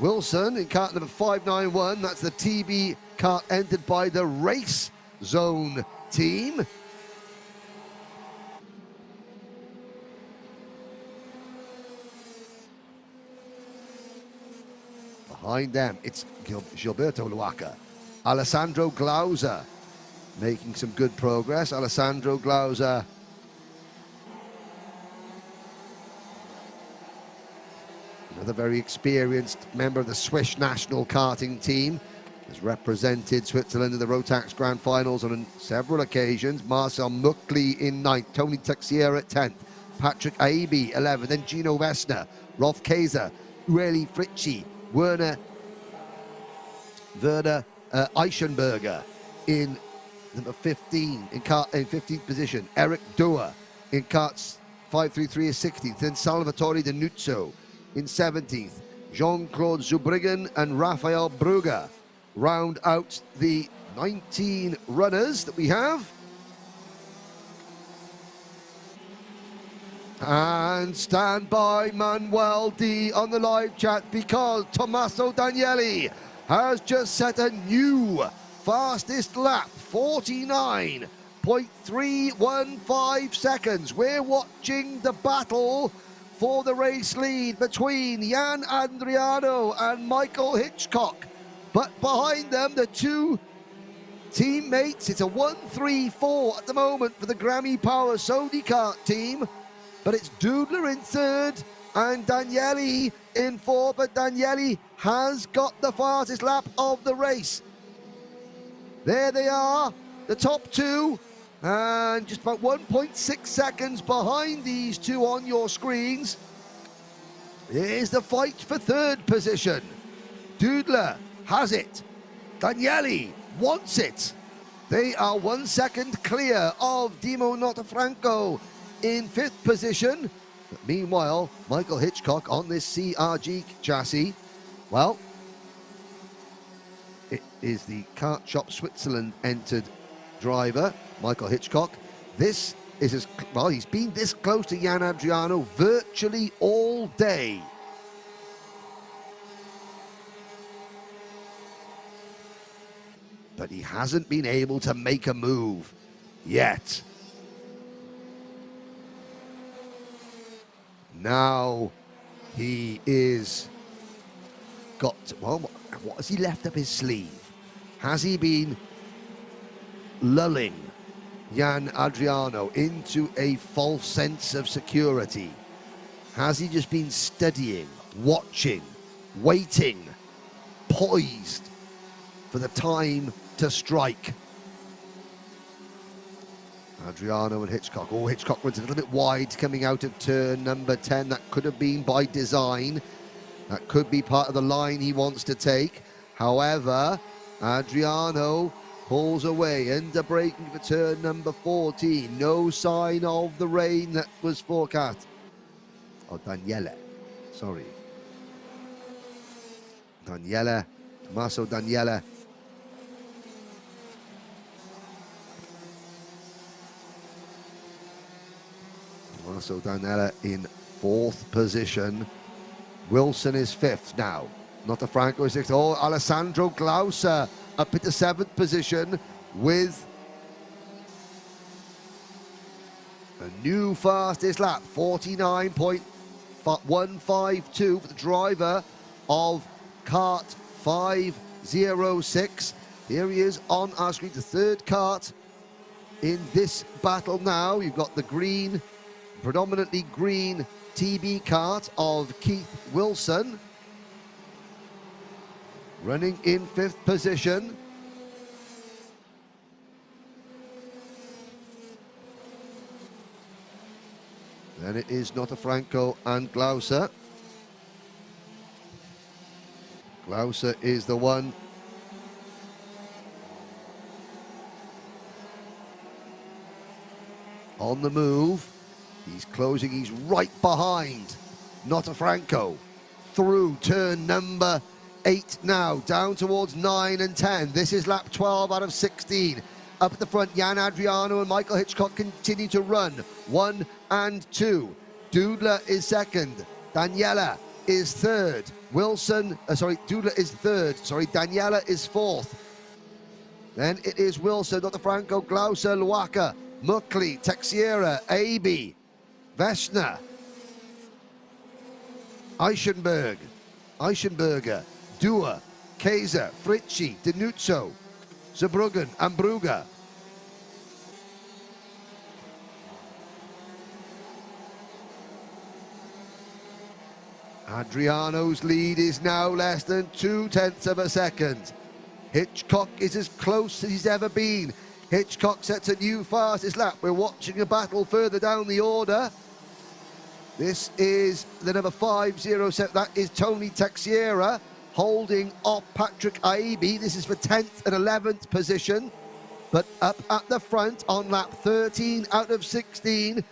Wilson in kart number 591. That's the TB kart entered by the Race Zone team. Behind them, it's Gilberto Luaca. Alessandro Glauser making some good progress. Alessandro Glauser, another very experienced member of the Swiss national karting team, has represented Switzerland in the Rotax Grand Finals on several occasions. Marcel Muckli in 9th, Tony Texiera at 10th, Patrick Aibi 11th, then Gino Vesna, Rolf Kaiser, Ueli Fritzi, Werner Eichenberger in number 15 in 15th position. Eric Dua in karts 533 is 16th. Then Salvatore De Nuzzo in 17th. Jean-Claude Zubriggen and Rafael Brugger round out the 19 runners that we have. And stand by, Manuel D, on the live chat, because Tommaso Danieli has just set a new fastest lap, 49.315 seconds. We're watching the battle for the race lead between Jan Andriano and Michael Hitchcock. But behind them, the two teammates, it's a 1-3-4 at the moment for the Grammy Power Sony kart team. But it's Doodler in third and Danieli in fourth. But Danieli has got the fastest lap of the race. There they are, the top two, and just about 1.6 seconds behind these two on your screens. Here's the fight for third position. Doodler has it. Danieli wants it. They are 1 second clear of Dimo Notafranco in fifth position. But meanwhile, Michael Hitchcock on this CRG chassis, well, it is the Kart Shop Switzerland entered driver, Michael Hitchcock. This is as well, he's been this close to Jan Adriano virtually all day. But he hasn't been able to make a move yet. Now he is got, well, what has he left up his sleeve? Has he been lulling Jan Adriano into a false sense of security? Has he just been studying, watching, waiting, poised for the time to strike? Adriano and Hitchcock. Oh, Hitchcock runs a little bit wide coming out of turn number 10. That could have been by design. That could be part of the line he wants to take. However, Adriano pulls away, into braking for turn number 14. No sign of the rain that was forecast. Oh, Daniele. Sorry. Daniele. Tommaso Daniele. Tommaso Daniele in fourth position. Wilson is fifth now. Notafranco is sixth. Oh, Alessandro Glauser up into seventh position with a new fastest lap, 49.152 for the driver of kart 506. Here he is on our screen, the third kart in this battle now. You've got the green, predominantly green TB kart of Keith Wilson running in fifth position. Then it is Notafranco and Glauser. Glauser is the one on the move. He's closing, he's right behind Notafranco through turn number 8 now, down towards 9 and 10. This is lap 12 out of 16. Up at the front, Jan Adriano and Michael Hitchcock continue to run. 1 and 2. Doodler is second. Daniela is third. Doodler is third. Daniela is fourth. Then it is Wilson, Dr. Franco, Glauser, Luaka, Muckley, Texiera, Aby, Vesna, Eichenberger, Dua, Kaiser, Fritzi, Denuzzo, Zebruggen, and Brugger. Adriano's lead is now less than 0.2 of a second. Hitchcock is as close as he's ever been. Hitchcock sets a new fastest lap. We're watching a battle further down the order. This is the number 507. That is Tony Texiera holding off Patrick Aibi. This is for 10th and 11th position. But up at the front on lap 13 out of 16,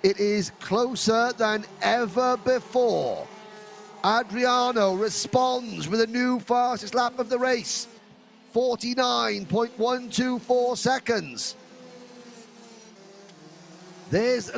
it is closer than ever before. Adriano responds with a new fastest lap of the race. 49.124 seconds. There's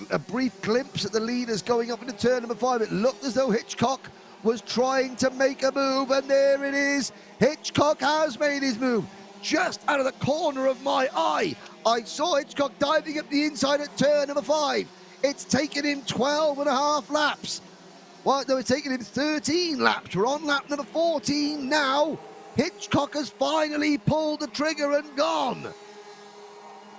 a brief glimpse at the leaders going up into turn number 5. It looked as though Hitchcock was trying to make a move, and there it is. Hitchcock has made his move. Just out of the corner of my eye, I saw Hitchcock diving up the inside at turn number 5. It's taken him 12 and a half laps. Well, no, it's taken him 13 laps. We're on lap number 14 now. Hitchcock has finally pulled the trigger and gone.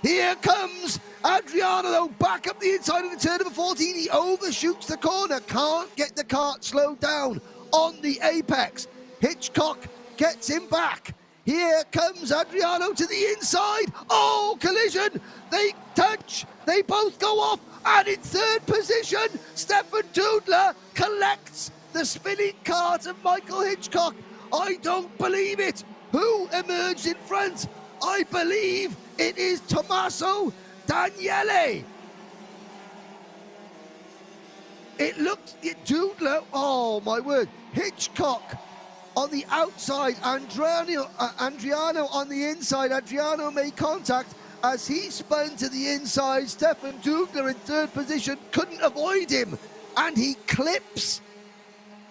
Here comes Adriano, though, back up the inside of the turn number 14. He overshoots the corner, can't get the kart slowed down on the apex. Hitchcock gets him back. Here comes Adriano to the inside. Oh, collision. They touch. They both go off. And in third position, Stefan Doodler collects the spinning kart of Michael Hitchcock. I don't believe it. Who emerged in front? I believe it is Tommaso Daniele. Doodler, oh my word. Hitchcock on the outside, Adriano on the inside. Adriano made contact as he spun to the inside. Stefan Doodler in third position couldn't avoid him, and he clips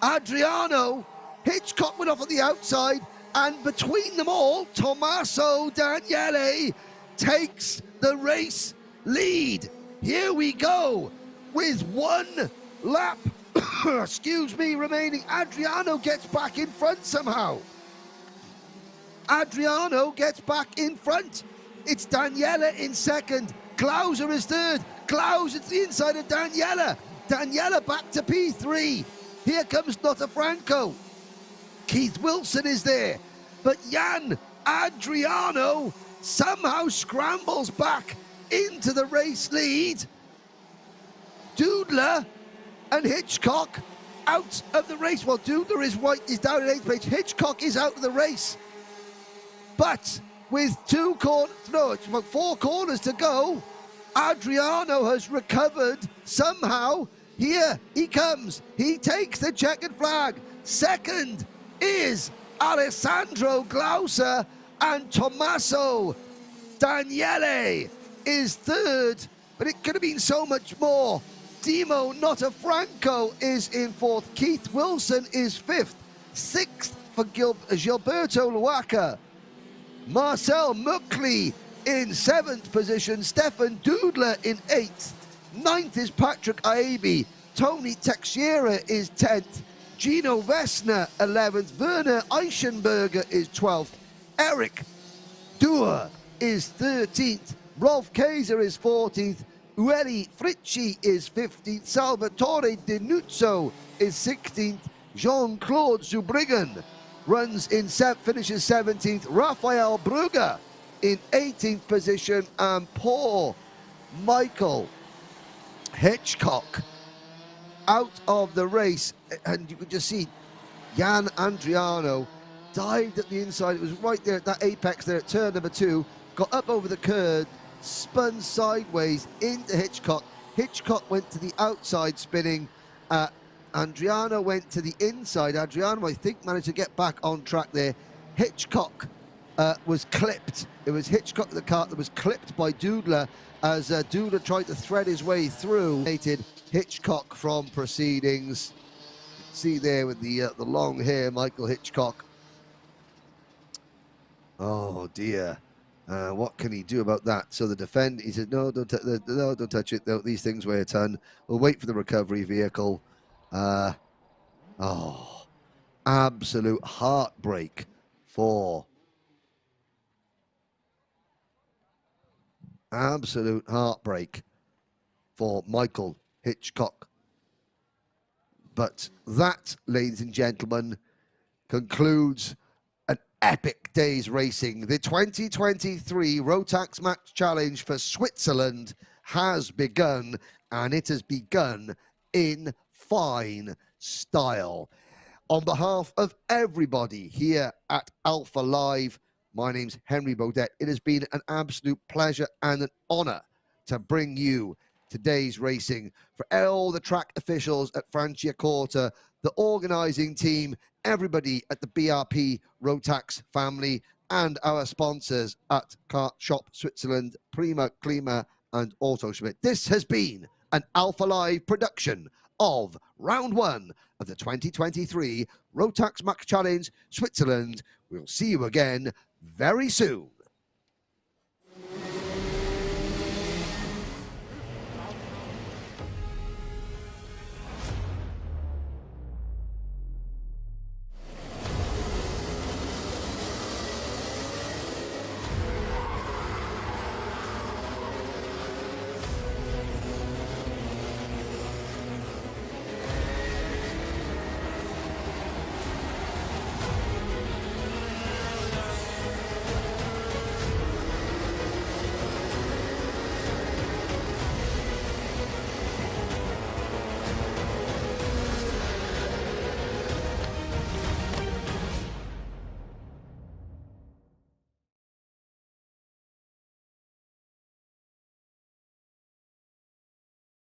Adriano. Hitchcock went off on the outside, and between them all, Tommaso Daniele takes the race lead. Here we go with 1 lap remaining. Adriano gets back in front somehow. Adriano gets back in front. It's Daniela in second. Glauser is third. Glauser to the inside of Daniela. Daniela back to P3. Here comes Dr. Franco. Keith Wilson is there. But Jan Adriano somehow scrambles back into the race lead. Doodler and Hitchcock out of the race. Well, Doodler is down in 8th place. Hitchcock is out of the race. But with 4 corners to go, Adriano has recovered somehow. Here he comes. He takes the checkered flag. Second is Alessandro Glauser, and Tommaso Daniele is third, but it could have been so much more. Dimo Notafranco is in fourth. Keith Wilson is fifth. Sixth for Gilberto Luaca. Marcel Muckley in seventh position. Stefan Doodler in eighth. Ninth is Patrick Aibi. Tony Texiera is 10th. Gino Vesna 11th. Werner Eichenberger is 12th. Eric Dua is 13th. Rolf Kaiser is 14th. Ueli Fritzi is 15th. Salvatore Denuzzo is 16th. Jean-Claude Zubriggen finishes 17th. Raphael Brugger in 18th position. And Paul Michael Hitchcock out of the race. And you could just see Jan Andriano dived at the inside. It was right there at that apex there at turn number 2. Got up over the curb, spun sideways into Hitchcock. Hitchcock went to the outside spinning. Adriano went to the inside. Adriano, I think, managed to get back on track there. Hitchcock was clipped. It was Hitchcock, the cart, that was clipped by Doodler as Doodler tried to thread his way through. Hitchcock from proceedings. See there with the long hair, Michael Hitchcock. Oh dear. What can he do about that? So the defend, he said, no, don't touch it. No, these things weigh a ton. We'll wait for the recovery vehicle. Absolute heartbreak for Michael Hitchcock. But that, ladies and gentlemen, concludes an epic day's racing. The 2023 Rotax Max Challenge for Switzerland has begun, and it has begun in fine style. On behalf of everybody here at Alpha Live, my name's Henry Baudet. It has been an absolute pleasure and an honor to bring you today's racing. For all the track officials at Franciacorta, the organizing team, everybody at the BRP Rotax family, and our sponsors at Kart Shop Switzerland, Prima Klima and Auto Schmidt. This has been an Alpha Live production of round one of the 2023 Rotax Max Challenge Switzerland. We'll see you again very soon.